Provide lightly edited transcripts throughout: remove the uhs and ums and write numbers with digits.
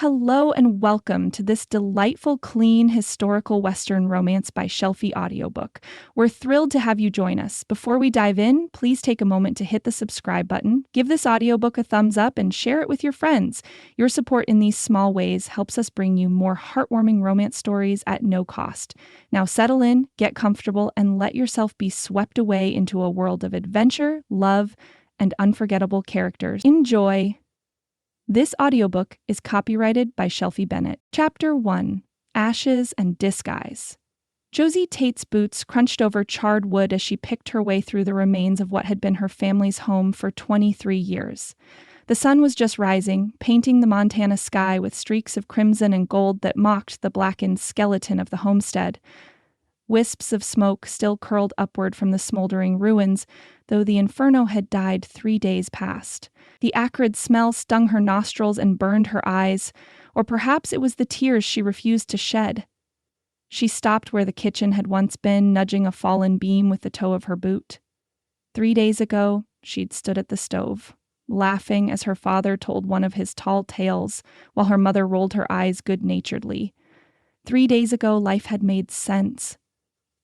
Hello and welcome to this delightful, clean, historical Western romance by Shelfie audiobook. We're thrilled to have you join us. Before we dive in, please take a moment to hit the subscribe button, give this audiobook a thumbs up, and share it with your friends. Your support in these small ways helps us bring you more heartwarming romance stories at no cost. Now settle in, get comfortable, and let yourself be swept away into a world of adventure, love, and unforgettable characters. Enjoy! This audiobook is copyrighted by Shelfie Bennett. Chapter 1: Ashes and Disguise. Josie Tate's boots crunched over charred wood as she picked her way through the remains of what had been her family's home for 23 years. The sun was just rising, painting the Montana sky with streaks of crimson and gold that mocked the blackened skeleton of the homestead. Wisps of smoke still curled upward from the smoldering ruins, though the inferno had died 3 days past. The acrid smell stung her nostrils and burned her eyes, or perhaps it was the tears she refused to shed. She stopped where the kitchen had once been, nudging a fallen beam with the toe of her boot. 3 days ago, she'd stood at the stove, laughing as her father told one of his tall tales, while her mother rolled her eyes good-naturedly. 3 days ago, life had made sense.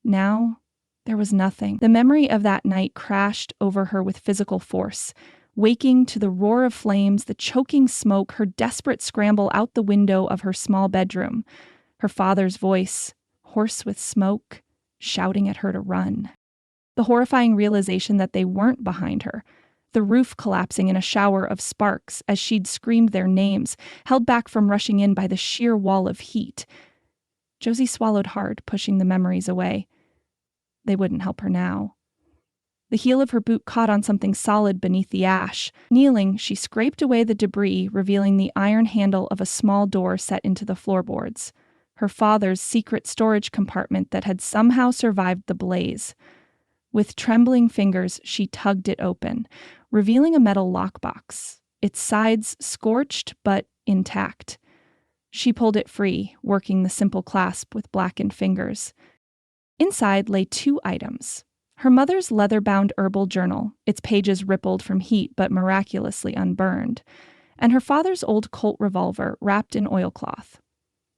Now, there was nothing. The memory of that night crashed over her with physical force, waking to the roar of flames, the choking smoke, her desperate scramble out the window of her small bedroom, her father's voice, hoarse with smoke, shouting at her to run. The horrifying realization that they weren't behind her, the roof collapsing in a shower of sparks as she'd screamed their names, held back from rushing in by the sheer wall of heat. Josie swallowed hard, pushing the memories away. They wouldn't help her now. The heel of her boot caught on something solid beneath the ash. Kneeling, she scraped away the debris, revealing the iron handle of a small door set into the floorboards. Her father's secret storage compartment that had somehow survived the blaze. With trembling fingers, she tugged it open, revealing a metal lockbox, its sides scorched but intact. She pulled it free, working the simple clasp with blackened fingers. Inside lay 2 items. Her mother's leather-bound herbal journal, its pages rippled from heat but miraculously unburned, and her father's old Colt revolver wrapped in oilcloth.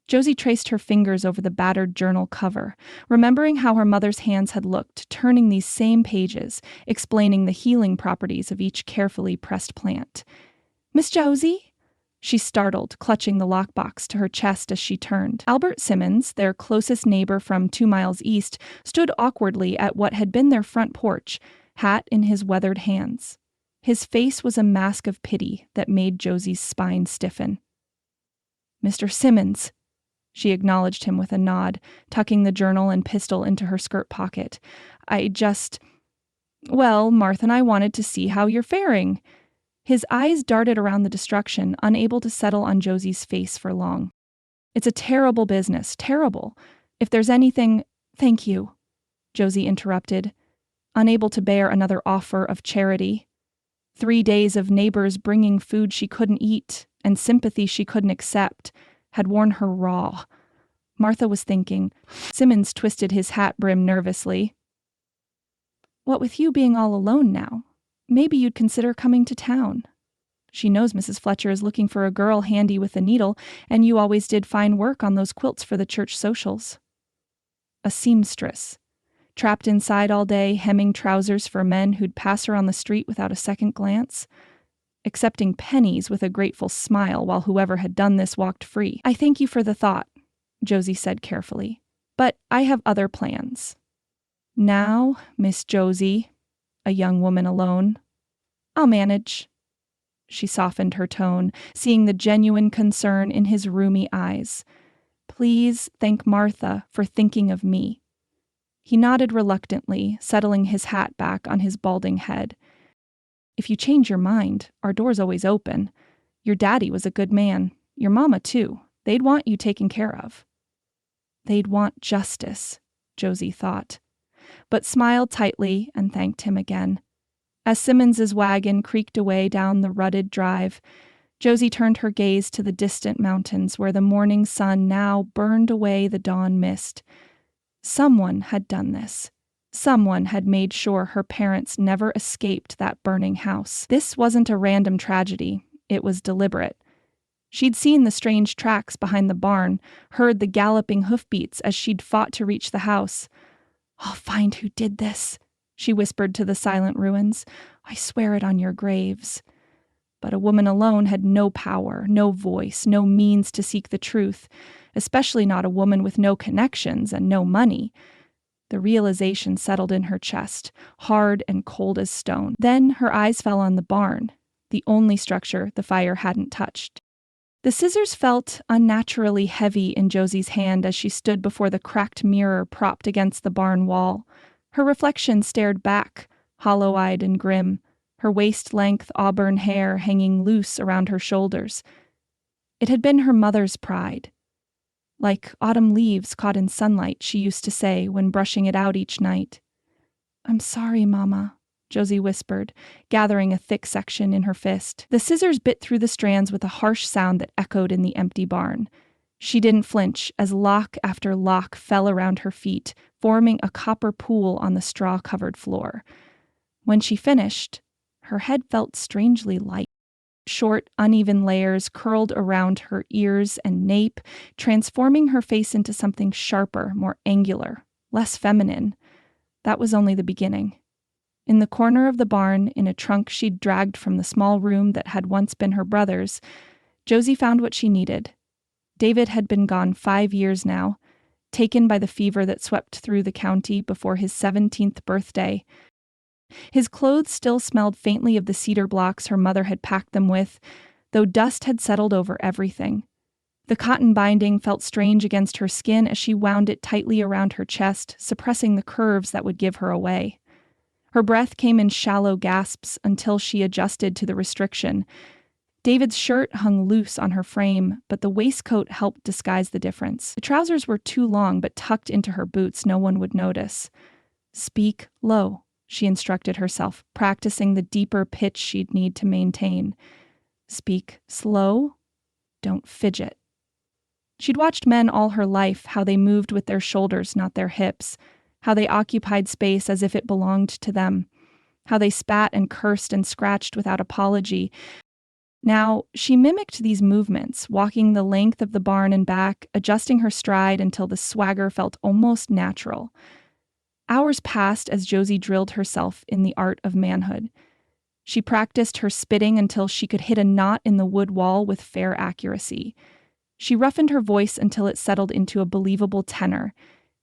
Josie traced her fingers over the battered journal cover, remembering how her mother's hands had looked, turning these same pages, explaining the healing properties of each carefully pressed plant. "Miss Josie?" She startled, clutching the lockbox to her chest as she turned. Albert Simmons, their closest neighbor from 2 miles east, stood awkwardly at what had been their front porch, hat in his weathered hands. His face was a mask of pity that made Josie's spine stiffen. "Mr. Simmons," she acknowledged him with a nod, tucking the journal and pistol into her skirt pocket. Well, Martha and I wanted to see how you're faring." His eyes darted around the destruction, unable to settle on Josie's face for long. "It's a terrible business, terrible. If there's anything—" "Thank you," Josie interrupted, unable to bear another offer of charity. 3 days of neighbors bringing food she couldn't eat and sympathy she couldn't accept had worn her raw. Martha was thinking. Simmons twisted his hat brim nervously. "What with you being all alone now, maybe you'd consider coming to town. She knows Mrs. Fletcher is looking for a girl handy with a needle, and you always did fine work on those quilts for the church socials." A seamstress, trapped inside all day, hemming trousers for men who'd pass her on the street without a second glance, accepting pennies with a grateful smile while whoever had done this walked free. "I thank you for the thought," Josie said carefully, "but I have other plans." "Now, Miss Josie," a young woman alone. "I'll manage." She softened her tone, seeing the genuine concern in his rheumy eyes. "Please thank Martha for thinking of me." He nodded reluctantly, settling his hat back on his balding head. "If you change your mind, our door's always open. Your daddy was a good man. Your mama, too. They'd want you taken care of." They'd want justice, Josie thought, but smiled tightly and thanked him again. As Simmons's wagon creaked away down the rutted drive, Josie turned her gaze to the distant mountains where the morning sun now burned away the dawn mist. Someone had done this. Someone had made sure her parents never escaped that burning house. This wasn't a random tragedy. It was deliberate. She'd seen the strange tracks behind the barn, heard the galloping hoofbeats as she'd fought to reach the house. "I'll find who did this," she whispered to the silent ruins. "I swear it on your graves." But a woman alone had no power, no voice, no means to seek the truth, especially not a woman with no connections and no money. The realization settled in her chest, hard and cold as stone. Then her eyes fell on the barn, the only structure the fire hadn't touched. The scissors felt unnaturally heavy in Josie's hand as she stood before the cracked mirror propped against the barn wall. Her reflection stared back, hollow-eyed and grim, her waist-length auburn hair hanging loose around her shoulders. It had been her mother's pride. Like autumn leaves caught in sunlight, she used to say when brushing it out each night. "I'm sorry, Mama," Josie whispered, gathering a thick section in her fist. The scissors bit through the strands with a harsh sound that echoed in the empty barn. She didn't flinch as lock after lock fell around her feet, forming a copper pool on the straw-covered floor. When she finished, her head felt strangely light. Short, uneven layers curled around her ears and nape, transforming her face into something sharper, more angular, less feminine. That was only the beginning. In the corner of the barn, in a trunk she'd dragged from the small room that had once been her brother's, Josie found what she needed. David had been gone 5 years now, taken by the fever that swept through the county before his 17th birthday. His clothes still smelled faintly of the cedar blocks her mother had packed them with, though dust had settled over everything. The cotton binding felt strange against her skin as she wound it tightly around her chest, suppressing the curves that would give her away. Her breath came in shallow gasps until she adjusted to the restriction. David's shirt hung loose on her frame, but the waistcoat helped disguise the difference. The trousers were too long but tucked into her boots no one would notice. "Speak low," she instructed herself, practicing the deeper pitch she'd need to maintain. "Speak slow. Don't fidget." She'd watched men all her life, how they moved with their shoulders, not their hips, how they occupied space as if it belonged to them, how they spat and cursed and scratched without apology. Now, she mimicked these movements, walking the length of the barn and back, adjusting her stride until the swagger felt almost natural. Hours passed as Josie drilled herself in the art of manhood. She practiced her spitting until she could hit a knot in the wood wall with fair accuracy. She roughened her voice until it settled into a believable tenor.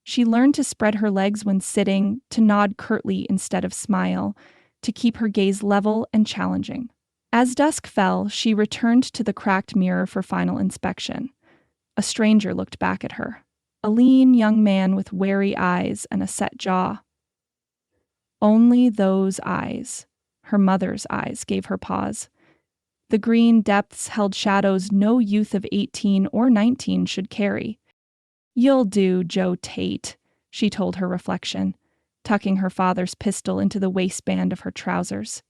She learned to spread her legs when sitting, to nod curtly instead of smile, to keep her gaze level and challenging. As dusk fell, she returned to the cracked mirror for final inspection. A stranger looked back at her. A lean young man with wary eyes and a set jaw. Only those eyes, her mother's eyes, gave her pause. The green depths held shadows no youth of 18 or 19 should carry. "You'll do, Joe Tate," she told her reflection, tucking her father's pistol into the waistband of her trousers.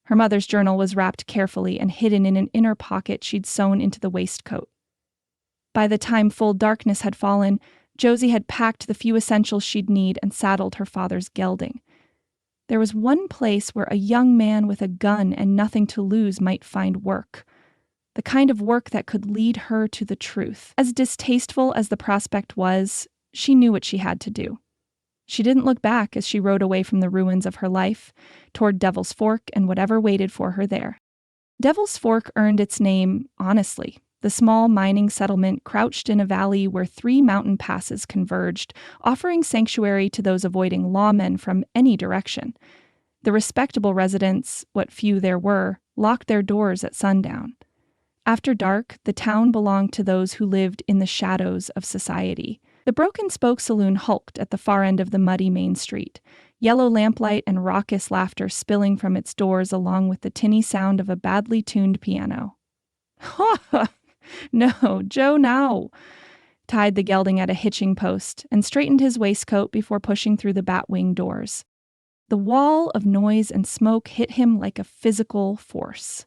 Her mother's journal was wrapped carefully and hidden in an inner pocket she'd sewn into the waistcoat. By the time full darkness had fallen, Josie had packed the few essentials she'd need and saddled her father's gelding. There was one place where a young man with a gun and nothing to lose might find work. The kind of work that could lead her to the truth. As distasteful as the prospect was, she knew what she had to do. She didn't look back as she rode away from the ruins of her life, toward Devil's Fork and whatever waited for her there. Devil's Fork earned its name, honestly. The small mining settlement crouched in a valley where 3 mountain passes converged, offering sanctuary to those avoiding lawmen from any direction. The respectable residents, what few there were, locked their doors at sundown. After dark, the town belonged to those who lived in the shadows of society. The Broken Spoke Saloon hulked at the far end of the muddy main street, yellow lamplight and raucous laughter spilling from its doors along with the tinny sound of a badly tuned piano. "Ha! No, Joe, now!" tied the gelding at a hitching post and straightened his waistcoat before pushing through the batwing doors. The wall of noise and smoke hit him like a physical force.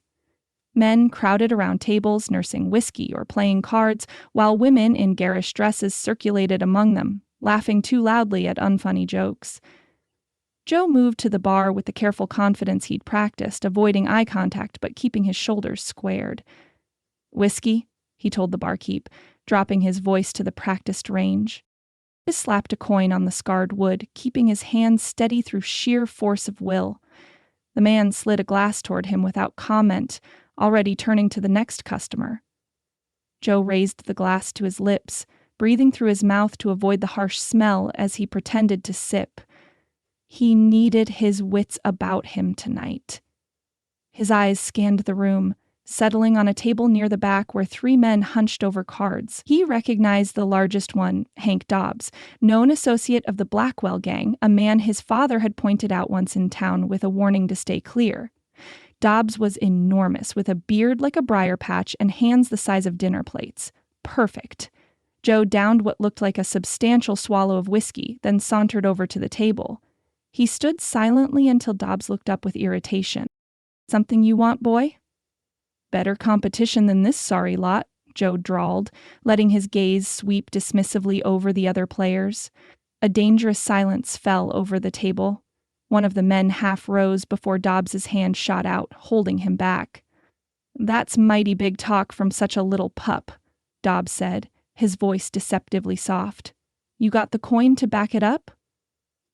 Men crowded around tables nursing whiskey or playing cards, while women in garish dresses circulated among them, laughing too loudly at unfunny jokes. Joe moved to the bar with the careful confidence he'd practiced, avoiding eye contact but keeping his shoulders squared. Whiskey, he told the barkeep, dropping his voice to the practiced range. He slapped a coin on the scarred wood, keeping his hand steady through sheer force of will. The man slid a glass toward him without comment, already turning to the next customer. Joe raised the glass to his lips, breathing through his mouth to avoid the harsh smell as he pretended to sip. He needed his wits about him tonight. His eyes scanned the room, settling on a table near the back where 3 men hunched over cards. He recognized the largest one, Hank Dobbs, known associate of the Blackwell gang, a man his father had pointed out once in town with a warning to stay clear. Dobbs was enormous, with a beard like a briar patch and hands the size of dinner plates. Perfect. Joe downed what looked like a substantial swallow of whiskey, then sauntered over to the table. He stood silently until Dobbs looked up with irritation. "Something you want, boy?" "Better competition than this sorry lot," Joe drawled, letting his gaze sweep dismissively over the other players. A dangerous silence fell over the table. One of the men half rose before Dobbs's hand shot out, holding him back. "That's mighty big talk from such a little pup," Dobbs said, his voice deceptively soft. "You got the coin to back it up?"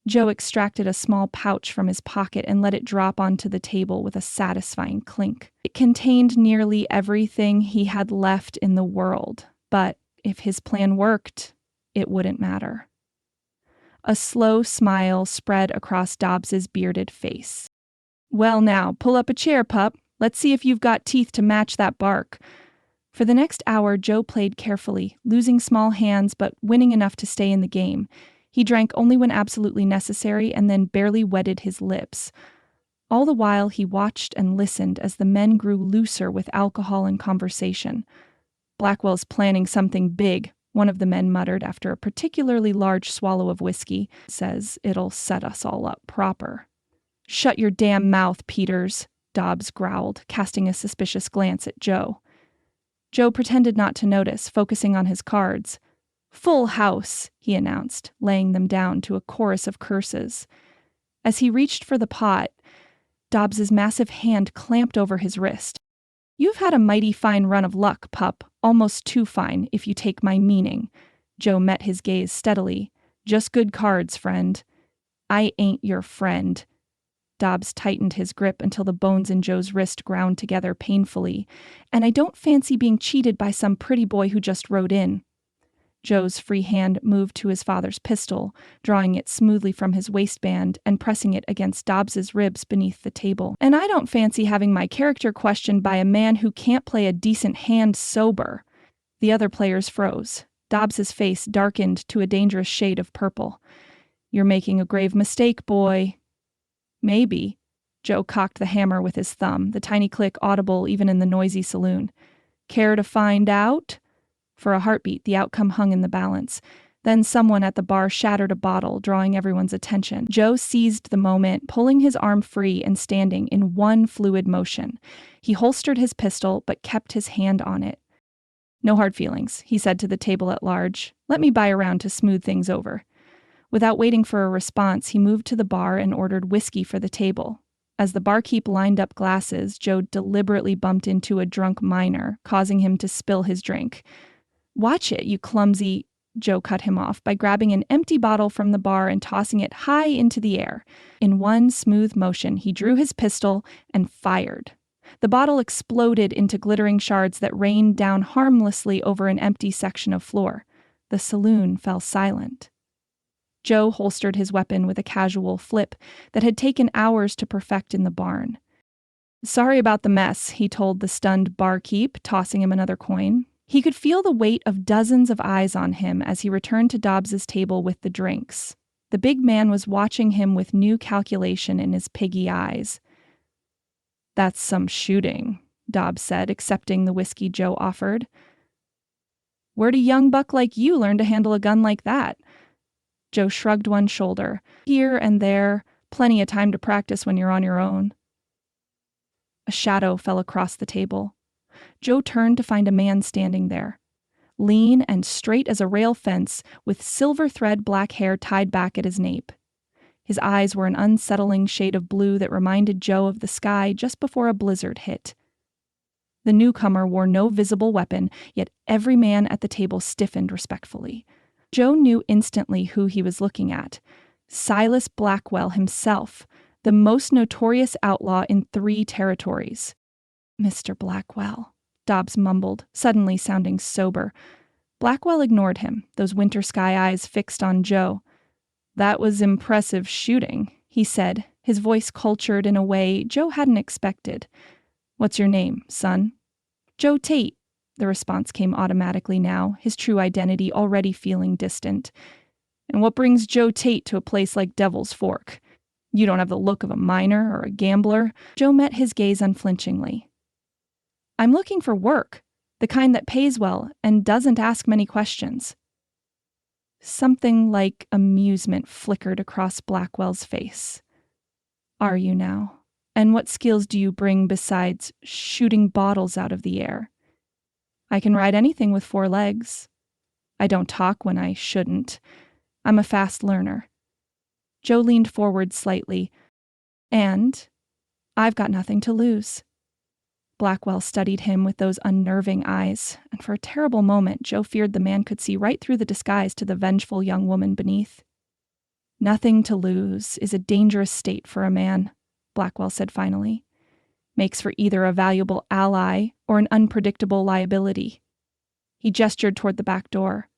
Joe extracted a small pouch from his pocket and let it drop onto the table with a satisfying clink. It contained nearly everything he had left in the world, but if his plan worked, it wouldn't matter. A slow smile spread across Dobbs's bearded face. "Well now, pull up a chair, pup. Let's see if you've got teeth to match that bark." For the next hour, Joe played carefully, losing small hands but winning enough to stay in the game. He drank only when absolutely necessary and then barely wetted his lips. All the while, he watched and listened as the men grew looser with alcohol and conversation. "Blackwell's planning something big," one of the men muttered after a particularly large swallow of whiskey. "Says it'll set us all up proper." "Shut your damn mouth, Peters," Dobbs growled, casting a suspicious glance at Joe. Joe pretended not to notice, focusing on his cards. "Full house," he announced, laying them down to a chorus of curses. As he reached for the pot, Dobbs's massive hand clamped over his wrist. "You've had a mighty fine run of luck, pup. Almost too fine, if you take my meaning." Joe met his gaze steadily. "Just good cards, friend." "I ain't your friend." Dobbs tightened his grip until the bones in Joe's wrist ground together painfully. "And I don't fancy being cheated by some pretty boy who just rode in." Joe's free hand moved to his father's pistol, drawing it smoothly from his waistband and pressing it against Dobbs's ribs beneath the table. "And I don't fancy having my character questioned by a man who can't play a decent hand sober." The other players froze. Dobbs's face darkened to a dangerous shade of purple. "You're making a grave mistake, boy." "Maybe." Joe cocked the hammer with his thumb, the tiny click audible even in the noisy saloon. "Care to find out?" For a heartbeat, the outcome hung in the balance. Then someone at the bar shattered a bottle, drawing everyone's attention. Joe seized the moment, pulling his arm free and standing in one fluid motion. He holstered his pistol, but kept his hand on it. "No hard feelings," he said to the table at large. "Let me buy a round to smooth things over." Without waiting for a response, he moved to the bar and ordered whiskey for the table. As the barkeep lined up glasses, Joe deliberately bumped into a drunk miner, causing him to spill his drink. "Watch it, you clumsy..." Joe cut him off by grabbing an empty bottle from the bar and tossing it high into the air. In one smooth motion, he drew his pistol and fired. The bottle exploded into glittering shards that rained down harmlessly over an empty section of floor. The saloon fell silent. Joe holstered his weapon with a casual flip that had taken hours to perfect in the barn. "Sorry about the mess," he told the stunned barkeep, tossing him another coin. He could feel the weight of dozens of eyes on him as he returned to Dobbs's table with the drinks. The big man was watching him with new calculation in his piggy eyes. "That's some shooting," Dobbs said, accepting the whiskey Joe offered. "Where'd a young buck like you learn to handle a gun like that?" Joe shrugged one shoulder. "Here and there, plenty of time to practice when you're on your own." A shadow fell across the table. Joe turned to find a man standing there, lean and straight as a rail fence, with silver thread black hair tied back at his nape. His eyes were an unsettling shade of blue that reminded Joe of the sky just before a blizzard hit. The newcomer wore no visible weapon, yet every man at the table stiffened respectfully. Joe knew instantly who he was looking at. Silas Blackwell himself, the most notorious outlaw in 3 territories. "Mr. Blackwell," Dobbs mumbled, suddenly sounding sober. Blackwell ignored him, those winter sky eyes fixed on Joe. "That was impressive shooting," he said, his voice cultured in a way Joe hadn't expected. "What's your name, son?" "Joe Tate." The response came automatically now, his true identity already feeling distant. "And what brings Joe Tate to a place like Devil's Fork? You don't have the look of a miner or a gambler." Joe met his gaze unflinchingly. "I'm looking for work, the kind that pays well and doesn't ask many questions." Something like amusement flickered across Blackwell's face. "Are you now? And what skills do you bring besides shooting bottles out of the air?" "I can ride anything with 4 legs. I don't talk when I shouldn't. I'm a fast learner." Joe leaned forward slightly. "And I've got nothing to lose." Blackwell studied him with those unnerving eyes, and for a terrible moment Joe feared the man could see right through the disguise to the vengeful young woman beneath. "Nothing to lose is a dangerous state for a man," Blackwell said finally. "Makes for either a valuable ally or an unpredictable liability." He gestured toward the back door.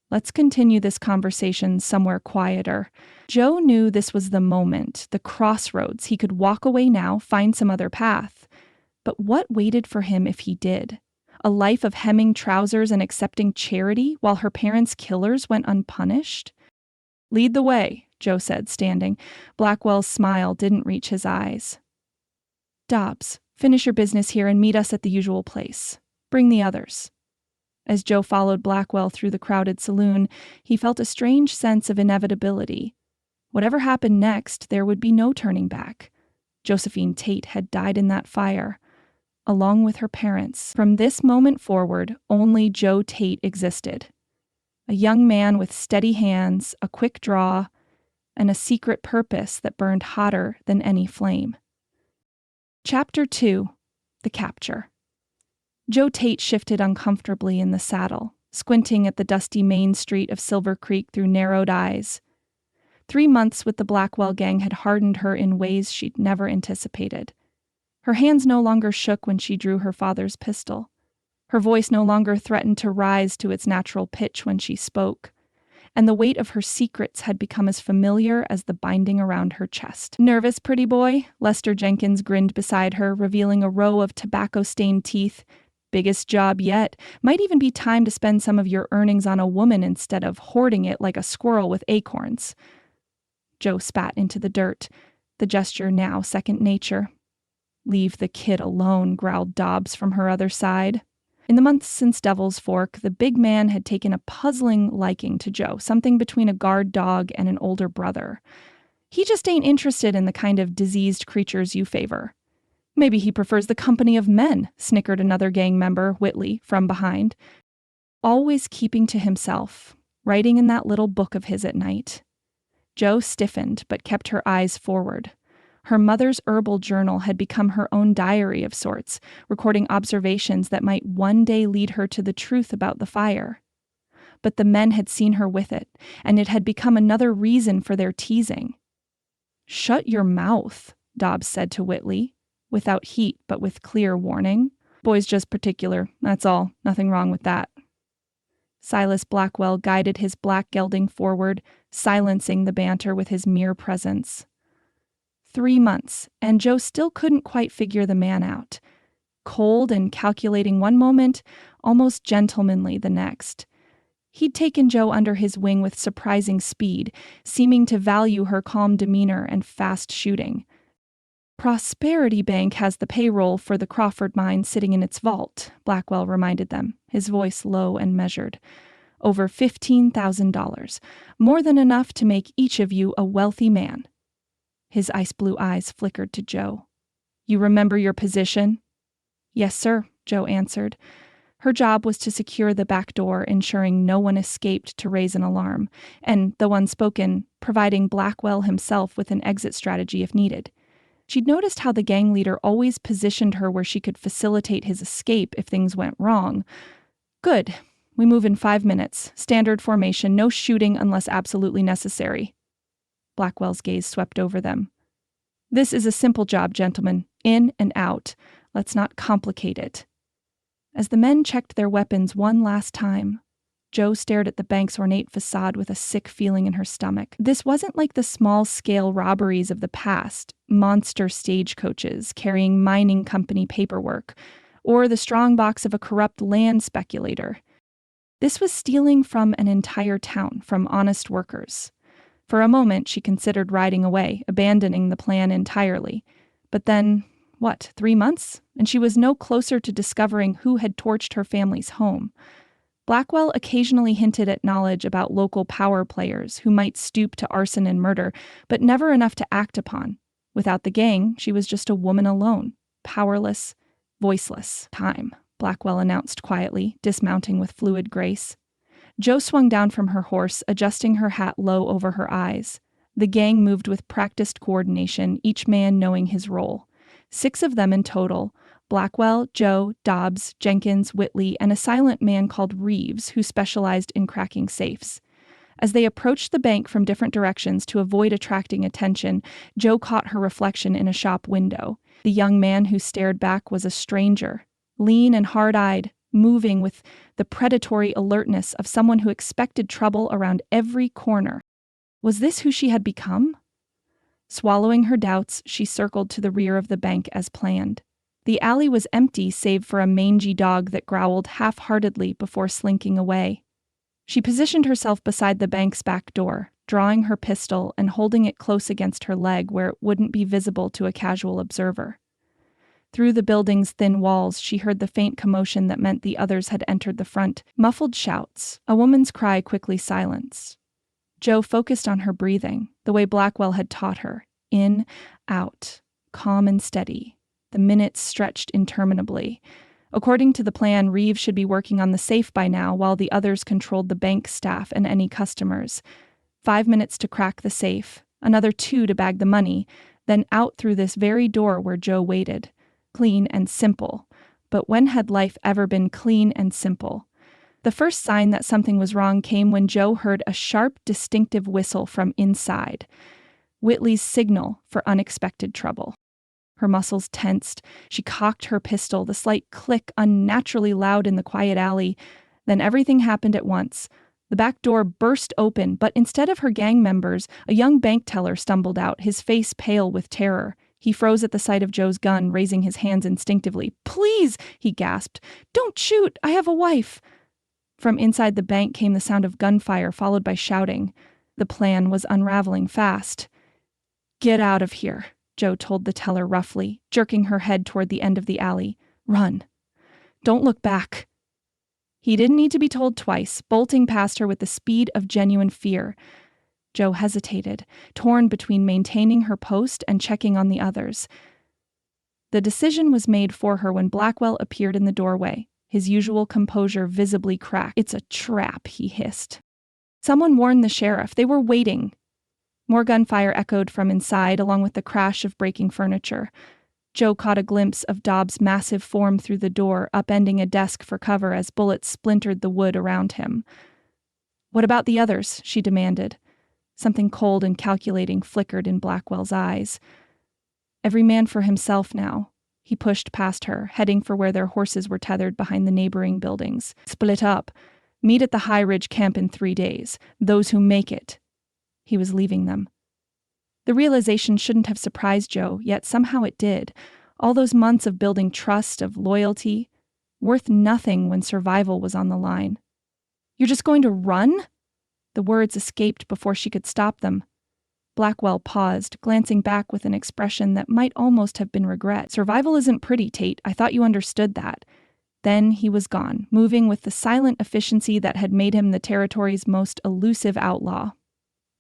"Let's continue this conversation somewhere quieter." Joe knew this was the moment, the crossroads. He could walk away now, find some other path. But what waited for him if he did? A life of hemming trousers and accepting charity while her parents' killers went unpunished? "Lead the way," Joe said, standing. Blackwell's smile didn't reach his eyes. "Dobbs, finish your business here and meet us at the usual place. Bring the others." As Joe followed Blackwell through the crowded saloon, he felt a strange sense of inevitability. Whatever happened next, there would be no turning back. Josephine Tate had died in that fire, along with her parents. From this moment forward, only Joe Tate existed. A young man with steady hands, a quick draw, and a secret purpose that burned hotter than any flame. Chapter 2: The Capture. Joe Tate shifted uncomfortably in the saddle, squinting at the dusty main street of Silver Creek through narrowed eyes. 3 months with the Blackwell gang had hardened her in ways she'd never anticipated. Her hands no longer shook when she drew her father's pistol. Her voice no longer threatened to rise to its natural pitch when she spoke. And the weight of her secrets had become as familiar as the binding around her chest. "Nervous, pretty boy?" Lester Jenkins grinned beside her, revealing a row of tobacco-stained teeth. "Biggest job yet. Might even be time to spend some of your earnings on a woman instead of hoarding it like a squirrel with acorns." Joe spat into the dirt, the gesture now second nature. "Leave the kid alone," growled Dobbs from her other side. In the months since Devil's Fork, the big man had taken a puzzling liking to Joe, something between a guard dog and an older brother. "He just ain't interested in the kind of diseased creatures you favor." "Maybe he prefers the company of men," snickered another gang member, Whitley, from behind. Always keeping to himself, writing in that little book of his at night. Joe stiffened, but kept her eyes forward. Her mother's herbal journal had become her own diary of sorts, recording observations that might one day lead her to the truth about the fire. But the men had seen her with it, and it had become another reason for their teasing. "Shut your mouth," Dobbs said to Whitley, without heat but with clear warning. "Boy's just particular, that's all. Nothing wrong with that." Silas Blackwell guided his black gelding forward, silencing the banter with his mere presence. 3 months, and Joe still couldn't quite figure the man out. Cold and calculating one moment, almost gentlemanly the next. He'd taken Joe under his wing with surprising speed, seeming to value her calm demeanor and fast shooting. "Prosperity Bank has the payroll for the Crawford mine sitting in its vault," Blackwell reminded them, his voice low and measured. "Over $15,000, more than enough to make each of you a wealthy man." His ice-blue eyes flickered to Joe. "You remember your position?" "Yes, sir," Joe answered. Her job was to secure the back door, ensuring no one escaped to raise an alarm, and, though unspoken, providing Blackwell himself with an exit strategy if needed. She'd noticed how the gang leader always positioned her where she could facilitate his escape if things went wrong. Good. We move in 5 minutes. Standard formation, no shooting unless absolutely necessary. Blackwell's gaze swept over them. This is a simple job, gentlemen. In and out. Let's not complicate it. As the men checked their weapons one last time, Jo stared at the bank's ornate facade with a sick feeling in her stomach. This wasn't like the small-scale robberies of the past, monster stagecoaches carrying mining company paperwork, or the strongbox of a corrupt land speculator. This was stealing from an entire town, from honest workers. For a moment, she considered riding away, abandoning the plan entirely. But then, 3 months? And she was no closer to discovering who had torched her family's home. Blackwell occasionally hinted at knowledge about local power players who might stoop to arson and murder, but never enough to act upon. Without the gang, she was just a woman alone, powerless, voiceless. Time, Blackwell announced quietly, dismounting with fluid grace. Jo swung down from her horse, adjusting her hat low over her eyes. The gang moved with practiced coordination, each man knowing his role. 6 of them in total: Blackwell, Jo, Dobbs, Jenkins, Whitley, and a silent man called Reeves who specialized in cracking safes. As they approached the bank from different directions to avoid attracting attention, Jo caught her reflection in a shop window. The young man who stared back was a stranger, lean and hard-eyed, moving with the predatory alertness of someone who expected trouble around every corner. Was this who she had become? Swallowing her doubts, she circled to the rear of the bank as planned. The alley was empty save for a mangy dog that growled half-heartedly before slinking away. She positioned herself beside the bank's back door, drawing her pistol and holding it close against her leg where it wouldn't be visible to a casual observer. Through the building's thin walls, she heard the faint commotion that meant the others had entered the front. Muffled shouts, a woman's cry quickly silenced. Jo focused on her breathing, the way Blackwell had taught her. In, out, calm and steady. The minutes stretched interminably. According to the plan, Reeves should be working on the safe by now, while the others controlled the bank staff and any customers. 5 minutes to crack the safe, another 2 to bag the money, then out through this very door where Jo waited. Clean and simple. But when had life ever been clean and simple? The first sign that something was wrong came when Jo heard a sharp, distinctive whistle from inside. Whitley's signal for unexpected trouble. Her muscles tensed. She cocked her pistol, the slight click unnaturally loud in the quiet alley. Then everything happened at once. The back door burst open, but instead of her gang members, a young bank teller stumbled out, his face pale with terror. He froze at the sight of Jo's gun, raising his hands instinctively. "Please," he gasped. "Don't shoot! I have a wife!" From inside the bank came the sound of gunfire, followed by shouting. The plan was unraveling fast. "Get out of here," Jo told the teller roughly, jerking her head toward the end of the alley. "Run. Don't look back." He didn't need to be told twice, bolting past her with the speed of genuine fear. Jo hesitated, torn between maintaining her post and checking on the others. The decision was made for her when Blackwell appeared in the doorway, his usual composure visibly cracked. "It's a trap," he hissed. "Someone warned the sheriff. They were waiting." More gunfire echoed from inside, along with the crash of breaking furniture. Jo caught a glimpse of Dobbs' massive form through the door, upending a desk for cover as bullets splintered the wood around him. "What about the others?" she demanded. Something cold and calculating flickered in Blackwell's eyes. "Every man for himself now." He pushed past her, heading for where their horses were tethered behind the neighboring buildings. "Split up. Meet at the High Ridge camp in 3 days. Those who make it." He was leaving them. The realization shouldn't have surprised Jo, yet somehow it did. All those months of building trust, of loyalty, worth nothing when survival was on the line. "You're just going to run?" The words escaped before she could stop them. Blackwell paused, glancing back with an expression that might almost have been regret. "Survival isn't pretty, Tate. I thought you understood that." Then he was gone, moving with the silent efficiency that had made him the territory's most elusive outlaw.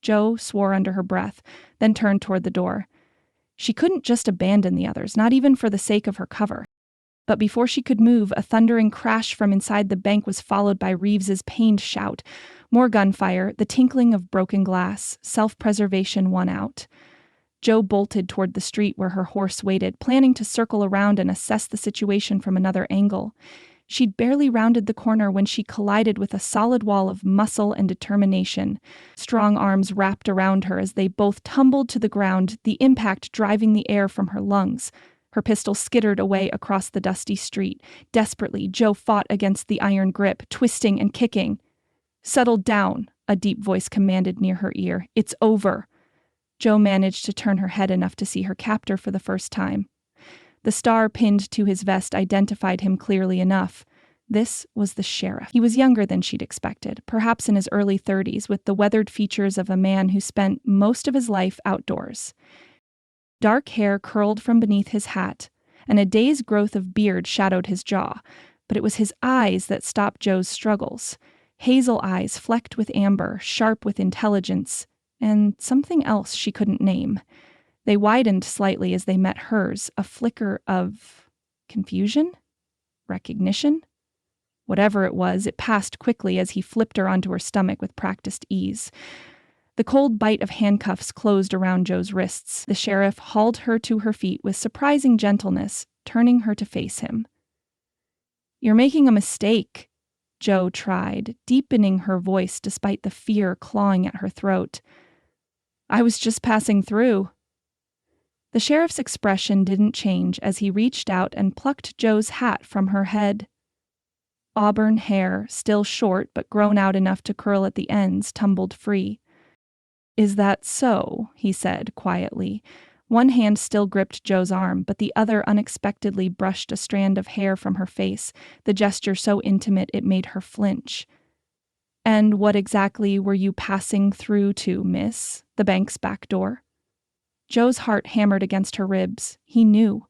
Jo swore under her breath, then turned toward the door. She couldn't just abandon the others, not even for the sake of her cover. But before she could move, a thundering crash from inside the bank was followed by Reeves's pained shout. More gunfire, the tinkling of broken glass. Self-preservation won out. Joe bolted toward the street where her horse waited, planning to circle around and assess the situation from another angle. She'd barely rounded the corner when she collided with a solid wall of muscle and determination. Strong arms wrapped around her as they both tumbled to the ground, the impact driving the air from her lungs. Her pistol skittered away across the dusty street. Desperately, Joe fought against the iron grip, twisting and kicking. "Settle down," a deep voice commanded near her ear. "It's over." Joe managed to turn her head enough to see her captor for the first time. The star pinned to his vest identified him clearly enough. This was the sheriff. He was younger than she'd expected, perhaps in his early 30s, with the weathered features of a man who spent most of his life outdoors. Dark hair curled from beneath his hat, and a day's growth of beard shadowed his jaw, but it was his eyes that stopped Joe's struggles. Hazel eyes flecked with amber, sharp with intelligence, and something else she couldn't name. They widened slightly as they met hers, a flicker of confusion? Recognition? Whatever it was, it passed quickly as he flipped her onto her stomach with practiced ease. The cold bite of handcuffs closed around Joe's wrists. The sheriff hauled her to her feet with surprising gentleness, turning her to face him. "You're making a mistake," Joe tried, deepening her voice despite the fear clawing at her throat. "I was just passing through." The sheriff's expression didn't change as he reached out and plucked Joe's hat from her head. Auburn hair, still short but grown out enough to curl at the ends, tumbled free. "Is that so?" he said quietly. One hand still gripped Joe's arm, but the other unexpectedly brushed a strand of hair from her face, the gesture so intimate it made her flinch. "And what exactly were you passing through to, miss? The bank's back door?" Joe's heart hammered against her ribs. He knew.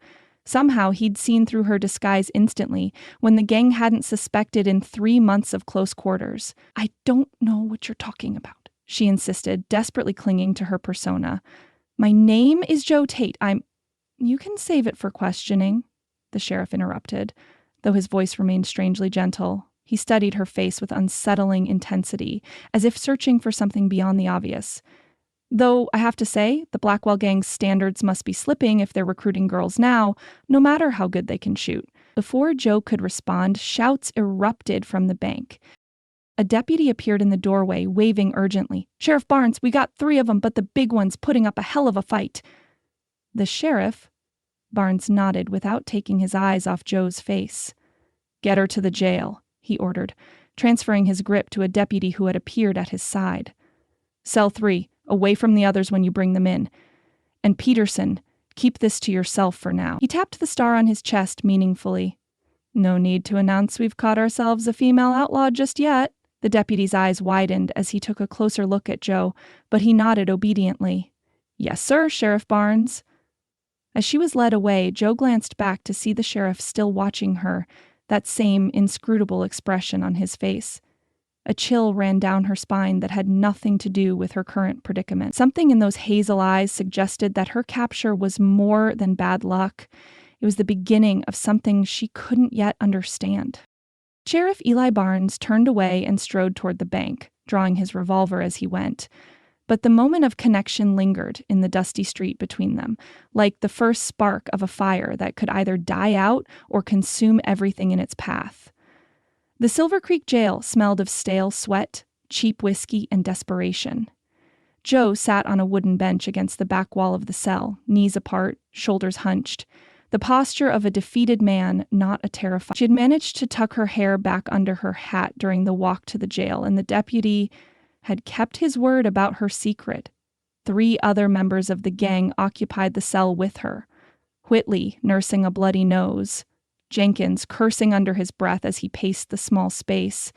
Somehow he'd seen through her disguise instantly, when the gang hadn't suspected in 3 months of close quarters. "I don't know what you're talking about," she insisted, desperately clinging to her persona. "My name is Joe Tate. You can save it for questioning," the sheriff interrupted, though his voice remained strangely gentle. He studied her face with unsettling intensity, as if searching for something beyond the obvious. "Though, I have to say, the Blackwell gang's standards must be slipping if they're recruiting girls now, no matter how good they can shoot." Before Joe could respond, shouts erupted from the bank. A deputy appeared in the doorway, waving urgently. "Sheriff Barnes, we got 3 of them, but the big one's putting up a hell of a fight." "The sheriff?" Barnes nodded without taking his eyes off Joe's face. "Get her to the jail," he ordered, transferring his grip to a deputy who had appeared at his side. "Cell 3. Away from the others when you bring them in. And Peterson, keep this to yourself for now." He tapped the star on his chest meaningfully. "No need to announce we've caught ourselves a female outlaw just yet." The deputy's eyes widened as he took a closer look at Joe, but he nodded obediently. "Yes, sir, Sheriff Barnes." As she was led away, Joe glanced back to see the sheriff still watching her, that same inscrutable expression on his face. A chill ran down her spine that had nothing to do with her current predicament. Something in those hazel eyes suggested that her capture was more than bad luck. It was the beginning of something she couldn't yet understand. Sheriff Eli Barnes turned away and strode toward the bank, drawing his revolver as he went. But the moment of connection lingered in the dusty street between them, like the first spark of a fire that could either die out or consume everything in its path. The Silver Creek jail smelled of stale sweat, cheap whiskey, and desperation. Joe sat on a wooden bench against the back wall of the cell, knees apart, shoulders hunched, the posture of a defeated man, not a terrified. She had managed to tuck her hair back under her hat during the walk to the jail, and the deputy had kept his word about her secret. 3 other members of the gang occupied the cell with her. Whitley, nursing a bloody nose, Jenkins cursing under his breath as he paced the small space,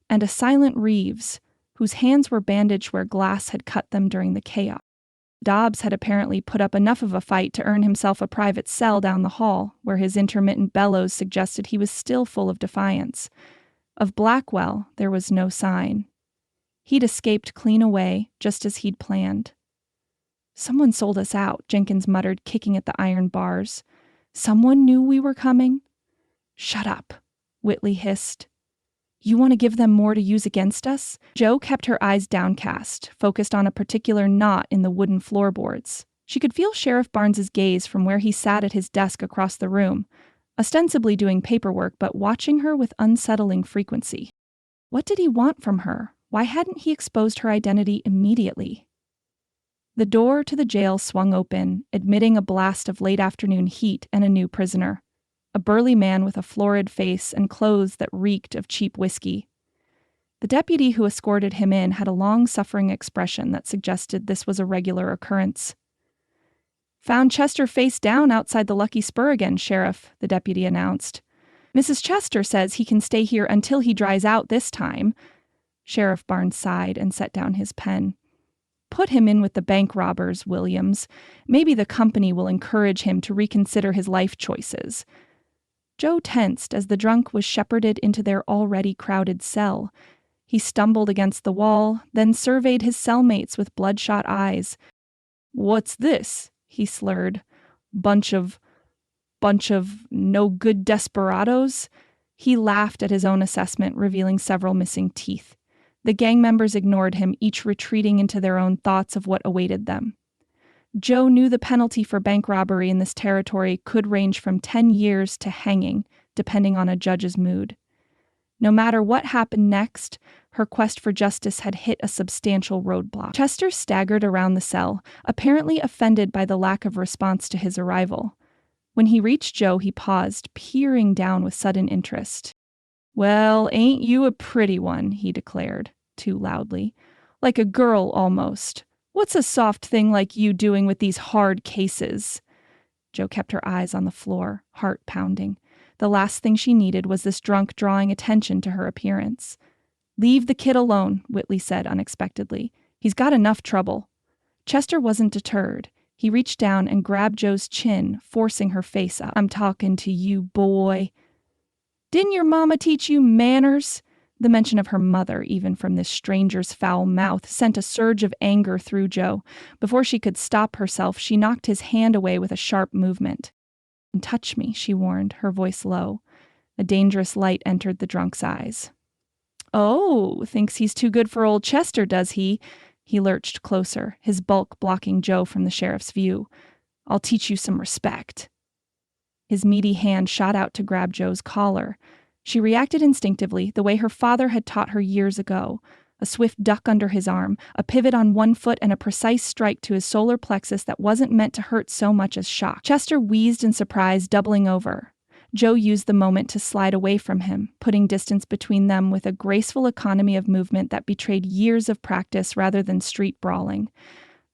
and a silent Reeves, whose hands were bandaged where glass had cut them during the chaos. Dobbs had apparently put up enough of a fight to earn himself a private cell down the hall, where his intermittent bellows suggested he was still full of defiance. Of Blackwell, there was no sign. He'd escaped clean away, just as he'd planned. "Someone sold us out," Jenkins muttered, kicking at the iron bars. "Someone knew we were coming?" "Shut up," Whitley hissed. "You want to give them more to use against us?" Joe kept her eyes downcast, focused on a particular knot in the wooden floorboards. She could feel Sheriff Barnes's gaze from where he sat at his desk across the room, ostensibly doing paperwork but watching her with unsettling frequency. What did he want from her? Why hadn't he exposed her identity immediately? The door to the jail swung open, admitting a blast of late-afternoon heat and a new prisoner, a burly man with a florid face and clothes that reeked of cheap whiskey. The deputy who escorted him in had a long-suffering expression that suggested this was a regular occurrence. "Found Chester face down outside the Lucky Spur again, Sheriff," the deputy announced. "Mrs. Chester says he can stay here until he dries out this time." Sheriff Barnes sighed and set down his pen. "Put him in with the bank robbers, Williams. Maybe the company will encourage him to reconsider his life choices." Joe tensed as the drunk was shepherded into their already crowded cell. He stumbled against the wall, then surveyed his cellmates with bloodshot eyes. "What's this?" he slurred. Bunch of no-good desperados?" He laughed at his own assessment, revealing several missing teeth. The gang members ignored him, each retreating into their own thoughts of what awaited them. Joe knew the penalty for bank robbery in this territory could range from 10 years to hanging, depending on a judge's mood. No matter what happened next, her quest for justice had hit a substantial roadblock. Chester staggered around the cell, apparently offended by the lack of response to his arrival. When he reached Joe, he paused, peering down with sudden interest. "Well, ain't you a pretty one," he declared, too loudly. "Like a girl, almost. What's a soft thing like you doing with these hard cases?" Joe kept her eyes on the floor, heart pounding. The last thing she needed was this drunk drawing attention to her appearance. "Leave the kid alone," Whitley said unexpectedly. "He's got enough trouble." Chester wasn't deterred. He reached down and grabbed Joe's chin, forcing her face up. "I'm talking to you, boy." "Didn't your mama teach you manners?" The mention of her mother, even from this stranger's foul mouth, sent a surge of anger through Joe. Before she could stop herself, she knocked his hand away with a sharp movement. "Don't touch me," she warned, her voice low. A dangerous light entered the drunk's eyes. "Oh, thinks he's too good for old Chester, does he?" He lurched closer, his bulk blocking Joe from the sheriff's view. "I'll teach you some respect." His meaty hand shot out to grab Joe's collar. She reacted instinctively, the way her father had taught her years ago. A swift duck under his arm, a pivot on one foot, and a precise strike to his solar plexus that wasn't meant to hurt so much as shock. Chester wheezed in surprise, doubling over. Joe used the moment to slide away from him, putting distance between them with a graceful economy of movement that betrayed years of practice rather than street brawling.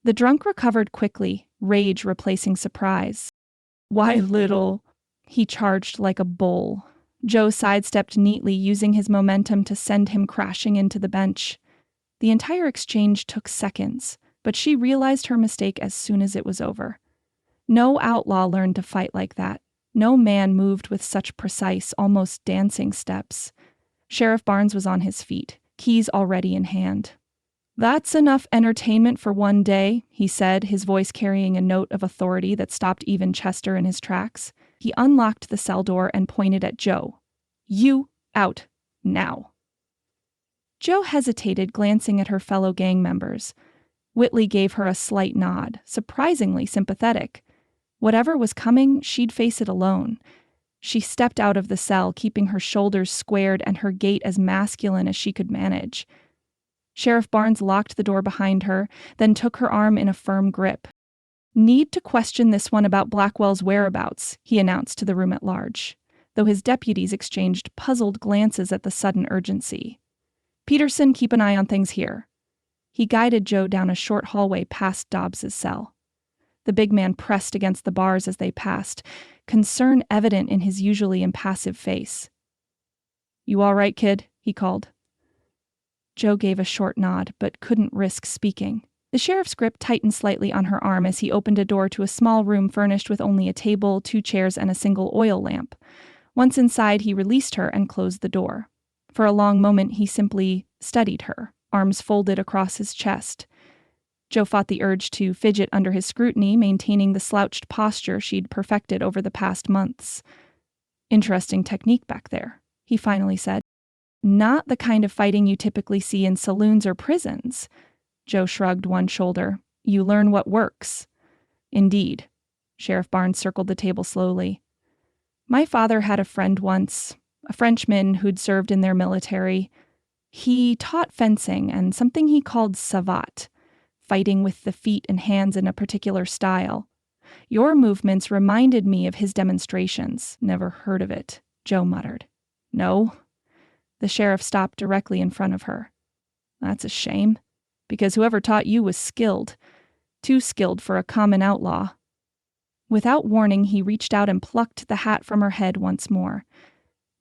The drunk recovered quickly, rage replacing surprise. "Why, little..." He charged like a bull. Joe sidestepped neatly, using his momentum to send him crashing into the bench. The entire exchange took seconds, but she realized her mistake as soon as it was over. No outlaw learned to fight like that. No man moved with such precise, almost dancing steps. Sheriff Barnes was on his feet, keys already in hand. "That's enough entertainment for one day," he said, his voice carrying a note of authority that stopped even Chester in his tracks. He unlocked the cell door and pointed at Joe. "You out, now." Joe hesitated, glancing at her fellow gang members. Whitley gave her a slight nod, surprisingly sympathetic. Whatever was coming, she'd face it alone. She stepped out of the cell, keeping her shoulders squared and her gait as masculine as she could manage. Sheriff Barnes locked the door behind her, then took her arm in a firm grip. "Need to question this one about Blackwell's whereabouts," he announced to the room at large, though his deputies exchanged puzzled glances at the sudden urgency. "Peterson, keep an eye on things here." He guided Joe down a short hallway past Dobbs's cell. The big man pressed against the bars as they passed, concern evident in his usually impassive face. "You all right, kid?" he called. Joe gave a short nod, but couldn't risk speaking. The sheriff's grip tightened slightly on her arm as he opened a door to a small room furnished with only a table, 2 chairs, and a single oil lamp. Once inside, he released her and closed the door. For a long moment, he simply studied her, arms folded across his chest. Joe fought the urge to fidget under his scrutiny, maintaining the slouched posture she'd perfected over the past months. "Interesting technique back there," he finally said. "Not the kind of fighting you typically see in saloons or prisons." Joe shrugged one shoulder. "You learn what works." Indeed. Sheriff Barnes circled the table slowly. My father had a friend once, a Frenchman who'd served in their military. He taught fencing and something he called savate, fighting with the feet and hands in a particular style. Your movements reminded me of his demonstrations. Never heard of it, Joe muttered. No. The sheriff stopped directly in front of her. That's a shame, because whoever taught you was skilled. Too skilled for a common outlaw. Without warning, he reached out and plucked the hat from her head once more.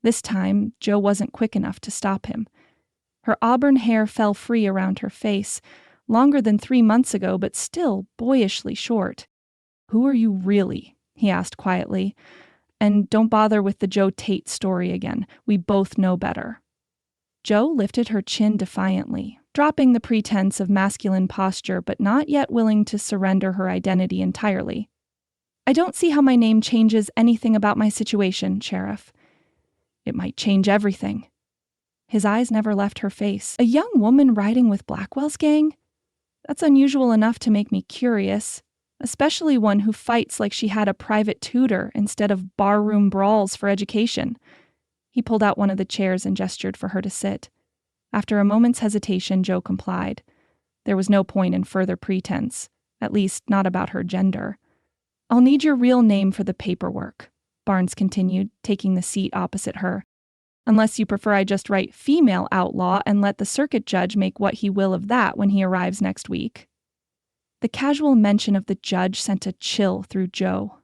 This time, Joe wasn't quick enough to stop him. Her auburn hair fell free around her face, longer than 3 months ago, but still boyishly short. Who are you really? He asked quietly. And don't bother with the Joe Tate story again. We both know better. Joe lifted her chin defiantly, dropping the pretense of masculine posture, but not yet willing to surrender her identity entirely. I don't see how my name changes anything about my situation, Sheriff. It might change everything. His eyes never left her face. A young woman riding with Blackwell's gang? That's unusual enough to make me curious, especially one who fights like she had a private tutor instead of barroom brawls for education. He pulled out one of the chairs and gestured for her to sit. After a moment's hesitation, Joe complied. There was no point in further pretense, at least not about her gender. I'll need your real name for the paperwork, Barnes continued, taking the seat opposite her. Unless you prefer I just write female outlaw and let the circuit judge make what he will of that when he arrives next week. The casual mention of the judge sent a chill through Joe.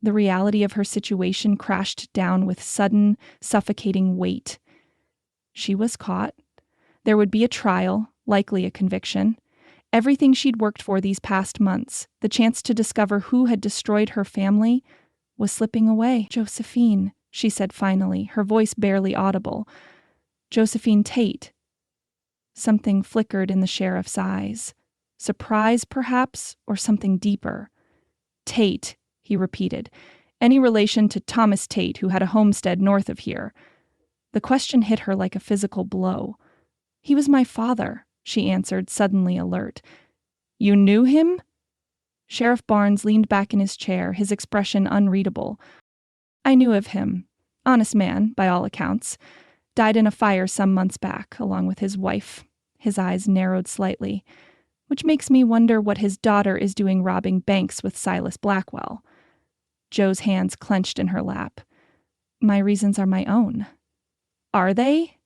The reality of her situation crashed down with sudden, suffocating weight. She was caught. There would be a trial, likely a conviction. Everything she'd worked for these past months, the chance to discover who had destroyed her family, was slipping away. Josephine, she said finally, her voice barely audible. Josephine Tate. Something flickered in the sheriff's eyes. Surprise, perhaps, or something deeper. Tate, he repeated. Any relation to Thomas Tate, who had a homestead north of here? The question hit her like a physical blow. He was my father, she answered, suddenly alert. You knew him? Sheriff Barnes leaned back in his chair, his expression unreadable. I knew of him. Honest man, by all accounts. Died in a fire some months back, along with his wife. His eyes narrowed slightly. Which makes me wonder what his daughter is doing robbing banks with Silas Blackwell. Joe's hands clenched in her lap. My reasons are my own. Are they?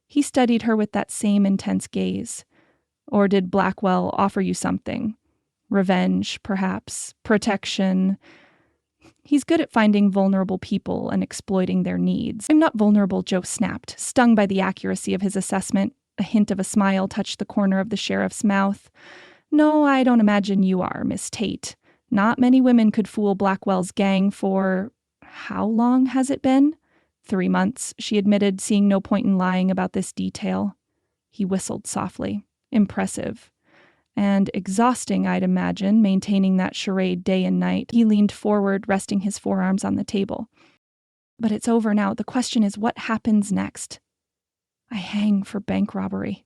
He studied her with that same intense gaze. Or did Blackwell offer you something? Revenge, perhaps. Protection. He's good at finding vulnerable people and exploiting their needs. I'm not vulnerable, Joe snapped, stung by the accuracy of his assessment. A hint of a smile touched the corner of the sheriff's mouth. No, I don't imagine you are, Miss Tate. Not many women could fool Blackwell's gang for... How long has it been? 3 months, she admitted, seeing no point in lying about this detail. He whistled softly. Impressive. And exhausting, I'd imagine, maintaining that charade day and night. He leaned forward, resting his forearms on the table. But it's over now. The question is, what happens next? I hang for bank robbery,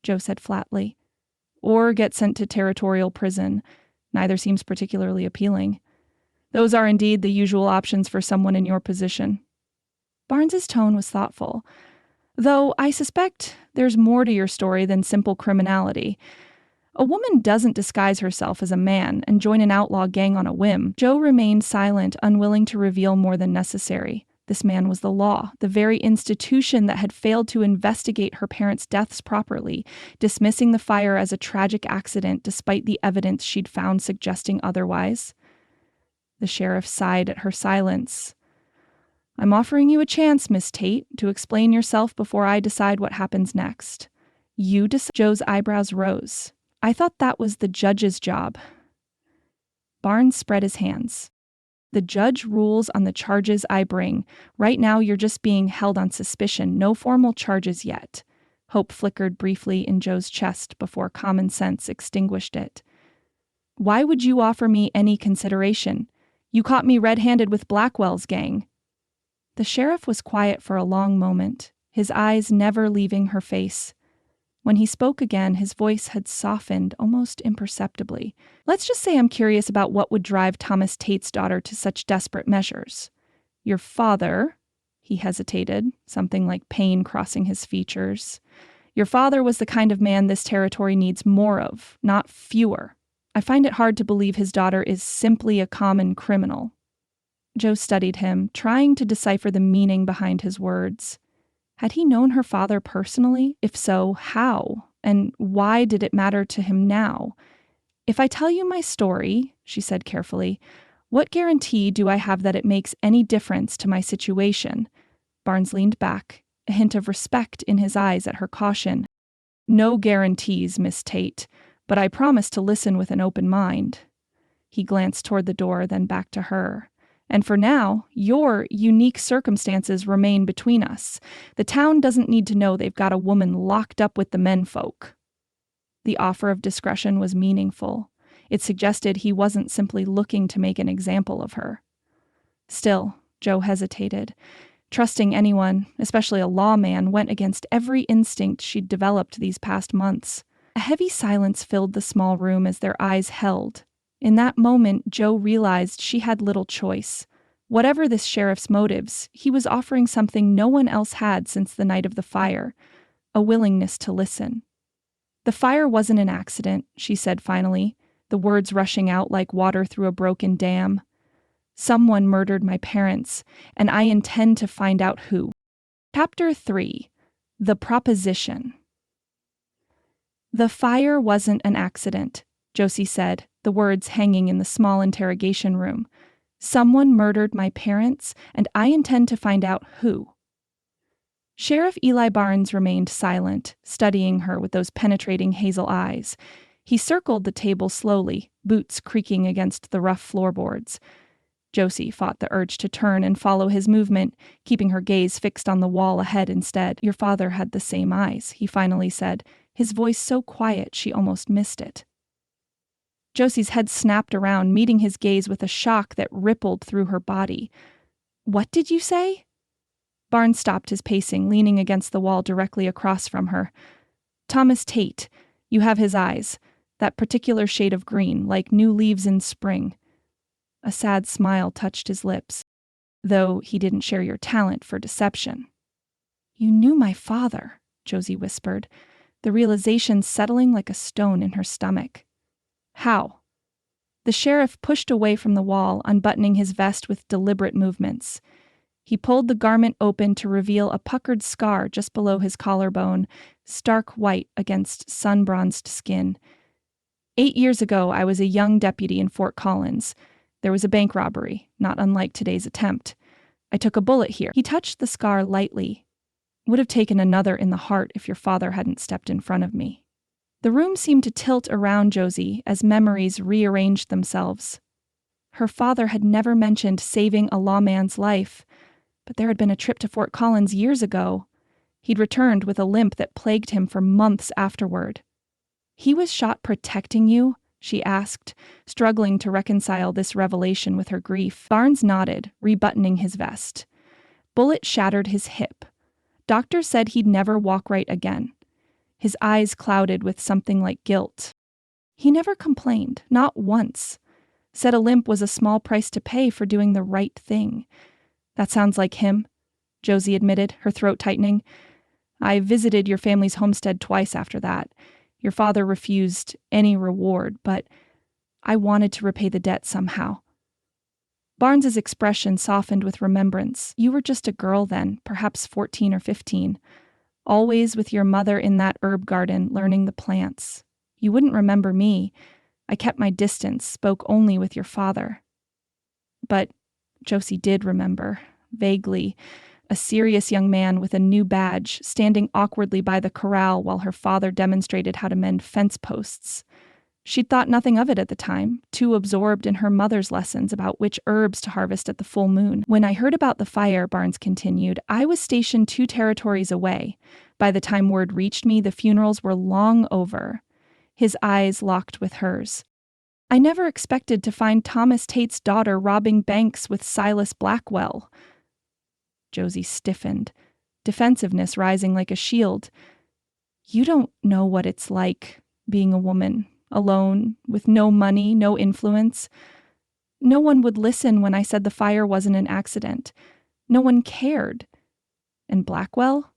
Joe said flatly. Or get sent to territorial prison. Neither seems particularly appealing. Those are indeed the usual options for someone in your position. Barnes's tone was thoughtful. Though I suspect there's more to your story than simple criminality. A woman doesn't disguise herself as a man and join an outlaw gang on a whim. Joe remained silent, unwilling to reveal more than necessary. This man was the law, the very institution that had failed to investigate her parents' deaths properly, dismissing the fire as a tragic accident despite the evidence she'd found suggesting otherwise. The sheriff sighed at her silence. I'm offering you a chance, Miss Tate, to explain yourself before I decide what happens next. You decide. Joe's eyebrows rose. I thought that was the judge's job. Barnes spread his hands. The judge rules on the charges I bring. Right now, you're just being held on suspicion. No formal charges yet. Hope flickered briefly in Joe's chest before common sense extinguished it. Why would you offer me any consideration? You caught me red-handed with Blackwell's gang. The sheriff was quiet for a long moment, his eyes never leaving her face. When he spoke again, his voice had softened almost imperceptibly. Let's just say I'm curious about what would drive Thomas Tate's daughter to such desperate measures. Your father, he hesitated, something like pain crossing his features. Your father was the kind of man this territory needs more of, not fewer. I find it hard to believe his daughter is simply a common criminal. Joe studied him, trying to decipher the meaning behind his words. Had he known her father personally? If so, how? And why did it matter to him now? If I tell you my story, she said carefully, what guarantee do I have that it makes any difference to my situation? Barnes leaned back, a hint of respect in his eyes at her caution. No guarantees, Miss Tate, but I promise to listen with an open mind. He glanced toward the door, then back to her. And for now, your unique circumstances remain between us. The town doesn't need to know they've got a woman locked up with the menfolk. The offer of discretion was meaningful. It suggested he wasn't simply looking to make an example of her. Still, Joe hesitated. Trusting anyone, especially a lawman, went against every instinct she'd developed these past months. A heavy silence filled the small room as their eyes held. In that moment, Joe realized she had little choice. Whatever this sheriff's motives, he was offering something no one else had since the night of the fire, a willingness to listen. The fire wasn't an accident, she said finally, the words rushing out like water through a broken dam. Someone murdered my parents, and I intend to find out who. Chapter 3. The Proposition. The fire wasn't an accident, Josie said, the words hanging in the small interrogation room. Someone murdered my parents, and I intend to find out who. Sheriff Eli Barnes remained silent, studying her with those penetrating hazel eyes. He circled the table slowly, boots creaking against the rough floorboards. Josie fought the urge to turn and follow his movement, keeping her gaze fixed on the wall ahead instead. Your father had the same eyes, he finally said, his voice so quiet she almost missed it. Josie's head snapped around, meeting his gaze with a shock that rippled through her body. What did you say? Barnes stopped his pacing, leaning against the wall directly across from her. Thomas Tate, you have his eyes, that particular shade of green, like new leaves in spring. A sad smile touched his lips, though he didn't share your talent for deception. You knew my father, Josie whispered, the realization settling like a stone in her stomach. How? The sheriff pushed away from the wall, unbuttoning his vest with deliberate movements. He pulled the garment open to reveal a puckered scar just below his collarbone, stark white against sun-bronzed skin. 8 years ago, I was a young deputy in Fort Collins. There was a bank robbery, not unlike today's attempt. I took a bullet here. He touched the scar lightly. Would have taken another in the heart if your father hadn't stepped in front of me. The room seemed to tilt around Josie as memories rearranged themselves. Her father had never mentioned saving a lawman's life, but there had been a trip to Fort Collins years ago. He'd returned with a limp that plagued him for months afterward. He was shot protecting you? She asked, struggling to reconcile this revelation with her grief. Barnes nodded, rebuttoning his vest. Bullet shattered his hip. Doctors said he'd never walk right again. His eyes clouded with something like guilt. He never complained, not once. Said a limp was a small price to pay for doing the right thing. That sounds like him, Josie admitted, her throat tightening. I visited your family's homestead twice after that. Your father refused any reward, but I wanted to repay the debt somehow. Barnes's expression softened with remembrance. You were just a girl then, perhaps 14 or 15. Always with your mother in that herb garden, learning the plants. You wouldn't remember me. I kept my distance, spoke only with your father. But Josie did remember, vaguely, a serious young man with a new badge, standing awkwardly by the corral while her father demonstrated how to mend fence posts. She'd thought nothing of it at the time, too absorbed in her mother's lessons about which herbs to harvest at the full moon. When I heard about the fire, Barnes continued, I was stationed 2 territories away. By the time word reached me, the funerals were long over. His eyes locked with hers. I never expected to find Thomas Tate's daughter robbing banks with Silas Blackwell. Josie stiffened, defensiveness rising like a shield. You don't know what it's like being a woman, alone, with no money, no influence. No one would listen when I said the fire wasn't an accident. No one cared. And Blackwell?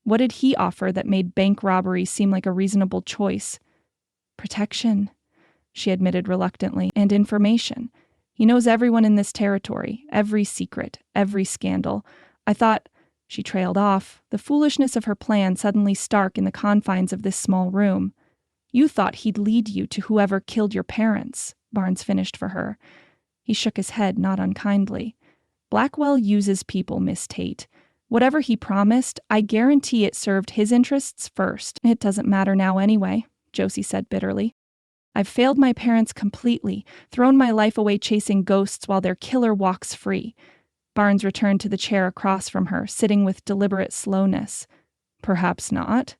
What did he offer that made bank robbery seem like a reasonable choice? Protection, she admitted reluctantly, and information. He knows everyone in this territory, every secret, every scandal. I thought, she trailed off, the foolishness of her plan suddenly stark in the confines of this small room. You thought he'd lead you to whoever killed your parents, Barnes finished for her. He shook his head, not unkindly. Blackwell uses people, Miss Tate. Whatever he promised, I guarantee it served his interests first. It doesn't matter now anyway, Josie said bitterly. I've failed my parents completely, thrown my life away chasing ghosts while their killer walks free. Barnes returned to the chair across from her, sitting with deliberate slowness. Perhaps not.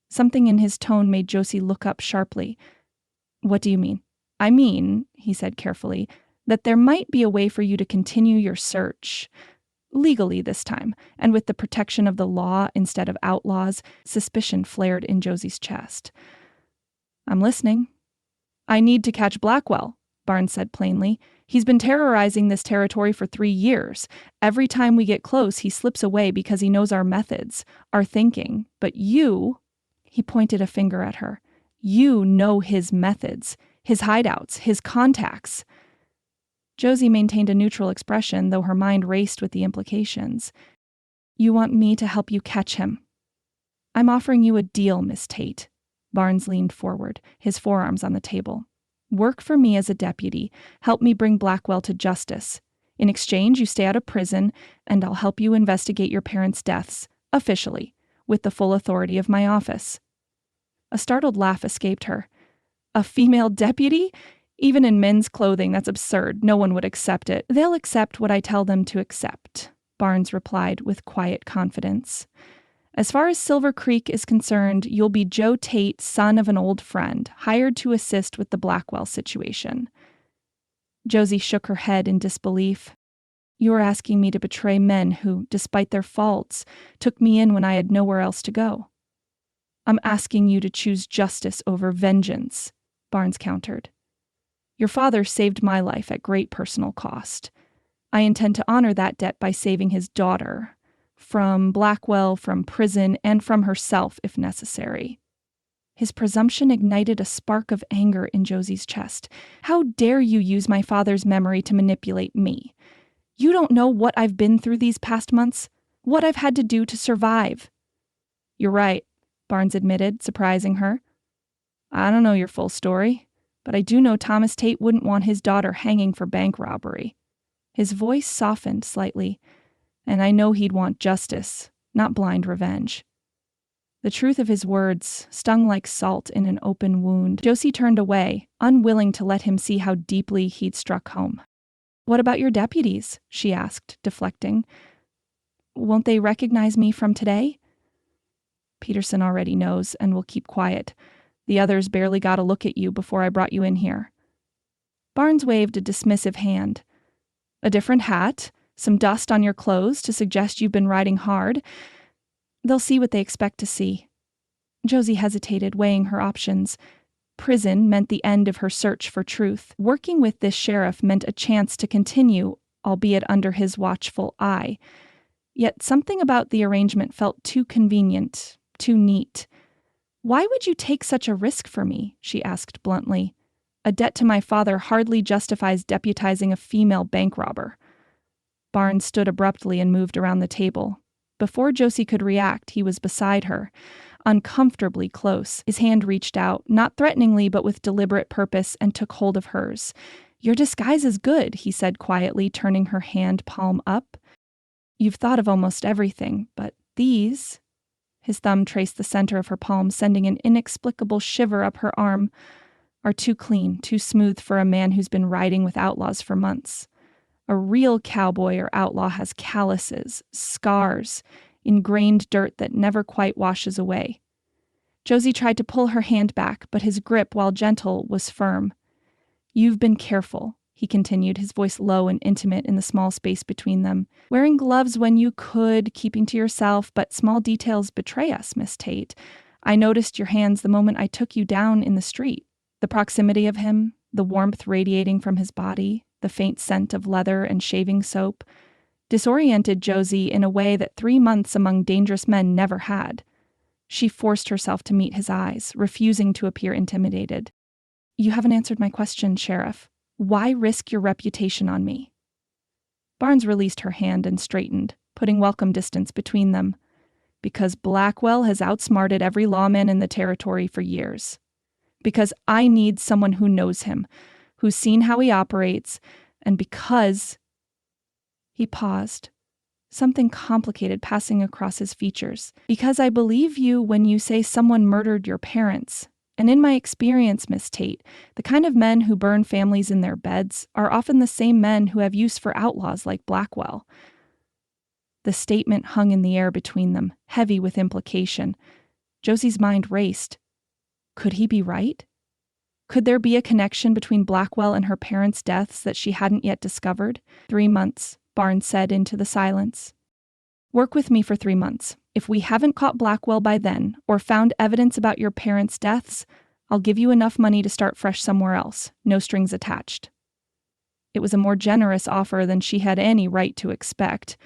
Something in his tone made Josie look up sharply. What do you mean? I mean, he said carefully, that there might be a way for you to continue your search. Legally this time, and with the protection of the law instead of outlaws. Suspicion flared in Josie's chest. I'm listening. I need to catch Blackwell, Barnes said plainly. He's been terrorizing this territory for 3 years. Every time we get close, he slips away because he knows our methods, our thinking. But you, he pointed a finger at her, you know his methods, his hideouts, his contacts. Josie maintained a neutral expression, though her mind raced with the implications. You want me to help you catch him? I'm offering you a deal, Miss Tate. Barnes leaned forward, his forearms on the table. Work for me as a deputy. Help me bring Blackwell to justice. In exchange, you stay out of prison, and I'll help you investigate your parents' deaths, officially, with the full authority of my office. A startled laugh escaped her. A female deputy? Even in men's clothing, that's absurd. No one would accept it. They'll accept what I tell them to accept, Barnes replied with quiet confidence. As far as Silver Creek is concerned, you'll be Joe Tate, son of an old friend, hired to assist with the Blackwell situation. Josie shook her head in disbelief. You're asking me to betray men who, despite their faults, took me in when I had nowhere else to go. I'm asking you to choose justice over vengeance, Barnes countered. Your father saved my life at great personal cost. I intend to honor that debt by saving his daughter. From Blackwell, from prison, and from herself, if necessary. His presumption ignited a spark of anger in Josie's chest. How dare you use my father's memory to manipulate me? You don't know what I've been through these past months, what I've had to do to survive. You're right, Barnes admitted, surprising her. I don't know your full story, but I do know Thomas Tate wouldn't want his daughter hanging for bank robbery. His voice softened slightly. And I know he'd want justice, not blind revenge. The truth of his words stung like salt in an open wound. Josie turned away, unwilling to let him see how deeply he'd struck home. What about your deputies? She asked, deflecting. Won't they recognize me from today? Peterson already knows and will keep quiet. The others barely got a look at you before I brought you in here. Barnes waved a dismissive hand. A different hat? Some dust on your clothes to suggest you've been riding hard. They'll see what they expect to see. Josie hesitated, weighing her options. Prison meant the end of her search for truth. Working with this sheriff meant a chance to continue, albeit under his watchful eye. Yet something about the arrangement felt too convenient, too neat. Why would you take such a risk for me? She asked bluntly. A debt to my father hardly justifies deputizing a female bank robber. Barnes stood abruptly and moved around the table. Before Josie could react, he was beside her, uncomfortably close. His hand reached out, not threateningly but with deliberate purpose, and took hold of hers. Your disguise is good, he said quietly, turning her hand palm up. You've thought of almost everything, but these... His thumb traced the center of her palm, sending an inexplicable shiver up her arm. Are too clean, too smooth for a man who's been riding with outlaws for months. A real cowboy or outlaw has calluses, scars, ingrained dirt that never quite washes away. Josie tried to pull her hand back, but his grip, while gentle, was firm. You've been careful, he continued, his voice low and intimate in the small space between them. Wearing gloves when you could, keeping to yourself, but small details betray us, Miss Tate. I noticed your hands the moment I took you down in the street. The proximity of him, the warmth radiating from his body, the faint scent of leather and shaving soap, disoriented Josie in a way that 3 months among dangerous men never had. She forced herself to meet his eyes, refusing to appear intimidated. You haven't answered my question, Sheriff. Why risk your reputation on me? Barnes released her hand and straightened, putting welcome distance between them. Because Blackwell has outsmarted every lawman in the territory for years. Because I need someone who knows him, who's seen how he operates, and because... He paused, something complicated passing across his features. Because I believe you when you say someone murdered your parents. And in my experience, Miss Tate, the kind of men who burn families in their beds are often the same men who have use for outlaws like Blackwell. The statement hung in the air between them, heavy with implication. Josie's mind raced. Could he be right? Could there be a connection between Blackwell and her parents' deaths that she hadn't yet discovered? 3 months, Barnes said into the silence. Work with me for 3 months. If we haven't caught Blackwell by then, or found evidence about your parents' deaths, I'll give you enough money to start fresh somewhere else, no strings attached. It was a more generous offer than she had any right to expect.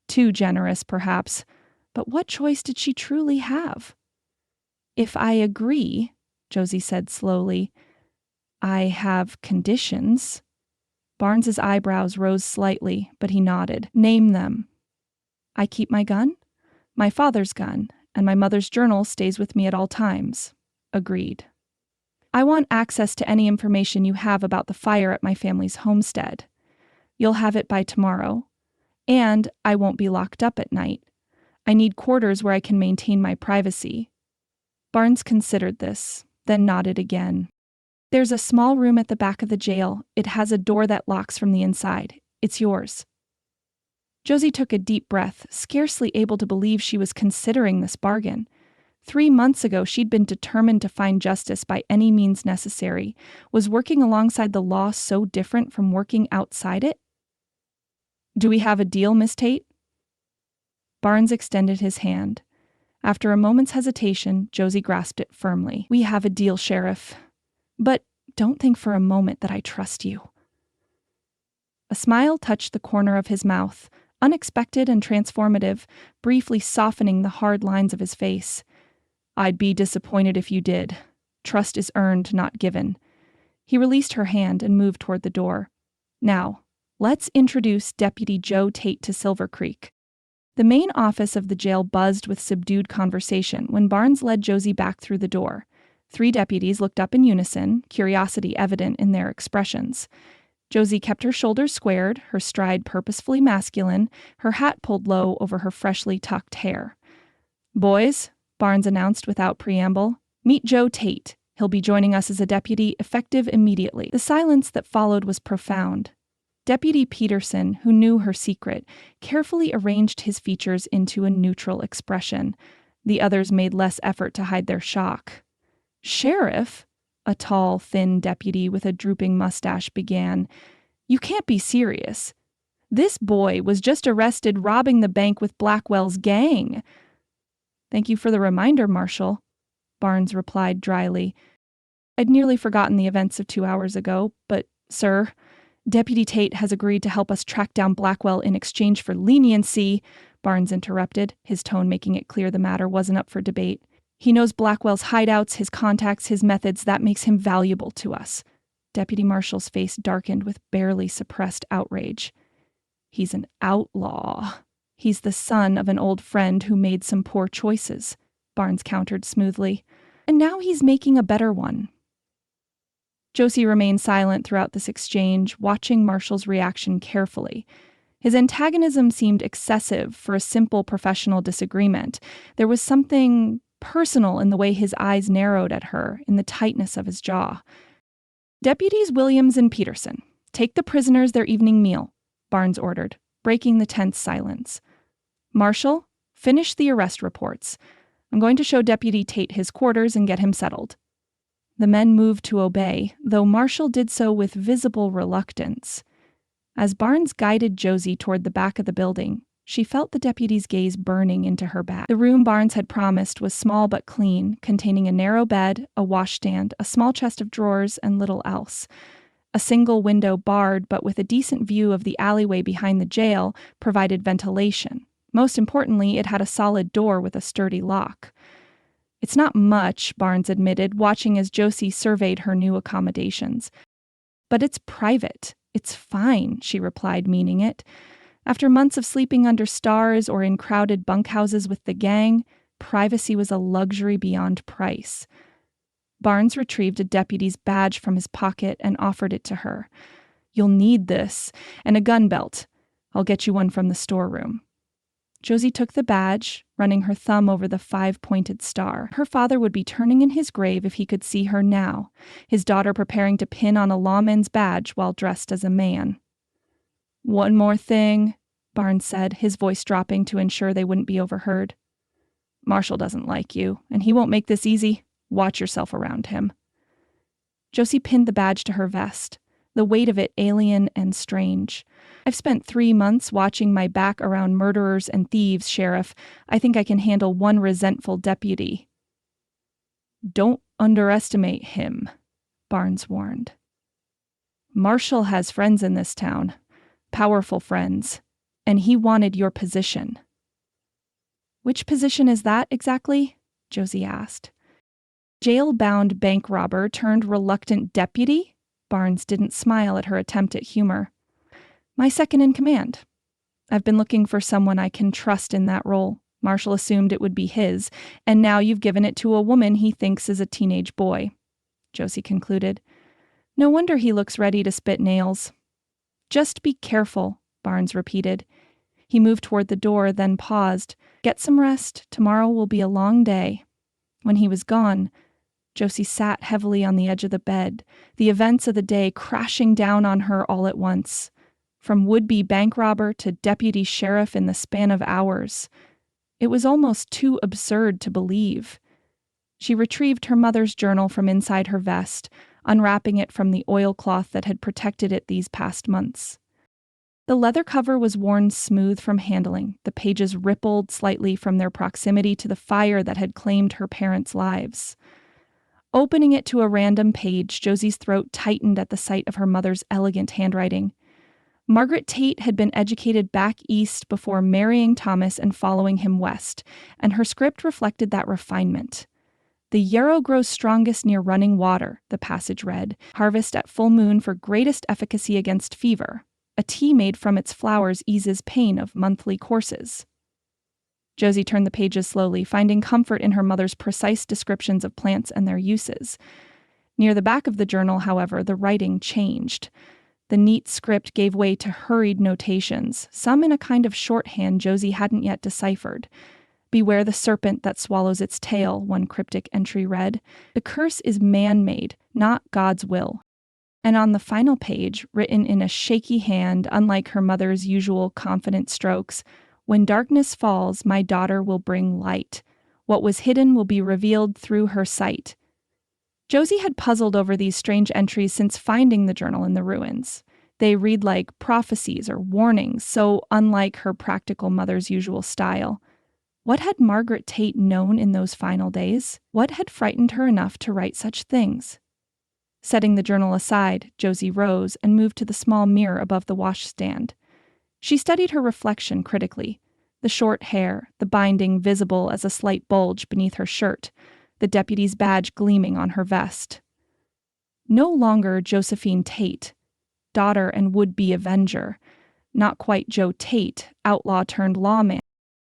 Too generous, perhaps. But what choice did she truly have? If I agree, Josie said slowly, I have conditions. Barnes's eyebrows rose slightly, but he nodded. Name them. I keep my gun, my father's gun, and my mother's journal stays with me at all times. Agreed. I want access to any information you have about the fire at my family's homestead. You'll have it by tomorrow. And I won't be locked up at night. I need quarters where I can maintain my privacy. Barnes considered this, then nodded again. There's a small room at the back of the jail. It has a door that locks from the inside. It's yours. Josie took a deep breath, scarcely able to believe she was considering this bargain. 3 months ago, she'd been determined to find justice by any means necessary. Was working alongside the law so different from working outside it? Do we have a deal, Miss Tate? Barnes extended his hand. After a moment's hesitation, Josie grasped it firmly. We have a deal, Sheriff. But don't think for a moment that I trust you. A smile touched the corner of his mouth, unexpected and transformative, briefly softening the hard lines of his face. I'd be disappointed if you did. Trust is earned, not given. He released her hand and moved toward the door. Now, let's introduce Deputy Joe Tate to Silver Creek. The main office of the jail buzzed with subdued conversation when Barnes led Josie back through the door. 3 deputies looked up in unison, curiosity evident in their expressions. Josie kept her shoulders squared, her stride purposefully masculine, her hat pulled low over her freshly tucked hair. Boys, Barnes announced without preamble, meet Joe Tate. He'll be joining us as a deputy, effective immediately. The silence that followed was profound. Deputy Peterson, who knew her secret, carefully arranged his features into a neutral expression. The others made less effort to hide their shock. Sheriff, a tall, thin deputy with a drooping mustache began, you can't be serious. This boy was just arrested robbing the bank with Blackwell's gang. Thank you for the reminder, Marshal, Barnes replied dryly. I'd nearly forgotten the events of 2 hours ago, but, sir, Deputy Tate has agreed to help us track down Blackwell in exchange for leniency, Barnes interrupted, his tone making it clear the matter wasn't up for debate. He knows Blackwell's hideouts, his contacts, his methods. That makes him valuable to us. Deputy Marshal's face darkened with barely suppressed outrage. He's an outlaw. He's the son of an old friend who made some poor choices, Barnes countered smoothly. And now he's making a better one. Josie remained silent throughout this exchange, watching Marshall's reaction carefully. His antagonism seemed excessive for a simple professional disagreement. There was something personal in the way his eyes narrowed at her, in the tightness of his jaw. Deputies Williams and Peterson, take the prisoners their evening meal, Barnes ordered, breaking the tense silence. Marshall, finish the arrest reports. I'm going to show Deputy Tate his quarters and get him settled. The men moved to obey, though Marshall did so with visible reluctance. As Barnes guided Josie toward the back of the building, She felt the deputy's gaze burning into her back. The room Barnes had promised was small but clean, containing a narrow bed, a washstand, a small chest of drawers, and little else. A single window, barred but with a decent view of the alleyway behind the jail, provided ventilation. Most importantly, it had a solid door with a sturdy lock. "It's not much," Barnes admitted, watching as Josie surveyed her new accommodations. "But it's private. It's fine," she replied, meaning it. After months of sleeping under stars or in crowded bunkhouses with the gang, privacy was a luxury beyond price. Barnes retrieved a deputy's badge from his pocket and offered it to her. "You'll need this, and a gun belt. I'll get you one from the storeroom." Josie took the badge, running her thumb over the 5-pointed star. Her father would be turning in his grave if he could see her now, his daughter preparing to pin on a lawman's badge while dressed as a man. "One more thing," Barnes said, his voice dropping to ensure they wouldn't be overheard. "Marshall doesn't like you, and he won't make this easy. Watch yourself around him." Josie pinned the badge to her vest, the weight of it alien and strange. "I've spent 3 months watching my back around murderers and thieves, Sheriff. I think I can handle one resentful deputy." "Don't underestimate him," Barnes warned. "Marshall has friends in this town, powerful friends, and he wanted your position." "Which position is that exactly?" Josie asked. "Jail-bound bank robber turned reluctant deputy?" Barnes didn't smile at her attempt at humor. "My second in command. I've been looking for someone I can trust in that role. Marshall assumed it would be his, and now you've given it to a woman he thinks is a teenage boy," Josie concluded. "No wonder he looks ready to spit nails." "Just be careful," Barnes repeated. He moved toward the door, then paused. "Get some rest. Tomorrow will be a long day." When he was gone, Josie sat heavily on the edge of the bed, the events of the day crashing down on her all at once. From would-be bank robber to deputy sheriff in the span of hours. It was almost too absurd to believe. She retrieved her mother's journal from inside her vest, unwrapping it from the oilcloth that had protected it these past months. The leather cover was worn smooth from handling. The pages rippled slightly from their proximity to the fire that had claimed her parents' lives. Opening it to a random page, Josie's throat tightened at the sight of her mother's elegant handwriting. Margaret Tate had been educated back east before marrying Thomas and following him west, and her script reflected that refinement. "The yarrow grows strongest near running water," the passage read. "Harvest at full moon for greatest efficacy against fever. A tea made from its flowers eases pain of monthly courses." Josie turned the pages slowly, finding comfort in her mother's precise descriptions of plants and their uses. Near the back of the journal, however, the writing changed. The neat script gave way to hurried notations, some in a kind of shorthand Josie hadn't yet deciphered. "Beware the serpent that swallows its tail," one cryptic entry read. "The curse is man-made, not God's will." And on the final page, written in a shaky hand, unlike her mother's usual confident strokes, "When darkness falls, my daughter will bring light. What was hidden will be revealed through her sight." Josie had puzzled over these strange entries since finding the journal in the ruins. They read like prophecies or warnings, so unlike her practical mother's usual style. What had Margaret Tate known in those final days? What had frightened her enough to write such things? Setting the journal aside, Josie rose and moved to the small mirror above the washstand. She studied her reflection critically. The short hair, the binding visible as a slight bulge beneath her shirt, the deputy's badge gleaming on her vest. No longer Josephine Tate, daughter and would-be avenger. Not quite Joe Tate, outlaw turned lawman.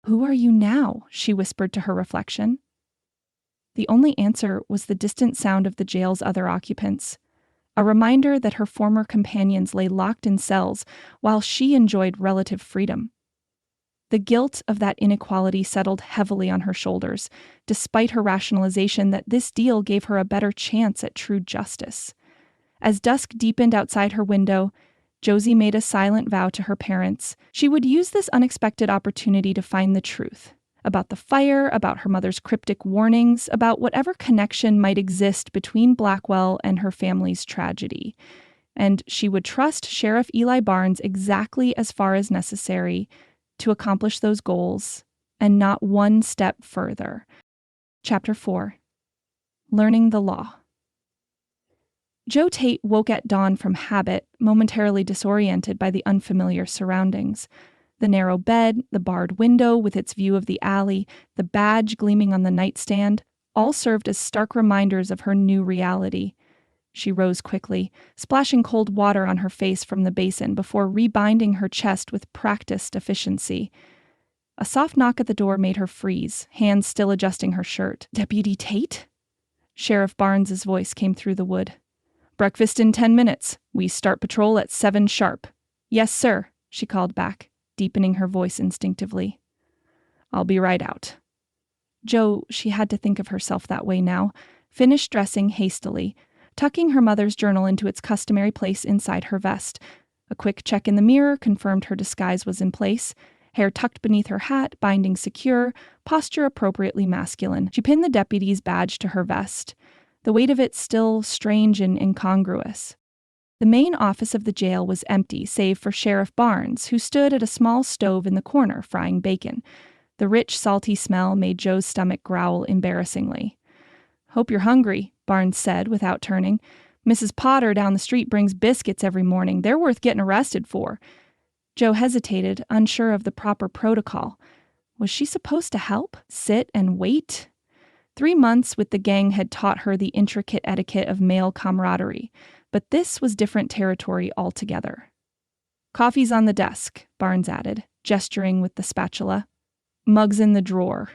"Who are you now?" she whispered to her reflection. The only answer was the distant sound of the jail's other occupants, a reminder that her former companions lay locked in cells while she enjoyed relative freedom. The guilt of that inequality settled heavily on her shoulders, despite her rationalization that this deal gave her a better chance at true justice. As dusk deepened outside her window, Josie made a silent vow to her parents. She would use this unexpected opportunity to find the truth about the fire, about her mother's cryptic warnings, about whatever connection might exist between Blackwell and her family's tragedy. And she would trust Sheriff Eli Barnes exactly as far as necessary to accomplish those goals, and not one step further. Chapter 4. Learning the Law. Joe Tate woke at dawn from habit, momentarily disoriented by the unfamiliar surroundings. The narrow bed, the barred window with its view of the alley, the badge gleaming on the nightstand, all served as stark reminders of her new reality. She rose quickly, splashing cold water on her face from the basin before rebinding her chest with practiced efficiency. A soft knock at the door made her freeze, hands still adjusting her shirt. "Deputy Tate?" Sheriff Barnes's voice came through the wood. "Breakfast in 10 minutes. We start patrol at 7 sharp." "Yes, sir," she called back, deepening her voice instinctively. "I'll be right out." Joe, she had to think of herself that way now, finished dressing hastily, tucking her mother's journal into its customary place inside her vest. A quick check in the mirror confirmed her disguise was in place, hair tucked beneath her hat, binding secure, posture appropriately masculine. She pinned the deputy's badge to her vest, the weight of it still strange and incongruous. The main office of the jail was empty, save for Sheriff Barnes, who stood at a small stove in the corner frying bacon. The rich, salty smell made Joe's stomach growl embarrassingly. "Hope you're hungry," Barnes said without turning. "Mrs. Potter down the street brings biscuits every morning. They're worth getting arrested for." Joe hesitated, unsure of the proper protocol. Was she supposed to help? Sit and wait? 3 months with the gang had taught her the intricate etiquette of male camaraderie, but this was different territory altogether. "Coffee's on the desk," Barnes added, gesturing with the spatula. "Mug's in the drawer."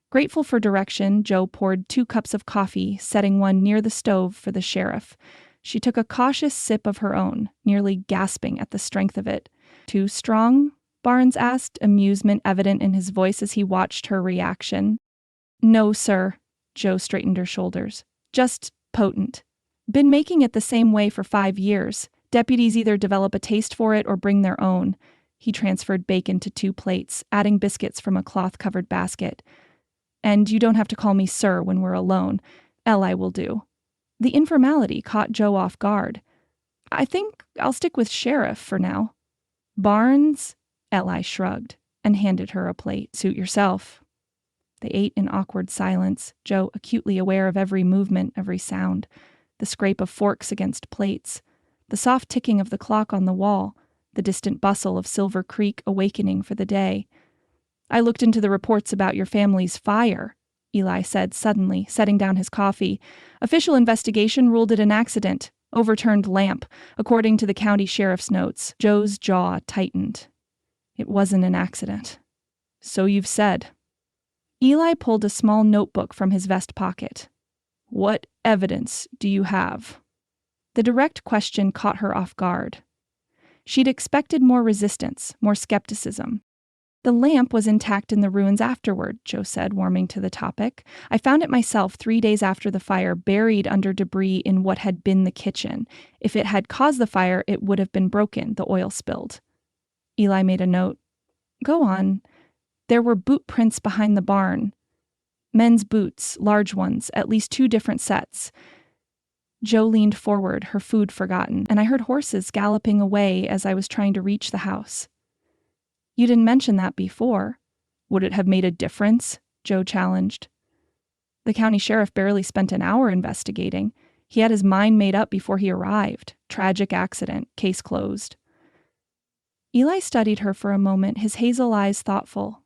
Grateful for direction, Joe poured 2 cups of coffee, setting one near the stove for the sheriff. She took a cautious sip of her own, nearly gasping at the strength of it. "Too strong?" Barnes asked, amusement evident in his voice as he watched her reaction. "No, sir." Joe straightened her shoulders. "Just potent. Been making it the same way for 5 years. Deputies either develop a taste for it or bring their own." He transferred bacon to 2 plates, adding biscuits from a cloth-covered basket. "And you don't have to call me sir when we're alone. Eli will do." The informality caught Joe off guard. "I think I'll stick with sheriff for now." "Barnes?" Eli shrugged and handed her a plate. "Suit yourself." They ate in awkward silence, Joe acutely aware of every movement, every sound. The scrape of forks against plates, the soft ticking of the clock on the wall, the distant bustle of Silver Creek awakening for the day. "I looked into the reports about your family's fire," Eli said suddenly, setting down his coffee. "Official investigation ruled it an accident. Overturned lamp, according to the county sheriff's notes." Joe's jaw tightened. It wasn't an accident. "So you've said." Eli pulled a small notebook from his vest pocket. "What evidence do you have?" The direct question caught her off guard. She'd expected more resistance, more skepticism. "The lamp was intact in the ruins afterward," Joe said, warming to the topic. "I found it myself 3 days after the fire, buried under debris in what had been the kitchen. If it had caused the fire, it would have been broken, the oil spilled." Eli made a note. "Go on." "There were boot prints behind the barn. Men's boots, large ones, at least 2 different sets." Joe leaned forward, her food forgotten, "and I heard horses galloping away as I was trying to reach the house." "You didn't mention that before." "Would it have made a difference?" Joe challenged. "The county sheriff barely spent an hour investigating. He had his mind made up before he arrived. Tragic accident, case closed." Eli studied her for a moment, his hazel eyes thoughtful.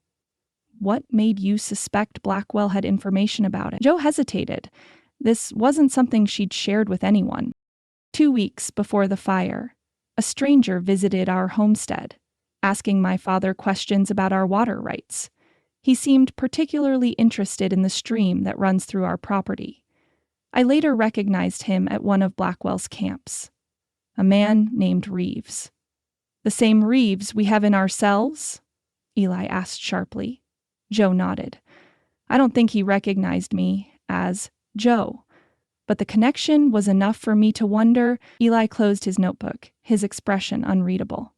"What made you suspect Blackwell had information about it?" Joe hesitated. This wasn't something she'd shared with anyone. 2 weeks before the fire, a stranger visited our homestead, asking my father questions about our water rights. He seemed particularly interested in the stream that runs through our property. I later recognized him at one of Blackwell's camps. A man named Reeves. "The same Reeves we have in our cells?" Eli asked sharply. Joe nodded. "I don't think he recognized me as Joe, but the connection was enough for me to wonder." Eli closed his notebook, his expression unreadable.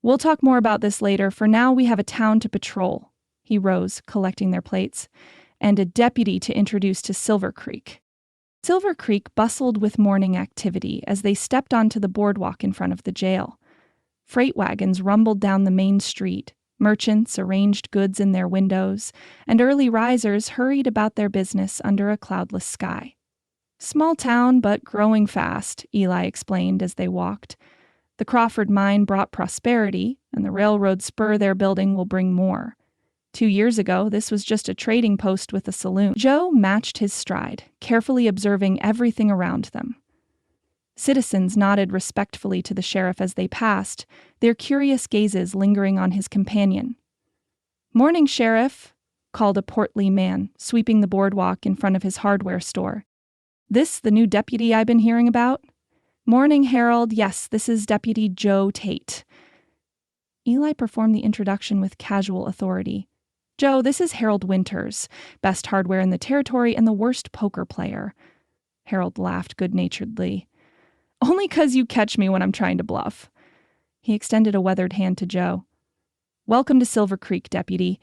"We'll talk more about this later. For now, we have a town to patrol." He rose, collecting their plates, "and a deputy to introduce to Silver Creek." Silver Creek bustled with morning activity as they stepped onto the boardwalk in front of the jail. Freight wagons rumbled down the main street, Merchants arranged goods in their windows, and early risers hurried about their business under a cloudless sky. "Small town, but growing fast," Eli explained as they walked. "The Crawford mine brought prosperity, and the railroad spur they're building will bring more. 2 years ago, this was just a trading post with a saloon." Joe matched his stride, carefully observing everything around them. Citizens nodded respectfully to the sheriff as they passed, their curious gazes lingering on his companion. "Morning, Sheriff," called a portly man, sweeping the boardwalk in front of his hardware store. "This the new deputy I've been hearing about?" "Morning, Harold. Yes, this is Deputy Joe Tate." Eli performed the introduction with casual authority. "Joe, this is Harold Winters, best hardware in the territory and the worst poker player." Harold laughed good-naturedly. "Only 'cause you catch me when I'm trying to bluff." He extended a weathered hand to Joe. "Welcome to Silver Creek, Deputy.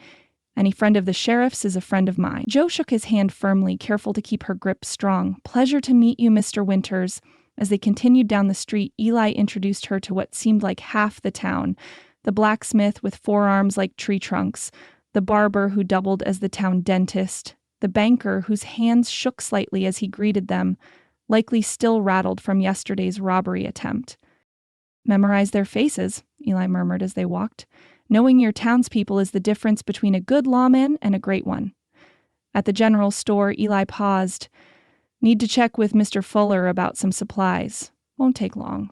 Any friend of the sheriff's is a friend of mine." Joe shook his hand firmly, careful to keep her grip strong. "Pleasure to meet you, Mr. Winters." As they continued down the street, Eli introduced her to what seemed like half the town: the blacksmith with forearms like tree trunks, the barber who doubled as the town dentist, the banker whose hands shook slightly as he greeted them, likely still rattled from yesterday's robbery attempt. "Memorize their faces," Eli murmured as they walked. "Knowing your townspeople is the difference between a good lawman and a great one." At the general store, Eli paused. "Need to check with Mr. Fuller about some supplies. Won't take long."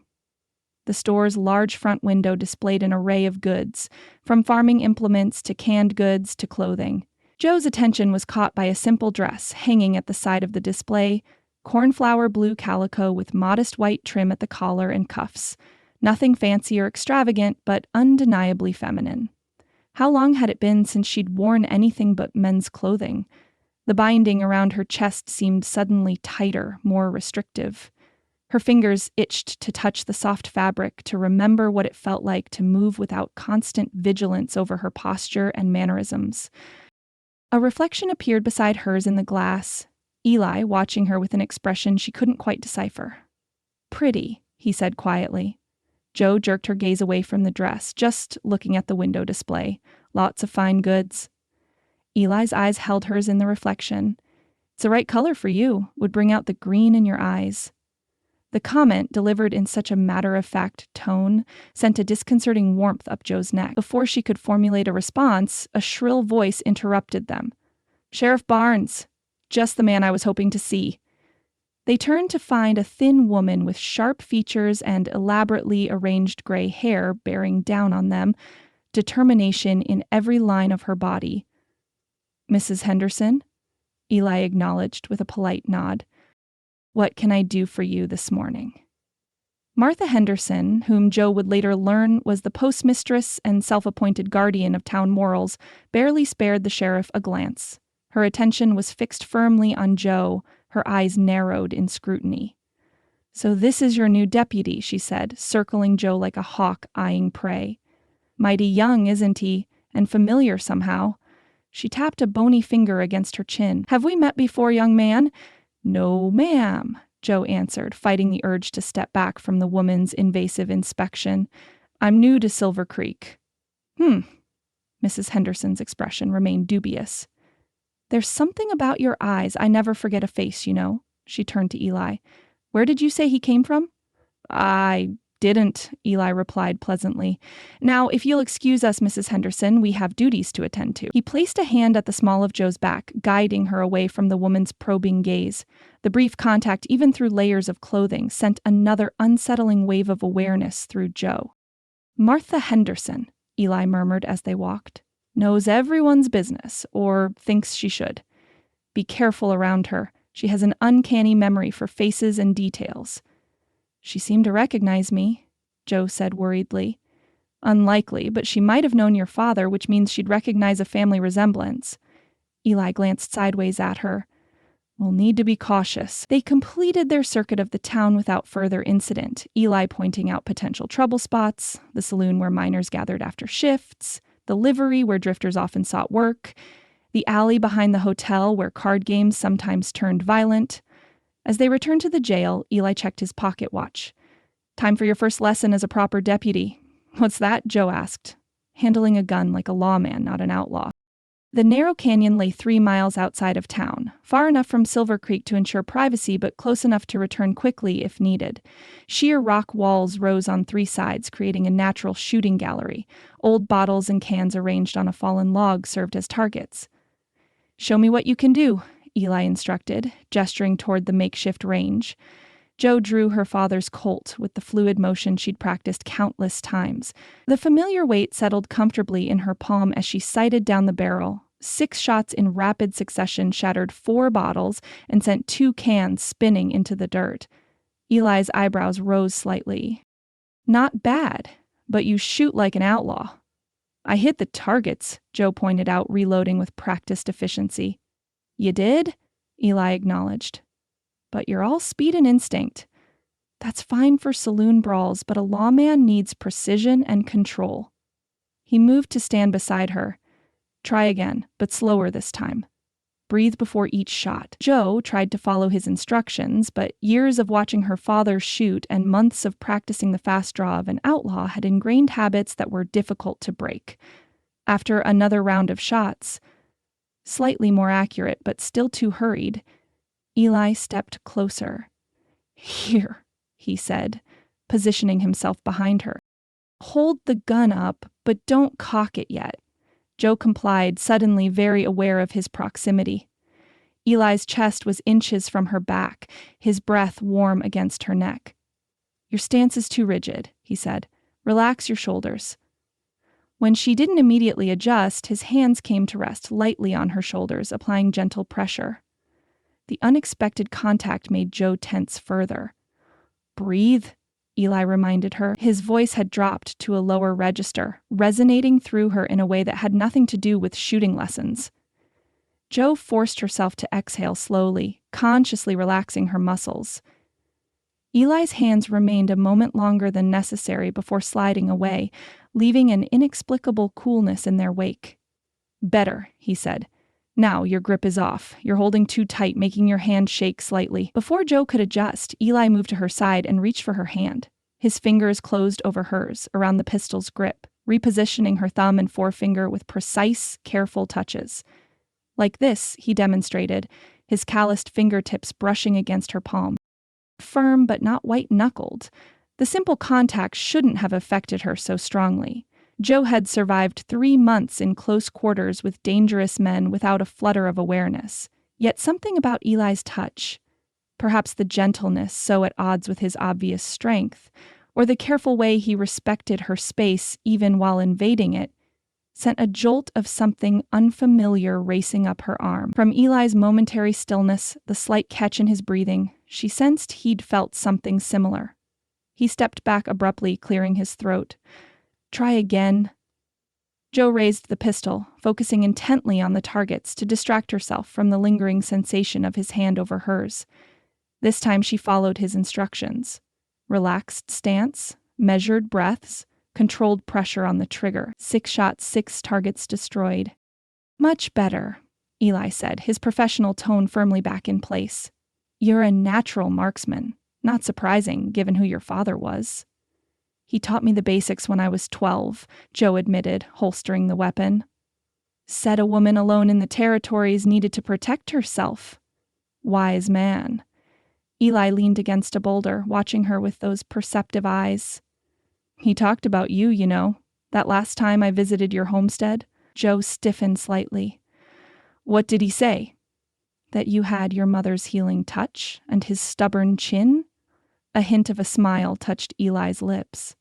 The store's large front window displayed an array of goods, from farming implements to canned goods to clothing. Joe's attention was caught by a simple dress hanging at the side of the display, cornflower blue calico with modest white trim at the collar and cuffs. Nothing fancy or extravagant, but undeniably feminine. How long had it been since she'd worn anything but men's clothing? The binding around her chest seemed suddenly tighter, more restrictive. Her fingers itched to touch the soft fabric, to remember what it felt like to move without constant vigilance over her posture and mannerisms. A reflection appeared beside hers in the glass, Eli watching her with an expression she couldn't quite decipher. "Pretty," he said quietly. Joe jerked her gaze away from the dress, just looking at the window display. Lots of fine goods. Eli's eyes held hers in the reflection. "It's the right color for you, would bring out the green in your eyes." The comment, delivered in such a matter-of-fact tone, sent a disconcerting warmth up Joe's neck. Before she could formulate a response, a shrill voice interrupted them. "Sheriff Barnes, just the man I was hoping to see." They turned to find a thin woman with sharp features and elaborately arranged gray hair bearing down on them, determination in every line of her body. "Mrs. Henderson?" Eli acknowledged with a polite nod. "What can I do for you this morning?" Martha Henderson, whom Joe would later learn was the postmistress and self-appointed guardian of town morals, barely spared the sheriff a glance. Her attention was fixed firmly on Joe, her eyes narrowed in scrutiny. "So this is your new deputy," she said, circling Joe like a hawk eyeing prey. "Mighty young, isn't he? And familiar somehow." She tapped a bony finger against her chin. "Have we met before, young man?" "No, ma'am," Joe answered, fighting the urge to step back from the woman's invasive inspection. "I'm new to Silver Creek." Mrs. Henderson's expression remained dubious. "There's something about your eyes. I never forget a face, you know." She turned to Eli. "Where did you say he came from?" "I didn't," Eli replied pleasantly. "Now, if you'll excuse us, Mrs. Henderson, we have duties to attend to." He placed a hand at the small of Joe's back, guiding her away from the woman's probing gaze. The brief contact, even through layers of clothing, sent another unsettling wave of awareness through Joe. "Martha Henderson," Eli murmured as they walked. "Knows everyone's business, or thinks she should. Be careful around her. She has an uncanny memory for faces and details." "She seemed to recognize me," Joe said worriedly. "Unlikely, but she might have known your father, which means she'd recognize a family resemblance." Eli glanced sideways at her. "We'll need to be cautious." They completed their circuit of the town without further incident, Eli pointing out potential trouble spots, the saloon where miners gathered after shifts, the livery where drifters often sought work, the alley behind the hotel where card games sometimes turned violent. As they returned to the jail, Eli checked his pocket watch. "Time for your first lesson as a proper deputy." "What's that?" Joe asked. handling a gun like a lawman, not an outlaw. The narrow canyon lay 3 miles outside of town, far enough from Silver Creek to ensure privacy but close enough to return quickly if needed. Sheer rock walls rose on 3 sides, creating a natural shooting gallery. Old bottles and cans arranged on a fallen log served as targets. "Show me what you can do," Eli instructed, gesturing toward the makeshift range. Jo drew her father's Colt with the fluid motion she'd practiced countless times. The familiar weight settled comfortably in her palm as she sighted down the barrel. 6 shots in rapid succession shattered 4 bottles and sent 2 cans spinning into the dirt. Eli's eyebrows rose slightly. "Not bad, but you shoot like an outlaw." "I hit the targets," Jo pointed out, reloading with practiced efficiency. "You did?" Eli acknowledged. "But you're all speed and instinct. That's fine for saloon brawls, but a lawman needs precision and control." He moved to stand beside her. "Try again, but slower this time. Breathe before each shot." Jo tried to follow his instructions, but years of watching her father shoot and months of practicing the fast draw of an outlaw had ingrained habits that were difficult to break. After another round of shots, slightly more accurate but still too hurried, Eli stepped closer. "Here," he said, positioning himself behind her. "Hold the gun up, but don't cock it yet." Jo complied, suddenly very aware of his proximity. Eli's chest was inches from her back, his breath warm against her neck. "Your stance is too rigid," he said. "Relax your shoulders." When she didn't immediately adjust, his hands came to rest lightly on her shoulders, applying gentle pressure. The unexpected contact made Jo tense further. "Breathe," Eli reminded her. His voice had dropped to a lower register, resonating through her in a way that had nothing to do with shooting lessons. Jo forced herself to exhale slowly, consciously relaxing her muscles. Eli's hands remained a moment longer than necessary before sliding away, leaving an inexplicable coolness in their wake. "Better," he said. "Now your grip is off. You're holding too tight, making your hand shake slightly." Before Jo could adjust, Eli moved to her side and reached for her hand. His fingers closed over hers, around the pistol's grip, repositioning her thumb and forefinger with precise, careful touches. Like this, he demonstrated, his calloused fingertips brushing against her palm. Firm but not white-knuckled. The simple contact shouldn't have affected her so strongly. Jo had survived 3 months in close quarters with dangerous men without a flutter of awareness. Yet something about Eli's touch, perhaps the gentleness so at odds with his obvious strength, or the careful way he respected her space even while invading it, sent a jolt of something unfamiliar racing up her arm. From Eli's momentary stillness, the slight catch in his breathing, she sensed he'd felt something similar. He stepped back abruptly, clearing his throat. "Try again." Jo raised the pistol, focusing intently on the targets to distract herself from the lingering sensation of his hand over hers. This time she followed his instructions. Relaxed stance, measured breaths, controlled pressure on the trigger. 6 shots, 6 targets destroyed. "Much better," Eli said, his professional tone firmly back in place. "You're a natural marksman. Not surprising, given who your father was." "He taught me the basics when I was 12, Jo admitted, holstering the weapon. "Said a woman alone in the territories needed to protect herself." Wise man. Eli leaned against a boulder, watching her with those perceptive eyes. "He talked about you, you know. That last time I visited your homestead." Jo stiffened slightly. "What did he say?" "That you had your mother's healing touch and his stubborn chin." A hint of a smile touched Eli's lips.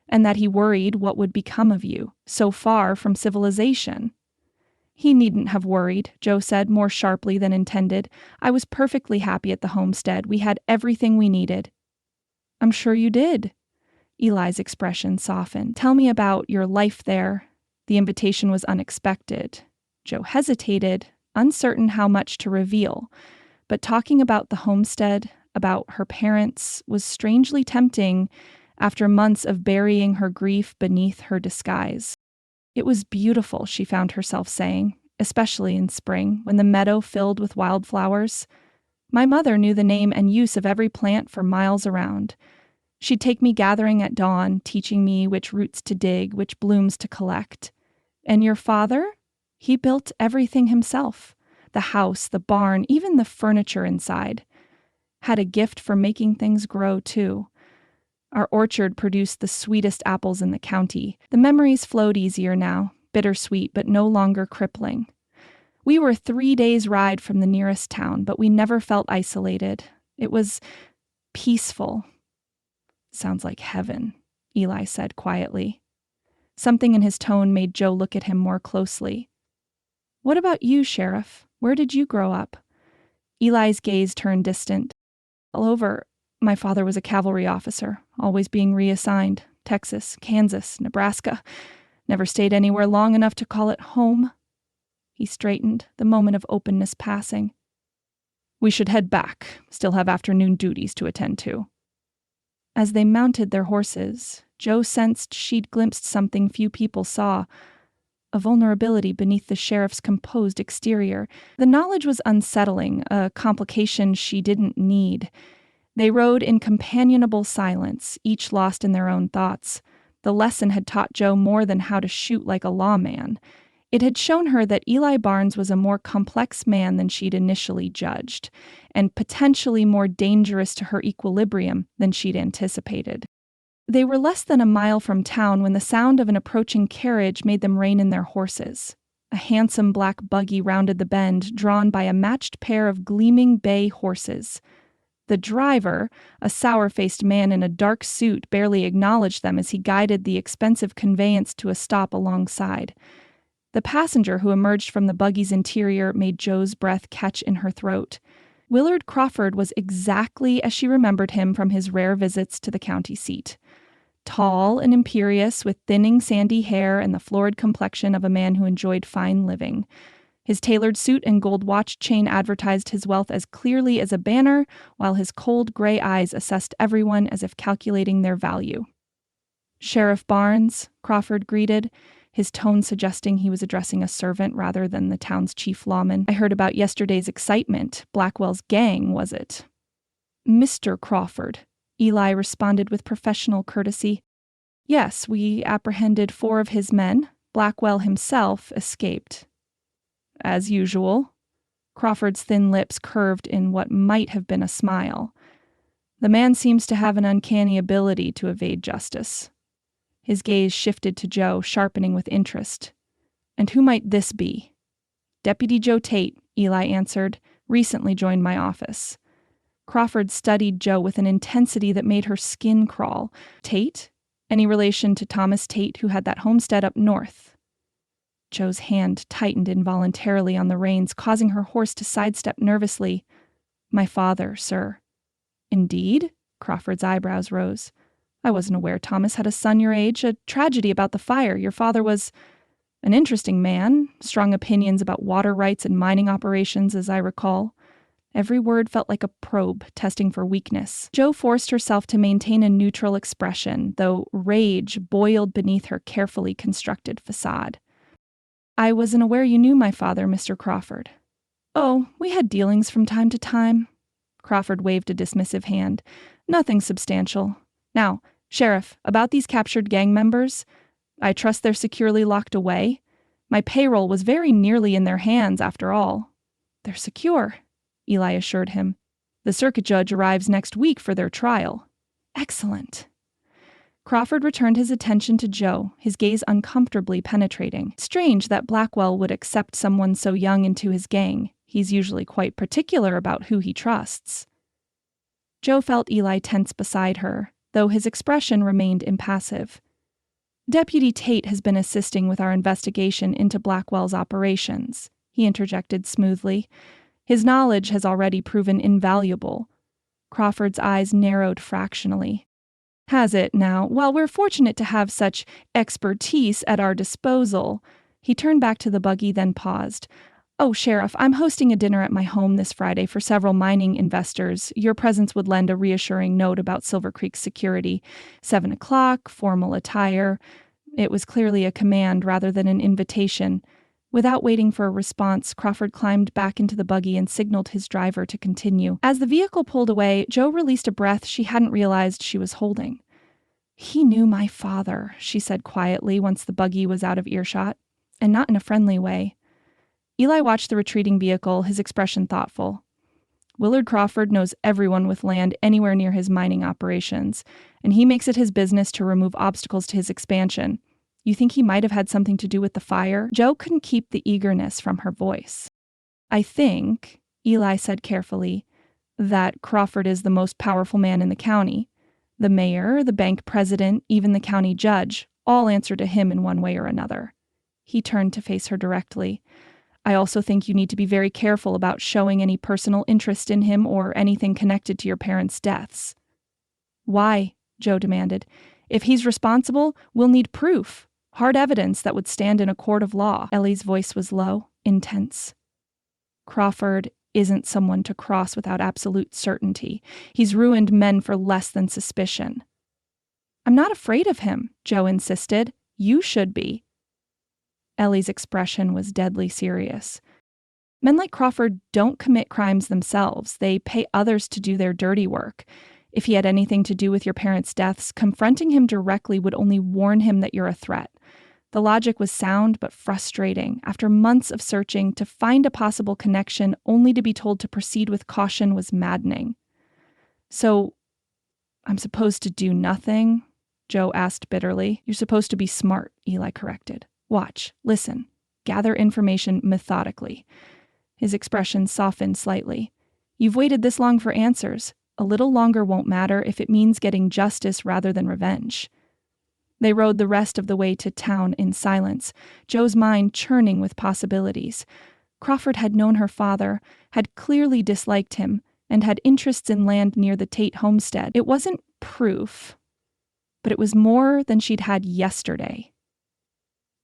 "And that he worried what would become of you, so far from civilization." "He needn't have worried," Jo said, more sharply than intended. "I was perfectly happy at the homestead. We had everything we needed." "I'm sure you did." Eli's expression softened. "Tell me about your life there." The invitation was unexpected. Jo hesitated, uncertain how much to reveal. But talking about the homestead, about her parents, was strangely tempting after months of burying her grief beneath her disguise. It was beautiful, she found herself saying, especially in spring, when the meadow filled with wildflowers. "My mother knew the name and use of every plant for miles around. She'd take me gathering at dawn, teaching me which roots to dig, which blooms to collect. And your father? He built everything himself. The house, the barn, even the furniture inside. Had a gift for making things grow, too. Our orchard produced the sweetest apples in the county. The memories flowed easier now, bittersweet but no longer crippling. We were 3 days' ride from the nearest town, but we never felt isolated. It was peaceful. Sounds like heaven, Eli said quietly. Something in his tone made Joe look at him more closely. What about you, Sheriff? Where did you grow up? Eli's gaze turned distant. All over, my father was a cavalry officer, always being reassigned. Texas, Kansas, Nebraska. Never stayed anywhere long enough to call it home. He straightened, the moment of openness passing. We should head back. Still have afternoon duties to attend to. As they mounted their horses, Joe sensed she'd glimpsed something few people saw. A vulnerability beneath the sheriff's composed exterior. The knowledge was unsettling, a complication she didn't need. They rode in companionable silence, each lost in their own thoughts. The lesson had taught Joe more than how to shoot like a lawman. It had shown her that Eli Barnes was a more complex man than she'd initially judged, and potentially more dangerous to her equilibrium than she'd anticipated. They were less than a mile from town when the sound of an approaching carriage made them rein in their horses. A handsome black buggy rounded the bend, drawn by a matched pair of gleaming bay horses. The driver, a sour-faced man in a dark suit, barely acknowledged them as he guided the expensive conveyance to a stop alongside. The passenger who emerged from the buggy's interior made Joe's breath catch in her throat. Willard Crawford was exactly as she remembered him from his rare visits to the county seat. Tall and imperious, with thinning sandy hair and the florid complexion of a man who enjoyed fine living. His tailored suit and gold watch chain advertised his wealth as clearly as a banner, while his cold gray eyes assessed everyone as if calculating their value. Sheriff Barnes, Crawford greeted, his tone suggesting he was addressing a servant rather than the town's chief lawman. I heard about yesterday's excitement. Blackwell's gang, was it? Mr. Crawford, Eli responded with professional courtesy. Yes, we apprehended 4 of his men. Blackwell himself escaped. As usual. Crawford's thin lips curved in what might have been a smile. The man seems to have an uncanny ability to evade justice. His gaze shifted to Joe, sharpening with interest. And who might this be? Deputy Joe Tate, Eli answered, recently joined my office. Crawford studied Joe with an intensity that made her skin crawl. Tate? Any relation to Thomas Tate, who had that homestead up north? Joe's hand tightened involuntarily on the reins, causing her horse to sidestep nervously. My father, sir. Indeed? Crawford's eyebrows rose. I wasn't aware Thomas had a son your age. A tragedy about the fire. Your father was an interesting man, strong opinions about water rights and mining operations, as I recall. Every word felt like a probe, testing for weakness. Joe forced herself to maintain a neutral expression, though rage boiled beneath her carefully constructed facade. I wasn't aware you knew my father, Mr. Crawford. Oh, we had dealings from time to time. Crawford waved a dismissive hand. Nothing substantial. Now, Sheriff, about these captured gang members, I trust they're securely locked away. My payroll was very nearly in their hands, after all. They're secure, Eli assured him. The circuit judge arrives next week for their trial. Excellent. Crawford returned his attention to Joe, his gaze uncomfortably penetrating. Strange that Blackwell would accept someone so young into his gang. He's usually quite particular about who he trusts. Joe felt Eli tense beside her, though his expression remained impassive. Deputy Tate has been assisting with our investigation into Blackwell's operations, he interjected smoothly. His knowledge has already proven invaluable. Crawford's eyes narrowed fractionally. Has it now? Well, we're fortunate to have such expertise at our disposal. He turned back to the buggy, then paused. Oh, Sheriff, I'm hosting a dinner at my home this Friday for several mining investors. Your presence would lend a reassuring note about Silver Creek's security. 7 o'clock, formal attire. It was clearly a command rather than an invitation. Without waiting for a response, Crawford climbed back into the buggy and signaled his driver to continue. As the vehicle pulled away, Jo released a breath she hadn't realized she was holding. "He knew my father," she said quietly once the buggy was out of earshot, and not in a friendly way. Eli watched the retreating vehicle, his expression thoughtful. "Willard Crawford knows everyone with land anywhere near his mining operations, and he makes it his business to remove obstacles to his expansion. You think he might have had something to do with the fire?" Jo couldn't keep the eagerness from her voice. "I think," Eli said carefully, "that Crawford is the most powerful man in the county. The mayor, the bank president, even the county judge, all answer to him in one way or another." He turned to face her directly. "I also think you need to be very careful about showing any personal interest in him or anything connected to your parents' deaths." "Why?" Jo demanded. "If he's responsible, we'll need proof. Hard evidence that would stand in a court of law." Ellie's voice was low, intense. "Crawford isn't someone to cross without absolute certainty. He's ruined men for less than suspicion." "I'm not afraid of him," Jo insisted. "You should be." Ellie's expression was deadly serious. "Men like Crawford don't commit crimes themselves. They pay others to do their dirty work. If he had anything to do with your parents' deaths, confronting him directly would only warn him that you're a threat." The logic was sound but frustrating. After months of searching to find a possible connection, only to be told to proceed with caution was maddening. "So, I'm supposed to do nothing?" Jo asked bitterly. "You're supposed to be smart," Eli corrected. "Watch, listen, gather information methodically." His expression softened slightly. "You've waited this long for answers. A little longer won't matter if it means getting justice rather than revenge." They rode the rest of the way to town in silence, Jo's mind churning with possibilities. Crawford had known her father, had clearly disliked him, and had interests in land near the Tate homestead. It wasn't proof, but it was more than she'd had yesterday.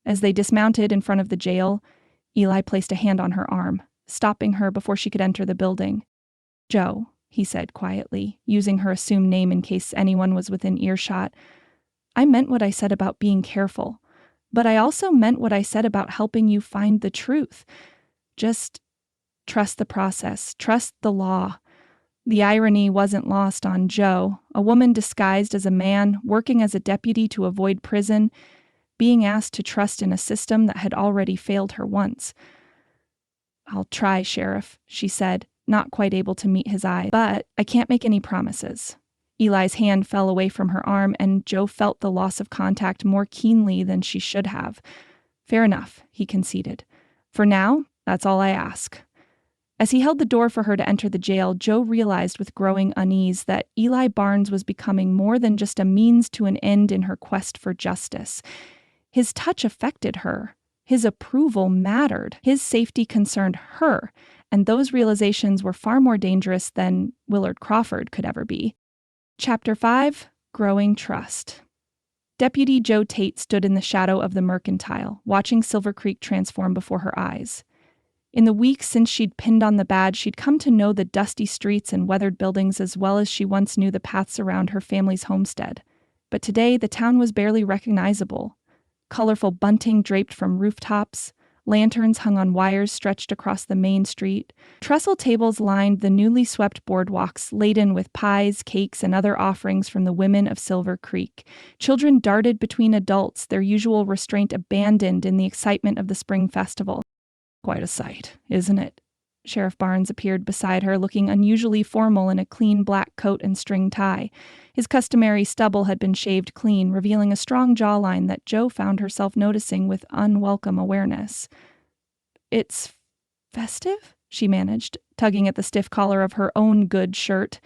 As they dismounted in front of the jail, Eli placed a hand on her arm, stopping her before she could enter the building. "Jo," he said quietly, using her assumed name in case anyone was within earshot, "I meant what I said about being careful, but I also meant what I said about helping you find the truth. Just trust the process, trust the law." The irony wasn't lost on Jo, a woman disguised as a man, working as a deputy to avoid prison, being asked to trust in a system that had already failed her once. "I'll try, Sheriff," she said, not quite able to meet his eye, "but I can't make any promises." Eli's hand fell away from her arm, and Jo felt the loss of contact more keenly than she should have. "Fair enough," he conceded. "For now, that's all I ask." As he held the door for her to enter the jail, Jo realized with growing unease that Eli Barnes was becoming more than just a means to an end in her quest for justice. His touch affected her. His approval mattered. His safety concerned her, and those realizations were far more dangerous than Willard Crawford could ever be. Chapter 5, Growing Trust. Deputy Jo Tate stood in the shadow of the mercantile, watching Silver Creek transform before her eyes. In the weeks since she'd pinned on the badge, she'd come to know the dusty streets and weathered buildings as well as she once knew the paths around her family's homestead. But today, the town was barely recognizable. Colorful bunting draped from rooftops, lanterns hung on wires stretched across the main street. Trestle tables lined the newly swept boardwalks, laden with pies, cakes, and other offerings from the women of Silver Creek. Children darted between adults, their usual restraint abandoned in the excitement of the spring festival. "Quite a sight, isn't it?" Sheriff Barnes appeared beside her, looking unusually formal in a clean black coat and string tie. His customary stubble had been shaved clean, revealing a strong jawline that Jo found herself noticing with unwelcome awareness. "It's festive?" she managed, tugging at the stiff collar of her own good shirt,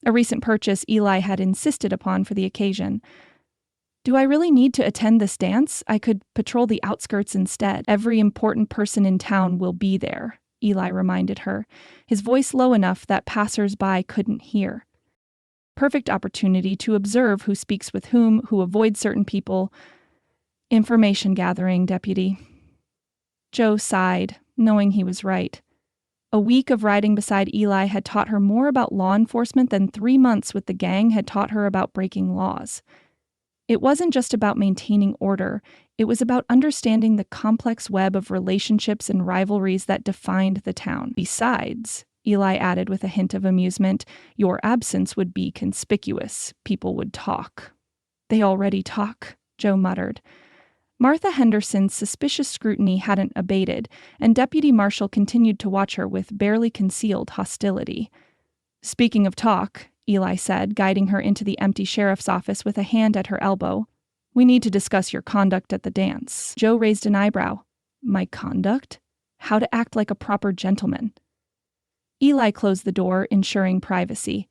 a recent purchase Eli had insisted upon for the occasion. "Do I really need to attend this dance? I could patrol the outskirts instead. Every important person in town will be there," Eli reminded her, his voice low enough that passers-by couldn't hear. "Perfect opportunity to observe who speaks with whom, who avoids certain people. Information gathering, Deputy." Jo sighed, knowing he was right. A week of riding beside Eli had taught her more about law enforcement than 3 months with the gang had taught her about breaking laws. It wasn't just about maintaining order, It was about understanding the complex web of relationships and rivalries that defined the town. Besides, Eli added with a hint of amusement, your absence would be conspicuous. People would talk. They already talk, Joe muttered. Martha Henderson's suspicious scrutiny hadn't abated, and Deputy Marshal continued to watch her with barely concealed hostility. Speaking of talk, Eli said, guiding her into the empty sheriff's office with a hand at her elbow, we need to discuss your conduct at the dance. Joe raised an eyebrow. My conduct? How to act like a proper gentleman. Eli closed the door, ensuring privacy.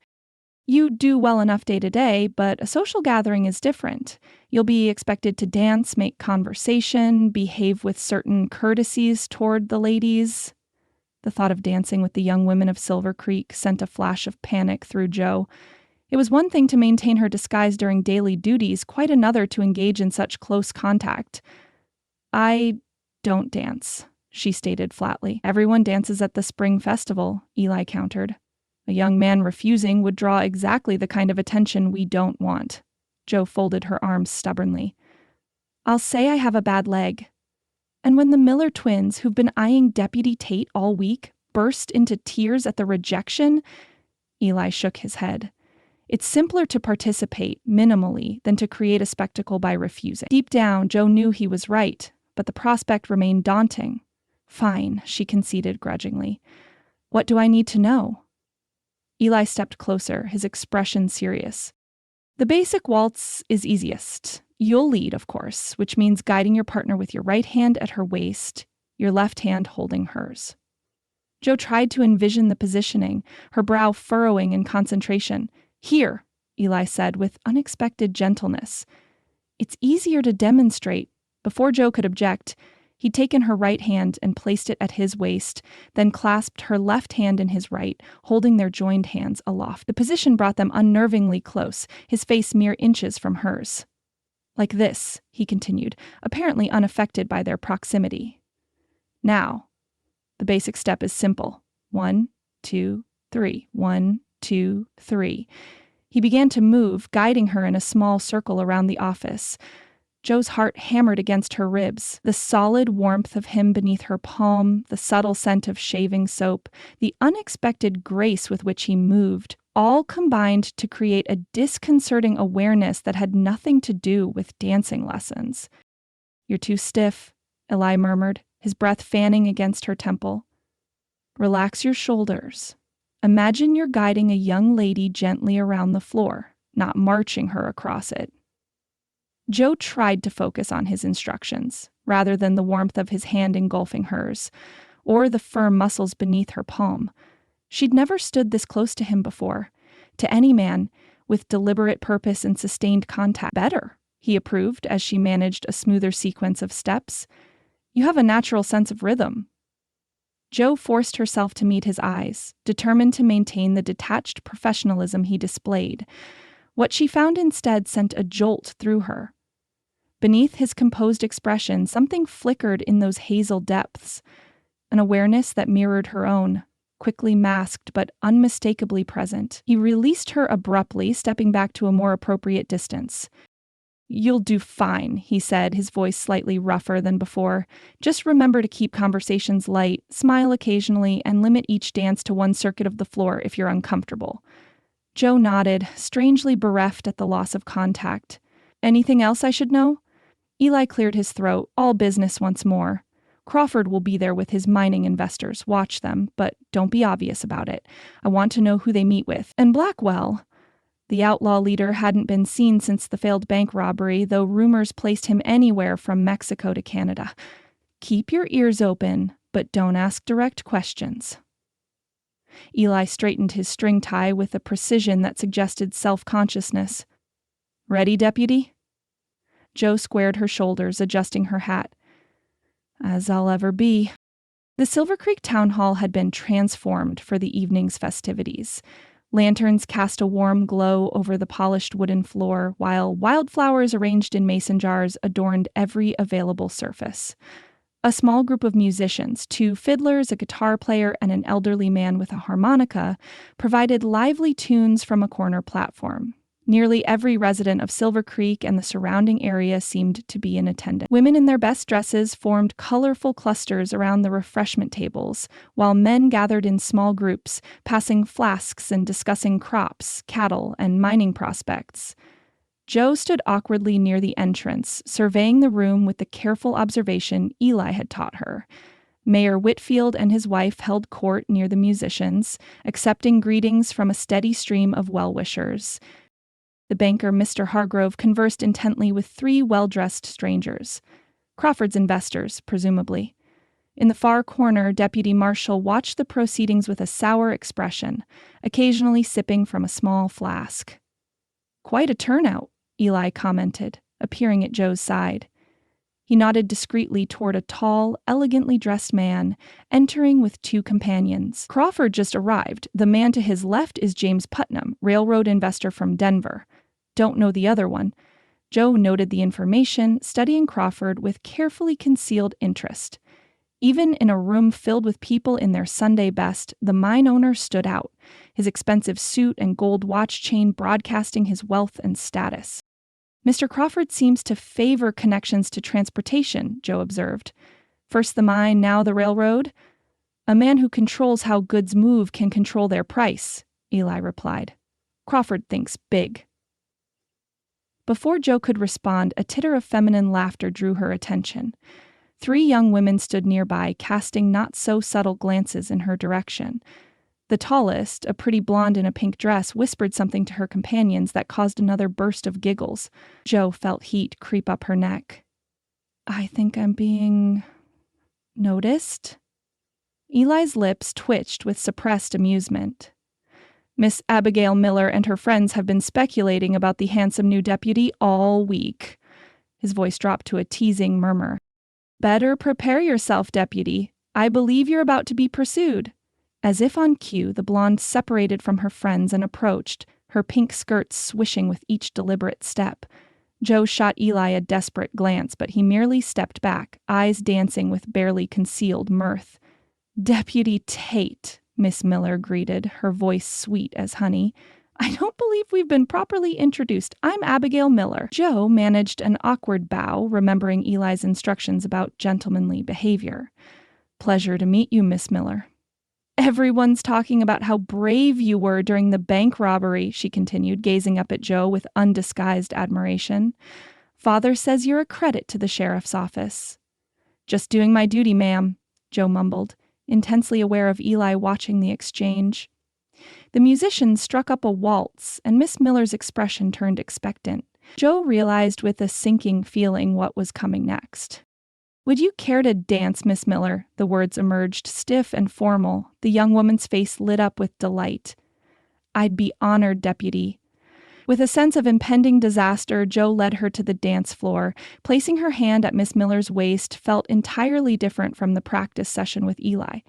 You do well enough day to day, but a social gathering is different. You'll be expected to dance, make conversation, behave with certain courtesies toward the ladies. The thought of dancing with the young women of Silver Creek sent a flash of panic through Joe. It was one thing to maintain her disguise during daily duties, quite another to engage in such close contact. I don't dance, she stated flatly. Everyone dances at the spring festival, Eli countered. A young man refusing would draw exactly the kind of attention we don't want. Joe folded her arms stubbornly. I'll say I have a bad leg. And when the Miller twins, who've been eyeing Deputy Tate all week, burst into tears at the rejection, Eli shook his head. It's simpler to participate minimally than to create a spectacle by refusing. Deep down, Joe knew he was right, but the prospect remained daunting. Fine, she conceded grudgingly. What do I need to know? Eli stepped closer, his expression serious. The basic waltz is easiest. You'll lead, of course, which means guiding your partner with your right hand at her waist, your left hand holding hers. Joe tried to envision the positioning, her brow furrowing in concentration. Here, Eli said with unexpected gentleness. It's easier to demonstrate. Before Joe could object, he'd taken her right hand and placed it at his waist, then clasped her left hand in his right, holding their joined hands aloft. The position brought them unnervingly close, his face mere inches from hers. Like this, he continued, apparently unaffected by their proximity. Now, the basic step is simple. 1, 2, 3. 1, 2, 3. He began to move, guiding her in a small circle around the office. Joe's heart hammered against her ribs, the solid warmth of him beneath her palm, the subtle scent of shaving soap, the unexpected grace with which he moved, all combined to create a disconcerting awareness that had nothing to do with dancing lessons. You're too stiff, Eli murmured, his breath fanning against her temple. Relax your shoulders. Imagine you're guiding a young lady gently around the floor, not marching her across it. Joe tried to focus on his instructions, rather than the warmth of his hand engulfing hers, or the firm muscles beneath her palm. She'd never stood this close to him before. To any man, with deliberate purpose and sustained contact. Better, he approved as she managed a smoother sequence of steps. You have a natural sense of rhythm. Joe forced herself to meet his eyes, determined to maintain the detached professionalism he displayed. What she found instead sent a jolt through her. Beneath his composed expression, something flickered in those hazel depths, an awareness that mirrored her own, quickly masked but unmistakably present. He released her abruptly, stepping back to a more appropriate distance. You'll do fine, he said, his voice slightly rougher than before. Just remember to keep conversations light, smile occasionally, and limit each dance to one circuit of the floor if you're uncomfortable. Joe nodded, strangely bereft at the loss of contact. Anything else I should know? Eli cleared his throat, all business once more. Crawford will be there with his mining investors. Watch them, but don't be obvious about it. I want to know who they meet with. And Blackwell. The outlaw leader hadn't been seen since the failed bank robbery, though rumors placed him anywhere from Mexico to Canada. Keep your ears open, but don't ask direct questions. Eli straightened his string tie with a precision that suggested self-consciousness. Ready, deputy? Joe squared her shoulders, adjusting her hat. As I'll ever be. The Silver Creek Town Hall had been transformed for the evening's festivities. Lanterns cast a warm glow over the polished wooden floor, while wildflowers arranged in mason jars adorned every available surface. A small group of musicians, 2 fiddlers, a guitar player, and an elderly man with a harmonica, provided lively tunes from a corner platform. Nearly every resident of Silver Creek and the surrounding area seemed to be in attendance. Women in their best dresses formed colorful clusters around the refreshment tables, while men gathered in small groups, passing flasks and discussing crops, cattle, and mining prospects. Joe stood awkwardly near the entrance, surveying the room with the careful observation Eli had taught her. Mayor Whitfield and his wife held court near the musicians, accepting greetings from a steady stream of well-wishers. The banker, Mr. Hargrove, conversed intently with three well-dressed strangers. Crawford's investors, presumably. In the far corner, Deputy Marshal watched the proceedings with a sour expression, occasionally sipping from a small flask. "Quite a turnout," Eli commented, appearing at Joe's side. He nodded discreetly toward a tall, elegantly dressed man, entering with two companions. "Crawford just arrived. The man to his left is James Putnam, railroad investor from Denver. Don't know the other one." Joe noted the information, studying Crawford with carefully concealed interest. Even in a room filled with people in their Sunday best, the mine owner stood out, his expensive suit and gold watch chain broadcasting his wealth and status. "Mr. Crawford seems to favor connections to transportation," Joe observed. "First the mine, now the railroad." "A man who controls how goods move can control their price," Eli replied. "Crawford thinks big." Before Joe could respond, a titter of feminine laughter drew her attention. Three young women stood nearby, casting not-so-subtle glances in her direction. The tallest, a pretty blonde in a pink dress, whispered something to her companions that caused another burst of giggles. Joe felt heat creep up her neck. "I think I'm being noticed?" Eli's lips twitched with suppressed amusement. "Miss Abigail Miller and her friends have been speculating about the handsome new deputy all week." His voice dropped to a teasing murmur. "Better prepare yourself, deputy. I believe you're about to be pursued." As if on cue, the blonde separated from her friends and approached, her pink skirts swishing with each deliberate step. Joe shot Eli a desperate glance, but he merely stepped back, eyes dancing with barely concealed mirth. "Deputy Tate," Miss Miller greeted, her voice sweet as honey. "I don't believe we've been properly introduced. I'm Abigail Miller." Joe managed an awkward bow, remembering Eli's instructions about gentlemanly behavior. "Pleasure to meet you, Miss Miller." "Everyone's talking about how brave you were during the bank robbery," she continued, gazing up at Joe with undisguised admiration. "Father says you're a credit to the sheriff's office." "Just doing my duty, ma'am," Joe mumbled, intensely aware of Eli watching the exchange. The musicians struck up a waltz, and Miss Miller's expression turned expectant. Joe realized with a sinking feeling what was coming next. "Would you care to dance, Miss Miller?" The words emerged, stiff and formal. The young woman's face lit up with delight. "I'd be honored, deputy." With a sense of impending disaster, Joe led her to the dance floor. Placing her hand at Miss Miller's waist felt entirely different from the practice session with Eli.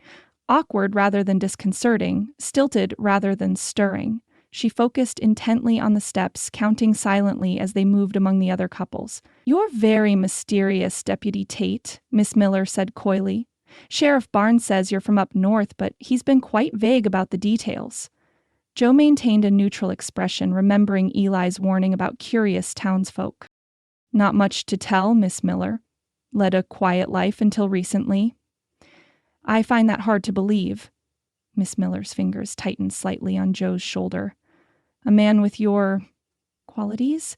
Awkward rather than disconcerting, stilted rather than stirring. She focused intently on the steps, counting silently as they moved among the other couples. "You're very mysterious, Deputy Tate," Miss Miller said coyly. "Sheriff Barnes says you're from up north, but he's been quite vague about the details." Joe maintained a neutral expression, remembering Eli's warning about curious townsfolk. "Not much to tell, Miss Miller. Led a quiet life until recently." "I find that hard to believe." Miss Miller's fingers tightened slightly on Joe's shoulder. "A man with your qualities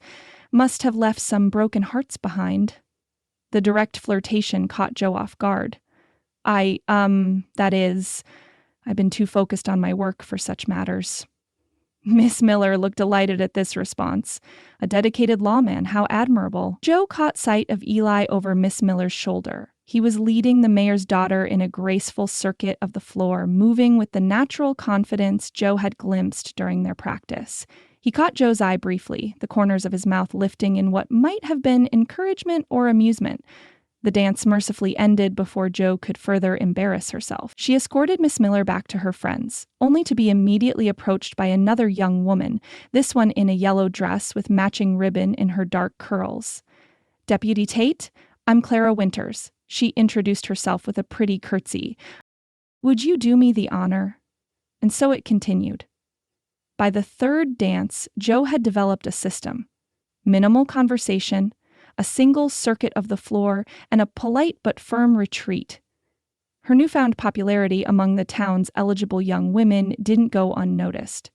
must have left some broken hearts behind." The direct flirtation caught Joe off guard. That is, I've been too focused on my work for such matters." Miss Miller looked delighted at this response. A dedicated lawman, how admirable. Joe caught sight of Eli over Miss Miller's shoulder. He was leading the mayor's daughter in a graceful circuit of the floor, moving with the natural confidence Joe had glimpsed during their practice. He caught Joe's eye briefly, the corners of his mouth lifting in what might have been encouragement or amusement. The dance mercifully ended before Joe could further embarrass herself. She escorted Miss Miller back to her friends, only to be immediately approached by another young woman, this one in a yellow dress with matching ribbon in her dark curls. "Deputy Tate, I'm Clara Winters." She introduced herself with a pretty curtsy. "Would you do me the honor?" And so it continued. By the third dance, Joe had developed a system: minimal conversation, a single circuit of the floor, and a polite but firm retreat. Her newfound popularity among the town's eligible young women didn't go unnoticed.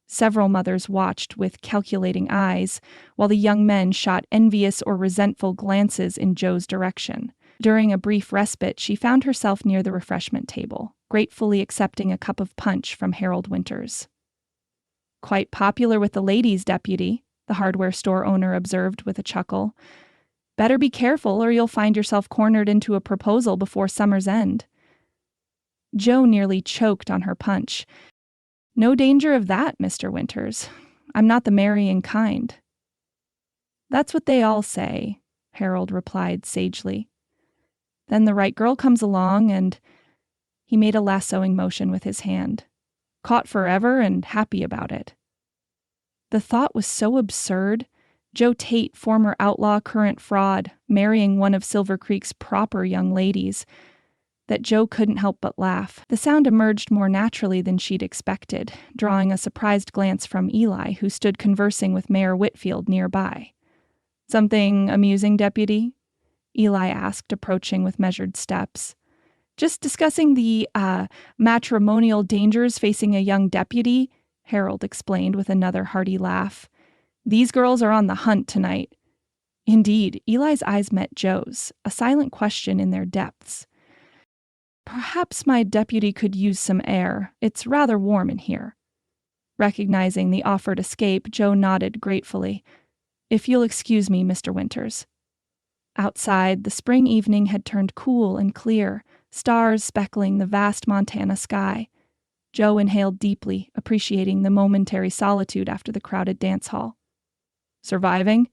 Several mothers watched with calculating eyes, while the young men shot envious or resentful glances in Joe's direction. During a brief respite, she found herself near the refreshment table, gratefully accepting a cup of punch from Harold Winters. "Quite popular with the ladies, deputy," the hardware store owner observed with a chuckle. "Better be careful or you'll find yourself cornered into a proposal before summer's end." Joe nearly choked on her punch. "No danger of that, Mr. Winters. I'm not the marrying kind." "That's what they all say," Harold replied sagely. "Then the right girl comes along and—" He made a lassoing motion with his hand. "Caught forever and happy about it." The thought was so absurd. Joe Tate, former outlaw, current fraud, marrying one of Silver Creek's proper young ladies, that Joe couldn't help but laugh. The sound emerged more naturally than she'd expected, drawing a surprised glance from Eli, who stood conversing with Mayor Whitfield nearby. "Something amusing, deputy?" Eli asked, approaching with measured steps. "Just discussing the, matrimonial dangers facing a young deputy," Harold explained with another hearty laugh. "These girls are on the hunt tonight." Indeed, Eli's eyes met Joe's, a silent question in their depths. "Perhaps my deputy could use some air. It's rather warm in here." Recognizing the offered escape, Joe nodded gratefully. "If you'll excuse me, Mr. Winters." Outside, the spring evening had turned cool and clear, stars speckling the vast Montana sky. Joe inhaled deeply, appreciating the momentary solitude after the crowded dance hall. "Surviving?"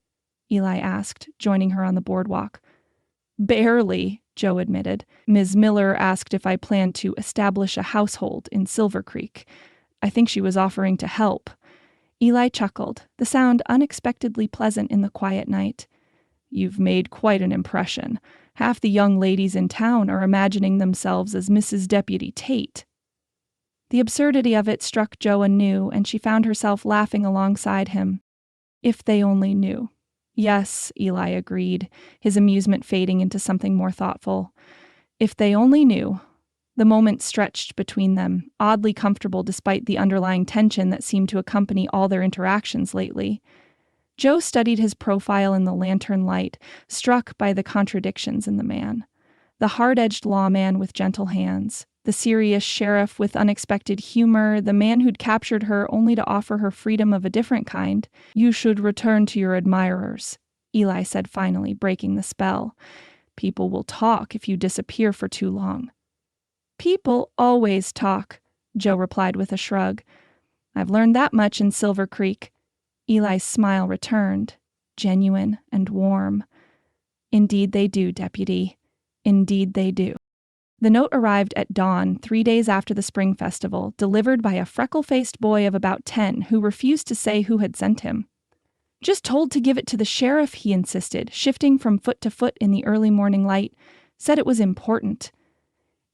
Eli asked, joining her on the boardwalk. "Barely," Joe admitted. "Ms. Miller asked if I planned to establish a household in Silver Creek. I think she was offering to help." Eli chuckled, the sound unexpectedly pleasant in the quiet night. "You've made quite an impression. Half the young ladies in town are imagining themselves as Mrs. Deputy Tate." The absurdity of it struck Joe anew, and she found herself laughing alongside him. If they only knew. "Yes," Eli agreed, his amusement fading into something more thoughtful. "If they only knew." The moment stretched between them, oddly comfortable despite the underlying tension that seemed to accompany all their interactions lately. Joe studied his profile in the lantern light, struck by the contradictions in the man. The hard-edged lawman with gentle hands, the serious sheriff with unexpected humor, the man who'd captured her only to offer her freedom of a different kind. "You should return to your admirers," Eli said finally, breaking the spell. "People will talk if you disappear for too long." "People always talk," Joe replied with a shrug. "I've learned that much in Silver Creek." Eli's smile returned, genuine and warm. "Indeed they do, deputy. Indeed they do." The note arrived at dawn 3 days after the spring festival, delivered by a freckle-faced boy of about 10 who refused to say who had sent him. "Just told to give it to the sheriff," he insisted, shifting from foot to foot in the early morning light. "Said it was important."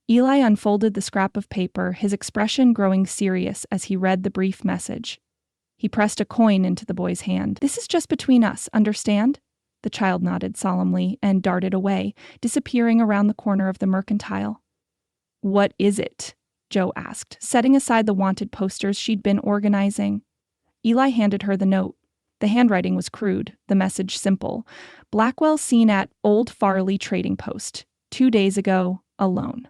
Eli unfolded the scrap of paper, his expression growing serious as he read the brief message. He pressed a coin into the boy's hand. "This is just between us, understand?" The child nodded solemnly and darted away, disappearing around the corner of the mercantile. "What is it?" Joe asked, setting aside the wanted posters she'd been organizing. Eli handed her the note. The handwriting was crude, the message simple. "Blackwell seen at Old Farley Trading Post. 2 days ago, alone."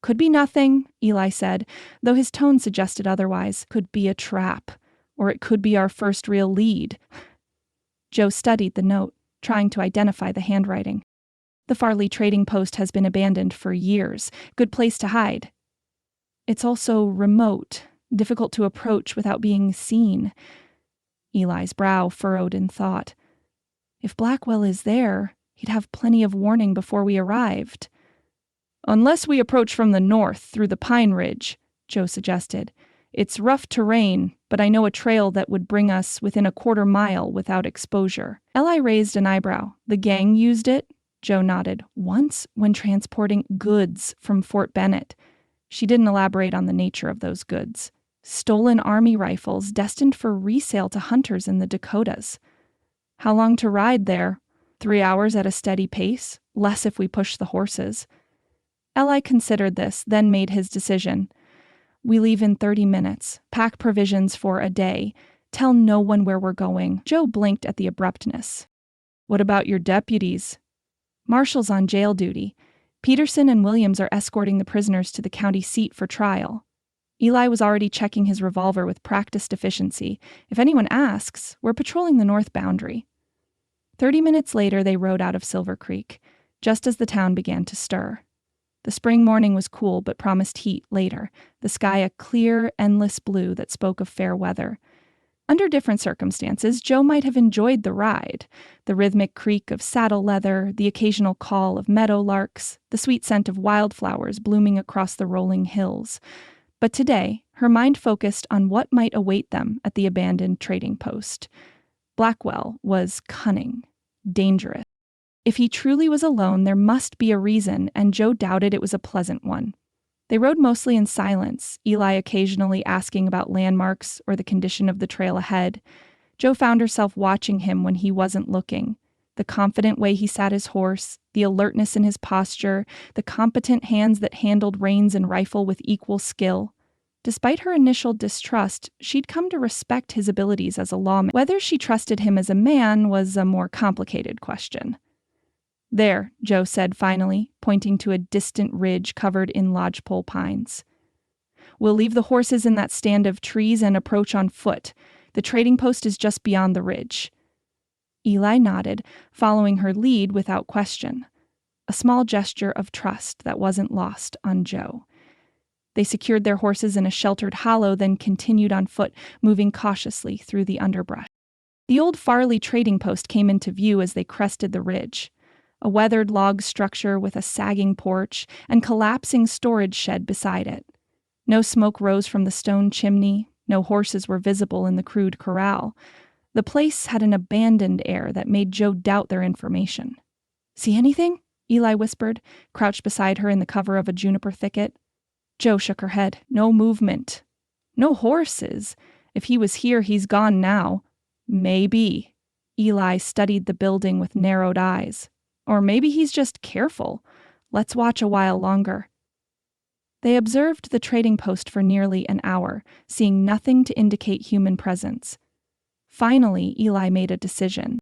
"Could be nothing," Eli said, though his tone suggested otherwise. "Could be a trap. Or it could be our first real lead." Joe studied the note, trying to identify the handwriting. "The Farley Trading Post has been abandoned for years. Good place to hide. It's also remote, difficult to approach without being seen." Eli's brow furrowed in thought. "If Blackwell is there, he'd have plenty of warning before we arrived." "Unless we approach from the north through the Pine Ridge," Joe suggested. "It's rough terrain, but I know a trail that would bring us within a 1/4 mile without exposure." Eli raised an eyebrow. "The gang used it?" Joe nodded. "Once, when transporting goods from Fort Bennett." She didn't elaborate on the nature of those goods. Stolen army rifles destined for resale to hunters in the Dakotas. How long to ride there? 3 hours at a steady pace, less if we push the horses. Eli considered this, then made his decision. We leave in 30 minutes, pack provisions for a day, tell no one where we're going. Joe blinked at the abruptness. What about your deputies? Marshall's on jail duty. Peterson and Williams are escorting the prisoners to the county seat for trial. Eli was already checking his revolver with practiced efficiency. If anyone asks, we're patrolling the north boundary. 30 minutes later, they rode out of Silver Creek, just as the town began to stir. The spring morning was cool but promised heat later, the sky a clear, endless blue that spoke of fair weather. Under different circumstances, Joe might have enjoyed the ride, the rhythmic creak of saddle leather, the occasional call of meadow larks, the sweet scent of wildflowers blooming across the rolling hills. But today, her mind focused on what might await them at the abandoned trading post. Blackwell was cunning, dangerous. If he truly was alone, there must be a reason, and Joe doubted it was a pleasant one. They rode mostly in silence, Eli occasionally asking about landmarks or the condition of the trail ahead. Joe found herself watching him when he wasn't looking. The confident way he sat his horse, the alertness in his posture, the competent hands that handled reins and rifle with equal skill. Despite her initial distrust, she'd come to respect his abilities as a lawman. Whether she trusted him as a man was a more complicated question. There, Joe said finally, pointing to a distant ridge covered in lodgepole pines. We'll leave the horses in that stand of trees and approach on foot. The trading post is just beyond the ridge. Eli nodded, following her lead without question. A small gesture of trust that wasn't lost on Joe. They secured their horses in a sheltered hollow, then continued on foot, moving cautiously through the underbrush. The old Farley trading post came into view as they crested the ridge. A weathered log structure with a sagging porch and collapsing storage shed beside it. No smoke rose from the stone chimney, no horses were visible in the crude corral. The place had an abandoned air that made Joe doubt their information. See anything? Eli whispered, crouched beside her in the cover of a juniper thicket. Joe shook her head. No movement. No horses. If he was here, he's gone now. Maybe. Eli studied the building with narrowed eyes. Or maybe he's just careful. Let's watch a while longer. They observed the trading post for nearly an hour, seeing nothing to indicate human presence. Finally, Eli made a decision.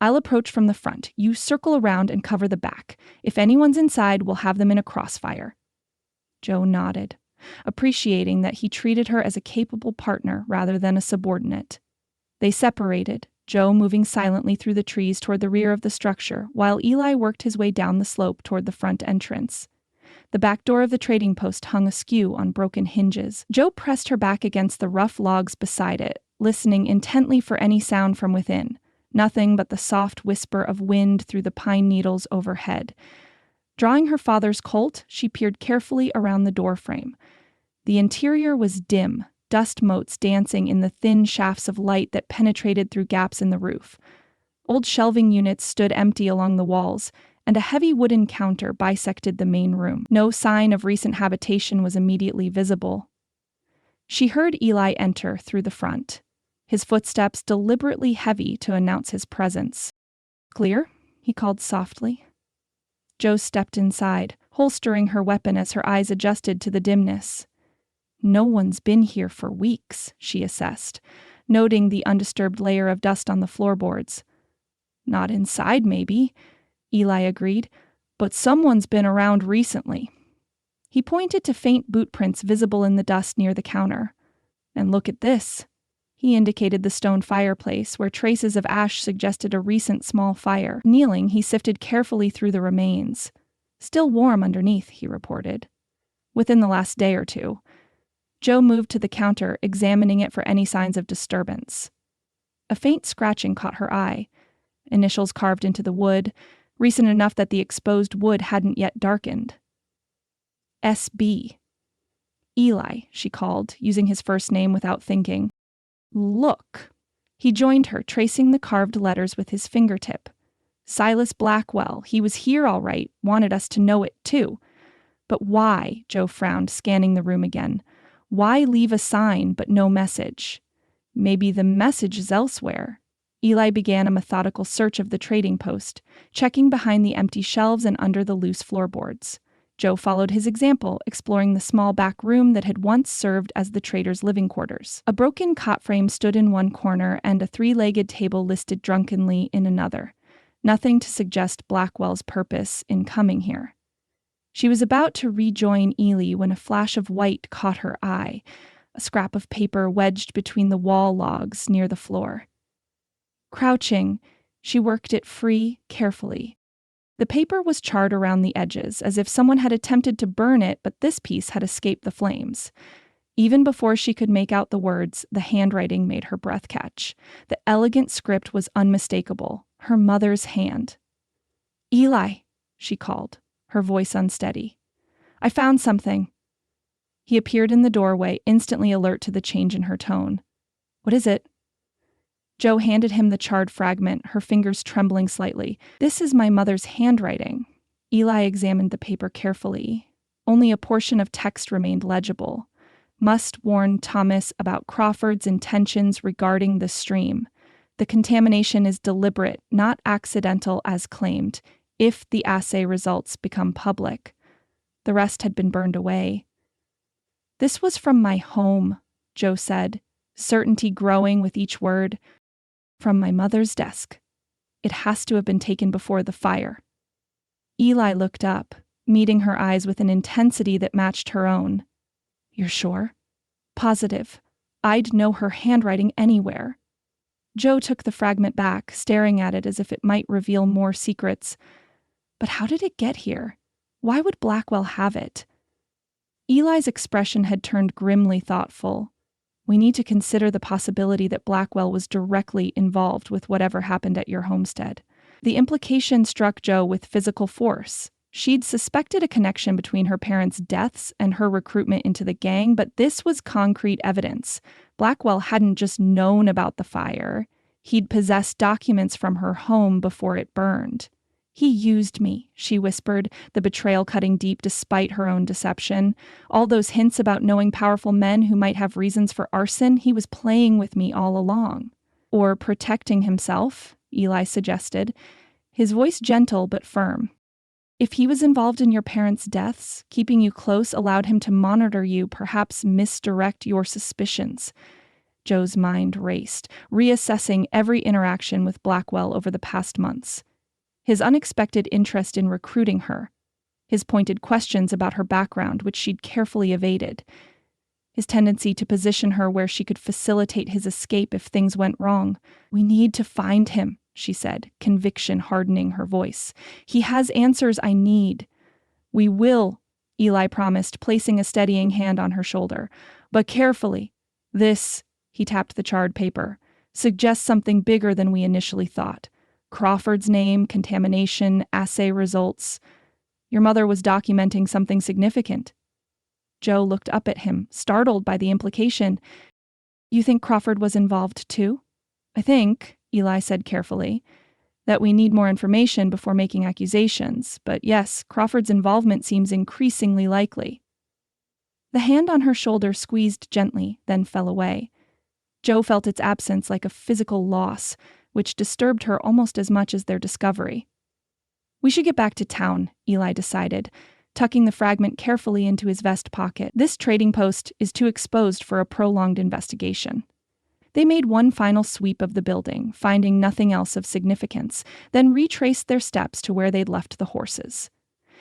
I'll approach from the front. You circle around and cover the back. If anyone's inside, we'll have them in a crossfire. Joe nodded, appreciating that he treated her as a capable partner rather than a subordinate. They separated, Joe moving silently through the trees toward the rear of the structure, while Eli worked his way down the slope toward the front entrance. The back door of the trading post hung askew on broken hinges. Joe pressed her back against the rough logs beside it, listening intently for any sound from within. Nothing but the soft whisper of wind through the pine needles overhead. Drawing her father's Colt, she peered carefully around the doorframe. The interior was dim, dust motes dancing in the thin shafts of light that penetrated through gaps in the roof. Old shelving units stood empty along the walls, and a heavy wooden counter bisected the main room. No sign of recent habitation was immediately visible. She heard Eli enter through the front, his footsteps deliberately heavy to announce his presence. Clear? He called softly. Joe stepped inside, holstering her weapon as her eyes adjusted to the dimness. No one's been here for weeks, she assessed, noting the undisturbed layer of dust on the floorboards. Not inside, maybe, Eli agreed, but someone's been around recently. He pointed to faint boot prints visible in the dust near the counter. And look at this. He indicated the stone fireplace, where traces of ash suggested a recent small fire. Kneeling, he sifted carefully through the remains. Still warm underneath, he reported. Within the last day or two. Joe moved to the counter, examining it for any signs of disturbance. A faint scratching caught her eye. Initials carved into the wood, recent enough that the exposed wood hadn't yet darkened. S.B. Eli, she called, using his first name without thinking. Look. He joined her, tracing the carved letters with his fingertip. Silas Blackwell. He was here all right, wanted us to know it too. But why? Joe frowned, scanning the room again. Why leave a sign but no message? Maybe the message is elsewhere. Eli began a methodical search of the trading post, checking behind the empty shelves and under the loose floorboards. Joe followed his example, exploring the small back room that had once served as the trader's living quarters. A broken cot frame stood in one corner and a three-legged table listed drunkenly in another. Nothing to suggest Blackwell's purpose in coming here. She was about to rejoin Ely when a flash of white caught her eye, a scrap of paper wedged between the wall logs near the floor. Crouching, she worked it free carefully. The paper was charred around the edges, as if someone had attempted to burn it, but this piece had escaped the flames. Even before she could make out the words, the handwriting made her breath catch. The elegant script was unmistakable, her mother's hand. "Eli," she called, her voice unsteady. "I found something." He appeared in the doorway, instantly alert to the change in her tone. "What is it?" Joe handed him the charred fragment, her fingers trembling slightly. "This is my mother's handwriting." Eli examined the paper carefully. Only a portion of text remained legible. "Must warn Thomas about Crawford's intentions regarding the stream. The contamination is deliberate, not accidental as claimed, if the assay results become public." The rest had been burned away. "This was from my home," Joe said, certainty growing with each word. "From my mother's desk. It has to have been taken before the fire." Eli looked up, meeting her eyes with an intensity that matched her own. "You're sure?" "Positive. I'd know her handwriting anywhere." Joe took the fragment back, staring at it as if it might reveal more secrets. But how did it get here? Why would Blackwell have it? Eli's expression had turned grimly thoughtful. "We need to consider the possibility that Blackwell was directly involved with whatever happened at your homestead." The implication struck Joe with physical force. She'd suspected a connection between her parents' deaths and her recruitment into the gang, but this was concrete evidence. Blackwell hadn't just known about the fire. He'd possessed documents from her home before it burned. "He used me," she whispered, the betrayal cutting deep despite her own deception. "All those hints about knowing powerful men who might have reasons for arson, he was playing with me all along." "Or protecting himself," Eli suggested, his voice gentle but firm. "If he was involved in your parents' deaths, keeping you close allowed him to monitor you, perhaps misdirect your suspicions." Joe's mind raced, reassessing every interaction with Blackwell over the past months. His unexpected interest in recruiting her, his pointed questions about her background, which she'd carefully evaded, his tendency to position her where she could facilitate his escape if things went wrong. "We need to find him," she said, conviction hardening her voice. "He has answers I need." "We will," Eli promised, placing a steadying hand on her shoulder. "But carefully. This," he tapped the charred paper, "suggests something bigger than we initially thought. Crawford's name, contamination, assay results. Your mother was documenting something significant." Joe looked up at him, startled by the implication. "You think Crawford was involved too?" "I think," Eli said carefully, "that we need more information before making accusations. But yes, Crawford's involvement seems increasingly likely." The hand on her shoulder squeezed gently, then fell away. Joe felt its absence like a physical loss, which disturbed her almost as much as their discovery. "We should get back to town," Eli decided, tucking the fragment carefully into his vest pocket. "This trading post is too exposed for a prolonged investigation." They made one final sweep of the building, finding nothing else of significance, then retraced their steps to where they'd left the horses.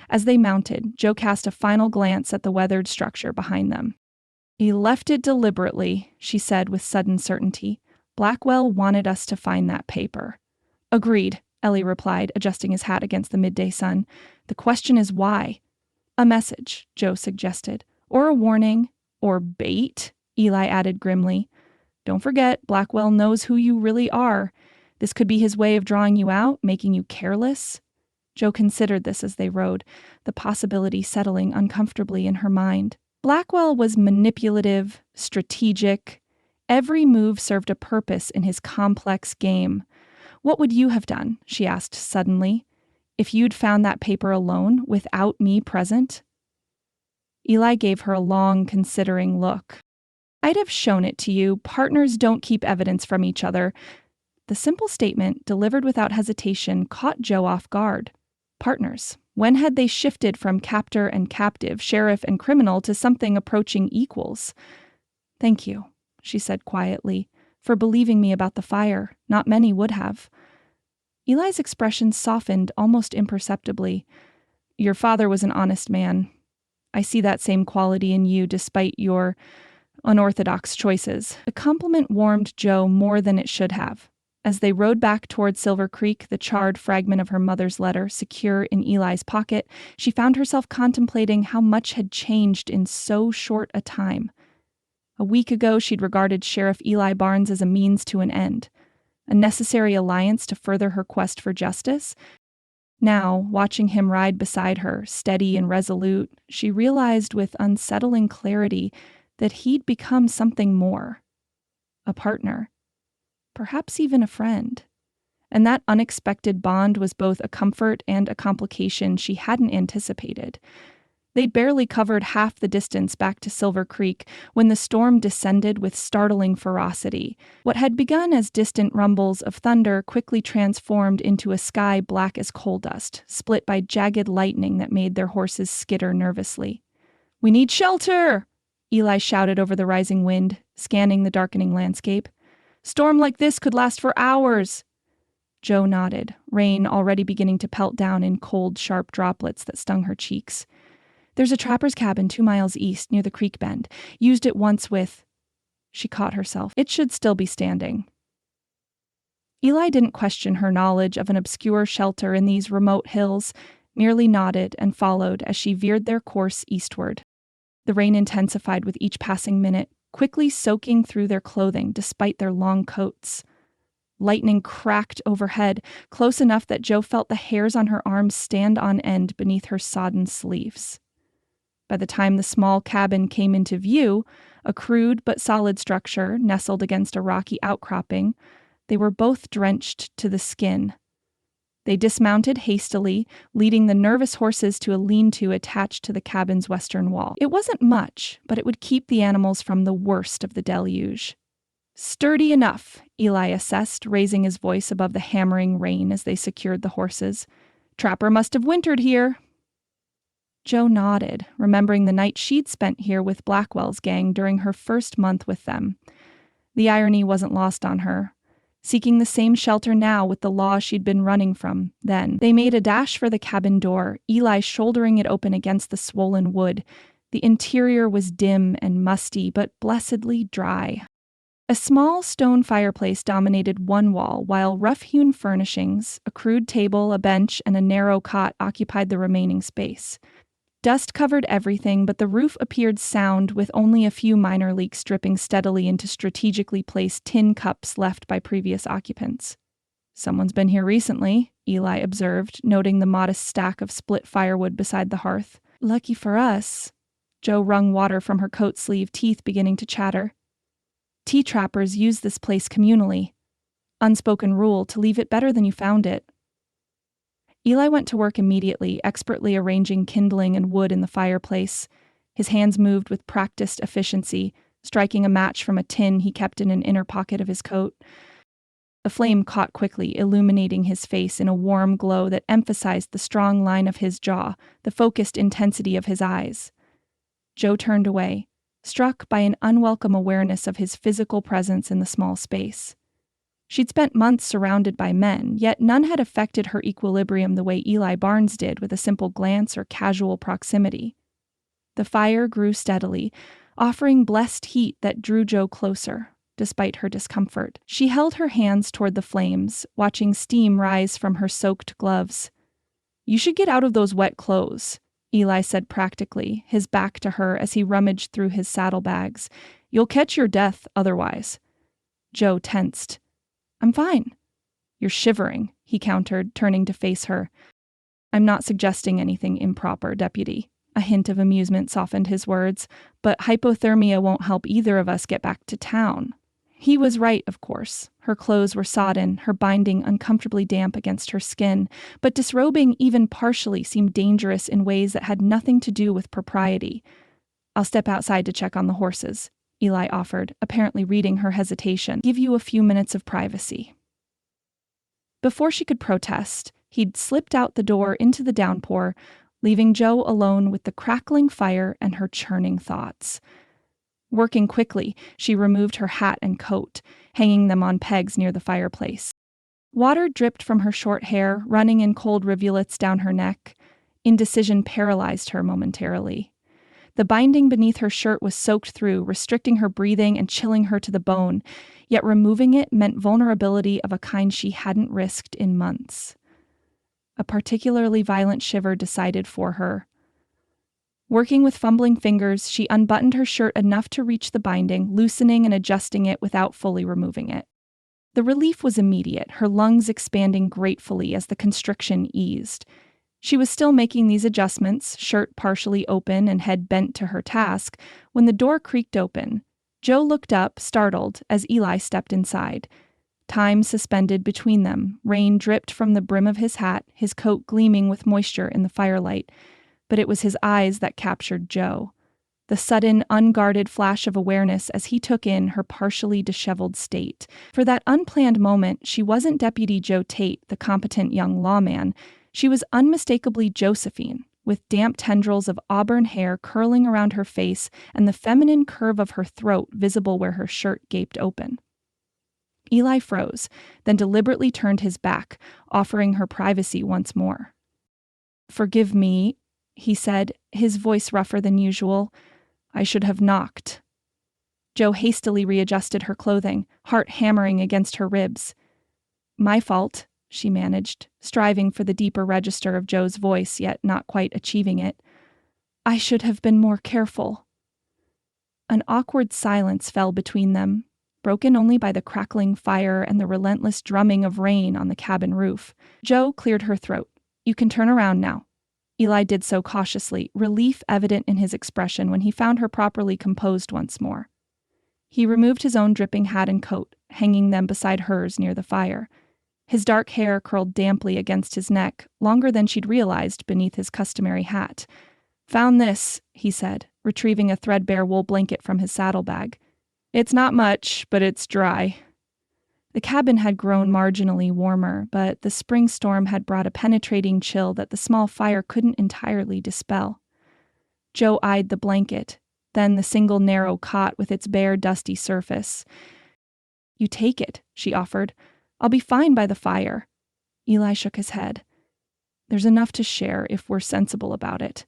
As they mounted, Joe cast a final glance at the weathered structure behind them. "He left it deliberately," she said with sudden certainty. "Blackwell wanted us to find that paper." "Agreed," Ellie replied, adjusting his hat against the midday sun. "The question is why?" "A message," Joe suggested. "Or a warning. Or bait," Eli added grimly. "Don't forget, Blackwell knows who you really are. This could be his way of drawing you out, making you careless." Joe considered this as they rode, the possibility settling uncomfortably in her mind. Blackwell was manipulative, strategic. Every move served a purpose in his complex game. "What would you have done?" she asked suddenly. "If you'd found that paper alone, without me present?" Eli gave her a long, considering look. I'd have shown it to you. Partners don't keep evidence from each other. The simple statement, delivered without hesitation, caught Joe off guard. Partners. When had they shifted from captor and captive, sheriff and criminal, to something approaching equals? Thank you, she said quietly, for believing me about the fire. Not many would have. Eli's expression softened almost imperceptibly. Your father was an honest man. I see that same quality in you despite your unorthodox choices. The compliment warmed Joe more than it should have. As they rode back toward Silver Creek, the charred fragment of her mother's letter secure in Eli's pocket, she found herself contemplating how much had changed in so short a time. A week ago, she'd regarded Sheriff Eli Barnes as a means to an end, a necessary alliance to further her quest for justice. Now, watching him ride beside her, steady and resolute, she realized with unsettling clarity that he'd become something more. A partner. Perhaps even a friend. And that unexpected bond was both a comfort and a complication she hadn't anticipated. They'd barely covered half the distance back to Silver Creek when the storm descended with startling ferocity. What had begun as distant rumbles of thunder quickly transformed into a sky black as coal dust, split by jagged lightning that made their horses skitter nervously. "We need shelter!" Eli shouted over the rising wind, scanning the darkening landscape. "Storm like this could last for hours." Joe nodded, rain already beginning to pelt down in cold, sharp droplets that stung her cheeks. "There's a trapper's cabin 2 miles east near the creek bend. Used it once with..." She caught herself. It should still be standing. Eli didn't question her knowledge of an obscure shelter in these remote hills, merely nodded and followed as she veered their course eastward. The rain intensified with each passing minute, quickly soaking through their clothing despite their long coats. Lightning cracked overhead, close enough that Joe felt the hairs on her arms stand on end beneath her sodden sleeves. By the time the small cabin came into view, a crude but solid structure nestled against a rocky outcropping, they were both drenched to the skin. They dismounted hastily, leading the nervous horses to a lean-to attached to the cabin's western wall. It wasn't much, but it would keep the animals from the worst of the deluge. "Sturdy enough," Eli assessed, raising his voice above the hammering rain as they secured the horses. "Trapper must have wintered here." Joe nodded, remembering the night she'd spent here with Blackwell's gang during her first month with them. The irony wasn't lost on her. Seeking the same shelter now with the law she'd been running from then. They made a dash for the cabin door, Eli shouldering it open against the swollen wood. The interior was dim and musty, but blessedly dry. A small stone fireplace dominated one wall, while rough-hewn furnishings, a crude table, a bench, and a narrow cot occupied the remaining space. Dust covered everything, but the roof appeared sound, with only a few minor leaks dripping steadily into strategically placed tin cups left by previous occupants. "Someone's been here recently," Eli observed, noting the modest stack of split firewood beside the hearth. "Lucky for us." Joe wrung water from her coat sleeve, teeth beginning to chatter. "Tea trappers use this place communally. Unspoken rule to leave it better than you found it." Eli went to work immediately, expertly arranging kindling and wood in the fireplace. His hands moved with practiced efficiency, striking a match from a tin he kept in an inner pocket of his coat. The flame caught quickly, illuminating his face in a warm glow that emphasized the strong line of his jaw, the focused intensity of his eyes. Joe turned away, struck by an unwelcome awareness of his physical presence in the small space. She'd spent months surrounded by men, yet none had affected her equilibrium the way Eli Barnes did with a simple glance or casual proximity. The fire grew steadily, offering blessed heat that drew Joe closer, despite her discomfort. She held her hands toward the flames, watching steam rise from her soaked gloves. "You should get out of those wet clothes," Eli said practically, his back to her as he rummaged through his saddlebags. "You'll catch your death otherwise." Joe tensed. "I'm fine." "You're shivering," he countered, turning to face her. "I'm not suggesting anything improper, Deputy." A hint of amusement softened his words, "but hypothermia won't help either of us get back to town." He was right, of course. Her clothes were sodden, her binding uncomfortably damp against her skin, but disrobing even partially seemed dangerous in ways that had nothing to do with propriety. I'll step outside to check on the horses, Eli offered, apparently reading her hesitation. Give you a few minutes of privacy. Before she could protest, he'd slipped out the door into the downpour, leaving Jo alone with the crackling fire and her churning thoughts. Working quickly, she removed her hat and coat, hanging them on pegs near the fireplace. Water dripped from her short hair, running in cold rivulets down her neck. Indecision paralyzed her momentarily. The binding beneath her shirt was soaked through, restricting her breathing and chilling her to the bone, yet removing it meant vulnerability of a kind she hadn't risked in months. A particularly violent shiver decided for her. Working with fumbling fingers, she unbuttoned her shirt enough to reach the binding, loosening and adjusting it without fully removing it. The relief was immediate, her lungs expanding gratefully as the constriction eased. She was still making these adjustments, shirt partially open and head bent to her task, when the door creaked open. Jo looked up, startled, as Eli stepped inside. Time suspended between them, rain dripped from the brim of his hat, his coat gleaming with moisture in the firelight. But it was his eyes that captured Jo. The sudden, unguarded flash of awareness as he took in her partially disheveled state. For that unplanned moment, she wasn't Deputy Joe Tate, the competent young lawman. She was unmistakably Josephine, with damp tendrils of auburn hair curling around her face and the feminine curve of her throat visible where her shirt gaped open. Eli froze, then deliberately turned his back, offering her privacy once more. "Forgive me," he said, his voice rougher than usual. "I should have knocked." Jo hastily readjusted her clothing, heart hammering against her ribs. "My fault," she managed, striving for the deeper register of Jo's voice, yet not quite achieving it. "I should have been more careful." An awkward silence fell between them, broken only by the crackling fire and the relentless drumming of rain on the cabin roof. Jo cleared her throat. "You can turn around now." Eli did so cautiously, relief evident in his expression when he found her properly composed once more. He removed his own dripping hat and coat, hanging them beside hers near the fire. His dark hair curled damply against his neck, longer than she'd realized beneath his customary hat. "Found this," he said, retrieving a threadbare wool blanket from his saddlebag. "It's not much, but it's dry." The cabin had grown marginally warmer, but the spring storm had brought a penetrating chill that the small fire couldn't entirely dispel. Jo eyed the blanket, then the single narrow cot with its bare, dusty surface. "You take it," she offered. "I'll be fine by the fire." Eli shook his head. "There's enough to share if we're sensible about it."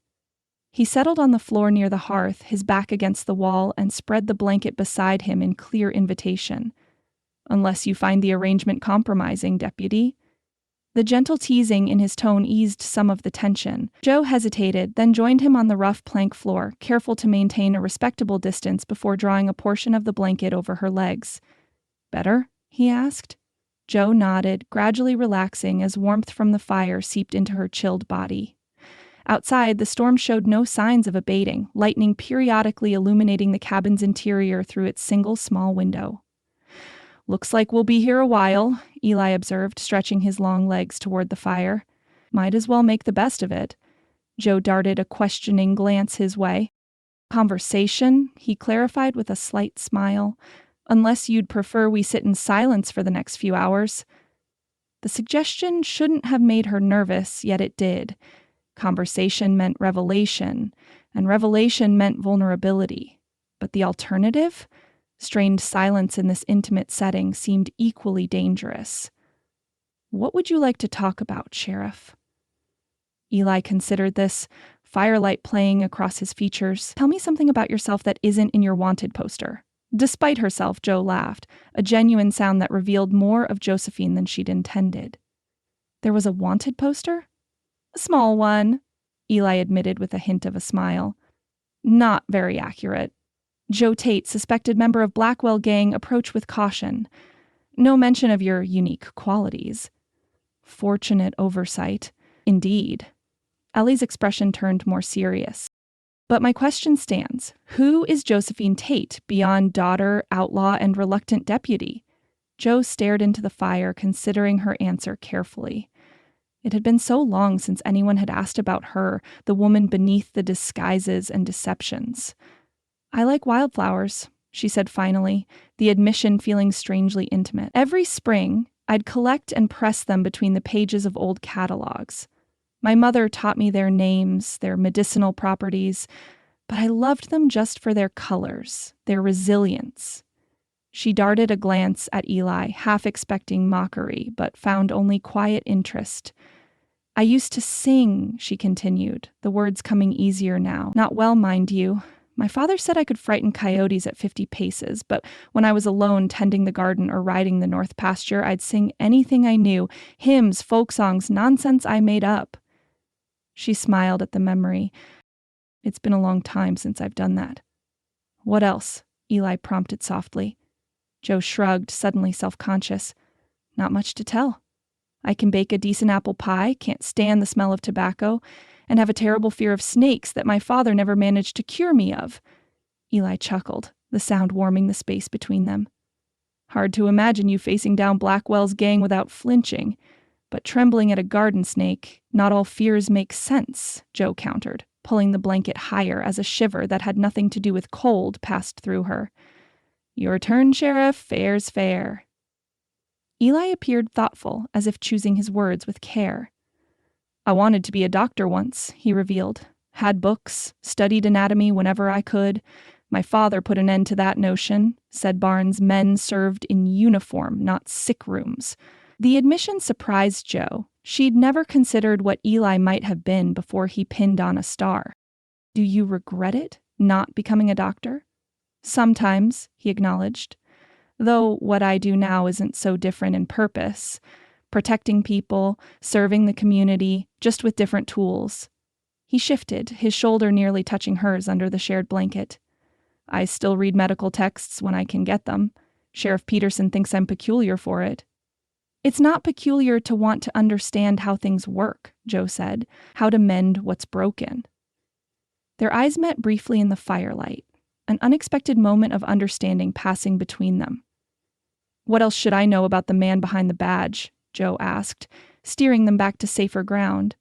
He settled on the floor near the hearth, his back against the wall, and spread the blanket beside him in clear invitation. "Unless you find the arrangement compromising, Deputy." The gentle teasing in his tone eased some of the tension. Jo hesitated, then joined him on the rough plank floor, careful to maintain a respectable distance before drawing a portion of the blanket over her legs. "Better?" he asked. Jo nodded, gradually relaxing as warmth from the fire seeped into her chilled body. Outside, the storm showed no signs of abating, lightning periodically illuminating the cabin's interior through its single small window. "Looks like we'll be here a while," Eli observed, stretching his long legs toward the fire. "Might as well make the best of it." Jo darted a questioning glance his way. "Conversation," he clarified with a slight smile. "Unless you'd prefer we sit in silence for the next few hours." The suggestion shouldn't have made her nervous, yet it did. Conversation meant revelation, and revelation meant vulnerability. But the alternative? Strained silence in this intimate setting seemed equally dangerous. "What would you like to talk about, Sheriff?" Eli considered this, firelight playing across his features. "Tell me something about yourself that isn't in your wanted poster." Despite herself, Jo laughed, a genuine sound that revealed more of Josephine than she'd intended. "There was a wanted poster?" "A small one," Eli admitted with a hint of a smile. "Not very accurate." Joe Tate, suspected member of Blackwell gang, approached with caution. "No mention of your unique qualities." "Fortunate oversight." "Indeed." Ellie's expression turned more serious. "But my question stands. Who is Josephine Tate, beyond daughter, outlaw, and reluctant deputy?" Jo stared into the fire, considering her answer carefully. It had been so long since anyone had asked about her, the woman beneath the disguises and deceptions. I like wildflowers, she said finally, the admission feeling strangely intimate. Every spring, I'd collect and press them between the pages of old catalogs. My mother taught me their names, their medicinal properties, but I loved them just for their colors, their resilience. She darted a glance at Eli, half expecting mockery, but found only quiet interest. I used to sing, she continued, the words coming easier now. Not well, mind you. My father said I could frighten coyotes at 50 paces, but when I was alone tending the garden or riding the north pasture, I'd sing anything I knew, hymns, folk songs, nonsense I made up. She smiled at the memory. It's been a long time since I've done that. What else? Eli prompted softly. Joe shrugged, suddenly self-conscious. Not much to tell. I can bake a decent apple pie, can't stand the smell of tobacco, and have a terrible fear of snakes that my father never managed to cure me of. Eli chuckled, the sound warming the space between them. Hard to imagine you facing down Blackwell's gang without flinching, but trembling at a garden snake, not all fears make sense, Joe countered, pulling the blanket higher as a shiver that had nothing to do with cold passed through her. Your turn, Sheriff, fair's fair. Eli appeared thoughtful, as if choosing his words with care. I wanted to be a doctor once, he revealed. Had books, studied anatomy whenever I could. My father put an end to that notion, said Barnes. Men served in uniform, not sick rooms. The admission surprised Joe. She'd never considered what Eli might have been before he pinned on a star. Do you regret it, not becoming a doctor? Sometimes, he acknowledged. Though what I do now isn't so different in purpose. Protecting people, serving the community, just with different tools. He shifted, his shoulder nearly touching hers under the shared blanket. I still read medical texts when I can get them. Sheriff Peterson thinks I'm peculiar for it. It's not peculiar to want to understand how things work, Joe said, how to mend what's broken. Their eyes met briefly in the firelight, an unexpected moment of understanding passing between them. What else should I know about the man behind the badge? Joe asked, steering them back to safer ground.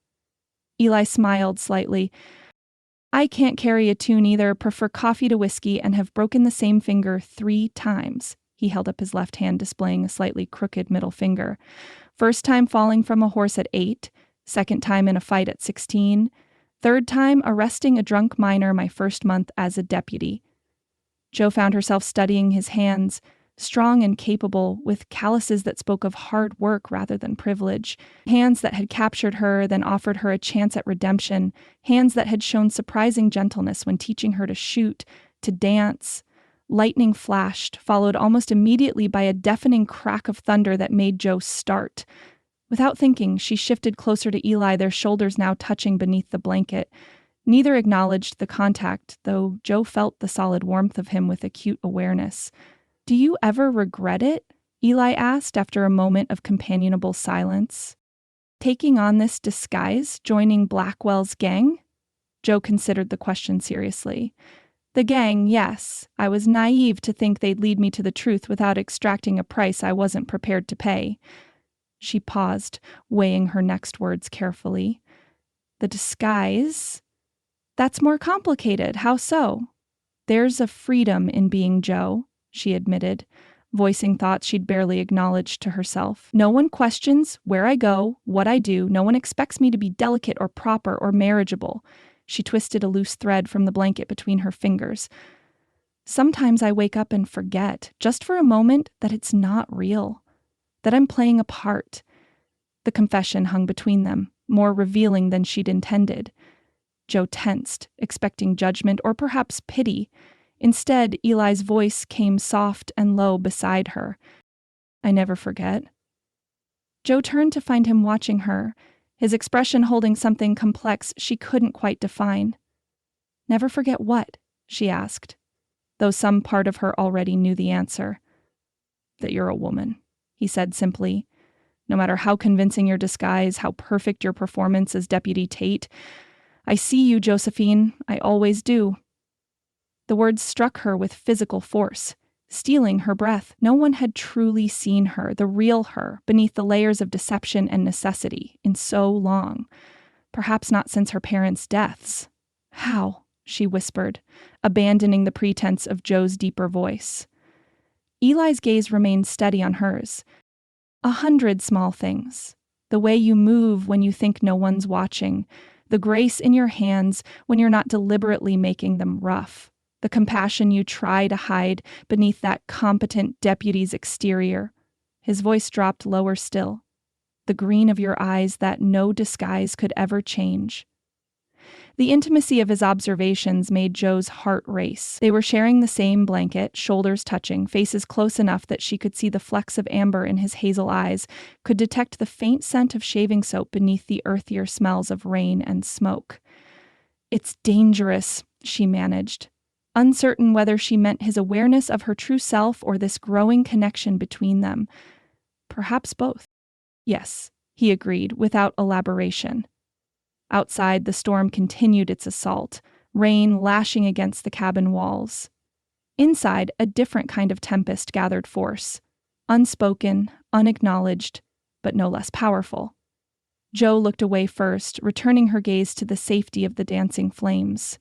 Eli smiled slightly. I can't carry a tune either, prefer coffee to whiskey, and have broken the same finger 3 times. He held up his left hand, displaying a slightly crooked middle finger. First time falling from a horse at 8, second time in a fight at 16, third time arresting a drunk miner my first month as a deputy. Joe found herself studying his hands, strong and capable, with calluses that spoke of hard work rather than privilege, hands that had captured her, then offered her a chance at redemption, hands that had shown surprising gentleness when teaching her to shoot, to dance. Lightning flashed, followed almost immediately by a deafening crack of thunder that made Joe start. Without thinking, she shifted closer to Eli, their shoulders now touching beneath the blanket. Neither acknowledged the contact, though Joe felt the solid warmth of him with acute awareness. Do you ever regret it? Eli asked after a moment of companionable silence. Taking on this disguise, joining Blackwell's gang? Joe considered the question seriously. The gang, yes. I was naive to think they'd lead me to the truth without extracting a price I wasn't prepared to pay. She paused, weighing her next words carefully. The disguise? That's more complicated. How so? There's a freedom in being Joe, she admitted, voicing thoughts she'd barely acknowledged to herself. No one questions where I go, what I do. No one expects me to be delicate or proper or marriageable. She twisted a loose thread from the blanket between her fingers. Sometimes I wake up and forget, just for a moment, that it's not real, that I'm playing a part. The confession hung between them, more revealing than she'd intended. Joe tensed, expecting judgment or perhaps pity. Instead, Eli's voice came soft and low beside her. I never forget. Joe turned to find him watching her, his expression holding something complex she couldn't quite define. Never forget what? She asked, though some part of her already knew the answer. That you're a woman, he said simply. No matter how convincing your disguise, how perfect your performance as Deputy Tate, I see you, Josephine. I always do. The words struck her with physical force, stealing her breath. No one had truly seen her, the real her, beneath the layers of deception and necessity, in so long. Perhaps not since her parents' deaths. How? she whispered, abandoning the pretense of Joe's deeper voice. Eli's gaze remained steady on hers. 100 small things. The way you move when you think no one's watching. The grace in your hands when you're not deliberately making them rough. The compassion you try to hide beneath that competent deputy's exterior. His voice dropped lower still. The green of your eyes that no disguise could ever change. The intimacy of his observations made Joe's heart race. They were sharing the same blanket, shoulders touching, faces close enough that she could see the flecks of amber in his hazel eyes, could detect the faint scent of shaving soap beneath the earthier smells of rain and smoke. "It's dangerous," she managed, uncertain whether she meant his awareness of her true self or this growing connection between them. Perhaps both. "Yes," he agreed, without elaboration. Outside, the storm continued its assault, rain lashing against the cabin walls. Inside, a different kind of tempest gathered force. Unspoken, unacknowledged, but no less powerful. Joe looked away first, returning her gaze to the safety of the dancing flames.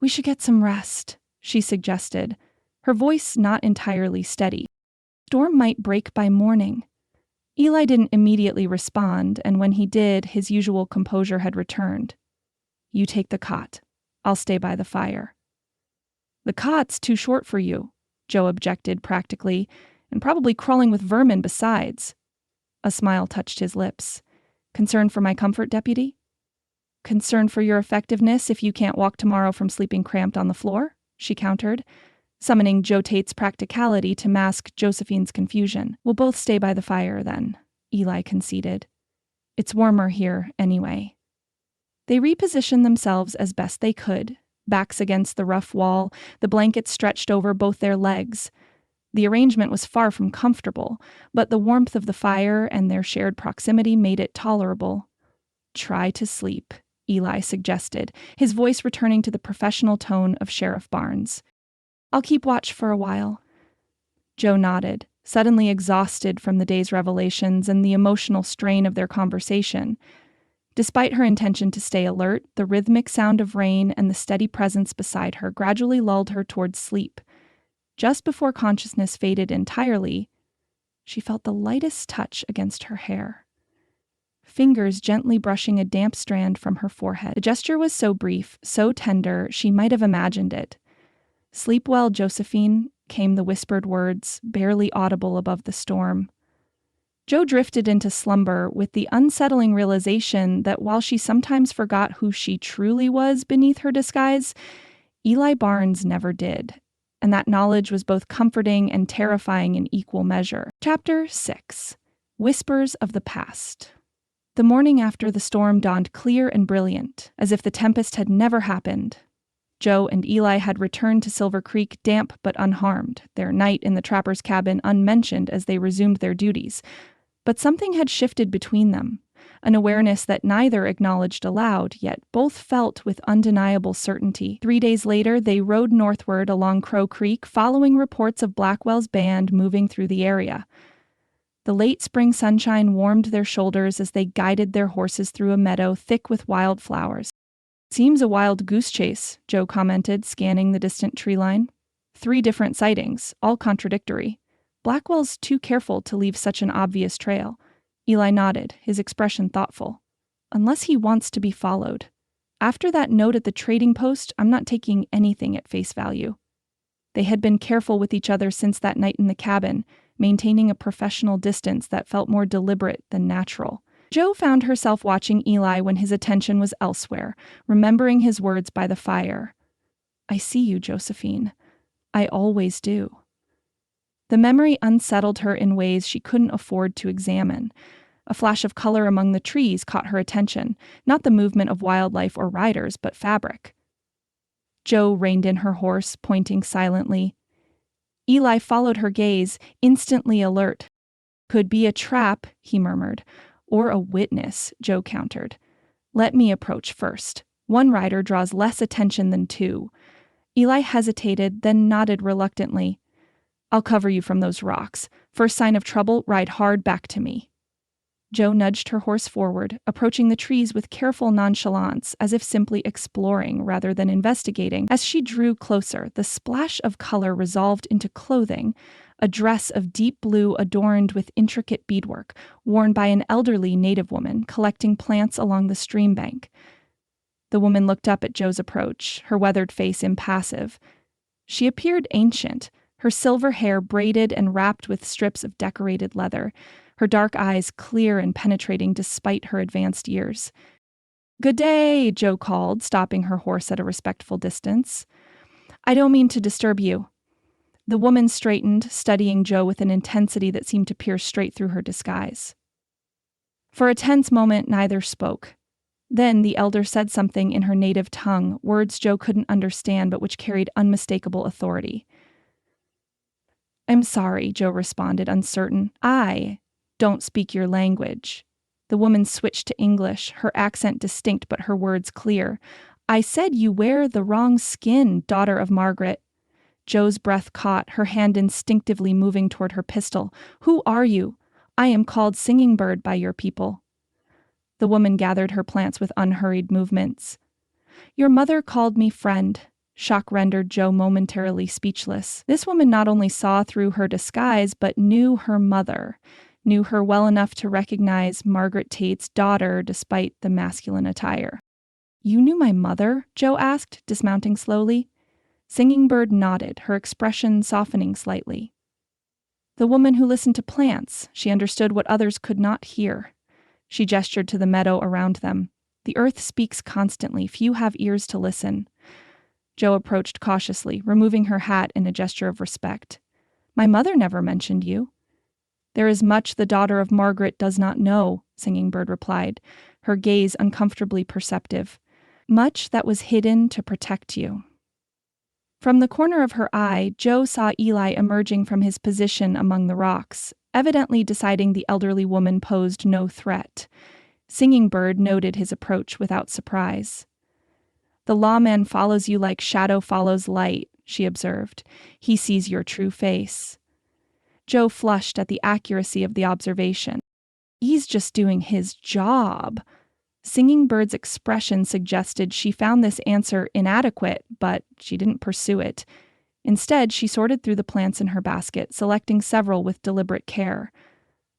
"We should get some rest," she suggested, her voice not entirely steady. "The storm might break by morning." Eli didn't immediately respond, and when he did, his usual composure had returned. "You take the cot. I'll stay by the fire." "The cot's too short for you," Joe objected practically, "and probably crawling with vermin besides." A smile touched his lips. "Concern for my comfort, deputy?" "Concern for your effectiveness if you can't walk tomorrow from sleeping cramped on the floor?" she countered, summoning Joe Tate's practicality to mask Josephine's confusion. "We'll both stay by the fire, then," Eli conceded. "It's warmer here, anyway." They repositioned themselves as best they could, backs against the rough wall, the blankets stretched over both their legs. The arrangement was far from comfortable, but the warmth of the fire and their shared proximity made it tolerable. "Try to sleep," Eli suggested, his voice returning to the professional tone of Sheriff Barnes. "I'll keep watch for a while." Joe nodded, suddenly exhausted from the day's revelations and the emotional strain of their conversation. Despite her intention to stay alert, the rhythmic sound of rain and the steady presence beside her gradually lulled her towards sleep. Just before consciousness faded entirely, she felt the lightest touch against her hair. Fingers gently brushing a damp strand from her forehead. The gesture was so brief, so tender, she might have imagined it. "Sleep well, Josephine," came the whispered words, barely audible above the storm. Joe drifted into slumber with the unsettling realization that while she sometimes forgot who she truly was beneath her disguise, Eli Barnes never did, and that knowledge was both comforting and terrifying in equal measure. Chapter 6. Whispers of the Past. The morning after the storm dawned clear and brilliant, as if the tempest had never happened. Joe and Eli had returned to Silver Creek damp but unharmed, their night in the trapper's cabin unmentioned as they resumed their duties. But something had shifted between them, an awareness that neither acknowledged aloud, yet both felt with undeniable certainty. 3 days later, they rode northward along Crow Creek, following reports of Blackwell's band moving through the area. The late spring sunshine warmed their shoulders as they guided their horses through a meadow thick with wildflowers. "Seems a wild goose chase," Joe commented, scanning the distant tree line. 3 different sightings, all contradictory. "Blackwell's too careful to leave such an obvious trail." Eli nodded, his expression thoughtful. "Unless he wants to be followed. After that note at the trading post, I'm not taking anything at face value." They had been careful with each other since that night in the cabin, maintaining a professional distance that felt more deliberate than natural. Joe found herself watching Eli when his attention was elsewhere, remembering his words by the fire. "I see you, Josephine. I always do." The memory unsettled her in ways she couldn't afford to examine. A flash of color among the trees caught her attention, not the movement of wildlife or riders, but fabric. Joe reined in her horse, pointing silently. Eli followed her gaze, instantly alert. "Could be a trap," he murmured. "Or a witness," Joe countered. "Let me approach first. 1 rider draws less attention than 2. Eli hesitated, then nodded reluctantly. "I'll cover you from those rocks. First sign of trouble, ride hard back to me." Joe nudged her horse forward, approaching the trees with careful nonchalance, as if simply exploring rather than investigating. As she drew closer, the splash of color resolved into clothing, a dress of deep blue adorned with intricate beadwork, worn by an elderly native woman collecting plants along the stream bank. The woman looked up at Joe's approach, her weathered face impassive. She appeared ancient, her silver hair braided and wrapped with strips of decorated leather, her dark eyes clear and penetrating despite her advanced years. "Good day," Joe called, stopping her horse at a respectful distance. "I don't mean to disturb you." The woman straightened, studying Joe with an intensity that seemed to pierce straight through her disguise. For a tense moment, neither spoke. Then the elder said something in her native tongue, words Joe couldn't understand but which carried unmistakable authority. "I'm sorry," Joe responded, uncertain. "I don't speak your language." The woman switched to English, her accent distinct but her words clear. "I said you wear the wrong skin, daughter of Margaret." Joe's breath caught, her hand instinctively moving toward her pistol. "Who are you? I am called Singing Bird by your people." The woman gathered her plants with unhurried movements. "Your mother called me friend." Shock rendered Joe momentarily speechless. This woman not only saw through her disguise, but knew her mother, knew her well enough to recognize Margaret Tate's daughter despite the masculine attire. "You knew my mother?" Joe asked, dismounting slowly. Singing Bird nodded, her expression softening slightly. "The woman who listened to plants, she understood what others could not hear." She gestured to the meadow around them. "The earth speaks constantly, few have ears to listen." Joe approached cautiously, removing her hat in a gesture of respect. "My mother never mentioned you." "There is much the daughter of Margaret does not know," Singing Bird replied, her gaze uncomfortably perceptive. "Much that was hidden to protect you." From the corner of her eye, Joe saw Eli emerging from his position among the rocks, evidently deciding the elderly woman posed no threat. Singing Bird noted his approach without surprise. "The lawman follows you like shadow follows light," she observed. "He sees your true face." Joe flushed at the accuracy of the observation. "He's just doing his job." Singing Bird's expression suggested she found this answer inadequate, but she didn't pursue it. Instead, she sorted through the plants in her basket, selecting several with deliberate care.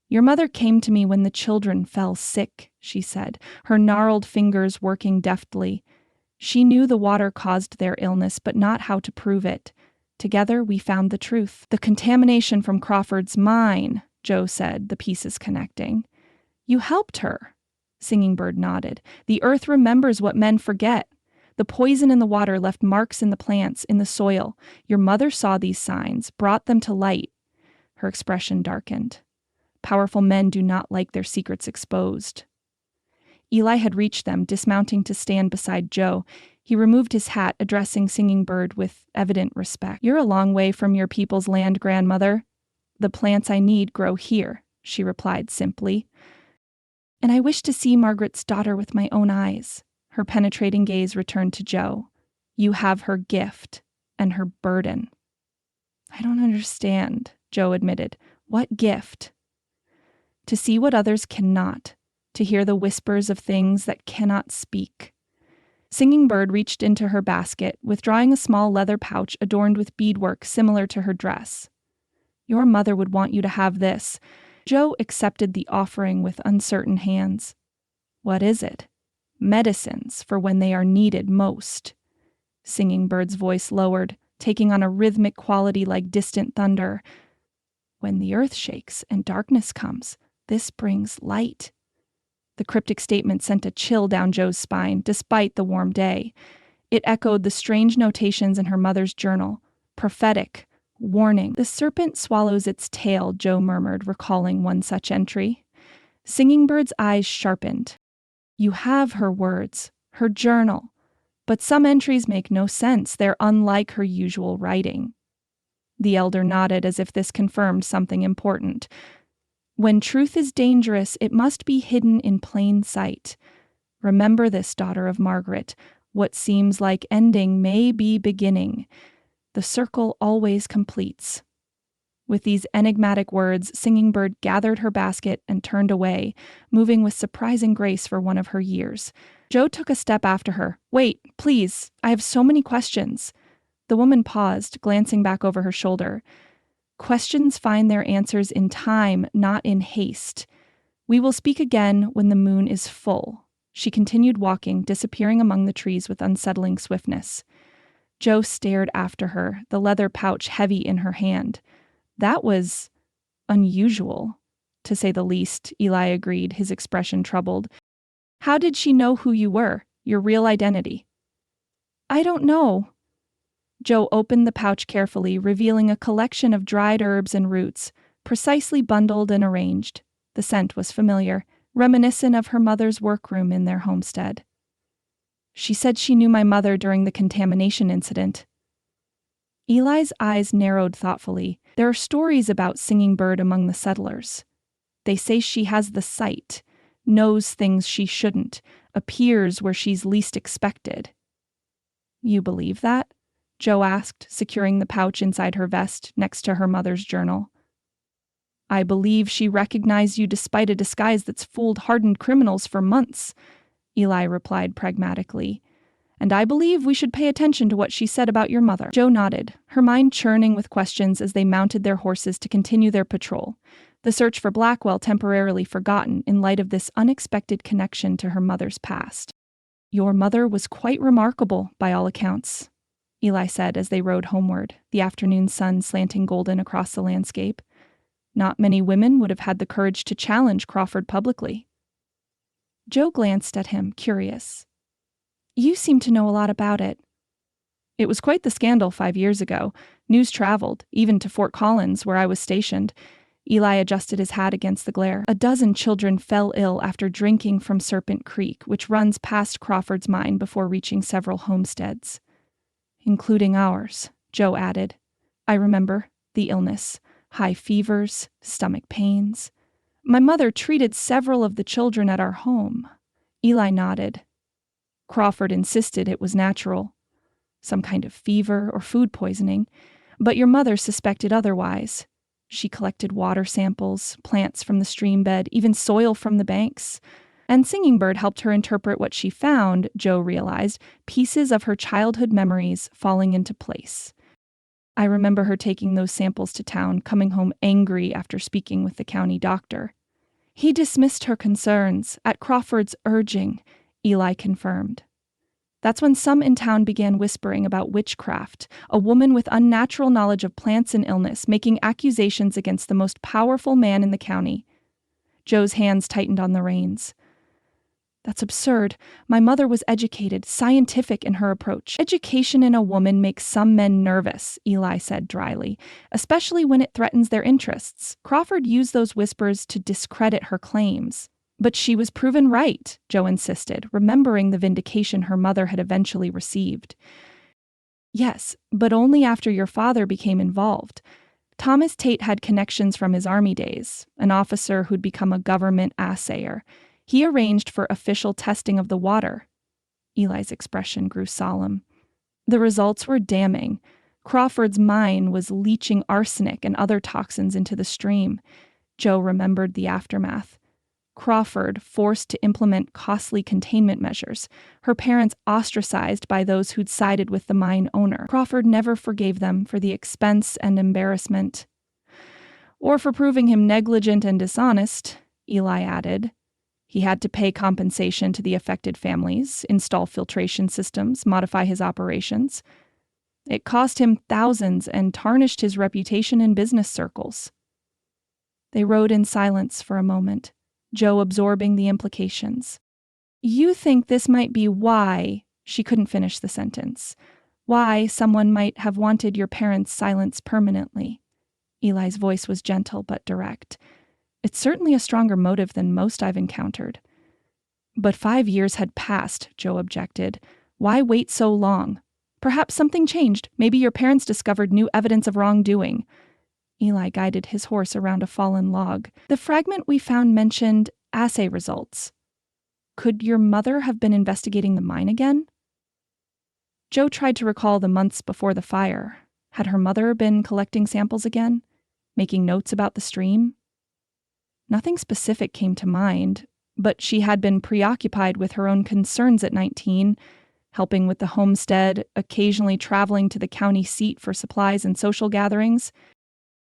"Your mother came to me when the children fell sick," she said, her gnarled fingers working deftly. "She knew the water caused their illness, but not how to prove it. Together, we found the truth." "The contamination from Crawford's mine," Joe said, the pieces connecting. "You helped her." Singing Bird nodded. "The earth remembers what men forget. The poison in the water left marks in the plants, in the soil. Your mother saw these signs, brought them to light." Her expression darkened. Powerful men do not like their secrets exposed. Eli had reached them, dismounting to stand beside Joe. He removed his hat, addressing Singing Bird with evident respect. "You're a long way from your people's land, grandmother." "The plants I need grow here," she replied simply. "And I wish to see Margaret's daughter with my own eyes." Her penetrating gaze returned to Joe. "You have her gift and her burden." "I don't understand," Joe admitted. "What gift?" "To see what others cannot, to hear the whispers of things that cannot speak." Singing Bird reached into her basket, withdrawing a small leather pouch adorned with beadwork similar to her dress. "Your mother would want you to have this." Joe accepted the offering with uncertain hands. "What is it?" "Medicines for when they are needed most." Singing Bird's voice lowered, taking on a rhythmic quality like distant thunder. "When the earth shakes and darkness comes, this brings light." The cryptic statement sent a chill down Joe's spine, despite the warm day. It echoed the strange notations in her mother's journal. Prophetic. Warning. "The serpent swallows its tail," Joe murmured, recalling one such entry. Singing Bird's eyes sharpened. "You have her words, her journal. But some entries make no sense. They're unlike her usual writing." The elder nodded as if this confirmed something important. "When truth is dangerous, it must be hidden in plain sight. Remember this, daughter of Margaret. What seems like ending may be beginning. The circle always completes." With these enigmatic words, Singing Bird gathered her basket and turned away, moving with surprising grace for one of her years. Jo took a step after her. "Wait, please, I have so many questions." The woman paused, glancing back over her shoulder. "Questions find their answers in time, not in haste. We will speak again when the moon is full." She continued walking, disappearing among the trees with unsettling swiftness. Jo stared after her, the leather pouch heavy in her hand. That was unusual, to say the least, Eli agreed, his expression troubled. "How did she know who you were, your real identity?" "I don't know." Jo opened the pouch carefully, revealing a collection of dried herbs and roots, precisely bundled and arranged. The scent was familiar, reminiscent of her mother's workroom in their homestead. "She said she knew my mother during the contamination incident." Eli's eyes narrowed thoughtfully. "There are stories about Singing Bird among the settlers. They say she has the sight, knows things she shouldn't, appears where she's least expected." "You believe that?" Jo asked, securing the pouch inside her vest next to her mother's journal. "I believe she recognized you despite a disguise that's fooled hardened criminals for months," Eli replied pragmatically. "And I believe we should pay attention to what she said about your mother." Jo nodded, her mind churning with questions as they mounted their horses to continue their patrol, the search for Blackwell temporarily forgotten in light of this unexpected connection to her mother's past. "Your mother was quite remarkable, by all accounts," Eli said as they rode homeward, the afternoon sun slanting golden across the landscape. "Not many women would have had the courage to challenge Crawford publicly." Jo glanced at him, curious. "You seem to know a lot about it." "It was quite the scandal 5 years ago. News traveled, even to Fort Collins, where I was stationed." Eli adjusted his hat against the glare. "A dozen children fell ill after drinking from Serpent Creek, which runs past Crawford's mine before reaching several homesteads." "Including ours," Jo added. "I remember the illness, high fevers, stomach pains. My mother treated several of the children at our home." Eli nodded. "Crawford insisted it was natural, some kind of fever or food poisoning, but your mother suspected otherwise. She collected water samples, plants from the stream bed, even soil from the banks. And Singing Bird helped her interpret what she found," Jo realized, pieces of her childhood memories falling into place. "I remember her taking those samples to town, coming home angry after speaking with the county doctor." "He dismissed her concerns, at Crawford's urging," Eli confirmed. "That's when some in town began whispering about witchcraft, a woman with unnatural knowledge of plants and illness, making accusations against the most powerful man in the county." Jo's hands tightened on the reins. "That's absurd. My mother was educated, scientific in her approach." "Education in a woman makes some men nervous," Eli said dryly, "especially when it threatens their interests. Crawford used those whispers to discredit her claims." "But she was proven right," Jo insisted, remembering the vindication her mother had eventually received. "Yes, but only after your father became involved. Thomas Tate had connections from his army days, an officer who'd become a government assayer. He arranged for official testing of the water." Eli's expression grew solemn. "The results were damning. Crawford's mine was leaching arsenic and other toxins into the stream." Jo remembered the aftermath. Crawford forced to implement costly containment measures, her parents ostracized by those who'd sided with the mine owner. Crawford never forgave them for the expense and embarrassment. "Or for proving him negligent and dishonest," Eli added. "He had to pay compensation to the affected families, install filtration systems, modify his operations. It cost him thousands and tarnished his reputation in business circles." They rode in silence for a moment, Jo absorbing the implications. "You think this might be why," she couldn't finish the sentence, "why someone might have wanted your parents' silence permanently." Eli's voice was gentle but direct. "It's certainly a stronger motive than most I've encountered." "But 5 years had passed," Jo objected. "Why wait so long? Perhaps something changed. Maybe your parents discovered new evidence of wrongdoing." Eli guided his horse around a fallen log. "The fragment we found mentioned assay results. Could your mother have been investigating the mine again?" Jo tried to recall the months before the fire. Had her mother been collecting samples again? Making notes about the stream? Nothing specific came to mind, but she had been preoccupied with her own concerns at 19, helping with the homestead, occasionally traveling to the county seat for supplies and social gatherings.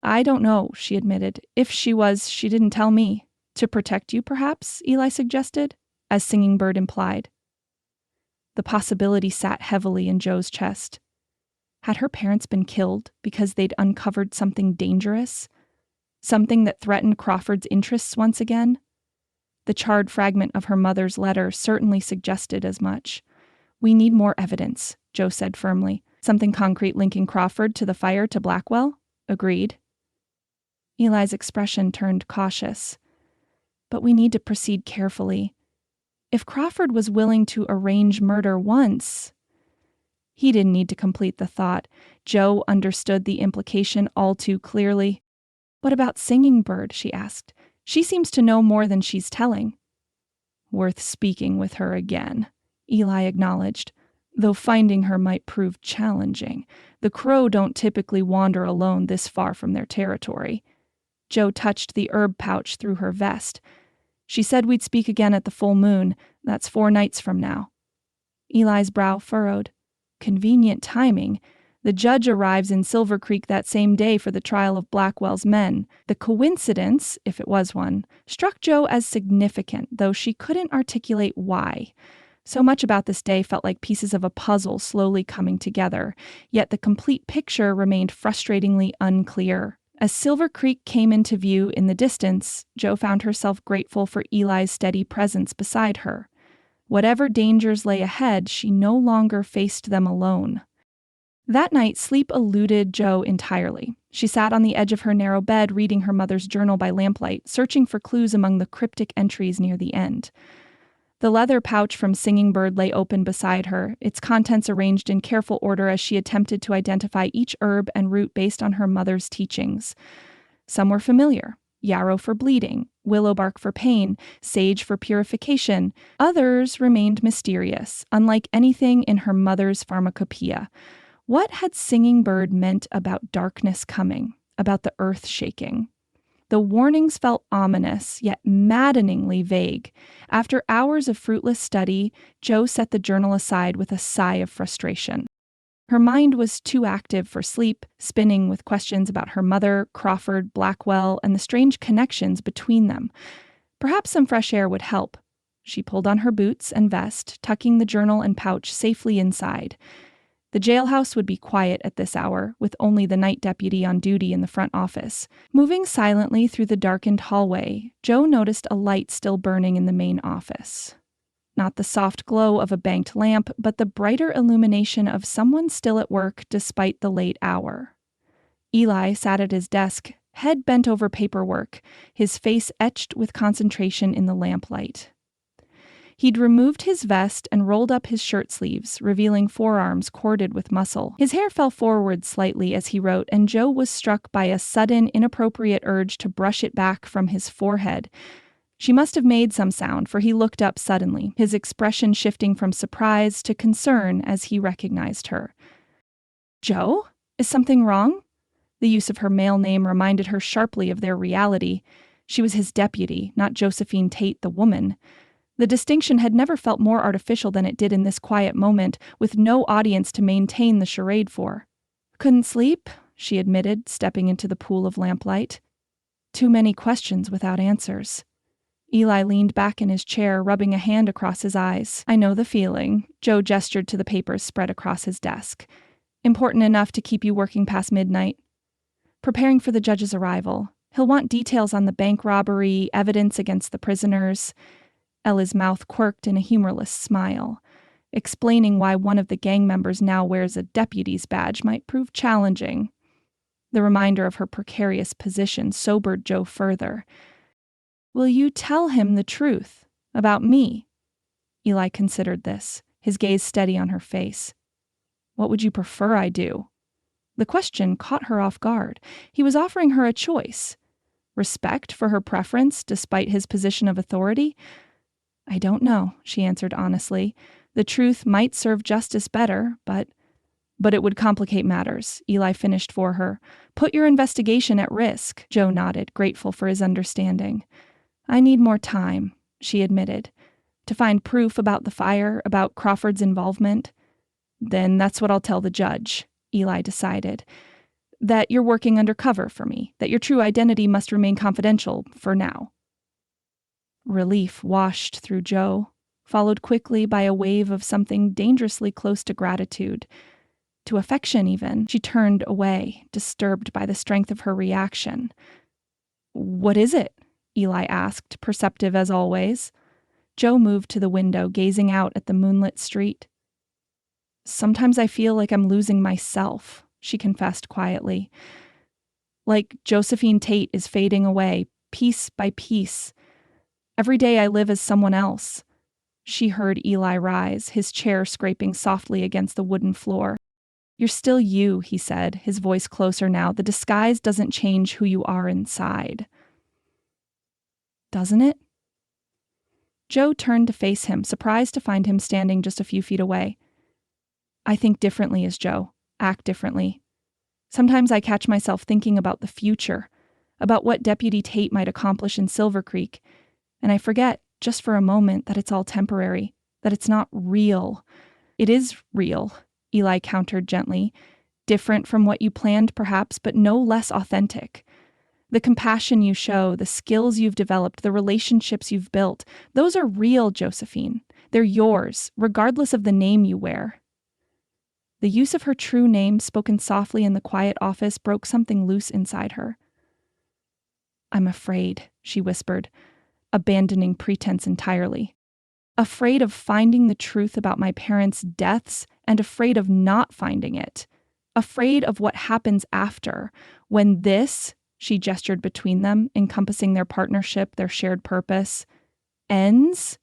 I don't know, she admitted. If she was, she didn't tell me. To protect you, perhaps, Eli suggested, as Singing Bird implied. The possibility sat heavily in Joe's chest. Had her parents been killed because they'd uncovered something dangerous? Something that threatened Crawford's interests once again? The charred fragment of her mother's letter certainly suggested as much. We need more evidence, Joe said firmly. Something concrete linking Crawford to the fire to Blackwell? Agreed. Eli's expression turned cautious. But we need to proceed carefully. If Crawford was willing to arrange murder once... He didn't need to complete the thought. Joe understood the implication all too clearly. What about Singing Bird? She asked. She seems to know more than she's telling. Worth speaking with her again, Eli acknowledged, though finding her might prove challenging. The Crow don't typically wander alone this far from their territory. Joe touched the herb pouch through her vest. She said we'd speak again at the full moon. That's 4 nights from now. Eli's brow furrowed. Convenient timing. The judge arrives in Silver Creek that same day for the trial of Blackwell's men. The coincidence, if it was one, struck Joe as significant, though she couldn't articulate why. So much about this day felt like pieces of a puzzle slowly coming together, yet the complete picture remained frustratingly unclear. As Silver Creek came into view in the distance, Joe found herself grateful for Eli's steady presence beside her. Whatever dangers lay ahead, she no longer faced them alone. That night, sleep eluded Joe entirely. She sat on the edge of her narrow bed, reading her mother's journal by lamplight, searching for clues among the cryptic entries near the end. The leather pouch from Singing Bird lay open beside her, its contents arranged in careful order as she attempted to identify each herb and root based on her mother's teachings. Some were familiar. Yarrow for bleeding, willow bark for pain, sage for purification. Others remained mysterious, unlike anything in her mother's pharmacopoeia. What had Singing Bird meant about darkness coming, about the earth shaking? The warnings felt ominous, yet maddeningly vague. After hours of fruitless study, Joe set the journal aside with a sigh of frustration. Her mind was too active for sleep, spinning with questions about her mother, Crawford, Blackwell, and the strange connections between them. Perhaps some fresh air would help. She pulled on her boots and vest, tucking the journal and pouch safely inside. The jailhouse would be quiet at this hour, with only the night deputy on duty in the front office. Moving silently through the darkened hallway, Joe noticed a light still burning in the main office. Not the soft glow of a banked lamp, but the brighter illumination of someone still at work despite the late hour. Eli sat at his desk, head bent over paperwork, his face etched with concentration in the lamplight. He'd removed his vest and rolled up his shirt sleeves, revealing forearms corded with muscle. His hair fell forward slightly as he wrote, and Joe was struck by a sudden, inappropriate urge to brush it back from his forehead. She must have made some sound, for he looked up suddenly, his expression shifting from surprise to concern as he recognized her. Joe? Is something wrong? The use of her male name reminded her sharply of their reality. She was his deputy, not Josephine Tate, the woman. The distinction had never felt more artificial than it did in this quiet moment, with no audience to maintain the charade for. Couldn't sleep, she admitted, stepping into the pool of lamplight. Too many questions without answers. Eli leaned back in his chair, rubbing a hand across his eyes. I know the feeling. Joe gestured to the papers spread across his desk. Important enough to keep you working past midnight. Preparing for the judge's arrival. He'll want details on the bank robbery, evidence against the prisoners. Ella's mouth quirked in a humorless smile. Explaining why one of the gang members now wears a deputy's badge might prove challenging. The reminder of her precarious position sobered Joe further. Will you tell him the truth about me? Eli considered this, his gaze steady on her face. What would you prefer I do? The question caught her off guard. He was offering her a choice. Respect for her preference despite his position of authority? I don't know, she answered honestly. The truth might serve justice better, but But it would complicate matters, Eli finished for her. Put your investigation at risk. Joe nodded, grateful for his understanding. I need more time, she admitted, to find proof about the fire, about Crawford's involvement. Then that's what I'll tell the judge, Eli decided. That you're working undercover for me, that your true identity must remain confidential for now. Relief washed through Joe, followed quickly by a wave of something dangerously close to gratitude. To affection, even. She turned away, disturbed by the strength of her reaction. What is it? Eli asked, perceptive as always. Joe moved to the window, gazing out at the moonlit street. Sometimes I feel like I'm losing myself, she confessed quietly. Like Josephine Tate is fading away, piece by piece. Every day I live as someone else. She heard Eli rise, his chair scraping softly against the wooden floor. You're still you, he said, his voice closer now. The disguise doesn't change who you are inside. Doesn't it? Joe turned to face him, surprised to find him standing just a few feet away. I think differently as Joe, act differently. Sometimes I catch myself thinking about the future, about what Deputy Tate might accomplish in Silver Creek, and I forget, just for a moment, that it's all temporary, that it's not real. It is real, Eli countered gently. Different from what you planned, perhaps, but no less authentic. The compassion you show, the skills you've developed, the relationships you've built, those are real, Josephine. They're yours, regardless of the name you wear. The use of her true name, spoken softly in the quiet office, broke something loose inside her. I'm afraid, she whispered, abandoning pretense entirely. Afraid of finding the truth about my parents' deaths and afraid of not finding it. Afraid of what happens after, when this, she gestured between them, encompassing their partnership, their shared purpose, ends?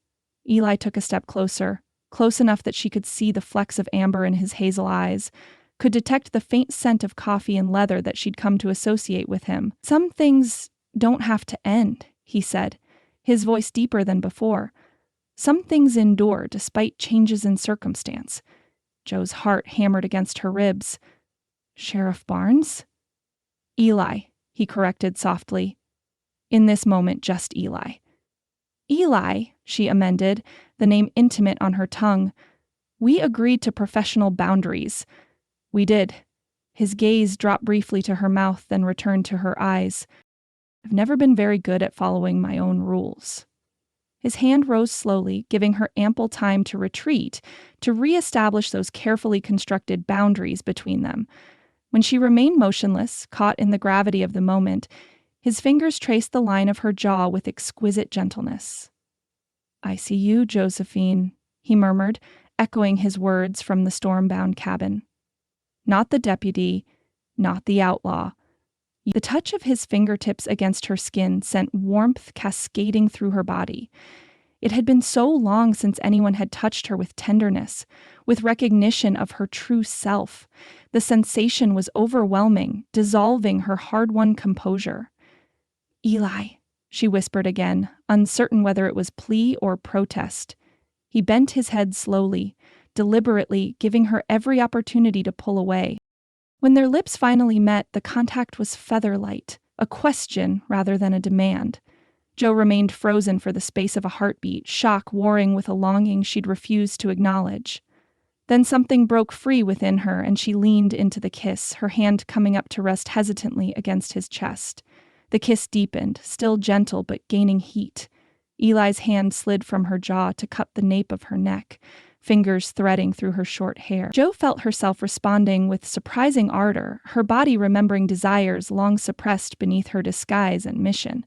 Eli took a step closer, close enough that she could see the flecks of amber in his hazel eyes, could detect the faint scent of coffee and leather that she'd come to associate with him. Some things don't have to end, he said, his voice deeper than before. Some things endure despite changes in circumstance. Joe's heart hammered against her ribs. Sheriff Barnes? Eli, he corrected softly. In this moment, just Eli. Eli, she amended, the name intimate on her tongue. We agreed to professional boundaries. We did. His gaze dropped briefly to her mouth, then returned to her eyes. I've never been very good at following my own rules. His hand rose slowly, giving her ample time to retreat, to reestablish those carefully constructed boundaries between them. When she remained motionless, caught in the gravity of the moment, his fingers traced the line of her jaw with exquisite gentleness. I see you, Josephine, he murmured, echoing his words from the storm-bound cabin. Not the deputy, not the outlaw. The touch of his fingertips against her skin sent warmth cascading through her body. It had been so long since anyone had touched her with tenderness, with recognition of her true self. The sensation was overwhelming, dissolving her hard-won composure. Eli, she whispered again, uncertain whether it was plea or protest. He bent his head slowly, deliberately, giving her every opportunity to pull away. When their lips finally met, the contact was feather-light, a question rather than a demand. Joe remained frozen for the space of a heartbeat, shock warring with a longing she'd refused to acknowledge. Then something broke free within her, and she leaned into the kiss, her hand coming up to rest hesitantly against his chest. The kiss deepened, still gentle but gaining heat. Eli's hand slid from her jaw to cup the nape of her neck, fingers threading through her short hair. Joe felt herself responding with surprising ardor, her body remembering desires long suppressed beneath her disguise and mission.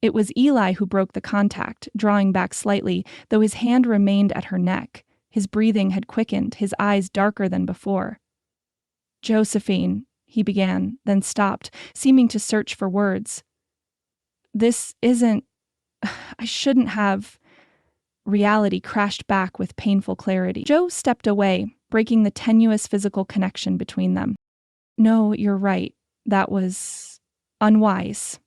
It was Eli who broke the contact, drawing back slightly, though his hand remained at her neck. His breathing had quickened, his eyes darker than before. Josephine, he began, then stopped, seeming to search for words. This isn't... I shouldn't have... Reality crashed back with painful clarity. Joe stepped away, breaking the tenuous physical connection between them. No, you're right. That was... unwise.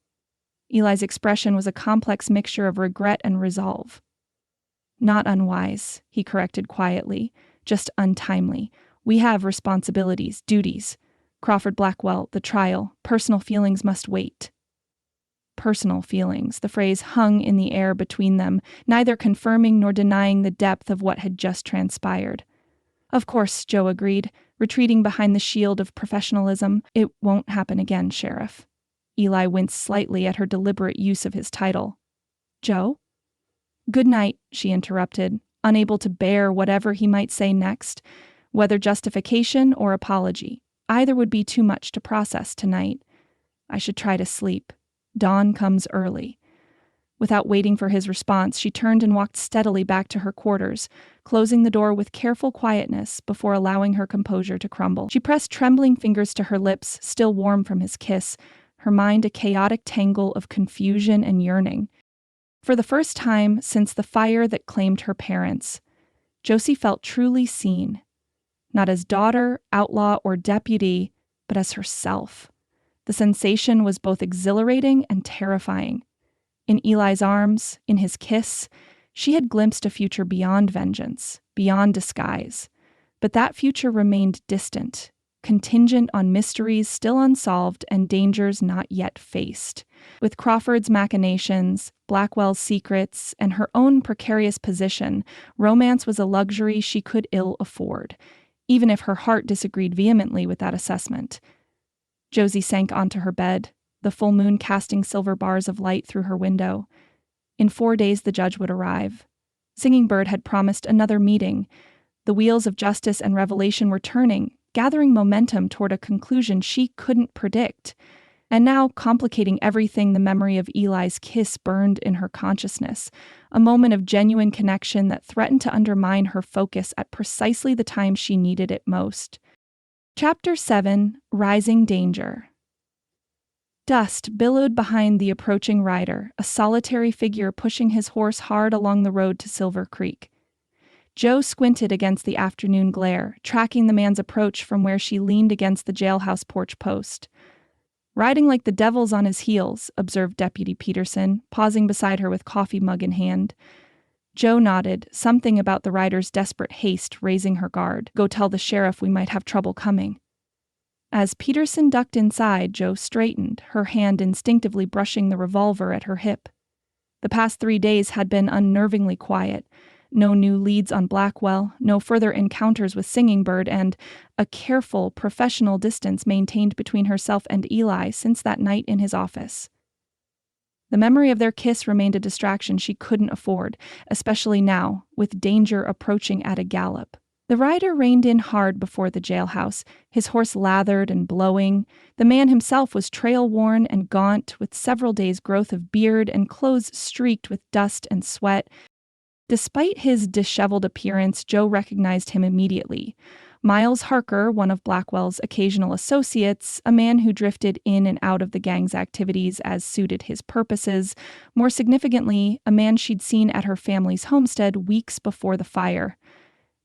Eli's expression was a complex mixture of regret and resolve. Not unwise, he corrected quietly, just untimely. We have responsibilities, duties. Crawford Blackwell, the trial, personal feelings must wait. Personal feelings. The phrase hung in the air between them, neither confirming nor denying the depth of what had just transpired. Of course, Joe agreed, retreating behind the shield of professionalism. It won't happen again, Sheriff. Eli winced slightly at her deliberate use of his title. Joe? Good night, she interrupted, unable to bear whatever he might say next, whether justification or apology. Either would be too much to process tonight. I should try to sleep. Dawn comes early. Without waiting for his response, she turned and walked steadily back to her quarters, closing the door with careful quietness before allowing her composure to crumble. She pressed trembling fingers to her lips, still warm from his kiss, her mind a chaotic tangle of confusion and yearning. For the first time since the fire that claimed her parents, Josie felt truly seen. Not as daughter, outlaw, or deputy, but as herself. The sensation was both exhilarating and terrifying. In Eli's arms, in his kiss, she had glimpsed a future beyond vengeance, beyond disguise. But that future remained distant, contingent on mysteries still unsolved and dangers not yet faced. With Crawford's machinations, Blackwell's secrets, and her own precarious position, romance was a luxury she could ill afford, even if her heart disagreed vehemently with that assessment. Josie sank onto her bed, the full moon casting silver bars of light through her window. In 4 days the judge would arrive. Singing Bird had promised another meeting. The wheels of justice and revelation were turning, gathering momentum toward a conclusion she couldn't predict. And now, complicating everything, the memory of Eli's kiss burned in her consciousness, a moment of genuine connection that threatened to undermine her focus at precisely the time she needed it most. Chapter 7: Rising Danger. Dust billowed behind the approaching rider, a solitary figure pushing his horse hard along the road to Silver Creek. Joe squinted against the afternoon glare, tracking the man's approach from where she leaned against the jailhouse porch post. Riding like the devil's on his heels, observed Deputy Peterson, pausing beside her with coffee mug in hand. Joe nodded, something about the rider's desperate haste raising her guard. Go tell the sheriff we might have trouble coming. As Peterson ducked inside, Joe straightened, her hand instinctively brushing the revolver at her hip. The past 3 days had been unnervingly quiet. No new leads on Blackwell, no further encounters with Singing Bird, and a careful, professional distance maintained between herself and Eli since that night in his office. The memory of their kiss remained a distraction she couldn't afford, especially now, with danger approaching at a gallop. The rider reined in hard before the jailhouse, his horse lathered and blowing. The man himself was trail-worn and gaunt, with several days' growth of beard and clothes streaked with dust and sweat. Despite his disheveled appearance, Joe recognized him immediately. Miles Harker, one of Blackwell's occasional associates, a man who drifted in and out of the gang's activities as suited his purposes. More significantly, a man she'd seen at her family's homestead weeks before the fire.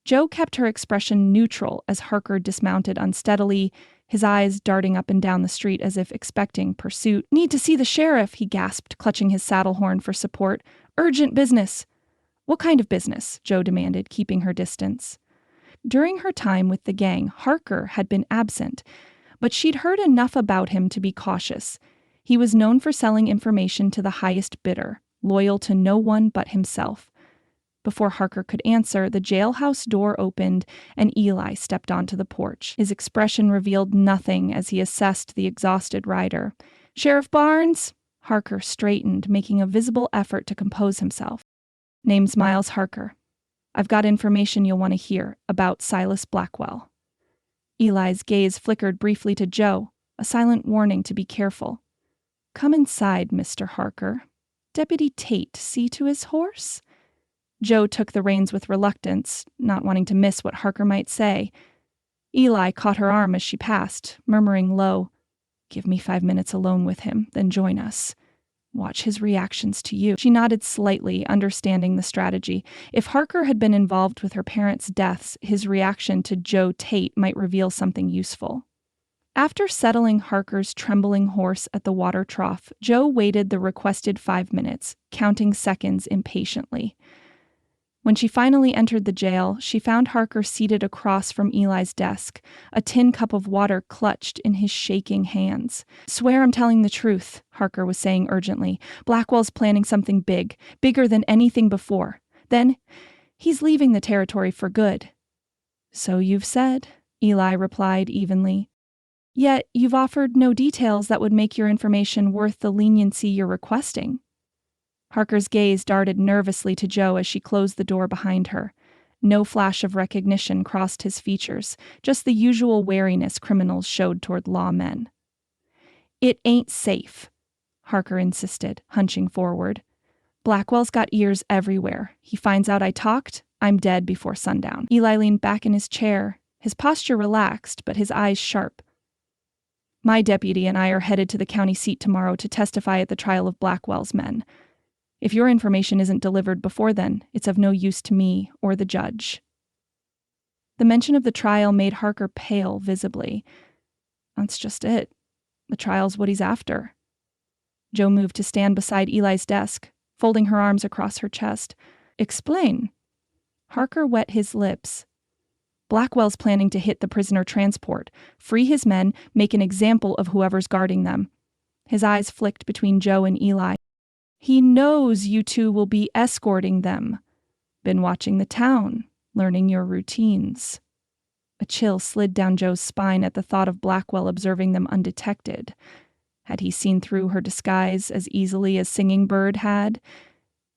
Joe kept her expression neutral as Harker dismounted unsteadily, his eyes darting up and down the street as if expecting pursuit. Need to see the sheriff, he gasped, clutching his saddle horn for support. Urgent business. What kind of business? Joe demanded, keeping her distance. During her time with the gang, Harker had been absent, but she'd heard enough about him to be cautious. He was known for selling information to the highest bidder, loyal to no one but himself. Before Harker could answer, the jailhouse door opened and Eli stepped onto the porch. His expression revealed nothing as he assessed the exhausted rider. Sheriff Barnes? Harker straightened, making a visible effort to compose himself. Name's Miles Harker. I've got information you'll want to hear about Silas Blackwell. Eli's gaze flickered briefly to Joe, a silent warning to be careful. Come inside, Mr. Harker. Deputy Tate, see to his horse? Joe took the reins with reluctance, not wanting to miss what Harker might say. Eli caught her arm as she passed, murmuring low, Give me 5 minutes alone with him, then join us. Watch his reactions to you. She nodded slightly, understanding the strategy. If Harker had been involved with her parents' deaths, his reaction to Joe Tate might reveal something useful. After settling Harker's trembling horse at the water trough, Joe waited the requested 5 minutes, counting seconds impatiently. When she finally entered the jail, she found Harker seated across from Eli's desk, a tin cup of water clutched in his shaking hands. "Swear I'm telling the truth," Harker was saying urgently. "Blackwell's planning something big, bigger than anything before. Then, he's leaving the territory for good." "So you've said," Eli replied evenly. "Yet you've offered no details that would make your information worth the leniency you're requesting." Harker's gaze darted nervously to Joe as she closed the door behind her. No flash of recognition crossed his features, just the usual wariness criminals showed toward lawmen. "It ain't safe," Harker insisted, hunching forward. "Blackwell's got ears everywhere. He finds out I talked, I'm dead before sundown." Eli leaned back in his chair, his posture relaxed, but his eyes sharp. "My deputy and I are headed to the county seat tomorrow to testify at the trial of Blackwell's men. If your information isn't delivered before then, it's of no use to me or the judge." The mention of the trial made Harker pale visibly. That's just it. The trial's what he's after. Joe moved to stand beside Eli's desk, folding her arms across her chest. "Explain." Harker wet his lips. "Blackwell's planning to hit the prisoner transport, free his men, make an example of whoever's guarding them." His eyes flicked between Joe and Eli. "He knows you two will be escorting them. Been watching the town, learning your routines." A chill slid down Joe's spine at the thought of Blackwell observing them undetected. Had he seen through her disguise as easily as Singing Bird had?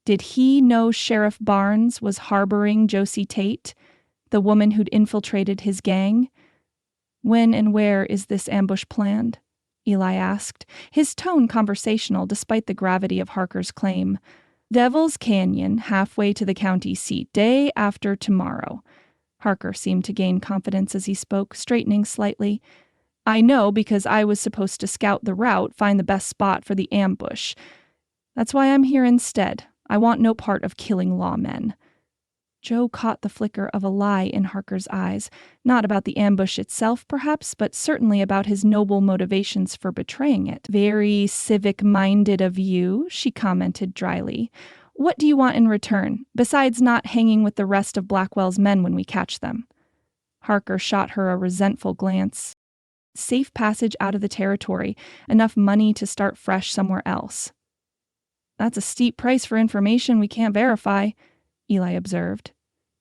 Did he know Sheriff Barnes was harboring Josie Tate, the woman who'd infiltrated his gang? "When and where is this ambush planned?" Eli asked, his tone conversational despite the gravity of Harker's claim. "Devil's Canyon, halfway to the county seat, day after tomorrow." Harker seemed to gain confidence as he spoke, straightening slightly. "I know because I was supposed to scout the route, find the best spot for the ambush. That's why I'm here instead. I want no part of killing lawmen." Joe caught the flicker of a lie in Harker's eyes, not about the ambush itself, perhaps, but certainly about his noble motivations for betraying it. "Very civic-minded of you," she commented dryly. "What do you want in return, besides not hanging with the rest of Blackwell's men when we catch them?" Harker shot her a resentful glance. Safe passage out of the territory, enough money to start fresh somewhere else. "That's a steep price for information we can't verify," Eli observed.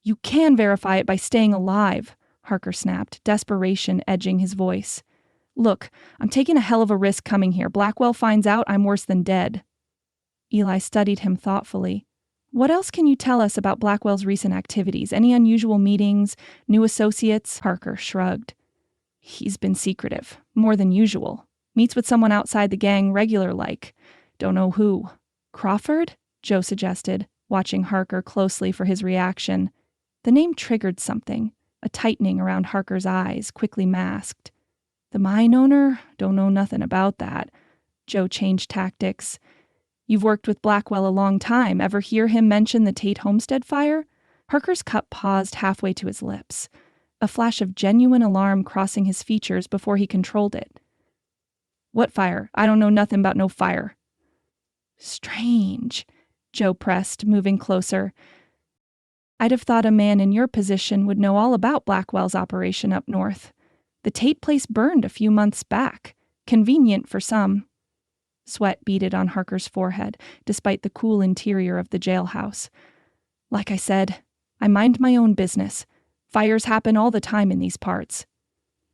"You can verify it by staying alive," Harker snapped, desperation edging his voice. "Look, I'm taking a hell of a risk coming here. Blackwell finds out I'm worse than dead." Eli studied him thoughtfully. "What else can you tell us about Blackwell's recent activities? Any unusual meetings, new associates?" Harker shrugged. "He's been secretive, more than usual. Meets with someone outside the gang regular-like. Don't know who." "Crawford?" Joe suggested, watching Harker closely for his reaction. The name triggered something, a tightening around Harker's eyes, quickly masked. "The mine owner? Don't know nothing about that." Joe changed tactics. "You've worked with Blackwell a long time. Ever hear him mention the Tate Homestead fire?" Harker's cup paused halfway to his lips, a flash of genuine alarm crossing his features before he controlled it. "What fire? I don't know nothing about no fire." "Strange," Joe pressed, moving closer. "I'd have thought a man in your position would know all about Blackwell's operation up north. The Tate place burned a few months back. Convenient for some." Sweat beaded on Harker's forehead, despite the cool interior of the jailhouse. "Like I said, I mind my own business. Fires happen all the time in these parts."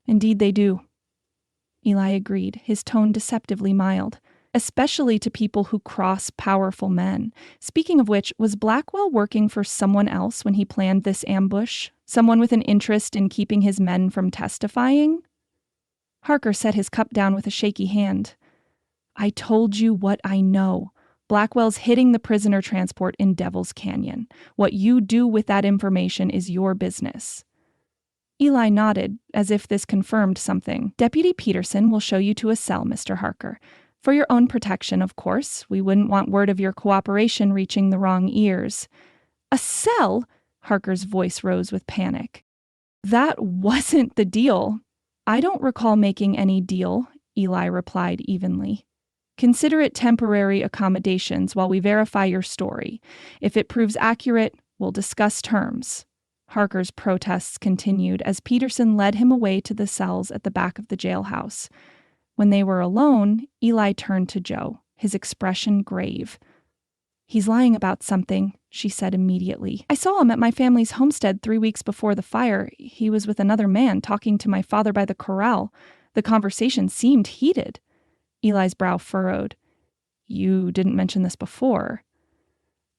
"Indeed they do." Eli agreed, his tone deceptively mild. "Especially to people who cross powerful men. Speaking of which, was Blackwell working for someone else when he planned this ambush? Someone with an interest in keeping his men from testifying?" Harker set his cup down with a shaky hand. "I told you what I know. Blackwell's hitting the prisoner transport in Devil's Canyon. What you do with that information is your business." Eli nodded, as if this confirmed something. "Deputy Peterson will show you to a cell, Mr. Harker. For your own protection, of course. We wouldn't want word of your cooperation reaching the wrong ears." "A cell?" Harker's voice rose with panic. "That wasn't the deal." "I don't recall making any deal," Eli replied evenly. "Consider it temporary accommodations while we verify your story. If it proves accurate, We'll discuss terms. Harker's protests continued as Peterson led him away to the cells at the back of the jailhouse. When they were alone, Eli turned to Joe, his expression grave. "He's lying about something," she said immediately. "I saw him at my family's homestead 3 weeks before the fire. He was with another man talking to my father by the corral. The conversation seemed heated." Eli's brow furrowed. "You didn't mention this before."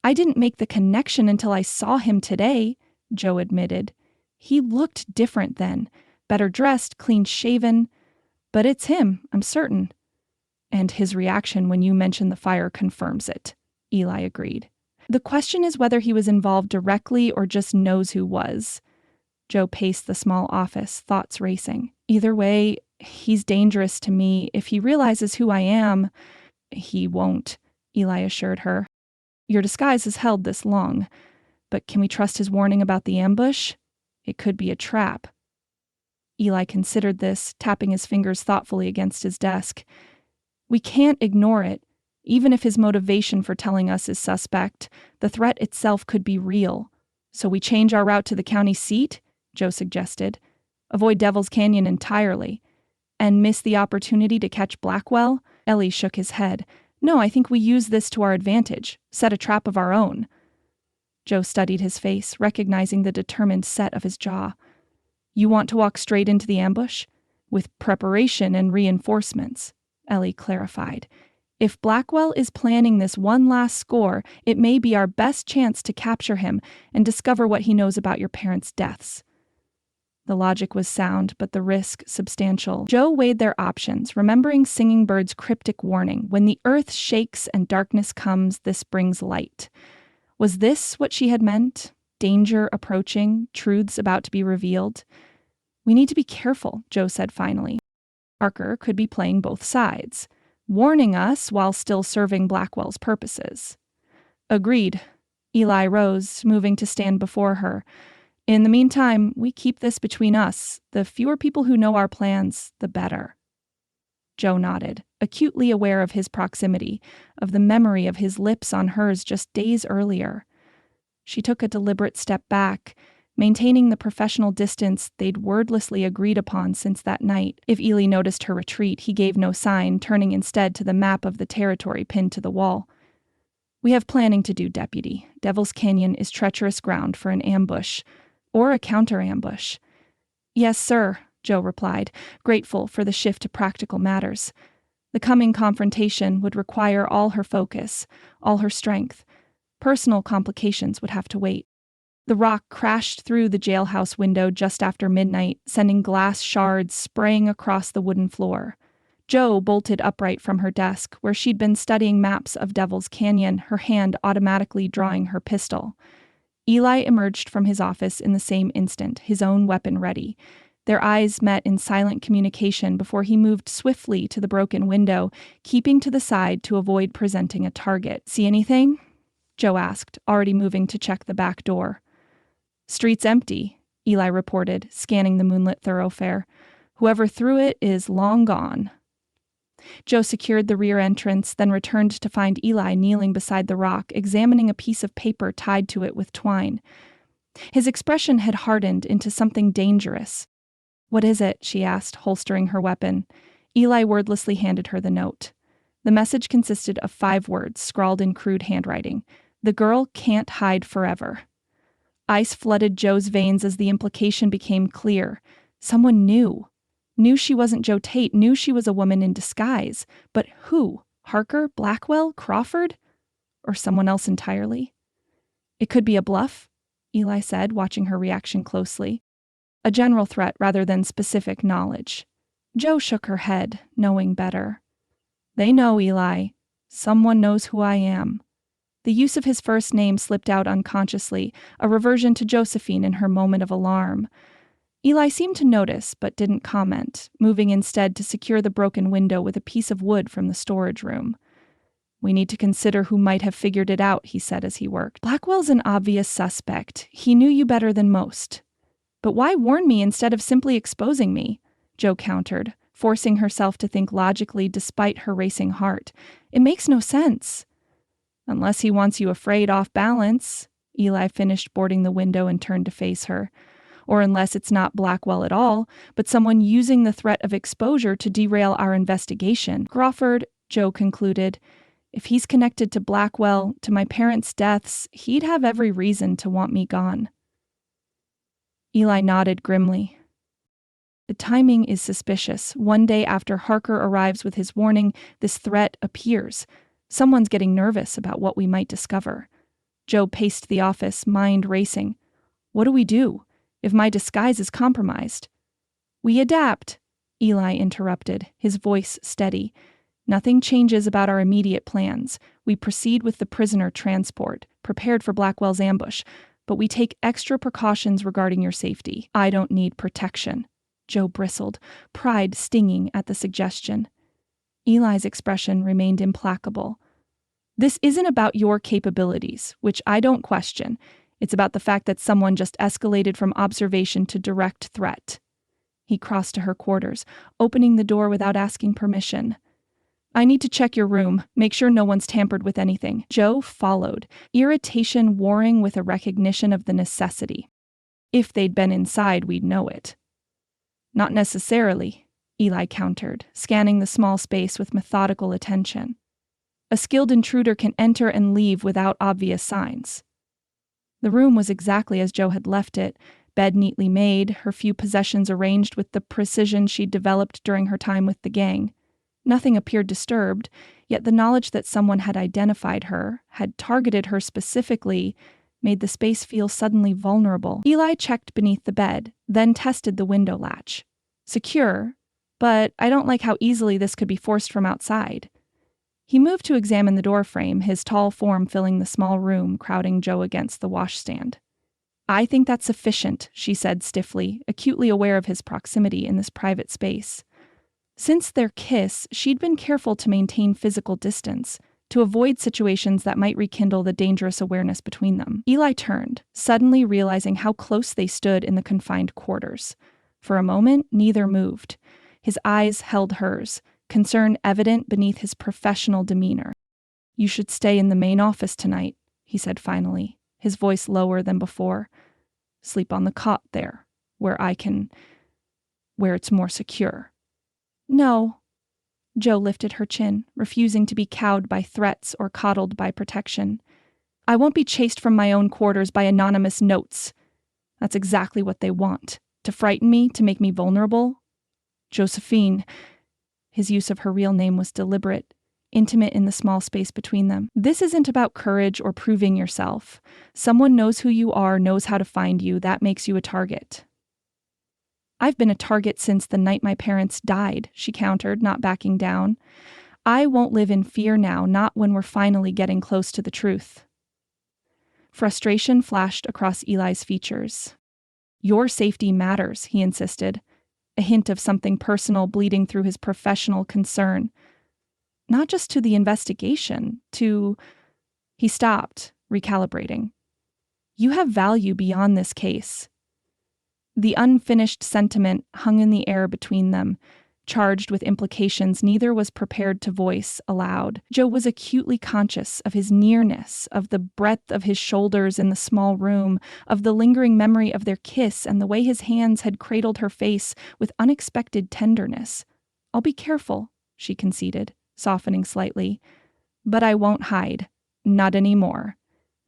"I didn't make the connection until I saw him today," Joe admitted. "He looked different then. Better dressed, clean-shaven. But it's him, I'm certain." "And his reaction when you mentioned the fire confirms it," Eli agreed. "The question is whether he was involved directly or just knows who was." Joe paced the small office, thoughts racing. "Either way, he's dangerous to me. If he realizes who I am..." "He won't," Eli assured her. "Your disguise has held this long. But can we trust his warning about the ambush? It could be a trap." Eli considered this, tapping his fingers thoughtfully against his desk. "We can't ignore it. Even if his motivation for telling us is suspect, the threat itself could be real. So we change our route to the county seat?" Joe suggested. "Avoid Devil's Canyon entirely. And miss the opportunity to catch Blackwell?" Ellie shook his head. "No, I think we use this to our advantage. Set a trap of our own." Joe studied his face, recognizing the determined set of his jaw. "You want to walk straight into the ambush?" "With preparation and reinforcements," Ellie clarified. "If Blackwell is planning this one last score, it may be our best chance to capture him and discover what he knows about your parents' deaths." The logic was sound, but the risk substantial. Joe weighed their options, remembering Singing Bird's cryptic warning, "When the earth shakes and darkness comes, this brings light." Was this what she had meant? Danger approaching, truths about to be revealed? "We need to be careful," Joe said finally. Harker could be playing both sides, warning us while still serving Blackwell's purposes. "Agreed." Eli rose, moving to stand before her. "In the meantime, we keep this between us. The fewer people who know our plans, the better." Joe nodded, acutely aware of his proximity, of the memory of his lips on hers just days earlier. She took a deliberate step back, maintaining the professional distance they'd wordlessly agreed upon since that night. If Eli noticed her retreat, he gave no sign, turning instead to the map of the territory pinned to the wall. "We have planning to do, Deputy. Devil's Canyon is treacherous ground for an ambush, or a counter-ambush." "Yes, sir," Joe replied, grateful for the shift to practical matters. The coming confrontation would require all her focus, all her strength. Personal complications would have to wait. The rock crashed through the jailhouse window just after midnight, sending glass shards spraying across the wooden floor. Joe bolted upright from her desk, where she'd been studying maps of Devil's Canyon, her hand automatically drawing her pistol. Eli emerged from his office in the same instant, his own weapon ready. Their eyes met in silent communication before he moved swiftly to the broken window, keeping to the side to avoid presenting a target. "See anything?" Joe asked, already moving to check the back door. "Street's empty," Eli reported, scanning the moonlit thoroughfare. "Whoever threw it is long gone." Joe secured the rear entrance, then returned to find Eli kneeling beside the rock, examining a piece of paper tied to it with twine. His expression had hardened into something dangerous. "What is it?" she asked, holstering her weapon. Eli wordlessly handed her the note. The message consisted of 5 words, scrawled in crude handwriting. "The girl can't hide forever." Ice flooded Joe's veins as the implication became clear. Someone knew. Knew she wasn't Joe Tate, knew she was a woman in disguise. But who? Harker? Blackwell? Crawford? Or someone else entirely? "It could be a bluff," Eli said, watching her reaction closely. "A general threat rather than specific knowledge." Joe shook her head, knowing better. "They know, Eli. Someone knows who I am." The use of his first name slipped out unconsciously, a reversion to Josephine in her moment of alarm. Eli seemed to notice, but didn't comment, moving instead to secure the broken window with a piece of wood from the storage room. "We need to consider who might have figured it out," he said as he worked. "Blackwell's an obvious suspect. He knew you better than most." "But why warn me instead of simply exposing me?" Joe countered, forcing herself to think logically despite her racing heart. "It makes no sense." "Unless he wants you afraid off balance," Eli finished boarding the window and turned to face her. Or unless it's not Blackwell at all, but someone using the threat of exposure to derail our investigation. Crawford, Joe concluded, if he's connected to Blackwell, to my parents' deaths, he'd have every reason to want me gone. Eli nodded grimly. The timing is suspicious. One day after Harker arrives with his warning, this threat appears. Someone's getting nervous about what we might discover. Joe paced the office, mind racing. What do we do if my disguise is compromised? We adapt, Eli interrupted, his voice steady. Nothing changes about our immediate plans. We proceed with the prisoner transport, prepared for Blackwell's ambush, but we take extra precautions regarding your safety. I don't need protection. Joe bristled, pride stinging at the suggestion. Eli's expression remained implacable. This isn't about your capabilities, which I don't question. It's about the fact that someone just escalated from observation to direct threat. He crossed to her quarters, opening the door without asking permission. I need to check your room, make sure no one's tampered with anything. Joe followed, irritation warring with a recognition of the necessity. If they'd been inside, we'd know it. Not necessarily, Eli countered, scanning the small space with methodical attention. A skilled intruder can enter and leave without obvious signs. The room was exactly as Joe had left it, bed neatly made, her few possessions arranged with the precision she'd developed during her time with the gang. Nothing appeared disturbed, yet the knowledge that someone had identified her, had targeted her specifically, made the space feel suddenly vulnerable. Eli checked beneath the bed, then tested the window latch. Secure, but I don't like how easily this could be forced from outside. He moved to examine the doorframe, his tall form filling the small room, crowding Joe against the washstand. I think that's sufficient, she said stiffly, acutely aware of his proximity in this private space. Since their kiss, she'd been careful to maintain physical distance, to avoid situations that might rekindle the dangerous awareness between them. Eli turned, suddenly realizing how close they stood in the confined quarters. For a moment, neither moved. His eyes held hers, concern evident beneath his professional demeanor. You should stay in the main office tonight, he said finally, his voice lower than before. Sleep on the cot there, where it's more secure. No. Joe lifted her chin, refusing to be cowed by threats or coddled by protection. I won't be chased from my own quarters by anonymous notes. That's exactly what they want. To frighten me, to make me vulnerable. Josephine. His use of her real name was deliberate, intimate in the small space between them. This isn't about courage or proving yourself. Someone knows who you are, knows how to find you. That makes you a target. I've been a target since the night my parents died, she countered, not backing down. I won't live in fear now, not when we're finally getting close to the truth. Frustration flashed across Eli's features. Your safety matters, he insisted, a hint of something personal bleeding through his professional concern. Not just to the investigation, to... He stopped, recalibrating. You have value beyond this case. The unfinished sentiment hung in the air between them, charged with implications neither was prepared to voice aloud. Joe was acutely conscious of his nearness, of the breadth of his shoulders in the small room, of the lingering memory of their kiss and the way his hands had cradled her face with unexpected tenderness. I'll be careful, she conceded, softening slightly. But I won't hide. Not anymore.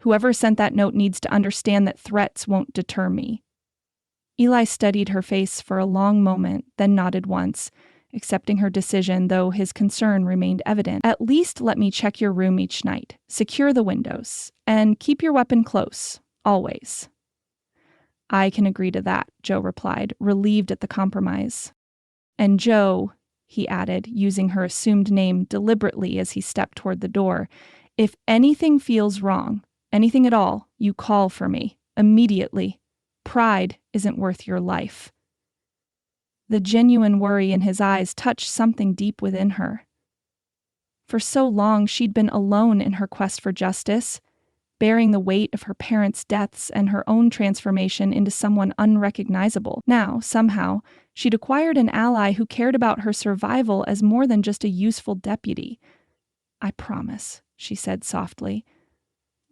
Whoever sent that note needs to understand that threats won't deter me. Eli studied her face for a long moment, then nodded once, accepting her decision, though his concern remained evident. At least let me check your room each night, secure the windows, and keep your weapon close, always. I can agree to that, Joe replied, relieved at the compromise. And Joe, he added, using her assumed name deliberately as he stepped toward the door, if anything feels wrong, anything at all, you call for me, immediately. Pride isn't worth your life. The genuine worry in his eyes touched something deep within her. For so long, she'd been alone in her quest for justice, bearing the weight of her parents' deaths and her own transformation into someone unrecognizable. Now, somehow, she'd acquired an ally who cared about her survival as more than just a useful deputy. I promise, she said softly.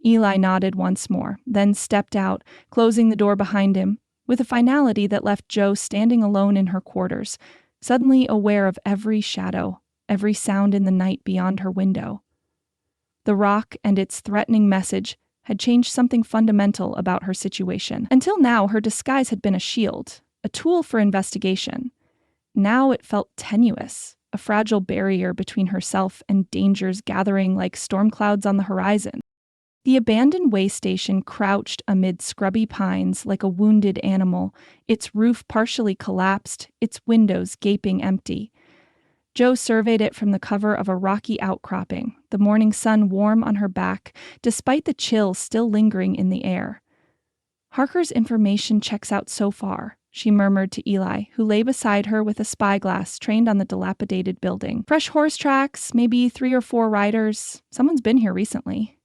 Eli nodded once more, then stepped out, closing the door behind him, with a finality that left Jo standing alone in her quarters, suddenly aware of every shadow, every sound in the night beyond her window. The rock and its threatening message had changed something fundamental about her situation. Until now, her disguise had been a shield, a tool for investigation. Now it felt tenuous, a fragile barrier between herself and dangers gathering like storm clouds on the horizon. The abandoned way station crouched amid scrubby pines like a wounded animal, its roof partially collapsed, its windows gaping empty. Jo surveyed it from the cover of a rocky outcropping, the morning sun warm on her back, despite the chill still lingering in the air. "Harker's information checks out so far," she murmured to Eli, who lay beside her with a spyglass trained on the dilapidated building. "Fresh horse tracks, maybe 3 or 4 riders. Someone's been here recently."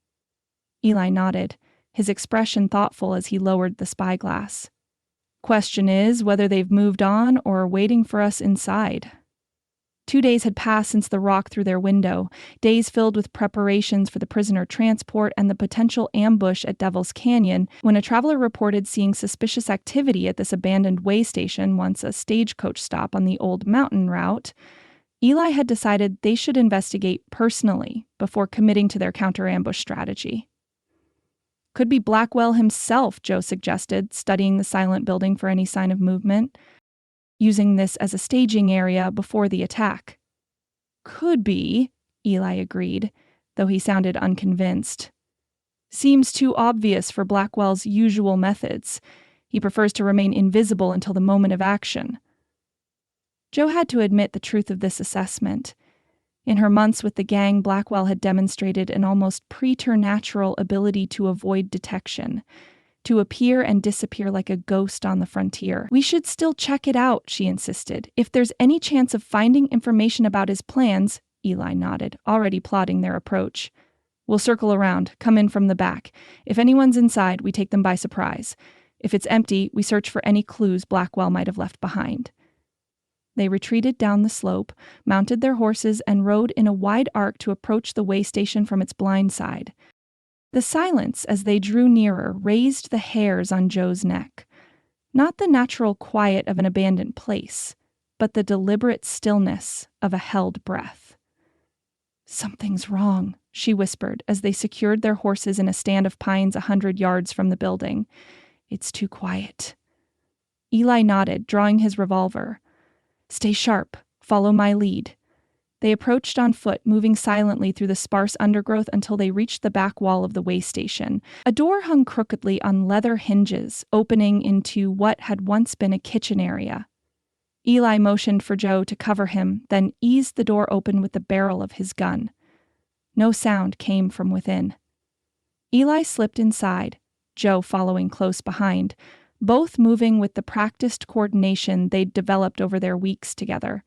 Eli nodded, his expression thoughtful as he lowered the spyglass. "Question is whether they've moved on or are waiting for us inside." 2 days had passed since the rock through their window, days filled with preparations for the prisoner transport and the potential ambush at Devil's Canyon, when a traveler reported seeing suspicious activity at this abandoned way station, once a stagecoach stop on the old mountain route. Eli had decided they should investigate personally before committing to their counter-ambush strategy. "Could be Blackwell himself," Jo suggested, studying the silent building for any sign of movement, using this as a staging area before the attack. "Could be," Eli agreed, though he sounded unconvinced. "Seems too obvious for Blackwell's usual methods. He prefers to remain invisible until the moment of action." Jo had to admit the truth of this assessment. In her months with the gang, Blackwell had demonstrated an almost preternatural ability to avoid detection, to appear and disappear like a ghost on the frontier. "We should still check it out," she insisted. "If there's any chance of finding information about his plans," Eli nodded, already plotting their approach. "We'll circle around, come in from the back. If anyone's inside, we take them by surprise. If it's empty, we search for any clues Blackwell might have left behind." They retreated down the slope, mounted their horses, and rode in a wide arc to approach the way station from its blind side. The silence, as they drew nearer, raised the hairs on Jo's neck. Not the natural quiet of an abandoned place, but the deliberate stillness of a held breath. "Something's wrong," she whispered as they secured their horses in a stand of pines 100 yards from the building. "It's too quiet." Eli nodded, drawing his revolver. "Stay sharp. Follow my lead." They approached on foot, moving silently through the sparse undergrowth until they reached the back wall of the way station. A door hung crookedly on leather hinges, opening into what had once been a kitchen area. Eli motioned for Jo to cover him, then eased the door open with the barrel of his gun. No sound came from within. Eli slipped inside, Jo following close behind, both moving with the practiced coordination they'd developed over their weeks together.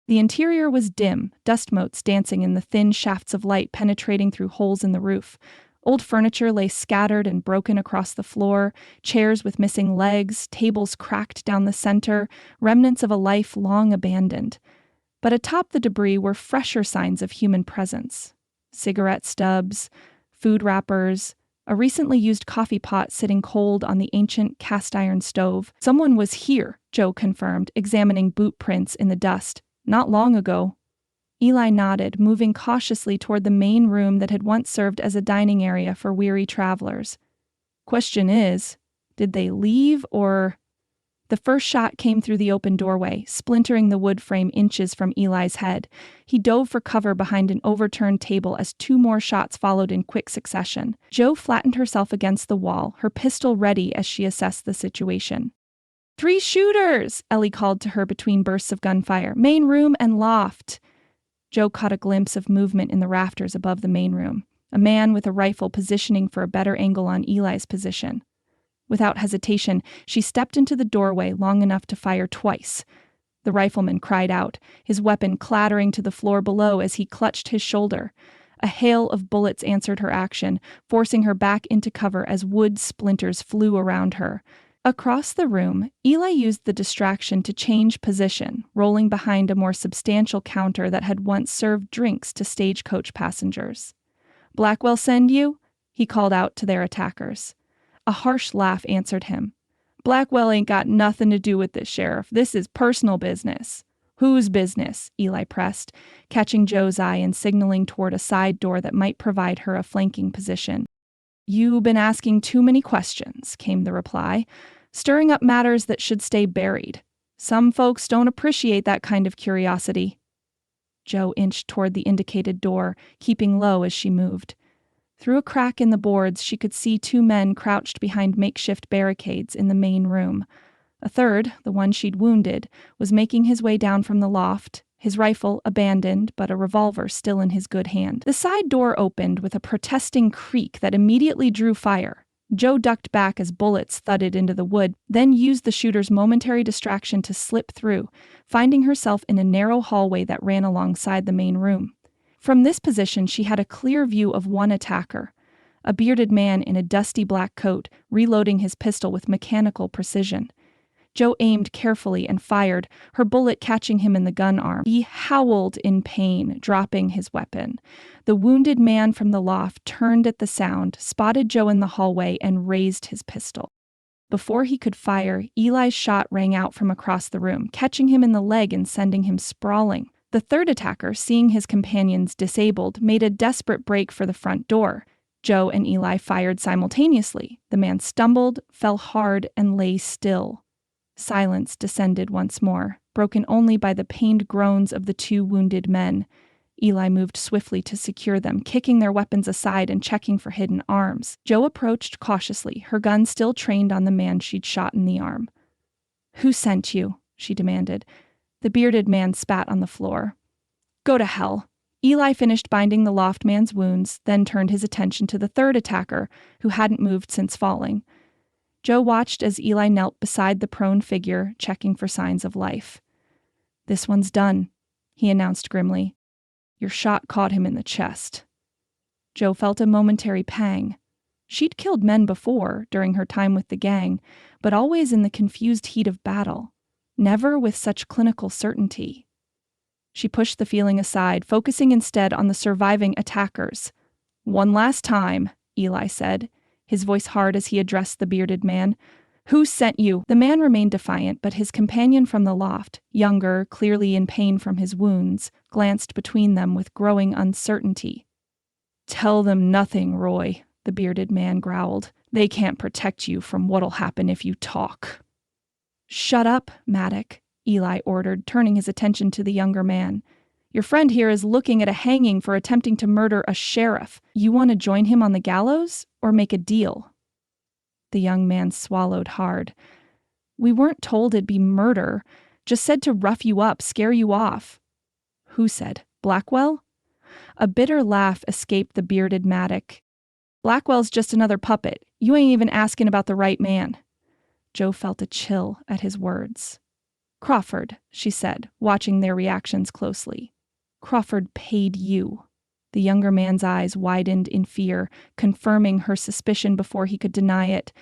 The interior was dim, dust motes dancing in the thin shafts of light penetrating through holes in the roof. Old furniture lay scattered and broken across the floor, chairs with missing legs, tables cracked down the center, remnants of a life long abandoned. But atop the debris were fresher signs of human presence. Cigarette stubs, food wrappers, a recently used coffee pot sitting cold on the ancient cast-iron stove. "Someone was here," Jo confirmed, examining boot prints in the dust. "Not long ago." Eli nodded, moving cautiously toward the main room that had once served as a dining area for weary travelers. "Question is, did they leave or—" The first shot came through the open doorway, splintering the wood frame inches from Eli's head. He dove for cover behind an overturned table as 2 more shots followed in quick succession. Jo flattened herself against the wall, her pistol ready as she assessed the situation. "3 shooters!" Ellie called to her between bursts of gunfire. "Main room and loft." Jo caught a glimpse of movement in the rafters above the main room, a man with a rifle positioning for a better angle on Eli's position. Without hesitation, she stepped into the doorway long enough to fire twice. The rifleman cried out, his weapon clattering to the floor below as he clutched his shoulder. A hail of bullets answered her action, forcing her back into cover as wood splinters flew around her. Across the room, Eli used the distraction to change position, rolling behind a more substantial counter that had once served drinks to stagecoach passengers. "Blackwell send you?" he called out to their attackers. A harsh laugh answered him. "Blackwell ain't got nothing to do with this, Sheriff. This is personal business." "Whose business?" Eli pressed, catching Joe's eye and signaling toward a side door that might provide her a flanking position. "You been asking too many questions," came the reply, "stirring up matters that should stay buried. Some folks don't appreciate that kind of curiosity." Joe inched toward the indicated door, keeping low as she moved. Through a crack in the boards, she could see two men crouched behind makeshift barricades in the main room. A third, the one she'd wounded, was making his way down from the loft, his rifle abandoned but a revolver still in his good hand. The side door opened with a protesting creak that immediately drew fire. Joe ducked back as bullets thudded into the wood, then used the shooter's momentary distraction to slip through, finding herself in a narrow hallway that ran alongside the main room. From this position, she had a clear view of one attacker, a bearded man in a dusty black coat, reloading his pistol with mechanical precision. Joe aimed carefully and fired, her bullet catching him in the gun arm. He howled in pain, dropping his weapon. The wounded man from the loft turned at the sound, spotted Joe in the hallway, and raised his pistol. Before he could fire, Eli's shot rang out from across the room, catching him in the leg and sending him sprawling. The third attacker, seeing his companions disabled, made a desperate break for the front door. Joe and Eli fired simultaneously. The man stumbled, fell hard, and lay still. Silence descended once more, broken only by the pained groans of the two wounded men. Eli moved swiftly to secure them, kicking their weapons aside and checking for hidden arms. Joe approached cautiously, her gun still trained on the man she'd shot in the arm. "Who sent you?" she demanded. The bearded man spat on the floor. "Go to hell." Eli finished binding the loft man's wounds, then turned his attention to the third attacker, who hadn't moved since falling. Joe watched as Eli knelt beside the prone figure, checking for signs of life. "This one's done," he announced grimly. "Your shot caught him in the chest." Joe felt a momentary pang. She'd killed men before, during her time with the gang, but always in the confused heat of battle, never with such clinical certainty. She pushed the feeling aside, focusing instead on the surviving attackers. "One last time," Eli said, his voice hard as he addressed the bearded man. "Who sent you?" The man remained defiant, but his companion from the loft, younger, clearly in pain from his wounds, glanced between them with growing uncertainty. "Tell them nothing, Roy," the bearded man growled. "They can't protect you from what'll happen if you talk." "Shut up, Maddock," Eli ordered, turning his attention to the younger man. "Your friend here is looking at a hanging for attempting to murder a sheriff. You want to join him on the gallows, or make a deal?" The young man swallowed hard. "We weren't told it'd be murder, just said to rough you up, scare you off." "Who said? Blackwell?" A bitter laugh escaped the bearded Maddock. "Blackwell's just another puppet. You ain't even asking about the right man." Joe felt a chill at his words. "Crawford," she said, watching their reactions closely. "Crawford paid you." The younger man's eyes widened in fear, confirming her suspicion before he could deny it.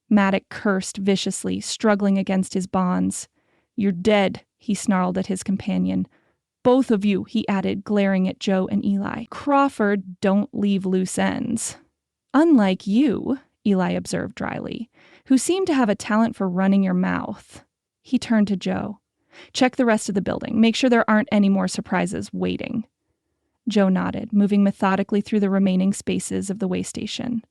Maddock cursed viciously, struggling against his bonds. "You're dead," he snarled at his companion. "Both of you," he added, glaring at Joe and Eli. "Crawford don't leave loose ends." "Unlike you," Eli observed dryly, "who seem to have a talent for running your mouth." He turned to Joe. "Check the rest of the building. Make sure there aren't any more surprises waiting." Joe nodded, moving methodically through the remaining spaces of the way station.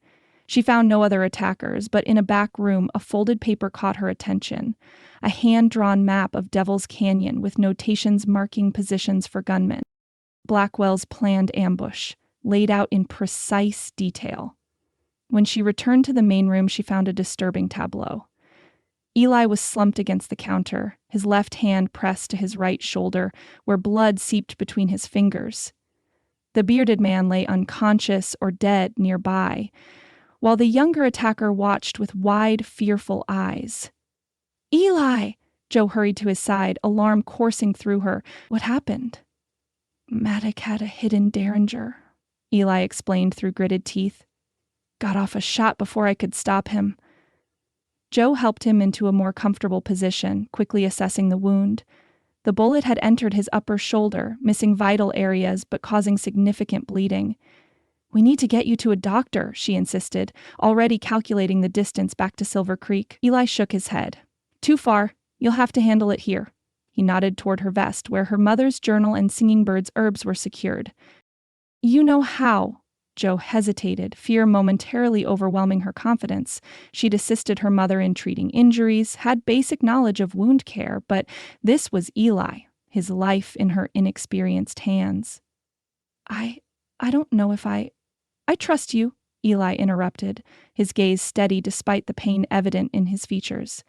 She found no other attackers, but in a back room, a folded paper caught her attention. A hand-drawn map of Devil's Canyon with notations marking positions for gunmen. Blackwell's planned ambush, laid out in precise detail. When she returned to the main room, she found a disturbing tableau. Eli was slumped against the counter, his left hand pressed to his right shoulder, where blood seeped between his fingers. The bearded man lay unconscious or dead nearby, while the younger attacker watched with wide, fearful eyes. "Eli!" Joe hurried to his side, alarm coursing through her. "What happened?" "Maddock had a hidden derringer," Eli explained through gritted teeth. "Got off a shot before I could stop him." Joe helped him into a more comfortable position, quickly assessing the wound. The bullet had entered his upper shoulder, missing vital areas but causing significant bleeding. We need to get you to a doctor, she insisted, already calculating the distance back to Silver Creek. Eli shook his head. Too far. You'll have to handle it here. He nodded toward her vest, where her mother's journal and singing bird's herbs were secured. You know how. Jo hesitated, fear momentarily overwhelming her confidence. She'd assisted her mother in treating injuries, had basic knowledge of wound care, but this was Eli, his life in her inexperienced hands. I don't know if I trust you, Eli interrupted, his gaze steady despite the pain evident in his features.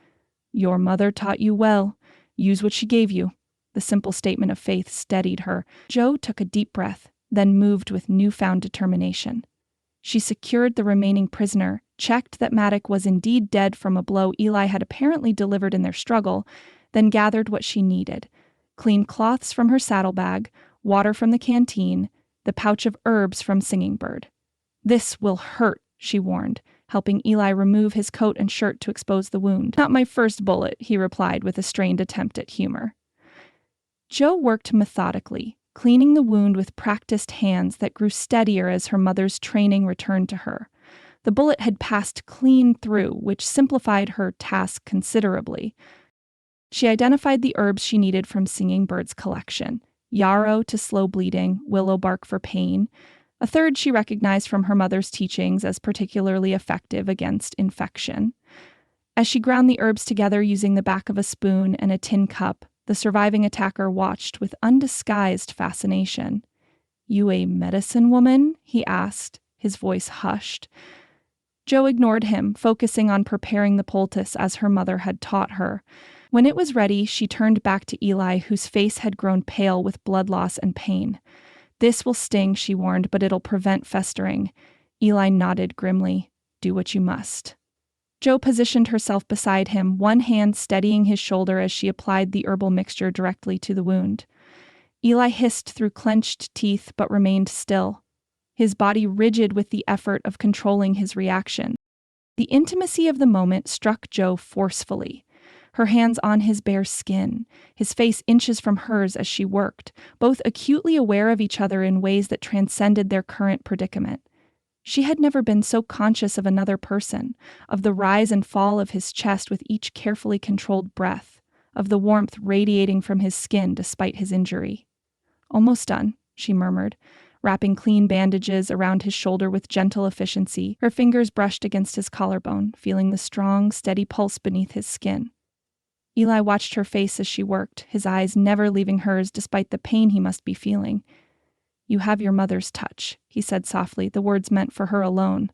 Your mother taught you well. Use what she gave you. The simple statement of faith steadied her. Jo took a deep breath, then moved with newfound determination. She secured the remaining prisoner, checked that Maddock was indeed dead from a blow Eli had apparently delivered in their struggle, then gathered what she needed. Clean cloths from her saddlebag, water from the canteen, the pouch of herbs from Singing Bird. This will hurt, she warned, helping Eli remove his coat and shirt to expose the wound. Not my first bullet, he replied with a strained attempt at humor. Jo worked methodically, cleaning the wound with practiced hands that grew steadier as her mother's training returned to her. The bullet had passed clean through, which simplified her task considerably. She identified the herbs she needed from Singing Bird's collection: yarrow to slow bleeding, willow bark for pain. A third she recognized from her mother's teachings as particularly effective against infection. As she ground the herbs together using the back of a spoon and a tin cup, the surviving attacker watched with undisguised fascination. You a medicine woman? He asked, his voice hushed. Jo ignored him, focusing on preparing the poultice as her mother had taught her. When it was ready, she turned back to Eli, whose face had grown pale with blood loss and pain. This will sting, she warned, but it'll prevent festering. Eli nodded grimly. Do what you must. Jo positioned herself beside him, one hand steadying his shoulder as she applied the herbal mixture directly to the wound. Eli hissed through clenched teeth but remained still, his body rigid with the effort of controlling his reaction. The intimacy of the moment struck Jo forcefully. Her hands on his bare skin, his face inches from hers as she worked, both acutely aware of each other in ways that transcended their current predicament. She had never been so conscious of another person, of the rise and fall of his chest with each carefully controlled breath, of the warmth radiating from his skin despite his injury. Almost done, she murmured, wrapping clean bandages around his shoulder with gentle efficiency. Her fingers brushed against his collarbone, feeling the strong, steady pulse beneath his skin. Eli watched her face as she worked, his eyes never leaving hers despite the pain he must be feeling. You have your mother's touch, he said softly, the words meant for her alone.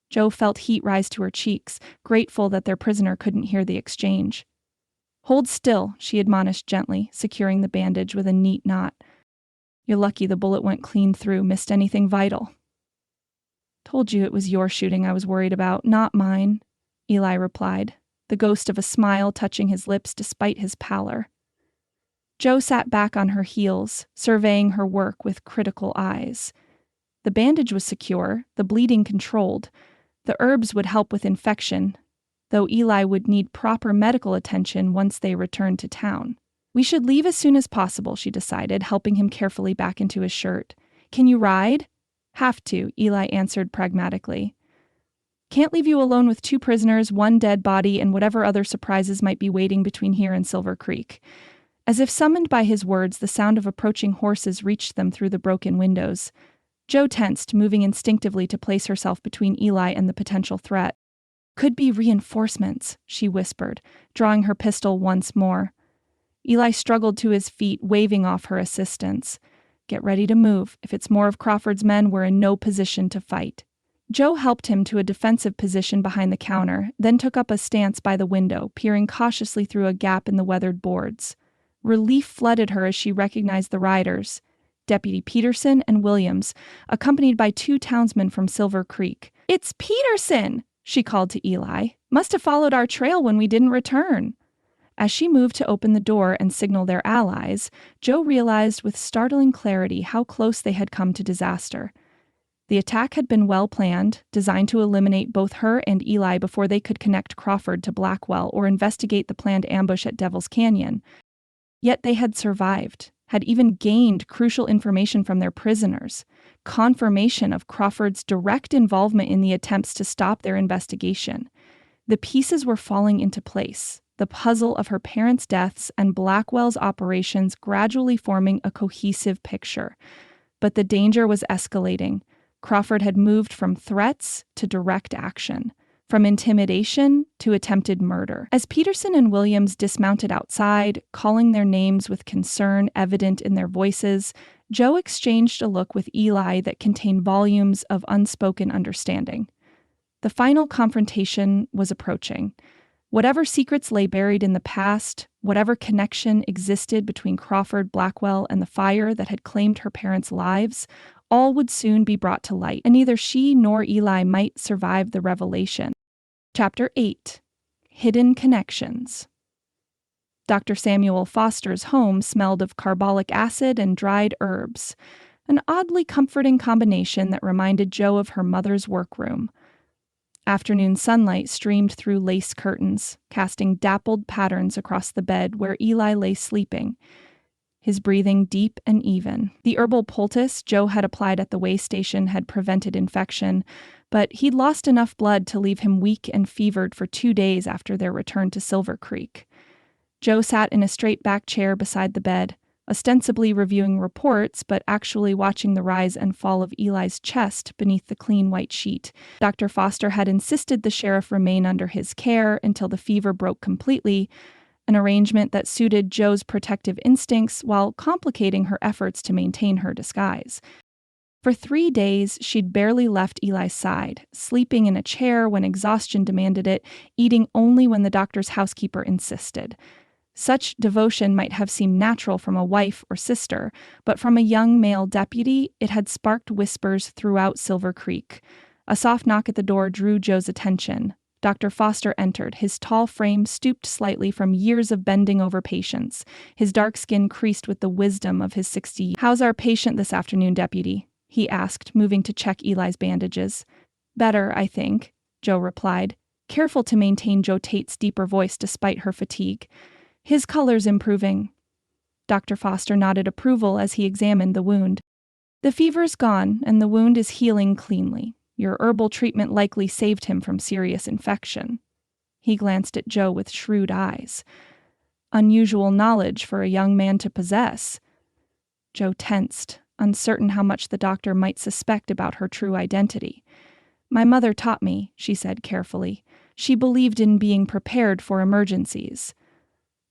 Jo felt heat rise to her cheeks, grateful that their prisoner couldn't hear the exchange. Hold still, she admonished gently, securing the bandage with a neat knot. You're lucky the bullet went clean through, missed anything vital. Told you it was your shooting I was worried about, not mine, Eli replied, the ghost of a smile touching his lips despite his pallor. Jo sat back on her heels, surveying her work with critical eyes. The bandage was secure, the bleeding controlled. The herbs would help with infection, though Eli would need proper medical attention once they returned to town. We should leave as soon as possible, she decided, helping him carefully back into his shirt. Can you ride? Have to, Eli answered pragmatically. Can't leave you alone with 2 prisoners, 1 dead body, and whatever other surprises might be waiting between here and Silver Creek. As if summoned by his words, the sound of approaching horses reached them through the broken windows. Jo tensed, moving instinctively to place herself between Eli and the potential threat. Could be reinforcements, she whispered, drawing her pistol once more. Eli struggled to his feet, waving off her assistance. Get ready to move. If it's more of Crawford's men, we're in no position to fight. Jo helped him to a defensive position behind the counter, then took up a stance by the window, peering cautiously through a gap in the weathered boards. Relief flooded her as she recognized the riders, Deputy Peterson and Williams, accompanied by 2 townsmen from Silver Creek. It's Peterson, she called to Eli. Must have followed our trail when we didn't return. As she moved to open the door and signal their allies, Jo realized with startling clarity how close they had come to disaster. The attack had been well planned, designed to eliminate both her and Eli before they could connect Crawford to Blackwell or investigate the planned ambush at Devil's Canyon. Yet they had survived, had even gained crucial information from their prisoners, confirmation of Crawford's direct involvement in the attempts to stop their investigation. The pieces were falling into place, the puzzle of her parents' deaths and Blackwell's operations gradually forming a cohesive picture. But the danger was escalating. Crawford had moved from threats to direct action, from intimidation to attempted murder. As Peterson and Williams dismounted outside, calling their names with concern evident in their voices, Joe exchanged a look with Eli that contained volumes of unspoken understanding. The final confrontation was approaching. Whatever secrets lay buried in the past, whatever connection existed between Crawford, Blackwell, and the fire that had claimed her parents' lives, all would soon be brought to light, and neither she nor Eli might survive the revelation. Chapter 8. Hidden Connections. Dr. Samuel Foster's home smelled of carbolic acid and dried herbs, an oddly comforting combination that reminded Joe of her mother's workroom. Afternoon sunlight streamed through lace curtains, casting dappled patterns across the bed where Eli lay sleeping, his breathing deep and even. The herbal poultice Joe had applied at the way station had prevented infection, but he'd lost enough blood to leave him weak and fevered for 2 days after their return to Silver Creek. Joe sat in a straight-back chair beside the bed, ostensibly reviewing reports, but actually watching the rise and fall of Eli's chest beneath the clean white sheet. Dr. Foster had insisted the sheriff remain under his care until the fever broke completely, an arrangement that suited Joe's protective instincts while complicating her efforts to maintain her disguise. For 3 days, she'd barely left Eli's side, sleeping in a chair when exhaustion demanded it, eating only when the doctor's housekeeper insisted. Such devotion might have seemed natural from a wife or sister, but from a young male deputy, it had sparked whispers throughout Silver Creek. A soft knock at the door drew Joe's attention. Dr. Foster entered, his tall frame stooped slightly from years of bending over patients, his dark skin creased with the wisdom of his 60 years. "How's our patient this afternoon, deputy?" he asked, moving to check Eli's bandages. "Better, I think," Joe replied, careful to maintain Joe Tate's deeper voice despite her fatigue. "His color's improving." Dr. Foster nodded approval as he examined the wound. "The fever's gone, and the wound is healing cleanly. Your herbal treatment likely saved him from serious infection." He glanced at Joe with shrewd eyes. Unusual knowledge for a young man to possess. Joe tensed, uncertain how much the doctor might suspect about her true identity. "My mother taught me," she said carefully. "She believed in being prepared for emergencies."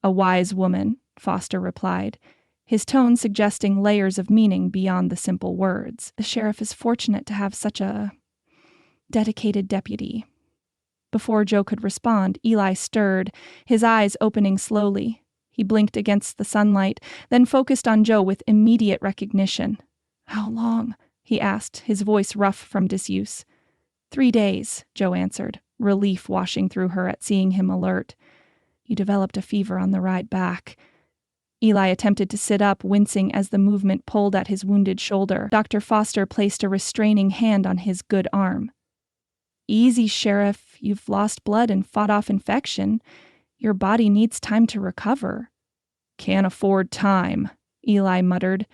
"A wise woman," Foster replied, his tone suggesting layers of meaning beyond the simple words. "The sheriff is fortunate to have such a dedicated deputy." Before Joe could respond, Eli stirred, his eyes opening slowly. He blinked against the sunlight, then focused on Joe with immediate recognition. "How long?" he asked, his voice rough from disuse. 3 days, Joe answered, relief washing through her at seeing him alert. "You developed a fever on the ride back." Eli attempted to sit up, wincing as the movement pulled at his wounded shoulder. Dr. Foster placed a restraining hand on his good arm. "Easy, Sheriff. You've lost blood and fought off infection. Your body needs time to recover." "Can't afford time," Eli muttered,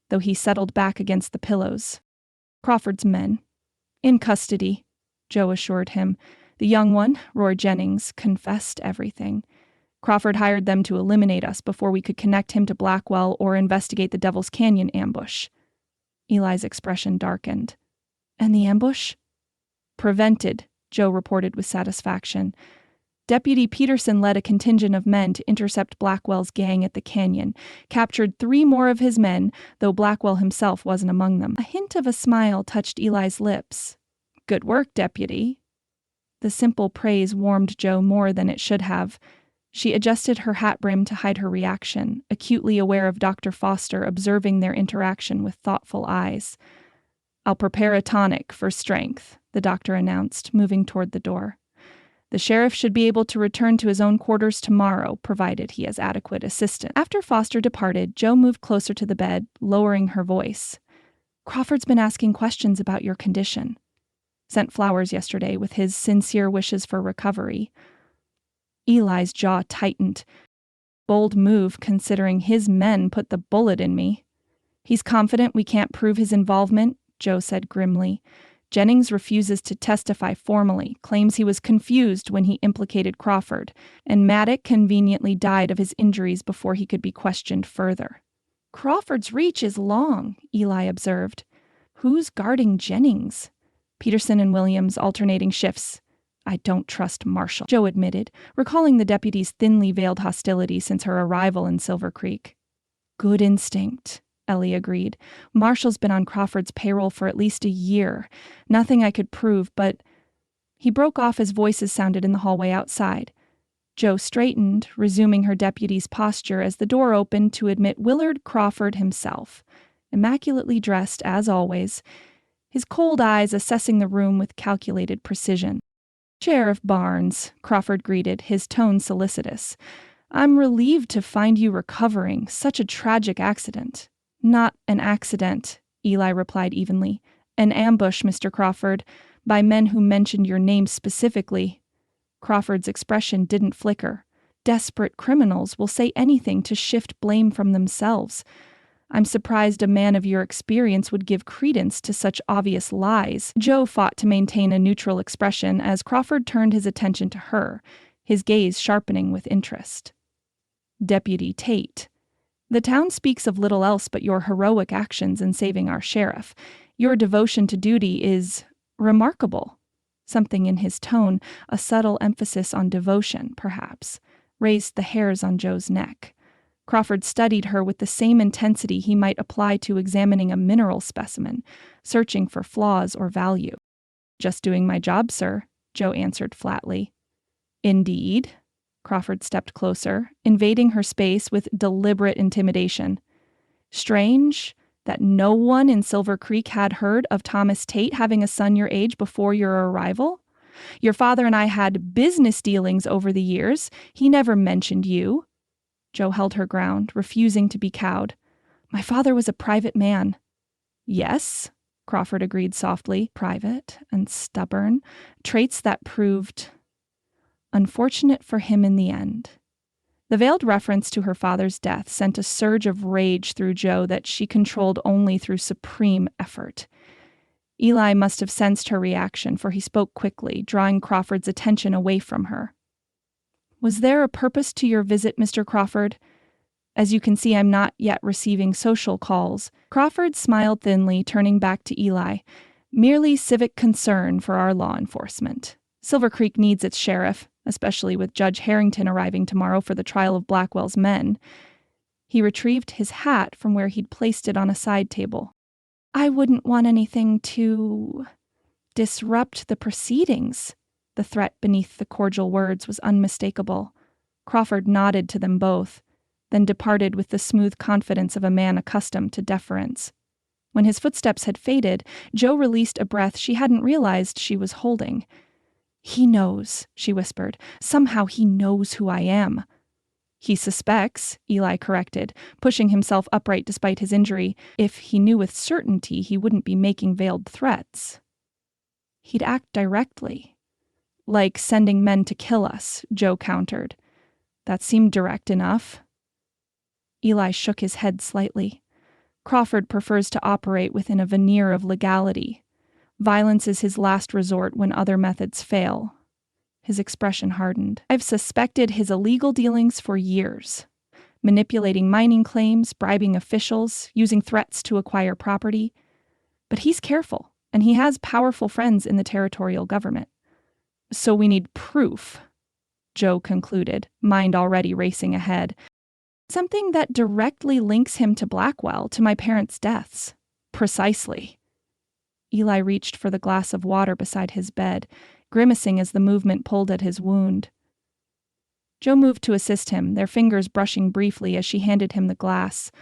though he settled back against the pillows. "Crawford's men." "In custody," Joe assured him. "The young one, Roy Jennings, confessed everything. Crawford hired them to eliminate us before we could connect him to Blackwell or investigate the Devil's Canyon ambush." Eli's expression darkened. "And the ambush?" "Prevented," Joe reported with satisfaction. Deputy Peterson led a contingent of men to intercept Blackwell's gang at the canyon, captured 3 more of his men, though Blackwell himself wasn't among them. A hint of a smile touched Eli's lips. "Good work, deputy." The simple praise warmed Joe more than it should have. She adjusted her hat brim to hide her reaction, acutely aware of Dr. Foster observing their interaction with thoughtful eyes. "I'll prepare a tonic for strength," the doctor announced, moving toward the door. "The sheriff should be able to return to his own quarters tomorrow, provided he has adequate assistance." After Foster departed, Joe moved closer to the bed, lowering her voice. "Crawford's been asking questions about your condition. Sent flowers yesterday with his sincere wishes for recovery." Eli's jaw tightened. Bold move considering his men put the bullet in me. He's confident we can't prove his involvement, Joe said grimly. Jennings refuses to testify formally, claims he was confused when he implicated Crawford, and Maddock conveniently died of his injuries before he could be questioned further. Crawford's reach is long, Eli observed. Who's guarding Jennings? Peterson and Williams alternating shifts. I don't trust Marshall, Joe admitted, recalling the deputy's thinly veiled hostility since her arrival in Silver Creek. Good instinct, Ellie agreed. Marshall's been on Crawford's payroll for at least a year. Nothing I could prove, but... He broke off as voices sounded in the hallway outside. Joe straightened, resuming her deputy's posture as the door opened to admit Willard Crawford himself, immaculately dressed as always, his cold eyes assessing the room with calculated precision. Sheriff Barnes, Crawford greeted, his tone solicitous. I'm relieved to find you recovering. Such a tragic accident. Not an accident, Eli replied evenly. An ambush, Mr. Crawford, by men who mentioned your name specifically. Crawford's expression didn't flicker. Desperate criminals will say anything to shift blame from themselves. I'm surprised a man of your experience would give credence to such obvious lies. Joe fought to maintain a neutral expression as Crawford turned his attention to her, his gaze sharpening with interest. Deputy Tate. The town speaks of little else but your heroic actions in saving our sheriff. Your devotion to duty is remarkable. Something in his tone, a subtle emphasis on devotion, perhaps, raised the hairs on Joe's neck. Crawford studied her with the same intensity he might apply to examining a mineral specimen, searching for flaws or value. Just doing my job, sir, Joe answered flatly. Indeed? Crawford stepped closer, invading her space with deliberate intimidation. Strange that no one in Silver Creek had heard of Thomas Tate having a son your age before your arrival? Your father and I had business dealings over the years. He never mentioned you. Joe held her ground, refusing to be cowed. My father was a private man. Yes, Crawford agreed softly. Private and stubborn. Traits that proved unfortunate for him in the end. The veiled reference to her father's death sent a surge of rage through Joe that she controlled only through supreme effort. Eli must have sensed her reaction, for he spoke quickly, drawing Crawford's attention away from her. Was there a purpose to your visit, Mr. Crawford? As you can see, I'm not yet receiving social calls. Crawford smiled thinly, turning back to Eli. Merely civic concern for our law enforcement. Silver Creek needs its sheriff, especially with Judge Harrington arriving tomorrow for the trial of Blackwell's men. He retrieved his hat from where he'd placed it on a side table. I wouldn't want anything to disrupt the proceedings. The threat beneath the cordial words was unmistakable. Crawford nodded to them both, then departed with the smooth confidence of a man accustomed to deference. When his footsteps had faded, Joe released a breath she hadn't realized she was holding. He knows, she whispered. Somehow he knows who I am. He suspects, Eli corrected, pushing himself upright despite his injury. If he knew with certainty, he wouldn't be making veiled threats. He'd act directly. Like sending men to kill us, Joe countered. That seemed direct enough. Eli shook his head slightly. Crawford prefers to operate within a veneer of legality. Violence is his last resort when other methods fail. His expression hardened. I've suspected his illegal dealings for years. Manipulating mining claims, bribing officials, using threats to acquire property. But he's careful, and he has powerful friends in the territorial government. So we need proof, Joe concluded, mind already racing ahead. Something that directly links him to Blackwell, to my parents' deaths. Precisely. Eli reached for the glass of water beside his bed, grimacing as the movement pulled at his wound. Joe moved to assist him, their fingers brushing briefly as she handed him the glass.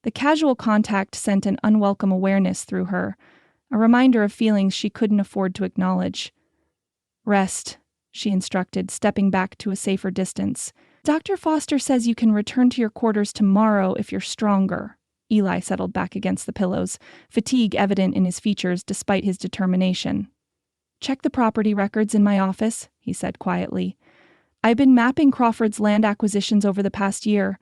The casual contact sent an unwelcome awareness through her, a reminder of feelings she couldn't afford to acknowledge. Rest, she instructed, stepping back to a safer distance. Dr. Foster says you can return to your quarters tomorrow if you're stronger. Eli settled back against the pillows, fatigue evident in his features despite his determination. Check the property records in my office, he said quietly. I've been mapping Crawford's land acquisitions over the past year.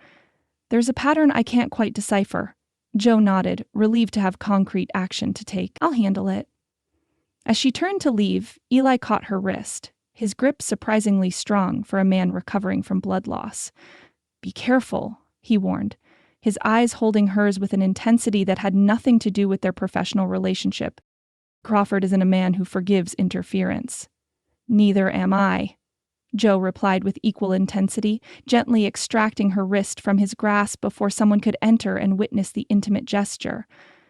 There's a pattern I can't quite decipher. Joe nodded, relieved to have concrete action to take. I'll handle it. As she turned to leave, Eli caught her wrist, his grip surprisingly strong for a man recovering from blood loss. Be careful, he warned, his eyes holding hers with an intensity that had nothing to do with their professional relationship. Crawford isn't a man who forgives interference. Neither am I, Joe replied with equal intensity, gently extracting her wrist from his grasp before someone could enter and witness the intimate gesture.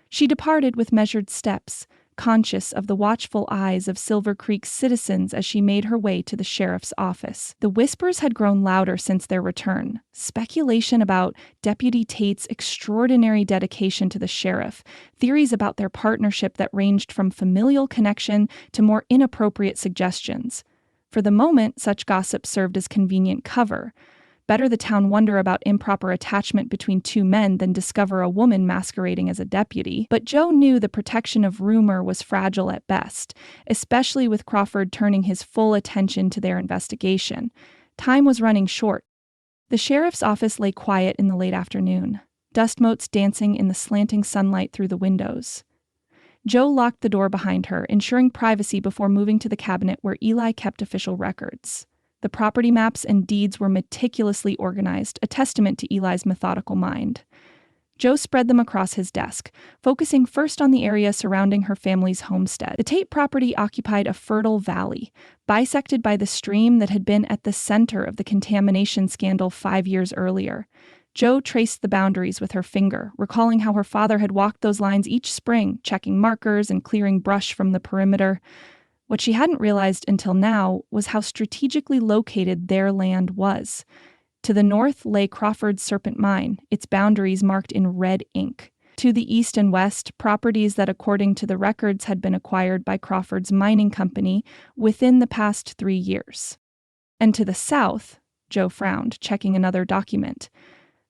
She departed with measured steps, conscious of the watchful eyes of Silver Creek's citizens as she made her way to the sheriff's office. The whispers had grown louder since their return. Speculation about Deputy Tate's extraordinary dedication to the sheriff, theories about their partnership that ranged from familial connection to more inappropriate suggestions. For the moment, such gossip served as convenient cover. Better the town wonder about improper attachment between two men than discover a woman masquerading as a deputy. But Joe knew the protection of rumor was fragile at best, especially with Crawford turning his full attention to their investigation. Time was running short. The sheriff's office lay quiet in the late afternoon, dust motes dancing in the slanting sunlight through the windows. Joe locked the door behind her, ensuring privacy before moving to the cabinet where Eli kept official records. The property maps and deeds were meticulously organized, a testament to Eli's methodical mind. Joe spread them across his desk, focusing first on the area surrounding her family's homestead. The Tate property occupied a fertile valley, bisected by the stream that had been at the center of the contamination scandal 5 years earlier. Joe traced the boundaries with her finger, recalling how her father had walked those lines each spring, checking markers and clearing brush from the perimeter. What she hadn't realized until now was how strategically located their land was. To the north lay Crawford's Serpent Mine, its boundaries marked in red ink. To the east and west, properties that according to the records had been acquired by Crawford's mining company within the past 3 years. And to the south, Joe frowned, checking another document.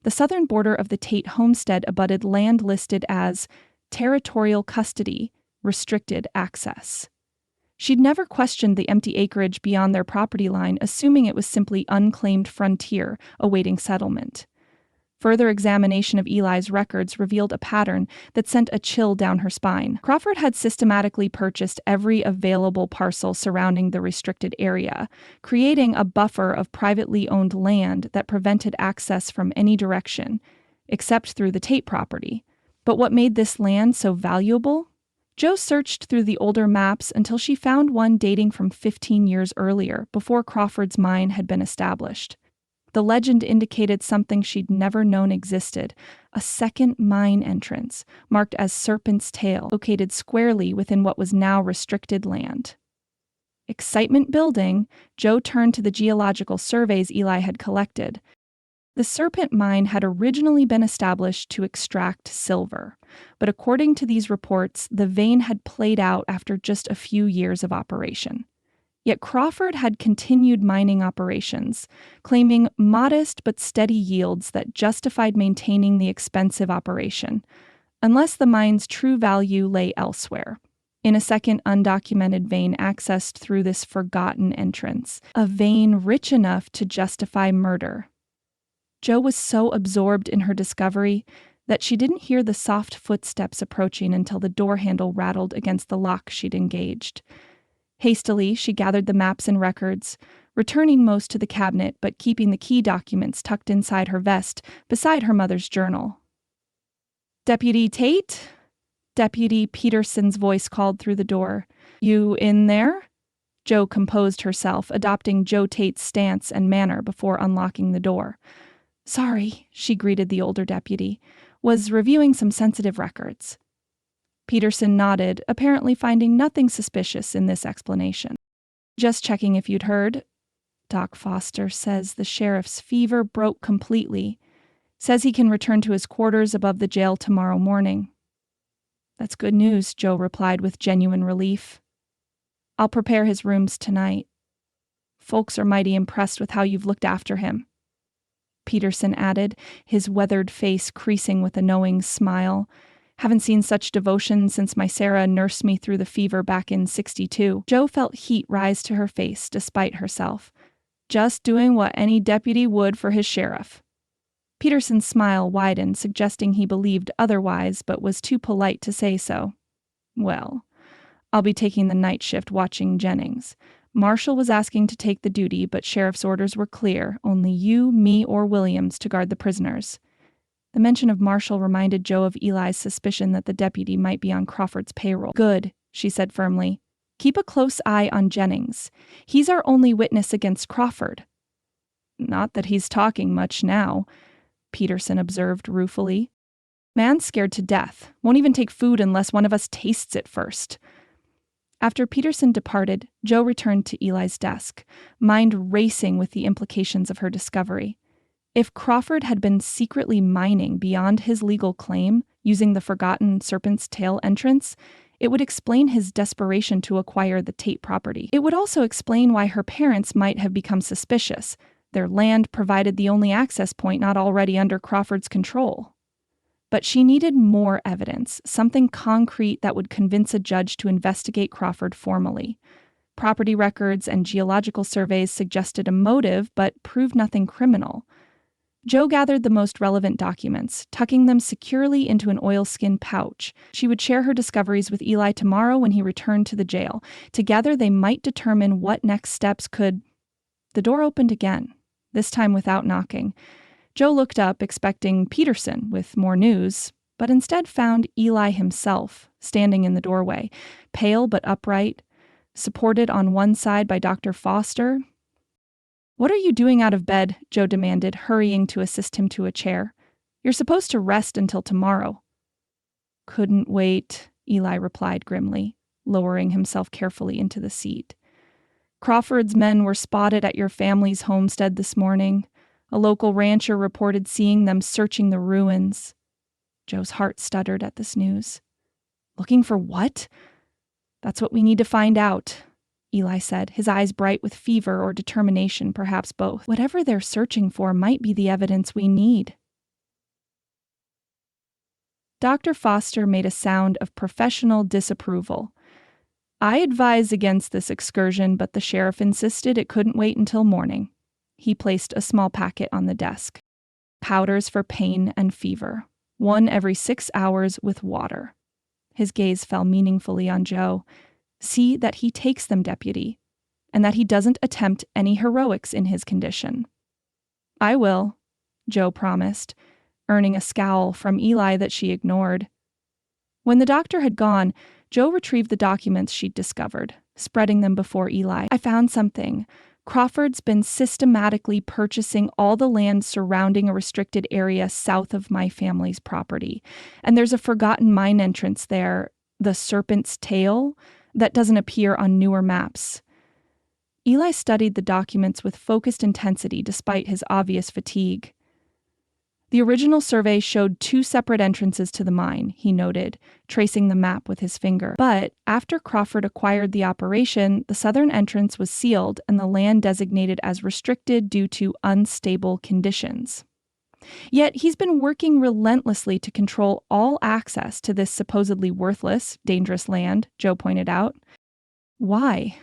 The southern border of the Tate homestead abutted land listed as territorial custody, restricted access. She'd never questioned the empty acreage beyond their property line, assuming it was simply unclaimed frontier awaiting settlement. Further examination of Eli's records revealed a pattern that sent a chill down her spine. Crawford had systematically purchased every available parcel surrounding the restricted area, creating a buffer of privately owned land that prevented access from any direction, except through the Tate property. But what made this land so valuable? Joe searched through the older maps until she found one dating from 15 years earlier, before Crawford's mine had been established. The legend indicated something she'd never known existed, a second mine entrance, marked as Serpent's Tail, located squarely within what was now restricted land. Excitement building, Joe turned to the geological surveys Eli had collected. The Serpent Mine had originally been established to extract silver, but according to these reports, the vein had played out after just a few years of operation. Yet Crawford had continued mining operations, claiming modest but steady yields that justified maintaining the expensive operation, unless the mine's true value lay elsewhere, in a second undocumented vein accessed through this forgotten entrance, a vein rich enough to justify murder. Joe was so absorbed in her discovery that she didn't hear the soft footsteps approaching until the door handle rattled against the lock she'd engaged. Hastily, she gathered the maps and records, returning most to the cabinet but keeping the key documents tucked inside her vest beside her mother's journal. "Deputy Tate?" Deputy Peterson's voice called through the door. "You in there?" Joe composed herself, adopting Joe Tate's stance and manner before unlocking the door. "Sorry," she greeted the older deputy. "Was reviewing some sensitive records." Peterson nodded, apparently finding nothing suspicious in this explanation. "Just checking if you'd heard. Doc Foster says the sheriff's fever broke completely. Says he can return to his quarters above the jail tomorrow morning." "That's good news," Joe replied with genuine relief. "I'll prepare his rooms tonight. Folks are mighty impressed with how you've looked after him," Peterson added, his weathered face creasing with a knowing smile. "Haven't seen such devotion since my Sarah nursed me through the fever back in '62. Joe felt heat rise to her face despite herself. Just doing what any deputy would for his sheriff. Peterson's smile widened, suggesting he believed otherwise, but was too polite to say so. Well, I'll be taking the night shift watching Jennings. Marshall was asking to take the duty, but sheriff's orders were clear, only you, me, or Williams to guard the prisoners. The mention of Marshall reminded Joe of Eli's suspicion that the deputy might be on Crawford's payroll. Good, she said firmly. Keep a close eye on Jennings. He's our only witness against Crawford. Not that he's talking much now, Peterson observed ruefully. Man's scared to death. Won't even take food unless one of us tastes it first. After Peterson departed, Joe returned to Eli's desk, mind racing with the implications of her discovery. If Crawford had been secretly mining beyond his legal claim, using the forgotten Serpent's Tail entrance, it would explain his desperation to acquire the Tate property. It would also explain why her parents might have become suspicious. Their land provided the only access point not already under Crawford's control. But she needed more evidence, something concrete that would convince a judge to investigate Crawford formally. Property records and geological surveys suggested a motive, but proved nothing criminal. Joe gathered the most relevant documents, tucking them securely into an oilskin pouch. She would share her discoveries with Eli tomorrow when he returned to the jail. Together, they might determine what next steps could... The door opened again, this time without knocking. Joe looked up, expecting Peterson with more news, but instead found Eli himself, standing in the doorway, pale but upright, supported on one side by Dr. Foster. "What are you doing out of bed?" Joe demanded, hurrying to assist him to a chair. "You're supposed to rest until tomorrow." "Couldn't wait," Eli replied grimly, lowering himself carefully into the seat. "Crawford's men were spotted at your family's homestead this morning. A local rancher reported seeing them searching the ruins." Joe's heart stuttered at this news. "Looking for what?" "That's what we need to find out," Eli said, his eyes bright with fever or determination, perhaps both. "Whatever they're searching for might be the evidence we need." Dr. Foster made a sound of professional disapproval. "I advise against this excursion, but the sheriff insisted it couldn't wait until morning." He placed a small packet on the desk. "Powders for pain and fever. 1 every 6 hours with water." His gaze fell meaningfully on Joe. "See that he takes them, deputy, and that he doesn't attempt any heroics in his condition." "I will," Joe promised, earning a scowl from Eli that she ignored. When the doctor had gone, Joe retrieved the documents she'd discovered, spreading them before Eli. "I found something. Crawford's been systematically purchasing all the land surrounding a restricted area south of my family's property. And there's a forgotten mine entrance there, the Serpent's Tail, that doesn't appear on newer maps." Eli studied the documents with focused intensity despite his obvious fatigue. "The original survey showed 2 separate entrances to the mine," he noted, tracing the map with his finger. "But after Crawford acquired the operation, the southern entrance was sealed and the land designated as restricted due to unstable conditions. Yet he's been working relentlessly to control all access to this supposedly worthless, dangerous land," Joe pointed out. "Why?"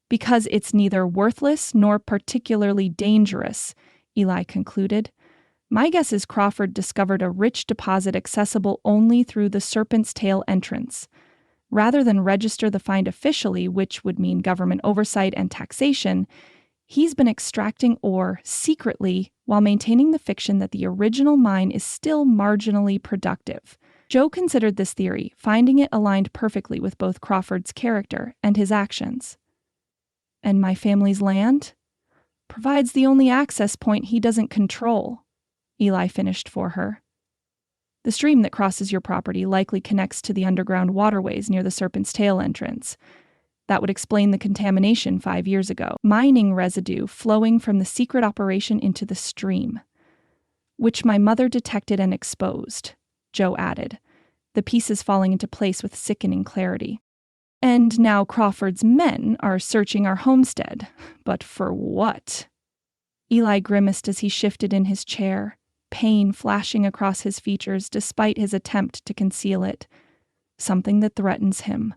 "Because it's neither worthless nor particularly dangerous," Eli concluded. "My guess is Crawford discovered a rich deposit accessible only through the Serpent's Tail entrance. Rather than register the find officially, which would mean government oversight and taxation, he's been extracting ore secretly while maintaining the fiction that the original mine is still marginally productive." Joe considered this theory, finding it aligned perfectly with both Crawford's character and his actions. "And my family's land? Provides the only access point he doesn't control," Eli finished for her. "The stream that crosses your property likely connects to the underground waterways near the Serpent's Tail entrance. That would explain the contamination 5 years ago. Mining residue flowing from the secret operation into the stream, which my mother detected and exposed," Joe added, the pieces falling into place with sickening clarity. "And now Crawford's men are searching our homestead. But for what?" Eli grimaced as he shifted in his chair, pain flashing across his features despite his attempt to conceal it. "Something that threatens him.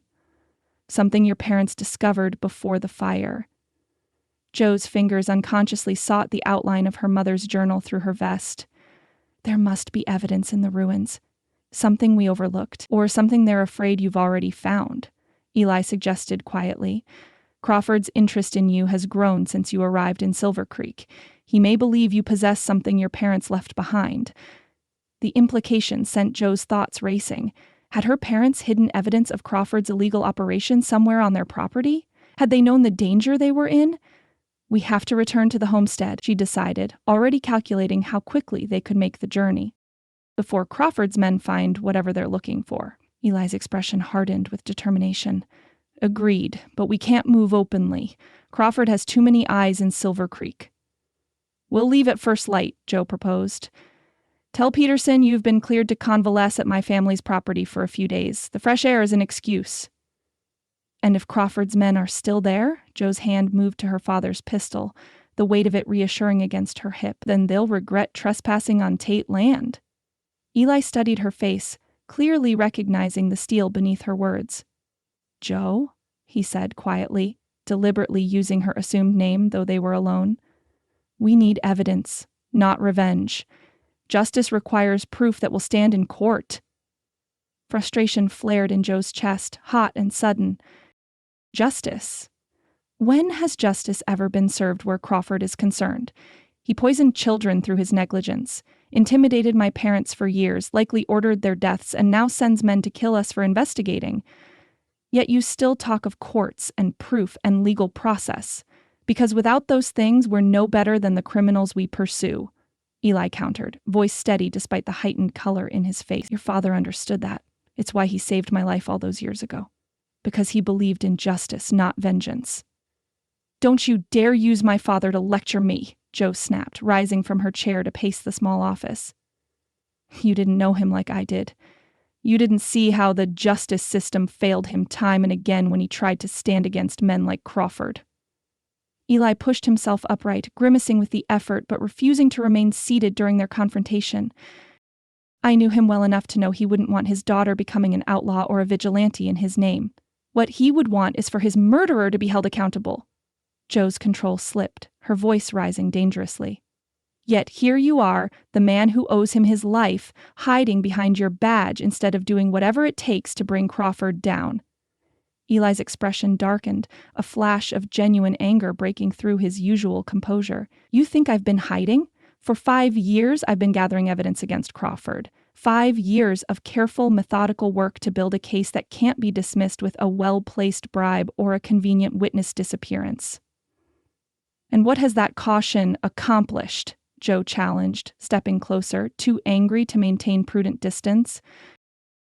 Something your parents discovered before the fire. Joe's fingers unconsciously sought the outline of her mother's journal through her vest. There must be evidence in the ruins. Something we overlooked, or something they're afraid you've already found, Eli suggested quietly. Crawford's interest in you has grown since you arrived in Silver Creek. He may believe you possess something your parents left behind. The implication sent Joe's thoughts racing. Had her parents hidden evidence of Crawford's illegal operation somewhere on their property? Had they known the danger they were in? We have to return to the homestead, she decided, already calculating how quickly they could make the journey before Crawford's men find whatever they're looking for. Eli's expression hardened with determination. Agreed, but we can't move openly. Crawford has too many eyes in Silver Creek. We'll leave at first light, Joe proposed. Tell Peterson you've been cleared to convalesce at my family's property for a few days. The fresh air is an excuse. And if Crawford's men are still there, Joe's hand moved to her father's pistol, the weight of it reassuring against her hip, then they'll regret trespassing on Tate land. Eli studied her face, clearly recognizing the steel beneath her words. Joe, he said quietly, deliberately using her assumed name, though they were alone. We need evidence, not revenge. Justice requires proof that will stand in court. Frustration flared in Joe's chest, hot and sudden. Justice? When has justice ever been served where Crawford is concerned? He poisoned children through his negligence, intimidated my parents for years, likely ordered their deaths, and now sends men to kill us for investigating. Yet you still talk of courts and proof and legal process, because without those things, we're no better than the criminals we pursue. Eli countered, voice steady despite the heightened color in his face. Your father understood that. It's why he saved my life all those years ago. Because he believed in justice, not vengeance. Don't you dare use my father to lecture me, Joe snapped, rising from her chair to pace the small office. You didn't know him like I did. You didn't see how the justice system failed him time and again when he tried to stand against men like Crawford. Eli pushed himself upright, grimacing with the effort but refusing to remain seated during their confrontation. I knew him well enough to know he wouldn't want his daughter becoming an outlaw or a vigilante in his name. What he would want is for his murderer to be held accountable. Joe's control slipped, her voice rising dangerously. Yet here you are, the man who owes him his life, hiding behind your badge instead of doing whatever it takes to bring Crawford down. Eli's expression darkened, a flash of genuine anger breaking through his usual composure. You think I've been hiding? For 5 years, I've been gathering evidence against Crawford. 5 years of careful, methodical work to build a case that can't be dismissed with a well-placed bribe or a convenient witness disappearance. And what has that caution accomplished? Joe challenged, stepping closer, too angry to maintain prudent distance.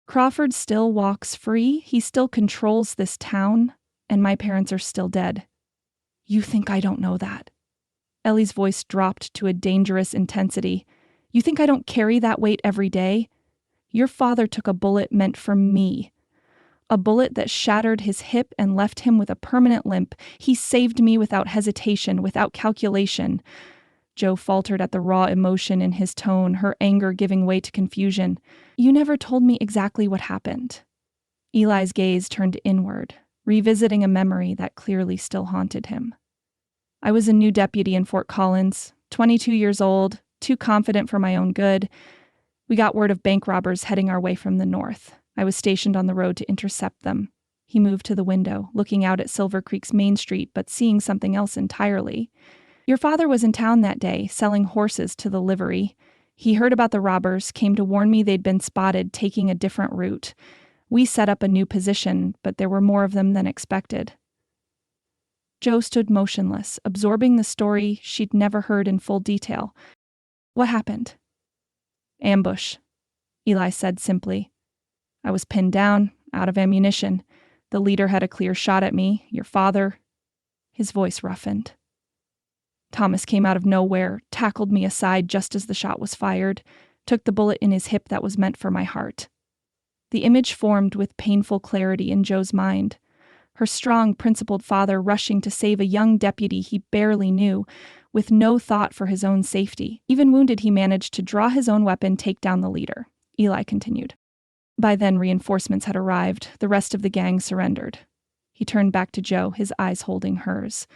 Crawford still walks free, he still controls this town, and my parents are still dead. You think I don't know that? Ellie's voice dropped to a dangerous intensity. You think I don't carry that weight every day? Your father took a bullet meant for me. A bullet that shattered his hip and left him with a permanent limp. He saved me without hesitation, without calculation. Joe faltered at the raw emotion in his tone, her anger giving way to confusion. You never told me exactly what happened. Eli's gaze turned inward, revisiting a memory that clearly still haunted him. I was a new deputy in Fort Collins, 22 years old, too confident for my own good. We got word of bank robbers heading our way from the north. I was stationed on the road to intercept them. He moved to the window, looking out at Silver Creek's main street, but seeing something else entirely. Your father was in town that day, selling horses to the livery. He heard about the robbers, came to warn me they'd been spotted taking a different route. We set up a new position, but there were more of them than expected. Joe stood motionless, absorbing the story she'd never heard in full detail. What happened? Ambush, Eli said simply. I was pinned down, out of ammunition. The leader had a clear shot at me, your father. His voice roughened. Thomas came out of nowhere, tackled me aside just as the shot was fired, took the bullet in his hip that was meant for my heart. The image formed with painful clarity in Joe's mind. Her strong, principled father rushing to save a young deputy he barely knew, with no thought for his own safety. Even wounded, he managed to draw his own weapon, take down the leader. Eli continued. By then, reinforcements had arrived. The rest of the gang surrendered. He turned back to Joe, his eyes holding hers.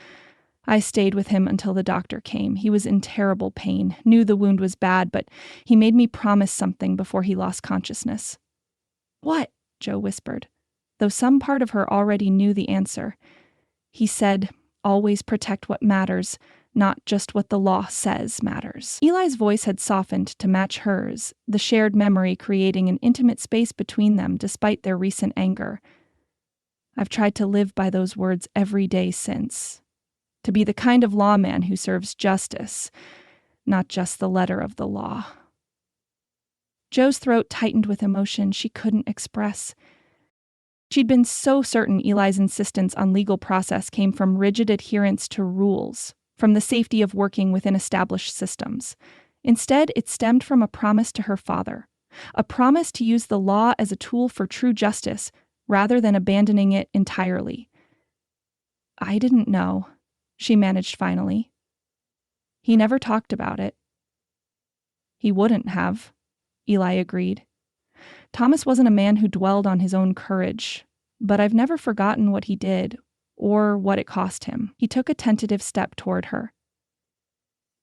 I stayed with him until the doctor came. He was in terrible pain, knew the wound was bad, but he made me promise something before he lost consciousness. What? Joe whispered, though some part of her already knew the answer. He said, always protect what matters, not just what the law says matters. Eli's voice had softened to match hers, the shared memory creating an intimate space between them despite their recent anger. I've tried to live by those words every day since. To be the kind of lawman who serves justice, not just the letter of the law. Joe's throat tightened with emotion she couldn't express. She'd been so certain Eli's insistence on legal process came from rigid adherence to rules, from the safety of working within established systems. Instead, it stemmed from a promise to her father, a promise to use the law as a tool for true justice rather than abandoning it entirely. I didn't know, she managed finally. He never talked about it. He wouldn't have, Eli agreed. Thomas wasn't a man who dwelled on his own courage, but I've never forgotten what he did, or what it cost him. He took a tentative step toward her.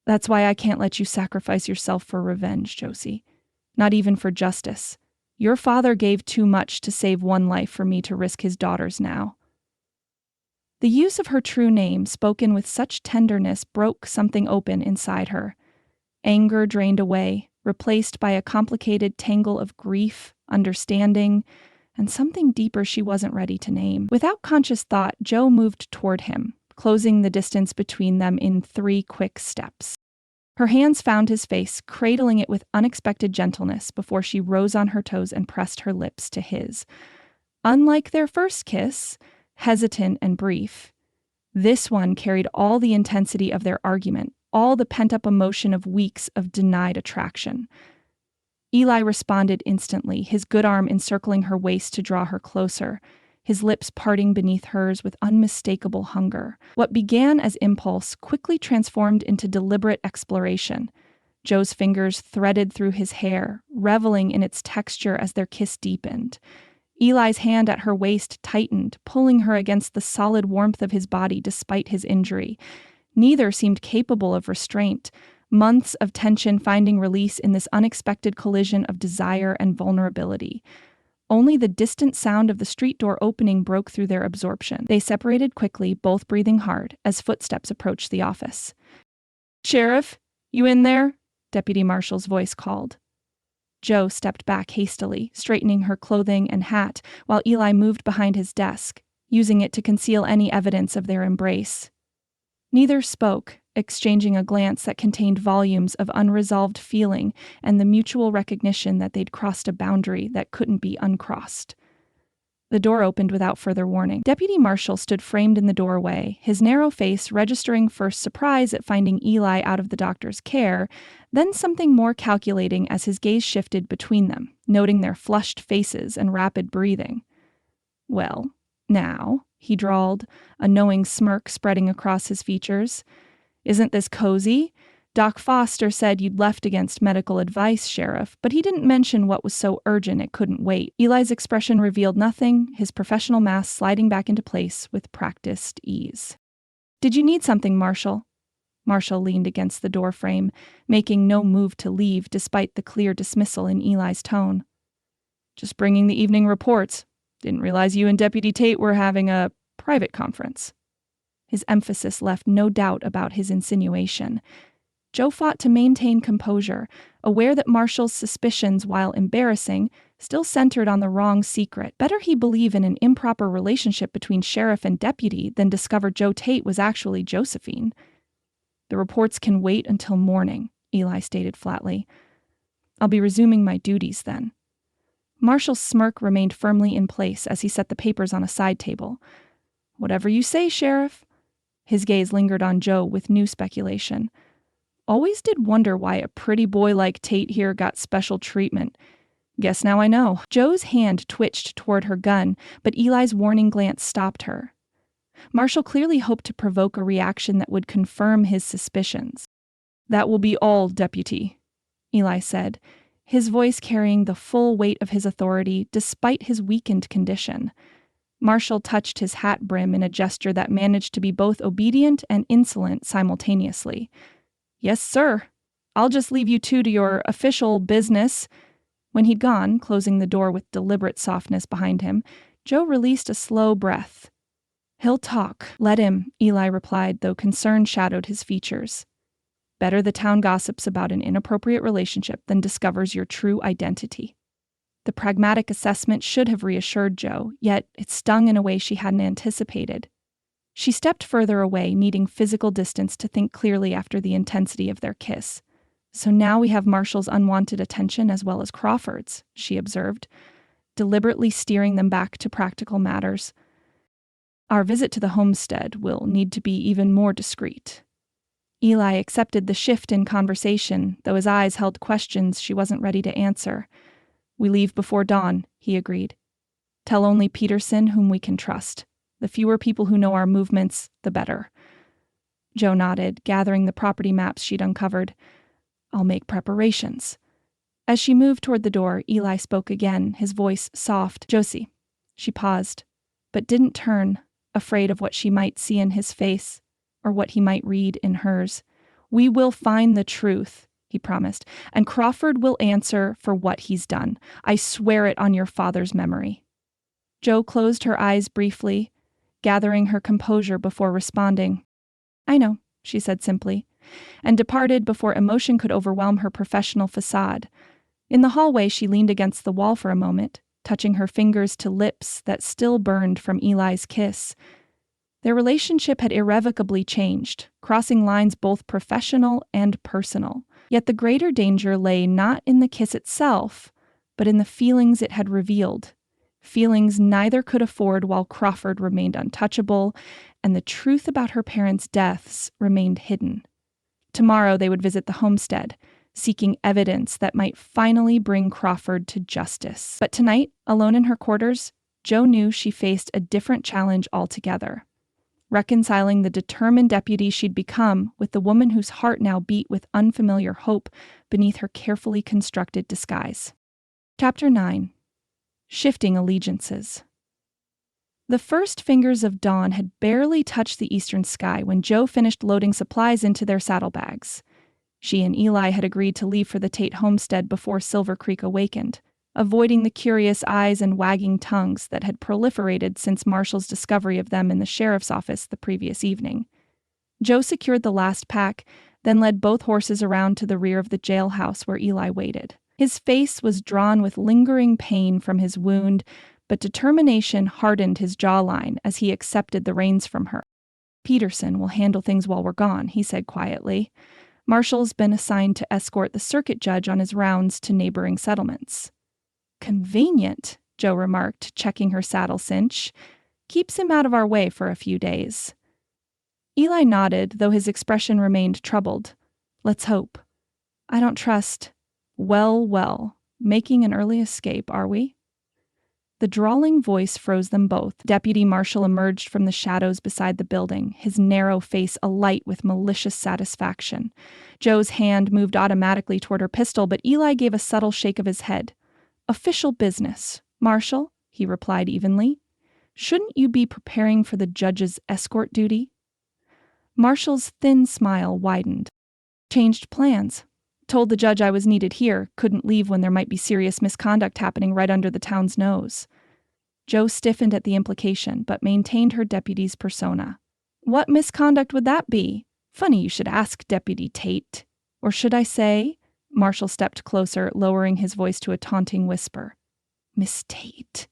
That's why I can't let you sacrifice yourself for revenge, Josie. Not even for justice. Your father gave too much to save one life for me to risk his daughter's now. The use of her true name, spoken with such tenderness, broke something open inside her. Anger drained away, replaced by a complicated tangle of grief, understanding, and something deeper she wasn't ready to name. Without conscious thought, Joe moved toward him, closing the distance between them in 3 quick steps. Her hands found his face, cradling it with unexpected gentleness before she rose on her toes and pressed her lips to his. Unlike their first kiss, hesitant and brief, this one carried all the intensity of their argument, all the pent-up emotion of weeks of denied attraction. Eli responded instantly, his good arm encircling her waist to draw her closer, his lips parting beneath hers with unmistakable hunger. What began as impulse quickly transformed into deliberate exploration. Joe's fingers threaded through his hair, reveling in its texture as their kiss deepened. Eli's hand at her waist tightened, pulling her against the solid warmth of his body despite his injury. Neither seemed capable of restraint, months of tension finding release in this unexpected collision of desire and vulnerability. Only the distant sound of the street door opening broke through their absorption. They separated quickly, both breathing hard, as footsteps approached the office. "Sheriff, you in there?" Deputy Marshal's voice called. Joe stepped back hastily, straightening her clothing and hat, while Eli moved behind his desk, using it to conceal any evidence of their embrace. Neither spoke, exchanging a glance that contained volumes of unresolved feeling and the mutual recognition that they'd crossed a boundary that couldn't be uncrossed. The door opened without further warning. Deputy Marshal stood framed in the doorway, his narrow face registering first surprise at finding Eli out of the doctor's care, then something more calculating as his gaze shifted between them, noting their flushed faces and rapid breathing. "Well, now," he drawled, a knowing smirk spreading across his features. "Isn't this cozy? Doc Foster said you'd left against medical advice, Sheriff, but he didn't mention what was so urgent it couldn't wait." Eli's expression revealed nothing, his professional mask sliding back into place with practiced ease. "Did you need something, Marshal?" Marshal leaned against the doorframe, making no move to leave despite the clear dismissal in Eli's tone. "Just bringing the evening reports. Didn't realize you and Deputy Tate were having a private conference." His emphasis left no doubt about his insinuation. Joe fought to maintain composure, aware that Marshal's suspicions, while embarrassing, still centered on the wrong secret. Better he believe in an improper relationship between sheriff and deputy than discover Joe Tate was actually Josephine. "The reports can wait until morning," Eli stated flatly. "I'll be resuming my duties then." Marshal's smirk remained firmly in place as he set the papers on a side table. "Whatever you say, Sheriff." His gaze lingered on Joe with new speculation. "Always did wonder why a pretty boy like Tate here got special treatment. Guess now I know." Joe's hand twitched toward her gun, but Eli's warning glance stopped her. Marshal clearly hoped to provoke a reaction that would confirm his suspicions. "That will be all, Deputy," Eli said, his voice carrying the full weight of his authority despite his weakened condition. Marshall touched his hat brim in a gesture that managed to be both obedient and insolent simultaneously. "Yes, sir. I'll just leave you two to your official business." When he'd gone, closing the door with deliberate softness behind him, Joe released a slow breath. "He'll talk. Let him," Eli replied, though concern shadowed his features. "Better the town gossips about an inappropriate relationship than discovers your true identity." The pragmatic assessment should have reassured Joe, yet it stung in a way she hadn't anticipated. She stepped further away, needing physical distance to think clearly after the intensity of their kiss. "So now we have Marshall's unwanted attention as well as Crawford's," she observed, deliberately steering them back to practical matters. "Our visit to the homestead will need to be even more discreet." Eli accepted the shift in conversation, though his eyes held questions she wasn't ready to answer. "We leave before dawn," he agreed. "Tell only Peterson whom we can trust. The fewer people who know our movements, the better." Joe nodded, gathering the property maps she'd uncovered. "I'll make preparations." As she moved toward the door, Eli spoke again, his voice soft. "Josie." She paused, but didn't turn, afraid of what she might see in his face, or what he might read in hers. "We will find the truth," he promised, "and Crawford will answer for what he's done. I swear it on your father's memory." Joe closed her eyes briefly, gathering her composure before responding. "I know," she said simply, and departed before emotion could overwhelm her professional facade. In the hallway, she leaned against the wall for a moment, touching her fingers to lips that still burned from Eli's kiss. Their relationship had irrevocably changed, crossing lines both professional and personal. Yet the greater danger lay not in the kiss itself, but in the feelings it had revealed. Feelings neither could afford while Crawford remained untouchable, and the truth about her parents' deaths remained hidden. Tomorrow they would visit the homestead, seeking evidence that might finally bring Crawford to justice. But tonight, alone in her quarters, Joe knew she faced a different challenge altogether. Reconciling the determined deputy she'd become with the woman whose heart now beat with unfamiliar hope beneath her carefully constructed disguise. Chapter 9. Shifting Allegiances. The first fingers of dawn had barely touched the eastern sky when Joe finished loading supplies into their saddlebags. She and Eli had agreed to leave for the Tate homestead before Silver Creek awakened, avoiding the curious eyes and wagging tongues that had proliferated since Marshall's discovery of them in the sheriff's office the previous evening. Joe secured the last pack, then led both horses around to the rear of the jailhouse where Eli waited. His face was drawn with lingering pain from his wound, but determination hardened his jawline as he accepted the reins from her. "Peterson will handle things while we're gone," he said quietly. "Marshall's been assigned to escort the circuit judge on his rounds to neighboring settlements." "Convenient," Joe remarked, checking her saddle cinch. "Keeps him out of our way for a few days." Eli nodded, though his expression remained troubled. "Let's hope. I don't trust—" Well, making an early escape, are we?" The drawling voice froze them both. Deputy Marshall emerged from the shadows beside the building, his narrow face alight with malicious satisfaction. Joe's hand moved automatically toward her pistol, but Eli gave a subtle shake of his head. "Official business, Marshall," he replied evenly. "Shouldn't you be preparing for the judge's escort duty?" Marshall's thin smile widened. "Changed plans. Told the judge I was needed here, couldn't leave when there might be serious misconduct happening right under the town's nose." Joe stiffened at the implication, but maintained her deputy's persona. "What misconduct would that be? Funny you should ask, Deputy Tate. Or should I say," Marshall stepped closer, lowering his voice to a taunting whisper, "Miss Tate."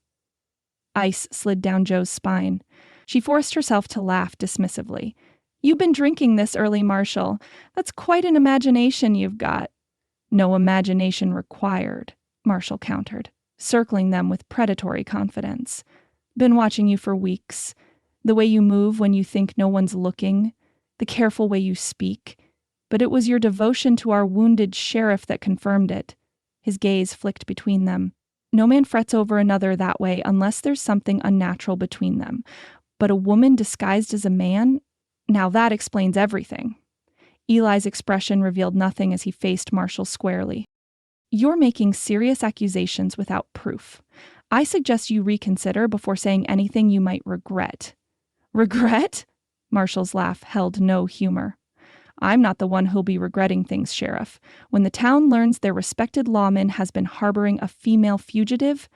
Ice slid down Joe's spine. She forced herself to laugh dismissively. "You've been drinking this early, Marshall. That's quite an imagination you've got." "No imagination required," Marshall countered, circling them with predatory confidence. "Been watching you for weeks. The way you move when you think no one's looking, the careful way you speak. But it was your devotion to our wounded sheriff that confirmed it." His gaze flicked between them. "No man frets over another that way unless there's something unnatural between them. But a woman disguised as a man? Now that explains everything." Eli's expression revealed nothing as he faced Marshall squarely. "You're making serious accusations without proof. I suggest you reconsider before saying anything you might regret." "Regret?" Marshall's laugh held no humor. "I'm not the one who'll be regretting things, Sheriff. When the town learns their respected lawman has been harboring a female fugitive,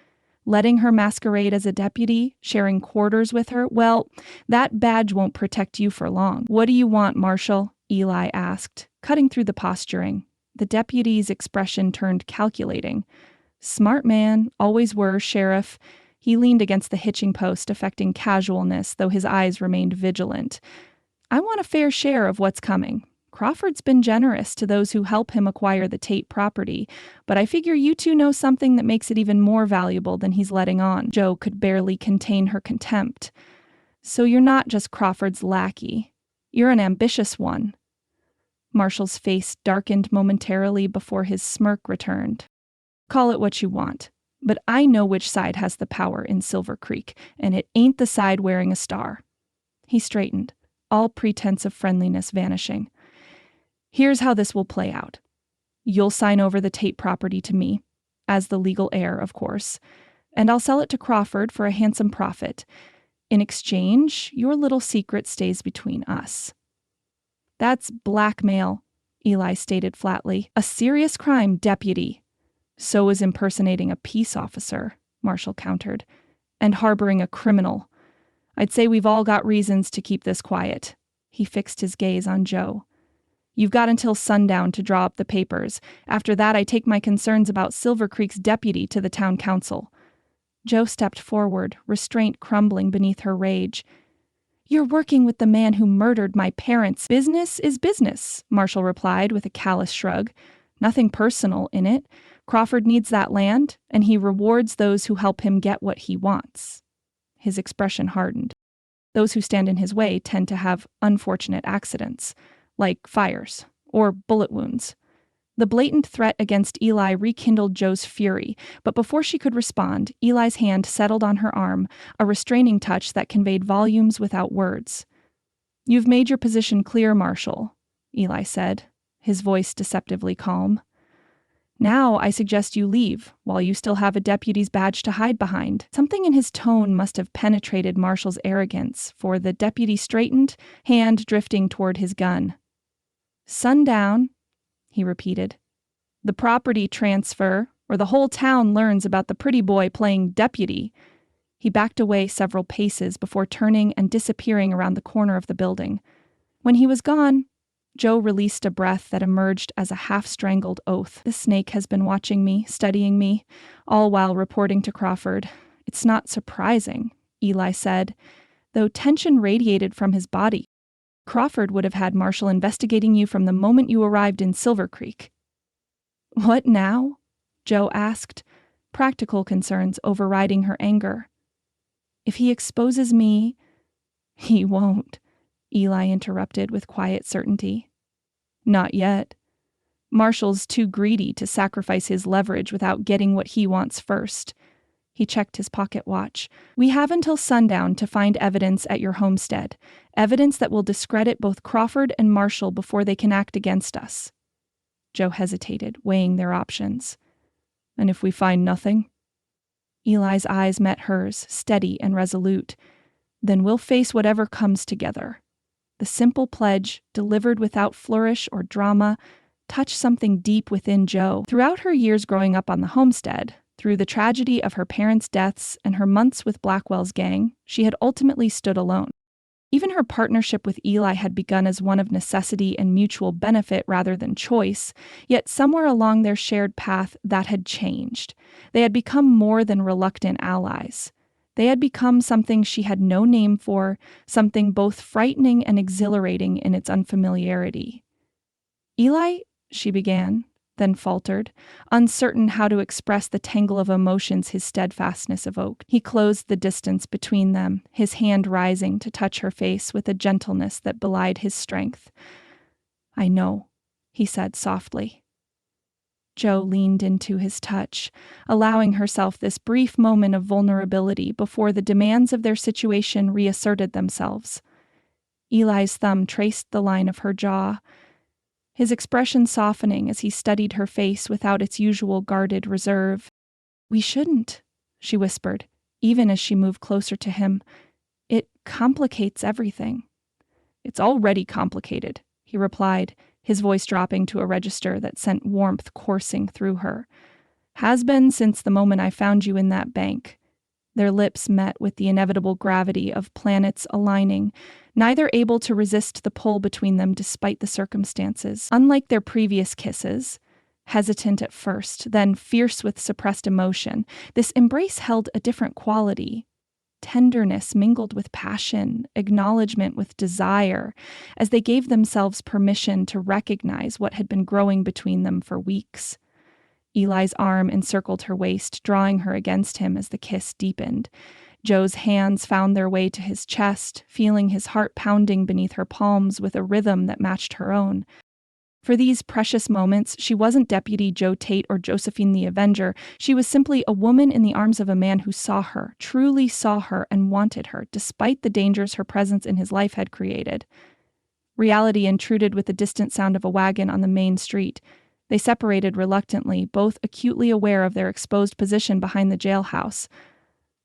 letting her masquerade as a deputy, sharing quarters with her, well, that badge won't protect you for long." "What do you want, Marshall?" Eli asked, cutting through the posturing. The deputy's expression turned calculating. "Smart man, always were, Sheriff." He leaned against the hitching post, affecting casualness, though his eyes remained vigilant. "I want a fair share of what's coming. Crawford's been generous to those who help him acquire the Tate property, but I figure you two know something that makes it even more valuable than he's letting on." Jo could barely contain her contempt. "So you're not just Crawford's lackey. You're an ambitious one." Marshall's face darkened momentarily before his smirk returned. "Call it what you want, but I know which side has the power in Silver Creek, and it ain't the side wearing a star." He straightened, all pretense of friendliness vanishing. "Here's how this will play out. You'll sign over the Tate property to me, as the legal heir, of course, and I'll sell it to Crawford for a handsome profit. In exchange, your little secret stays between us." "That's blackmail," Eli stated flatly. "A serious crime, deputy." "So is impersonating a peace officer," Marshall countered, "and harboring a criminal. I'd say we've all got reasons to keep this quiet." He fixed his gaze on Jo. "You've got until sundown to draw up the papers. After that, I take my concerns about Silver Creek's deputy to the town council." Jo stepped forward, restraint crumbling beneath her rage. "You're working with the man who murdered my parents." "Business is business," Marshall replied with a callous shrug. "Nothing personal in it. Crawford needs that land, and he rewards those who help him get what he wants." His expression hardened. Those who stand in his way tend to have unfortunate accidents, like fires or bullet wounds. The blatant threat against Eli rekindled Jo's fury, but before she could respond, Eli's hand settled on her arm, a restraining touch that conveyed volumes without words. "You've made your position clear, Marshall," Eli said, his voice deceptively calm. "Now I suggest you leave, while you still have a deputy's badge to hide behind." Something in his tone must have penetrated Marshall's arrogance, for the deputy straightened, hand drifting toward his gun. "Sundown," he repeated. "The property transfer, or the whole town learns about the pretty boy playing deputy." He backed away several paces before turning and disappearing around the corner of the building. When he was gone, Jo released a breath that emerged as a half-strangled oath. "The snake has been watching me, studying me, all while reporting to Crawford. It's not surprising," Eli said, though tension radiated from his body. "Crawford would have had Marshall investigating you from the moment you arrived in Silver Creek." "What now?" Jo asked, practical concerns overriding her anger. "If he exposes me—" "He won't," Eli interrupted with quiet certainty. "Not yet. Marshall's too greedy to sacrifice his leverage without getting what he wants first." He checked his pocket watch. "We have until sundown to find evidence at your homestead, evidence that will discredit both Crawford and Marshall before they can act against us." Jo hesitated, weighing their options. "And if we find nothing?" Eli's eyes met hers, steady and resolute. "Then we'll face whatever comes together." The simple pledge, delivered without flourish or drama, touched something deep within Jo. Throughout her years growing up on the homestead, through the tragedy of her parents' deaths and her months with Blackwell's gang, she had ultimately stood alone. Even her partnership with Eli had begun as one of necessity and mutual benefit rather than choice, yet somewhere along their shared path that had changed. They had become more than reluctant allies. They had become something she had no name for, something both frightening and exhilarating in its unfamiliarity. "Eli," she began, then faltered, uncertain how to express the tangle of emotions his steadfastness evoked. He closed the distance between them, his hand rising to touch her face with a gentleness that belied his strength. "I know," he said softly. Jo leaned into his touch, allowing herself this brief moment of vulnerability before the demands of their situation reasserted themselves. Eli's thumb traced the line of her jaw, his expression softening as he studied her face without its usual guarded reserve. "We shouldn't," she whispered, even as she moved closer to him. It complicates everything. It's already complicated, he replied, his voice dropping to a register that sent warmth coursing through her. Has been since the moment I found you in that bank. Their lips met with the inevitable gravity of planets aligning, neither able to resist the pull between them despite the circumstances. Unlike their previous kisses, hesitant at first, then fierce with suppressed emotion, this embrace held a different quality. Tenderness mingled with passion, acknowledgement with desire, as they gave themselves permission to recognize what had been growing between them for weeks. Eli's arm encircled her waist, drawing her against him as the kiss deepened. Joe's hands found their way to his chest, feeling his heart pounding beneath her palms with a rhythm that matched her own. For these precious moments, she wasn't Deputy Joe Tate or Josephine the Avenger. She was simply a woman in the arms of a man who saw her, truly saw her, and wanted her, despite the dangers her presence in his life had created. Reality intruded with the distant sound of a wagon on the main street. They separated reluctantly, both acutely aware of their exposed position behind the jailhouse.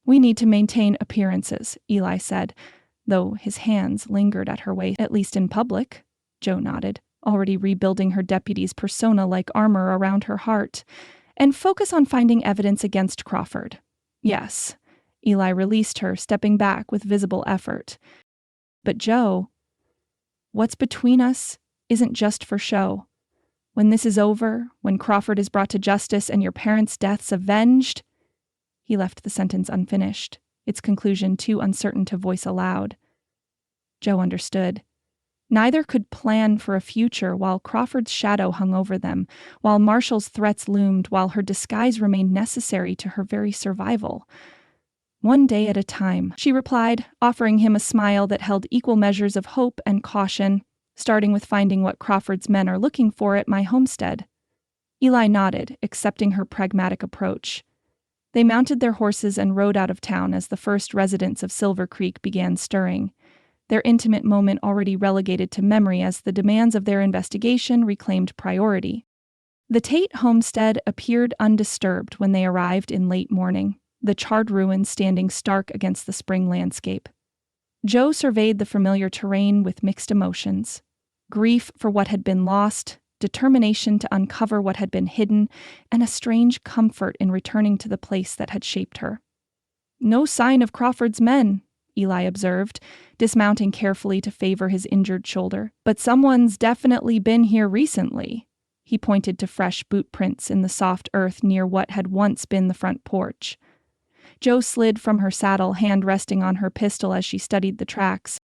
We need to maintain appearances, Eli said, though his hands lingered at her waist, at least in public. Joe nodded, already rebuilding her deputy's persona like armor around her heart. And focus on finding evidence against Crawford. Yes. Eli released her, stepping back with visible effort. But Joe, what's between us isn't just for show. When this is over, when Crawford is brought to justice and your parents' deaths avenged... He left the sentence unfinished, its conclusion too uncertain to voice aloud. Joe understood. Neither could plan for a future while Crawford's shadow hung over them, while Marshall's threats loomed, while her disguise remained necessary to her very survival. One day at a time, she replied, offering him a smile that held equal measures of hope and caution, starting with finding what Crawford's men are looking for at my homestead. Eli nodded, accepting her pragmatic approach. They mounted their horses and rode out of town as the first residents of Silver Creek began stirring, their intimate moment already relegated to memory as the demands of their investigation reclaimed priority. The Tate homestead appeared undisturbed when they arrived in late morning, the charred ruins standing stark against the spring landscape. Joe surveyed the familiar terrain with mixed emotions. Grief for what had been lost, determination to uncover what had been hidden, and a strange comfort in returning to the place that had shaped her. No sign of Crawford's men, Eli observed, dismounting carefully to favor his injured shoulder. But someone's definitely been here recently. He pointed to fresh boot prints in the soft earth near what had once been the front porch. Joe slid from her saddle, hand resting on her pistol as she studied the tracks.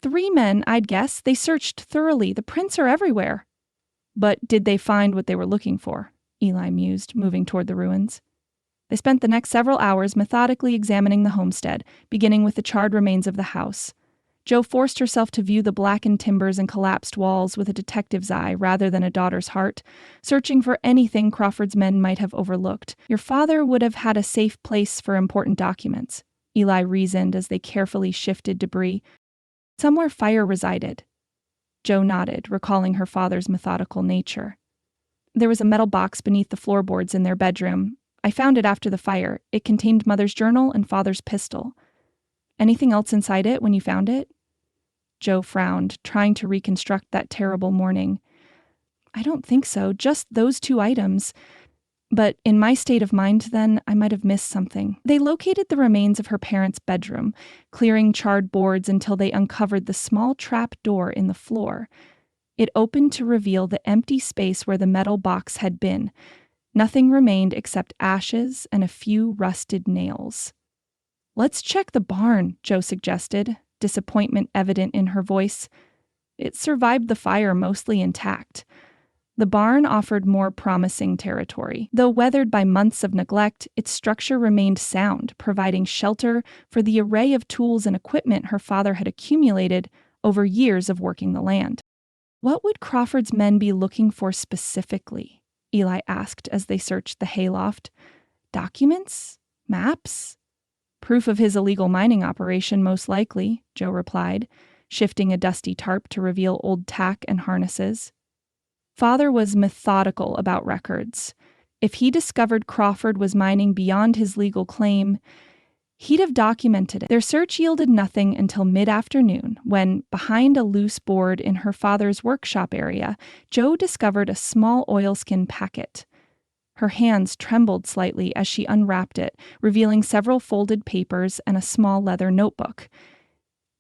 3 men, I'd guess. They searched thoroughly. The prints are everywhere. But did they find what they were looking for? Eli mused, moving toward the ruins. They spent the next several hours methodically examining the homestead, beginning with the charred remains of the house. Joe forced herself to view the blackened timbers and collapsed walls with a detective's eye rather than a daughter's heart, searching for anything Crawford's men might have overlooked. Your father would have had a safe place for important documents, Eli reasoned as they carefully shifted debris. Somewhere fire resided. Joe nodded, recalling her father's methodical nature. There was a metal box beneath the floorboards in their bedroom. I found it after the fire. It contained Mother's journal and Father's pistol. Anything else inside it when you found it? Joe frowned, trying to reconstruct that terrible morning. I don't think so, just those 2 items. But in my state of mind then, I might have missed something. They located the remains of her parents' bedroom, clearing charred boards until they uncovered the small trap door in the floor. It opened to reveal the empty space where the metal box had been. Nothing remained except ashes and a few rusted nails. Let's check the barn, Joe suggested, disappointment evident in her voice. It survived the fire mostly intact. The barn offered more promising territory. Though weathered by months of neglect, its structure remained sound, providing shelter for the array of tools and equipment her father had accumulated over years of working the land. What would Crawford's men be looking for specifically? Eli asked as they searched the hayloft. Documents? Maps? Proof of his illegal mining operation, most likely, Joe replied, shifting a dusty tarp to reveal old tack and harnesses. Father was methodical about records. If he discovered Crawford was mining beyond his legal claim, he'd have documented it. Their search yielded nothing until mid-afternoon, when, behind a loose board in her father's workshop area, Jo discovered a small oilskin packet. Her hands trembled slightly as she unwrapped it, revealing several folded papers and a small leather notebook.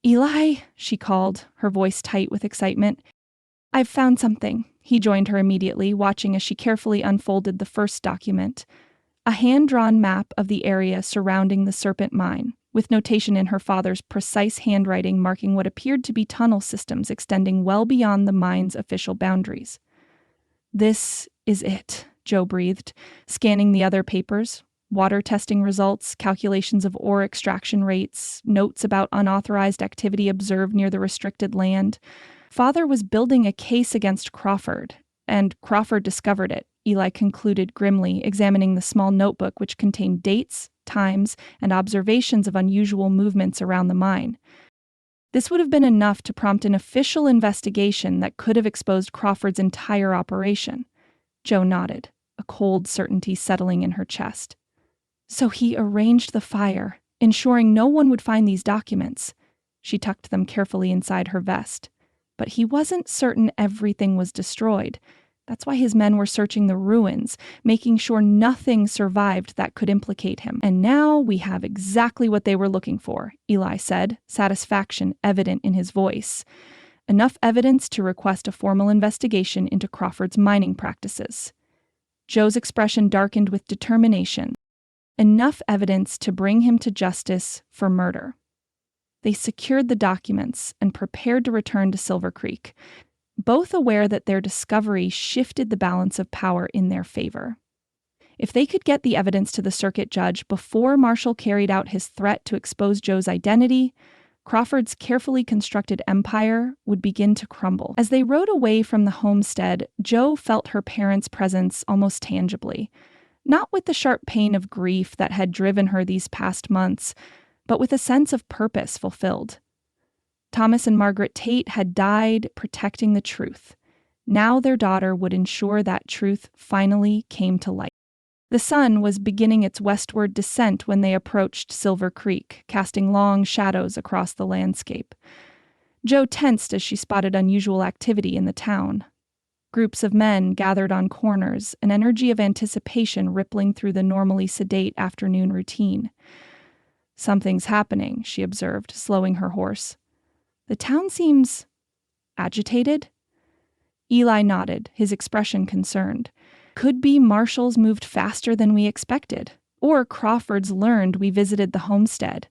"Eli," she called, her voice tight with excitement. "I've found something." He joined her immediately, watching as she carefully unfolded the first document. A hand-drawn map of the area surrounding the Serpent Mine, with notation in her father's precise handwriting marking what appeared to be tunnel systems extending well beyond the mine's official boundaries. "This is it," Jo breathed, scanning the other papers. Water testing results, calculations of ore extraction rates, notes about unauthorized activity observed near the restricted land. Father was building a case against Crawford, and Crawford discovered it, Eli concluded grimly, examining the small notebook which contained dates, times, and observations of unusual movements around the mine. This would have been enough to prompt an official investigation that could have exposed Crawford's entire operation. Jo nodded, a cold certainty settling in her chest. So he arranged the fire, ensuring no one would find these documents. She tucked them carefully inside her vest. But he wasn't certain everything was destroyed. That's why his men were searching the ruins, making sure nothing survived that could implicate him. "And now we have exactly what they were looking for," Eli said, satisfaction evident in his voice. "Enough evidence to request a formal investigation into Crawford's mining practices." Jo's expression darkened with determination. Enough evidence to bring him to justice for murder. They secured the documents and prepared to return to Silver Creek, both aware that their discovery shifted the balance of power in their favor. If they could get the evidence to the circuit judge before Marshall carried out his threat to expose Jo's identity, Crawford's carefully constructed empire would begin to crumble. As they rode away from the homestead, Jo felt her parents' presence almost tangibly, not with the sharp pain of grief that had driven her these past months, but with a sense of purpose fulfilled. Thomas and Margaret Tate had died protecting the truth. Now their daughter would ensure that truth finally came to light. The sun was beginning its westward descent when they approached Silver Creek, casting long shadows across the landscape. Jo tensed as she spotted unusual activity in the town. Groups of men gathered on corners, an energy of anticipation rippling through the normally sedate afternoon routine. "Something's happening," she observed, slowing her horse. "The town seems agitated?" Eli nodded, his expression concerned. "Could be Marshall's moved faster than we expected, or Crawford's learned we visited the homestead."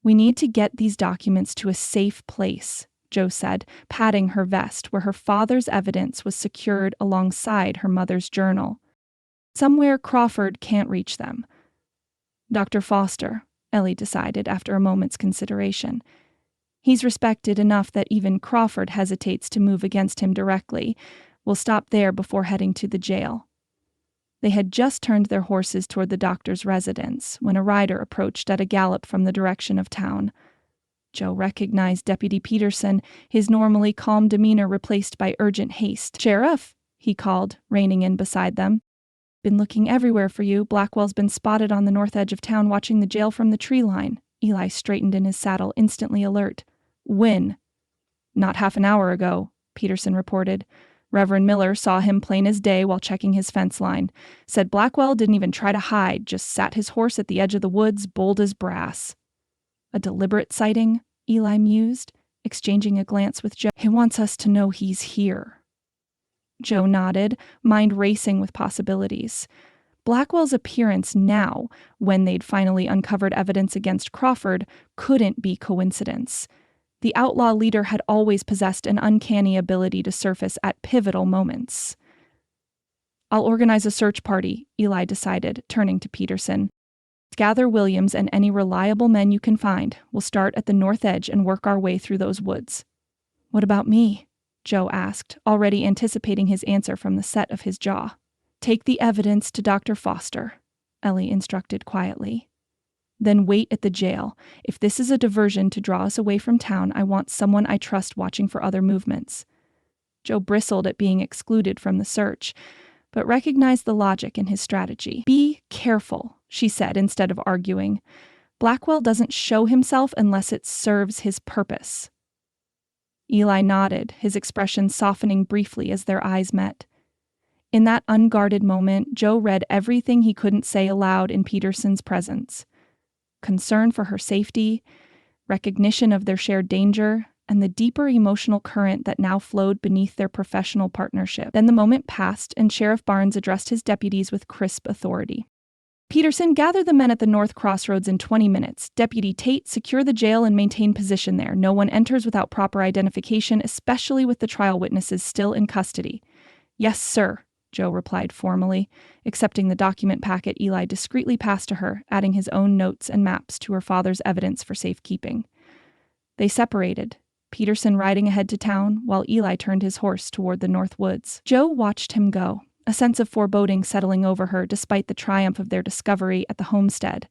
"We need to get these documents to a safe place," Jo said, patting her vest where her father's evidence was secured alongside her mother's journal. "Somewhere Crawford can't reach them." "Dr. Foster," Ellie decided after a moment's consideration. "He's respected enough that even Crawford hesitates to move against him directly. We'll stop there before heading to the jail." They had just turned their horses toward the doctor's residence when a rider approached at a gallop from the direction of town. Jo recognized Deputy Peterson, his normally calm demeanor replaced by urgent haste. "Sheriff," he called, reining in beside them. "Been looking everywhere for you. Blackwell's been spotted on the north edge of town watching the jail from the tree line." Eli straightened in his saddle, instantly alert. "When?" "Not half an hour ago," Peterson reported. "Reverend Miller saw him plain as day while checking his fence line. Said Blackwell didn't even try to hide, just sat his horse at the edge of the woods, bold as brass." "A deliberate sighting?" Eli mused, exchanging a glance with Jo. "He wants us to know he's here." Jo nodded, mind racing with possibilities. Blackwell's appearance now, when they'd finally uncovered evidence against Crawford, couldn't be coincidence. The outlaw leader had always possessed an uncanny ability to surface at pivotal moments. "I'll organize a search party," Eli decided, turning to Peterson. "Gather Williams and any reliable men you can find. We'll start at the north edge and work our way through those woods." "What about me?" Jo asked, already anticipating his answer from the set of his jaw. "Take the evidence to Dr. Foster," Ellie instructed quietly. "Then wait at the jail. If this is a diversion to draw us away from town, I want someone I trust watching for other movements." Jo bristled at being excluded from the search. but recognized the logic in his strategy. "Be careful," she said instead of arguing. "Blackwell doesn't show himself unless it serves his purpose." Eli nodded, his expression softening briefly as their eyes met. In that unguarded moment, Joe read everything he couldn't say aloud in Peterson's presence. Concern for her safety, recognition of their shared danger, and the deeper emotional current that now flowed beneath their professional partnership. Then the moment passed, and Sheriff Barnes addressed his deputies with crisp authority. "Peterson, gather the men at the North Crossroads in 20 minutes. Deputy Tate, secure the jail and maintain position there. No one enters without proper identification, especially with the trial witnesses still in custody." "Yes, sir," Joe replied formally, accepting the document packet Eli discreetly passed to her, adding his own notes and maps to her father's evidence for safekeeping. They separated, Peterson riding ahead to town, while Eli turned his horse toward the North Woods. Joe watched him go, a sense of foreboding settling over her despite the triumph of their discovery at the homestead.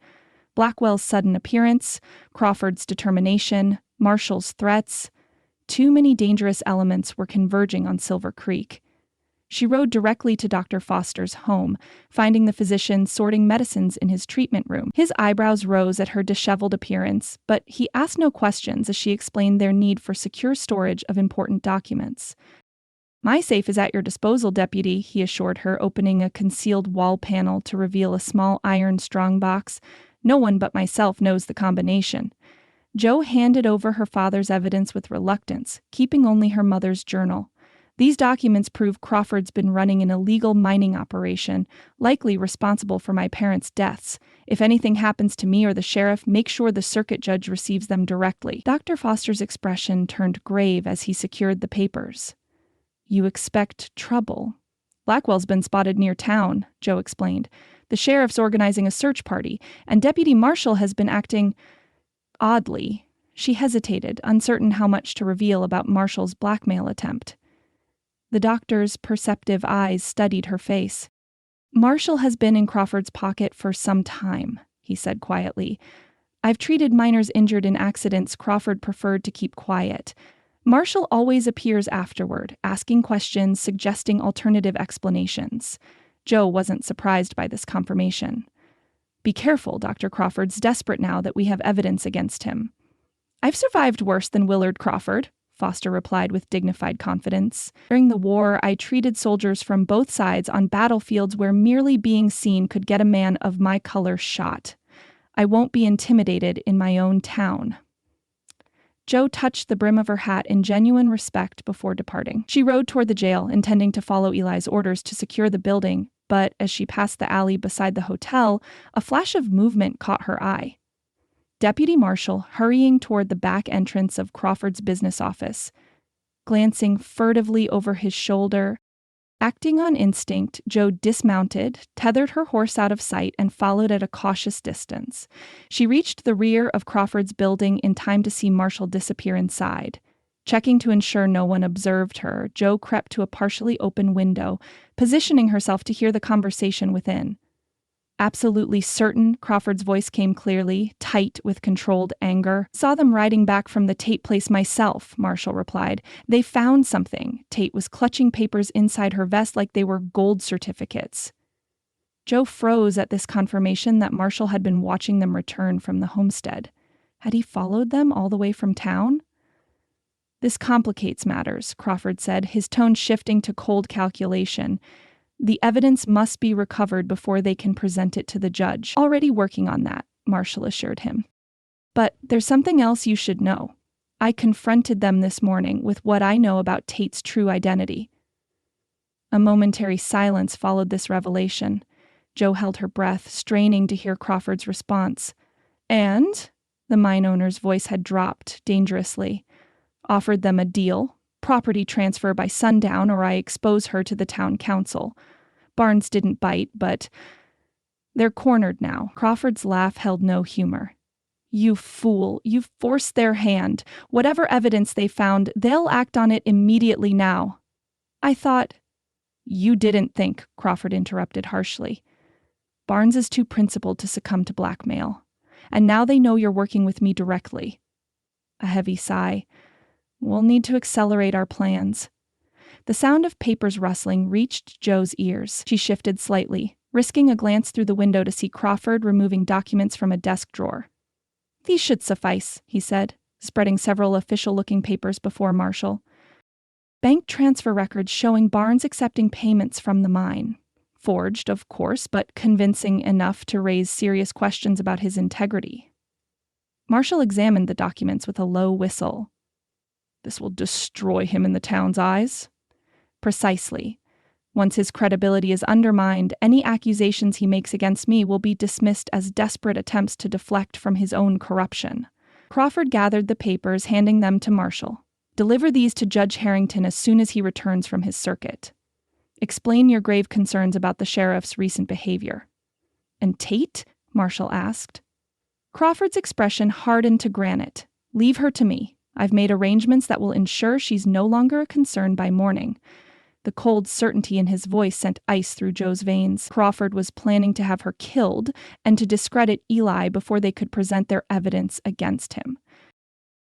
Blackwell's sudden appearance, Crawford's determination, Marshall's threats. Too many dangerous elements were converging on Silver Creek. She rode directly to Dr. Foster's home, finding the physician sorting medicines in his treatment room. His eyebrows rose at her disheveled appearance, but he asked no questions as she explained their need for secure storage of important documents. "My safe is at your disposal, Deputy," he assured her, opening a concealed wall panel to reveal a small iron strongbox. "No one but myself knows the combination." Joe handed over her father's evidence with reluctance, keeping only her mother's journal. "These documents prove Crawford's been running an illegal mining operation, likely responsible for my parents' deaths. If anything happens to me or the sheriff, make sure the circuit judge receives them directly." Dr. Foster's expression turned grave as he secured the papers. "You expect trouble." "Blackwell's been spotted near town," Joe explained. "The sheriff's organizing a search party, and Deputy Marshall has been acting oddly." She hesitated, uncertain how much to reveal about Marshall's blackmail attempt. The doctor's perceptive eyes studied her face. "Marshall has been in Crawford's pocket for some time," he said quietly. "I've treated miners injured in accidents Crawford preferred to keep quiet. Marshall always appears afterward, asking questions, suggesting alternative explanations." Joe wasn't surprised by this confirmation. "Be careful, Dr. Crawford's desperate now that we have evidence against him." "I've survived worse than Willard Crawford," Foster replied with dignified confidence. "During the war, I treated soldiers from both sides on battlefields where merely being seen could get a man of my color shot. I won't be intimidated in my own town." Joe touched the brim of her hat in genuine respect before departing. She rode toward the jail, intending to follow Eli's orders to secure the building, but as she passed the alley beside the hotel, a flash of movement caught her eye. Deputy Marshall hurrying toward the back entrance of Crawford's business office. Glancing furtively over his shoulder, acting on instinct, Joe dismounted, tethered her horse out of sight, and followed at a cautious distance. She reached the rear of Crawford's building in time to see Marshall disappear inside. Checking to ensure no one observed her, Joe crept to a partially open window, positioning herself to hear the conversation within. "Absolutely certain," Crawford's voice came clearly, tight with controlled anger. "Saw them riding back from the Tate place myself," Marshall replied. "They found something." Tate was clutching papers inside her vest like they were gold certificates. Joe froze at this confirmation that Marshall had been watching them return from the homestead. Had he followed them all the way from town? "This complicates matters," Crawford said, his tone shifting to cold calculation. "The evidence must be recovered before they can present it to the judge." "Already working on that," Marshall assured him. "But there's something else you should know. I confronted them this morning with what I know about Tate's true identity." A momentary silence followed this revelation. Joe held her breath, straining to hear Crawford's response. "And?" The mine owner's voice had dropped dangerously. "Offered them a deal. Property transfer by sundown or I expose her to the town council. Barnes didn't bite, but they're cornered now." Crawford's laugh held no humor. "You fool, you forced their hand. Whatever evidence they found, they'll act on it immediately now." "I thought—" "You didn't think," Crawford interrupted harshly. "Barnes is too principled to succumb to blackmail. And now they know you're working with me directly." A heavy sigh. "We'll need to accelerate our plans." The sound of papers rustling reached Jo's ears. She shifted slightly, risking a glance through the window to see Crawford removing documents from a desk drawer. "These should suffice," he said, spreading several official-looking papers before Marshall. Bank transfer records showing Barnes accepting payments from the mine. Forged, of course, but convincing enough to raise serious questions about his integrity. Marshall examined the documents with a low whistle. "This will destroy him in the town's eyes." "Precisely. Once his credibility is undermined, any accusations he makes against me will be dismissed as desperate attempts to deflect from his own corruption." Crawford gathered the papers, handing them to Marshall. "Deliver these to Judge Harrington as soon as he returns from his circuit. Explain your grave concerns about the sheriff's recent behavior." "And Tate?" Marshall asked. Crawford's expression hardened to granite. "Leave her to me. I've made arrangements that will ensure she's no longer a concern by morning." The cold certainty in his voice sent ice through Jo's veins. Crawford was planning to have her killed and to discredit Eli before they could present their evidence against him.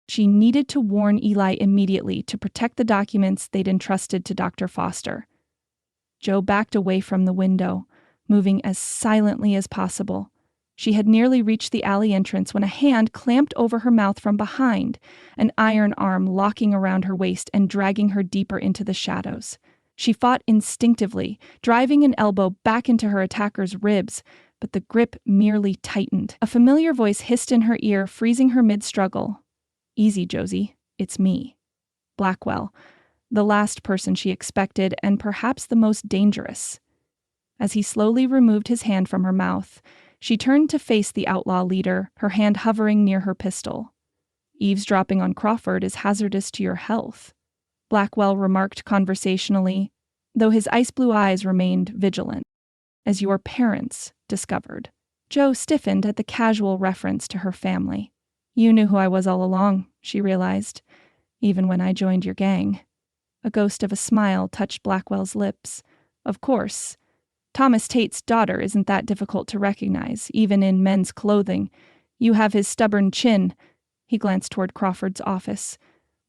She needed to warn Eli immediately to protect the documents they'd entrusted to Dr. Foster. Jo backed away from the window, moving as silently as possible. She had nearly reached the alley entrance when a hand clamped over her mouth from behind, an iron arm locking around her waist and dragging her deeper into the shadows. She fought instinctively, driving an elbow back into her attacker's ribs, but the grip merely tightened. A familiar voice hissed in her ear, freezing her mid-struggle. "Easy, Josie. It's me." Blackwell, the last person she expected and perhaps the most dangerous. As he slowly removed his hand from her mouth, she turned to face the outlaw leader, her hand hovering near her pistol. "Eavesdropping on Crawford is hazardous to your health," Blackwell remarked conversationally, though his ice-blue eyes remained vigilant. "As your parents discovered." Jo stiffened at the casual reference to her family. "You knew who I was all along," she realized, "even when I joined your gang." A ghost of a smile touched Blackwell's lips. "Of course. Thomas Tate's daughter isn't that difficult to recognize, even in men's clothing. You have his stubborn chin." He glanced toward Crawford's office.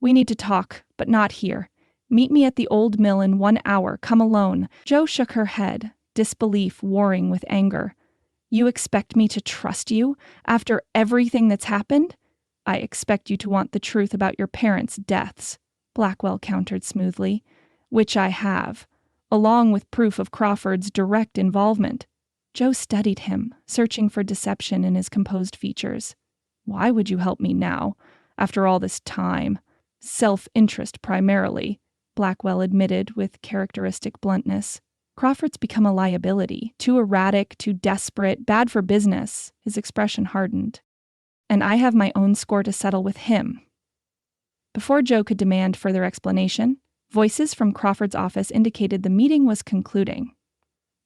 "We need to talk, but not here. Meet me at the old mill in 1 hour. Come alone." Jo shook her head, disbelief warring with anger. "You expect me to trust you after everything that's happened?" "I expect you to want the truth about your parents' deaths," Blackwell countered smoothly. "Which I have, along with proof of Crawford's direct involvement." Jo studied him, searching for deception in his composed features. "Why would you help me now, after all this time?" "Self-interest primarily," Blackwell admitted with characteristic bluntness. "Crawford's become a liability. Too erratic, too desperate, bad for business." His expression hardened. "And I have my own score to settle with him." Before Jo could demand further explanation, voices from Crawford's office indicated the meeting was concluding.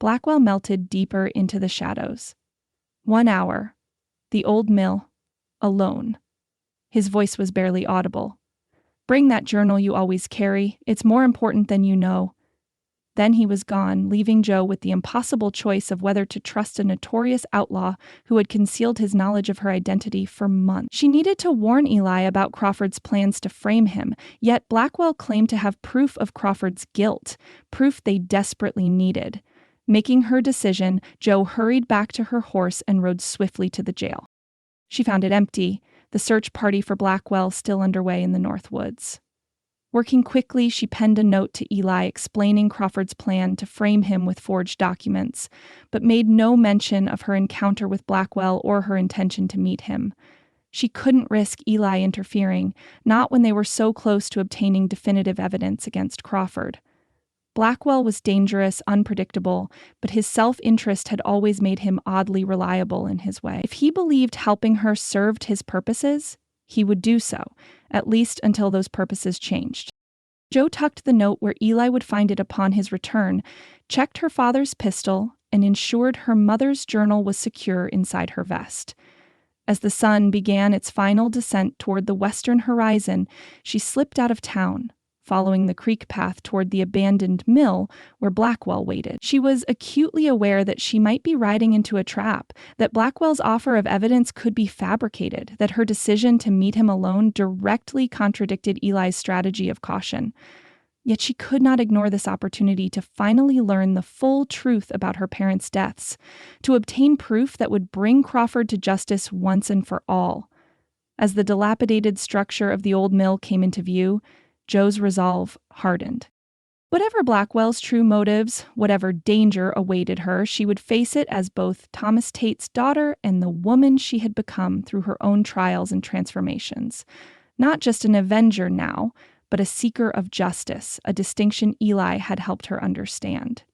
Blackwell melted deeper into the shadows. 1 hour. The old mill. Alone. His voice was barely audible. "Bring that journal you always carry. It's more important than you know." Then he was gone, leaving Jo with the impossible choice of whether to trust a notorious outlaw who had concealed his knowledge of her identity for months. She needed to warn Eli about Crawford's plans to frame him, yet Blackwell claimed to have proof of Crawford's guilt, proof they desperately needed. Making her decision, Jo hurried back to her horse and rode swiftly to the jail. She found it empty, the search party for Blackwell still underway in the North Woods. Working quickly, she penned a note to Eli explaining Crawford's plan to frame him with forged documents, but made no mention of her encounter with Blackwell or her intention to meet him. She couldn't risk Eli interfering, not when they were so close to obtaining definitive evidence against Crawford. Blackwell was dangerous, unpredictable, but his self-interest had always made him oddly reliable in his way. If he believed helping her served his purposes, he would do so, at least until those purposes changed. Jo tucked the note where Eli would find it upon his return, checked her father's pistol, and ensured her mother's journal was secure inside her vest. As the sun began its final descent toward the western horizon, she slipped out of town, following the creek path toward the abandoned mill where Blackwell waited. She was acutely aware that she might be riding into a trap, that Blackwell's offer of evidence could be fabricated, that her decision to meet him alone directly contradicted Eli's strategy of caution. Yet she could not ignore this opportunity to finally learn the full truth about her parents' deaths, to obtain proof that would bring Crawford to justice once and for all. As the dilapidated structure of the old mill came into view, Jo's resolve hardened. Whatever Blackwell's true motives, whatever danger awaited her, she would face it as both Thomas Tate's daughter and the woman she had become through her own trials and transformations. Not just an avenger now, but a seeker of justice, a distinction Eli had helped her understand.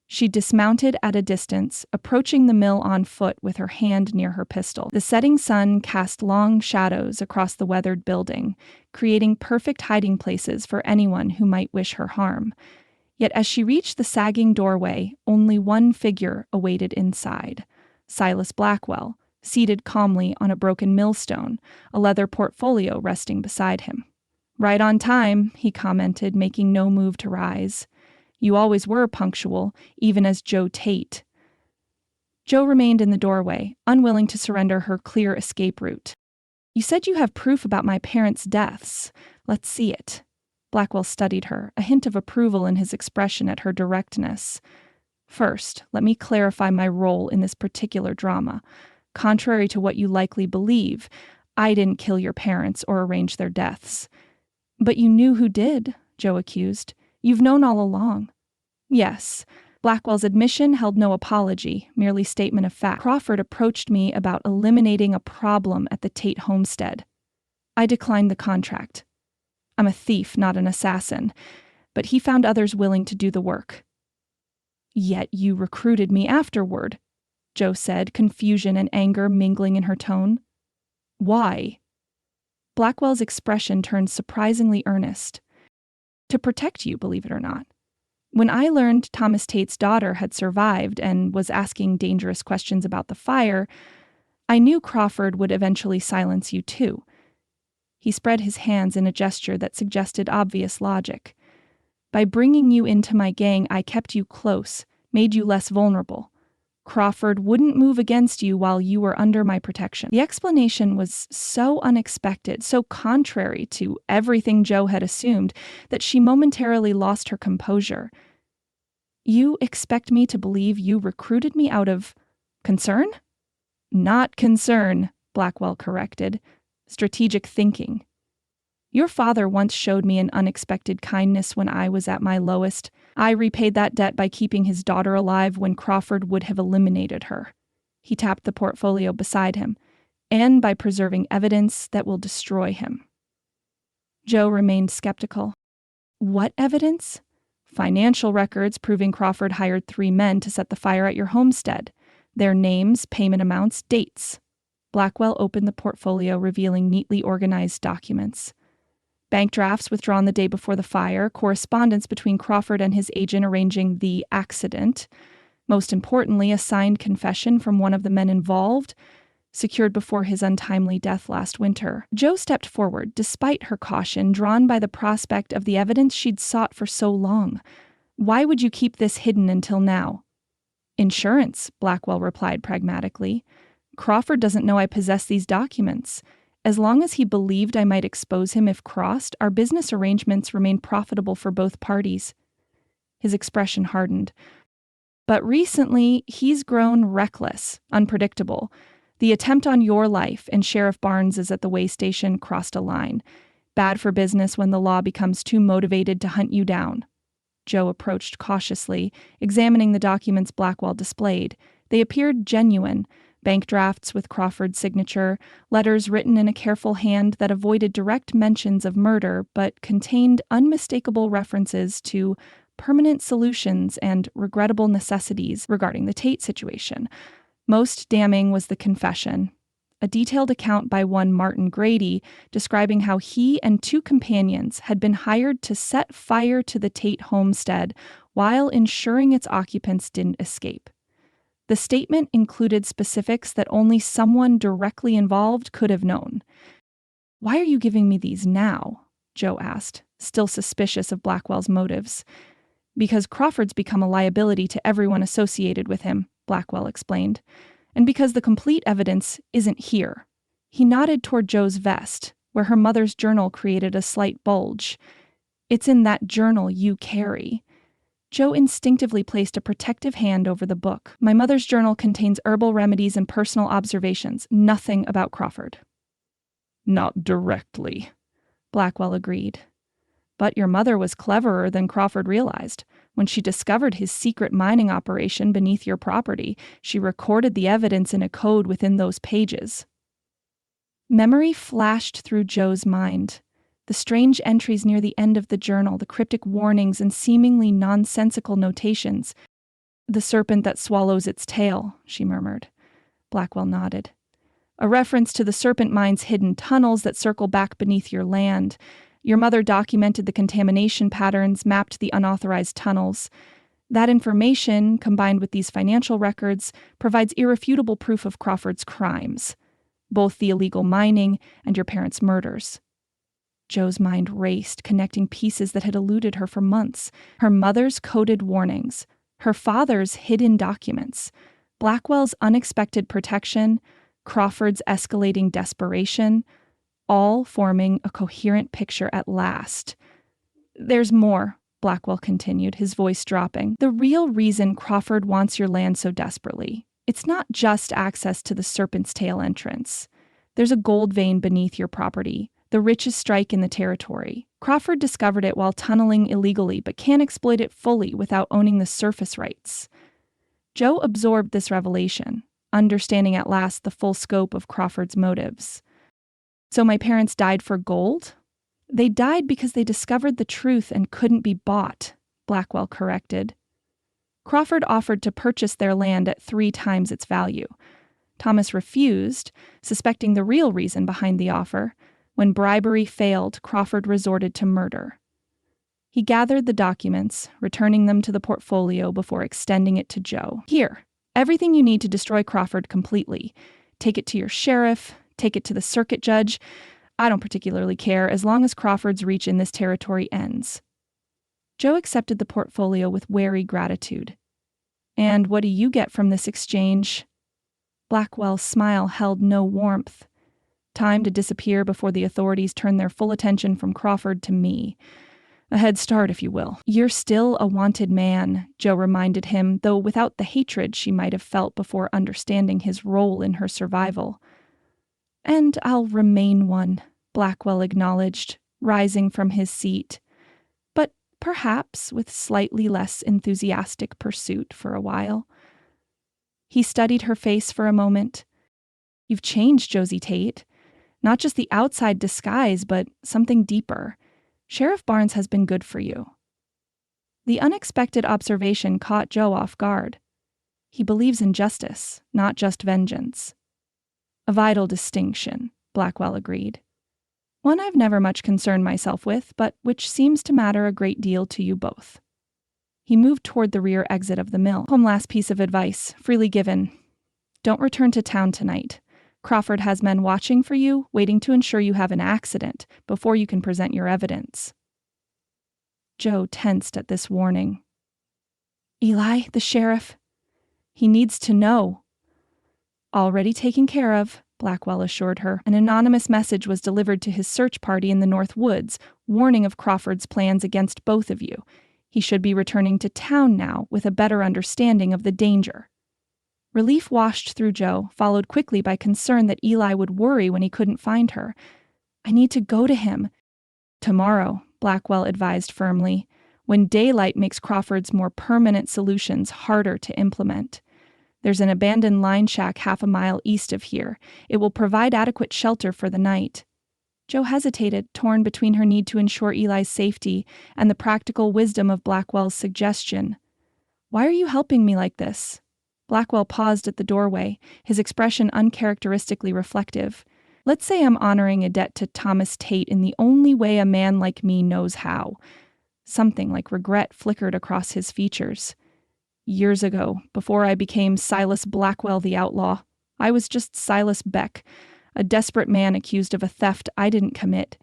She dismounted at a distance, approaching the mill on foot with her hand near her pistol. The setting sun cast long shadows across the weathered building, creating perfect hiding places for anyone who might wish her harm. Yet as she reached the sagging doorway, only one figure awaited inside: Silas Blackwell, seated calmly on a broken millstone, a leather portfolio resting beside him. "Right on time," he commented, making no move to rise. "You always were punctual, even as Jo Tate." Jo remained in the doorway, unwilling to surrender her clear escape route. "You said you have proof about my parents' deaths. Let's see it." Blackwell studied her, a hint of approval in his expression at her directness. "First, let me clarify my role in this particular drama. Contrary to what you likely believe, I didn't kill your parents or arrange their deaths." "But you knew who did," Jo accused. "You've known all along." "Yes." Blackwell's admission held no apology, merely statement of fact. "Crawford approached me about eliminating a problem at the Tate homestead. I declined the contract. I'm a thief, not an assassin, but he found others willing to do the work." "Yet you recruited me afterward," Jo said, confusion and anger mingling in her tone. "Why?" Blackwell's expression turned surprisingly earnest. "To protect you, believe it or not. When I learned Thomas Tate's daughter had survived and was asking dangerous questions about the fire, I knew Crawford would eventually silence you too." He spread his hands in a gesture that suggested obvious logic. "By bringing you into my gang, I kept you close, made you less vulnerable. Crawford wouldn't move against you while you were under my protection." The explanation was so unexpected, so contrary to everything Jo had assumed, that she momentarily lost her composure. "You expect me to believe you recruited me out of concern?" "Not concern," Blackwell corrected. "Strategic thinking. Your father once showed me an unexpected kindness when I was at my lowest. I repaid that debt by keeping his daughter alive when Crawford would have eliminated her." He tapped the portfolio beside him. "And by preserving evidence that will destroy him." Jo remained skeptical. "What evidence?" "Financial records proving Crawford hired 3 men to set the fire at your homestead. Their names, payment amounts, dates." Blackwell opened the portfolio, revealing neatly organized documents. Bank drafts withdrawn the day before the fire, correspondence between Crawford and his agent arranging the accident, most importantly, a signed confession from one of the men involved, secured before his untimely death last winter. Jo stepped forward, despite her caution, drawn by the prospect of the evidence she'd sought for so long. "Why would you keep this hidden until now?" "Insurance," Blackwell replied pragmatically. "Crawford doesn't know I possess these documents. As long as he believed I might expose him if crossed, our business arrangements remained profitable for both parties." His expression hardened. "But recently, he's grown reckless, unpredictable. The attempt on your life and Sheriff Barnes's at the way station crossed a line. Bad for business when the law becomes too motivated to hunt you down." Jo approached cautiously, examining the documents Blackwell displayed. They appeared genuine. Bank drafts with Crawford's signature, letters written in a careful hand that avoided direct mentions of murder but contained unmistakable references to permanent solutions and regrettable necessities regarding the Tate situation. Most damning was the confession, a detailed account by one Martin Grady describing how he and 2 companions had been hired to set fire to the Tate homestead while ensuring its occupants didn't escape. The statement included specifics that only someone directly involved could have known. "Why are you giving me these now?" Jo asked, still suspicious of Blackwell's motives. "Because Crawford's become a liability to everyone associated with him," Blackwell explained. "And because the complete evidence isn't here." He nodded toward Jo's vest, where her mother's journal created a slight bulge. It's in that journal you carry. Joe instinctively placed a protective hand over the book. My mother's journal contains herbal remedies and personal observations, nothing about Crawford. Not directly, Blackwell agreed. But your mother was cleverer than Crawford realized. When she discovered his secret mining operation beneath your property, she recorded the evidence in a code within those pages. Memory flashed through Joe's mind. The strange entries near the end of the journal, the cryptic warnings and seemingly nonsensical notations. The serpent that swallows its tail, she murmured. Blackwell nodded. A reference to the serpent mine's hidden tunnels that circle back beneath your land. Your mother documented the contamination patterns, mapped the unauthorized tunnels. That information, combined with these financial records, provides irrefutable proof of Crawford's crimes, both the illegal mining and your parents' murders. Joe's mind raced, connecting pieces that had eluded her for months. Her mother's coded warnings, her father's hidden documents, Blackwell's unexpected protection, Crawford's escalating desperation, all forming a coherent picture at last. There's more, Blackwell continued, his voice dropping. The real reason Crawford wants your land so desperately, it's not just access to the Serpent's Tail entrance. There's a gold vein beneath your property, the richest strike in the territory. Crawford discovered it while tunneling illegally, but can't exploit it fully without owning the surface rights. Joe absorbed this revelation, understanding at last the full scope of Crawford's motives. So my parents died for gold? They died because they discovered the truth and couldn't be bought, Blackwell corrected. Crawford offered to purchase their land at 3 times its value. Thomas refused, suspecting the real reason behind the offer. When bribery failed, Crawford resorted to murder. He gathered the documents, returning them to the portfolio before extending it to Joe. Here, everything you need to destroy Crawford completely. Take it to your sheriff, take it to the circuit judge. I don't particularly care, as long as Crawford's reach in this territory ends. Joe accepted the portfolio with wary gratitude. And what do you get from this exchange? Blackwell's smile held no warmth. Time to disappear before the authorities turn their full attention from Crawford to me. A head start, if you will. You're still a wanted man, Joe reminded him, though without the hatred she might have felt before understanding his role in her survival. And I'll remain one, Blackwell acknowledged, rising from his seat. But perhaps with slightly less enthusiastic pursuit for a while. He studied her face for a moment. You've changed, Josie Tate. Not just the outside disguise, but something deeper. Sheriff Barnes has been good for you. The unexpected observation caught Joe off guard. He believes in justice, not just vengeance. A vital distinction, Blackwell agreed. One I've never much concerned myself with, but which seems to matter a great deal to you both. He moved toward the rear exit of the mill. One last piece of advice, freely given. Don't return to town tonight. Crawford has men watching for you, waiting to ensure you have an accident before you can present your evidence. Joe tensed at this warning. Eli, the sheriff? He needs to know. Already taken care of, Blackwell assured her. An anonymous message was delivered to his search party in the North Woods, warning of Crawford's plans against both of you. He should be returning to town now with a better understanding of the danger. Relief washed through Joe, followed quickly by concern that Eli would worry when he couldn't find her. I need to go to him. Tomorrow, Blackwell advised firmly, when daylight makes Crawford's more permanent solutions harder to implement. There's an abandoned line shack half a mile east of here. It will provide adequate shelter for the night. Joe hesitated, torn between her need to ensure Eli's safety and the practical wisdom of Blackwell's suggestion. Why are you helping me like this? Blackwell paused at the doorway, his expression uncharacteristically reflective. Let's say I'm honoring a debt to Thomas Tate in the only way a man like me knows how. Something like regret flickered across his features. Years ago, before I became Silas Blackwell the outlaw, I was just Silas Beck, a desperate man accused of a theft I didn't commit.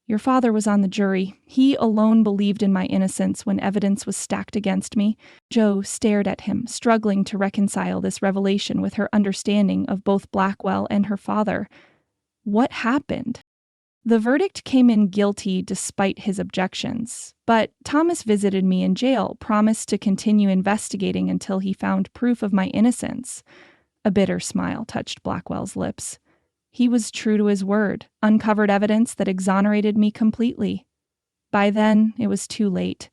Your father was on the jury. He alone believed in my innocence when evidence was stacked against me. Joe stared at him, struggling to reconcile this revelation with her understanding of both Blackwell and her father. What happened? The verdict came in guilty despite his objections, but Thomas visited me in jail, promised to continue investigating until he found proof of my innocence. A bitter smile touched Blackwell's lips. He was true to his word, uncovered evidence that exonerated me completely. By then, it was too late.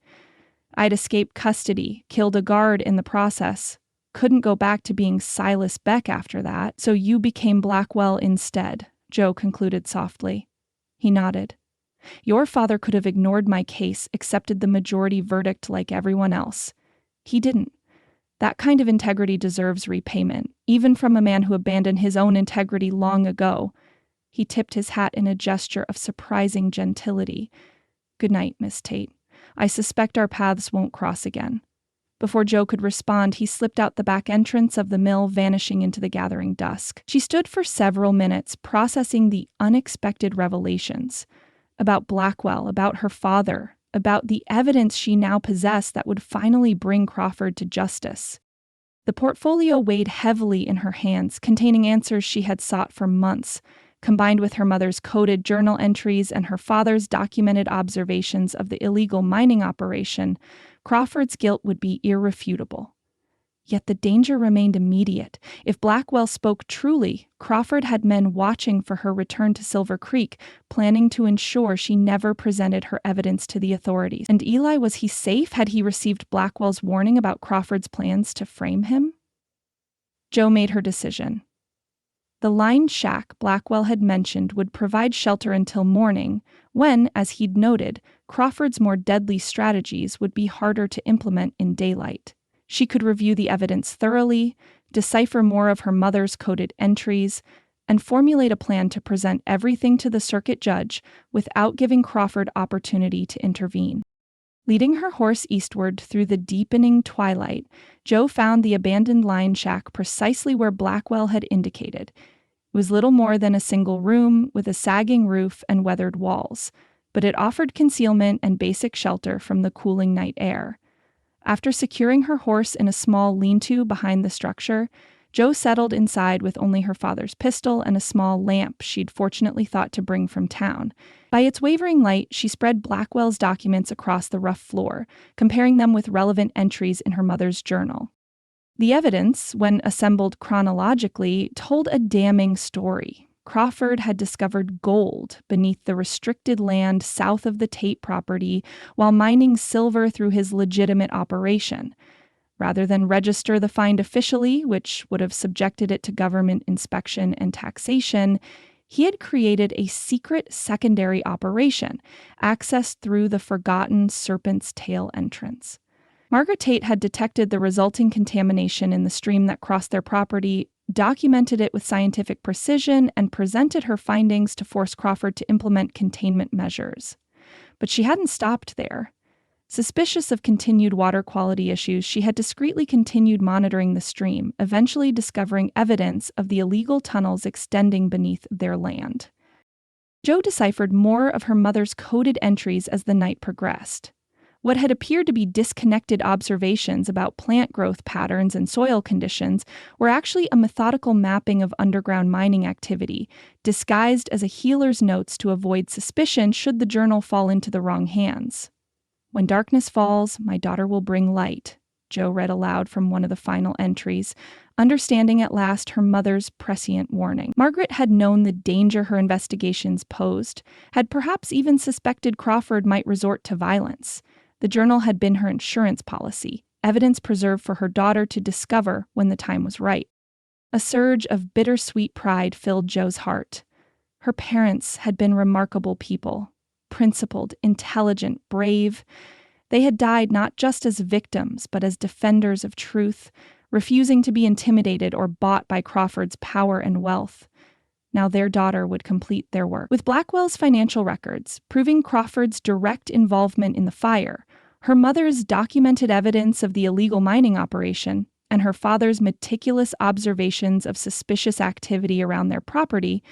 I'd escaped custody, killed a guard in the process. Couldn't go back to being Silas Beck after that, so you became Blackwell instead, Joe concluded softly. He nodded. Your father could have ignored my case, accepted the majority verdict like everyone else. He didn't. That kind of integrity deserves repayment, even from a man who abandoned his own integrity long ago. He tipped his hat in a gesture of surprising gentility. Good night, Miss Tate. I suspect our paths won't cross again. Before Joe could respond, he slipped out the back entrance of the mill, vanishing into the gathering dusk. She stood for several minutes, processing the unexpected revelations about Blackwell, about her father, about the evidence she now possessed that would finally bring Crawford to justice. The portfolio weighed heavily in her hands, containing answers she had sought for months. Combined with her mother's coded journal entries and her father's documented observations of the illegal mining operation, Crawford's guilt would be irrefutable. Yet the danger remained immediate. If Blackwell spoke truly, Crawford had men watching for her return to Silver Creek, planning to ensure she never presented her evidence to the authorities. And Eli, was he safe? Had he received Blackwell's warning about Crawford's plans to frame him? Joe made her decision. The lined shack Blackwell had mentioned would provide shelter until morning, when, as he'd noted, Crawford's more deadly strategies would be harder to implement in daylight. She could review the evidence thoroughly, decipher more of her mother's coded entries, and formulate a plan to present everything to the circuit judge without giving Crawford opportunity to intervene. Leading her horse eastward through the deepening twilight, Joe found the abandoned line shack precisely where Blackwell had indicated. It was little more than a single room with a sagging roof and weathered walls, but it offered concealment and basic shelter from the cooling night air. After securing her horse in a small lean-to behind the structure, Joe settled inside with only her father's pistol and a small lamp she'd fortunately thought to bring from town. By its wavering light, she spread Blackwell's documents across the rough floor, comparing them with relevant entries in her mother's journal. The evidence, when assembled chronologically, told a damning story. Crawford had discovered gold beneath the restricted land south of the Tate property while mining silver through his legitimate operation. Rather than register the find officially, which would have subjected it to government inspection and taxation, he had created a secret secondary operation, accessed through the forgotten Serpent's Tail entrance. Margaret Tate had detected the resulting contamination in the stream that crossed their property, documented it with scientific precision, and presented her findings to force Crawford to implement containment measures. But she hadn't stopped there. Suspicious of continued water quality issues, she had discreetly continued monitoring the stream, eventually discovering evidence of the illegal tunnels extending beneath their land. Joe deciphered more of her mother's coded entries as the night progressed. What had appeared to be disconnected observations about plant growth patterns and soil conditions were actually a methodical mapping of underground mining activity, disguised as a healer's notes to avoid suspicion should the journal fall into the wrong hands. "When darkness falls, my daughter will bring light," Joe read aloud from one of the final entries, understanding at last her mother's prescient warning. Margaret had known the danger her investigations posed, had perhaps even suspected Crawford might resort to violence. The journal had been her insurance policy, evidence preserved for her daughter to discover when the time was right. A surge of bittersweet pride filled Joe's heart. Her parents had been remarkable people. Principled, intelligent, brave. They had died not just as victims, but as defenders of truth, refusing to be intimidated or bought by Crawford's power and wealth. Now their daughter would complete their work. With Blackwell's financial records, proving Crawford's direct involvement in the fire, her mother's documented evidence of the illegal mining operation, and her father's meticulous observations of suspicious activity around their property,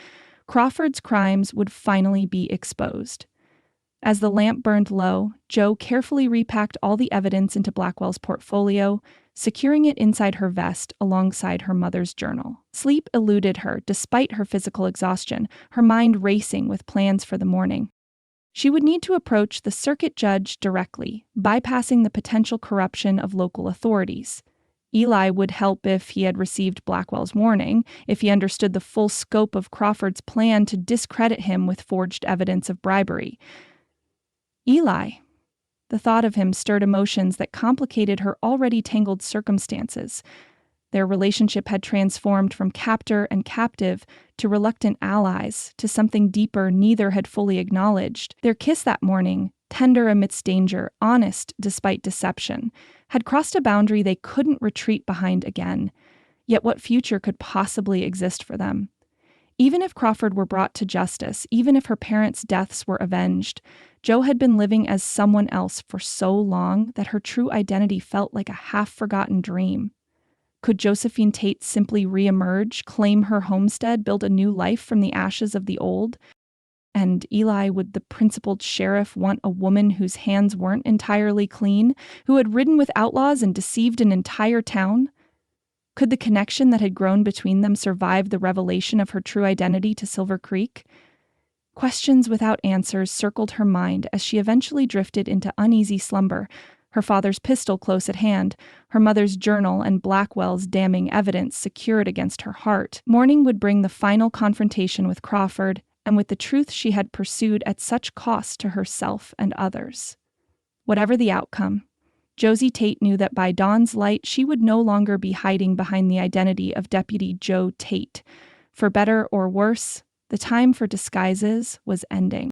Crawford's crimes would finally be exposed. As the lamp burned low, Jo carefully repacked all the evidence into Blackwell's portfolio, securing it inside her vest alongside her mother's journal. Sleep eluded her despite her physical exhaustion, her mind racing with plans for the morning. She would need to approach the circuit judge directly, bypassing the potential corruption of local authorities. Eli would help if he had received Blackwell's warning, if he understood the full scope of Crawford's plan to discredit him with forged evidence of bribery. Eli. The thought of him stirred emotions that complicated her already tangled circumstances. Their relationship had transformed from captor and captive to reluctant allies, to something deeper neither had fully acknowledged. Their kiss that morning, tender amidst danger, honest despite deception, had crossed a boundary they couldn't retreat behind again. Yet what future could possibly exist for them? Even if Crawford were brought to justice, even if her parents' deaths were avenged, Jo had been living as someone else for so long that her true identity felt like a half-forgotten dream. Could Josephine Tate simply reemerge, claim her homestead, build a new life from the ashes of the old? And Eli, would the principled sheriff want a woman whose hands weren't entirely clean, who had ridden with outlaws and deceived an entire town? Could the connection that had grown between them survive the revelation of her true identity to Silver Creek? Questions without answers circled her mind as she eventually drifted into uneasy slumber, her father's pistol close at hand, her mother's journal and Blackwell's damning evidence secured against her heart. Morning would bring the final confrontation with Crawford and with the truth she had pursued at such cost to herself and others. Whatever the outcome, Josie Tate knew that by dawn's light she would no longer be hiding behind the identity of Deputy Jo Tate. For better or worse, the time for disguises was ending.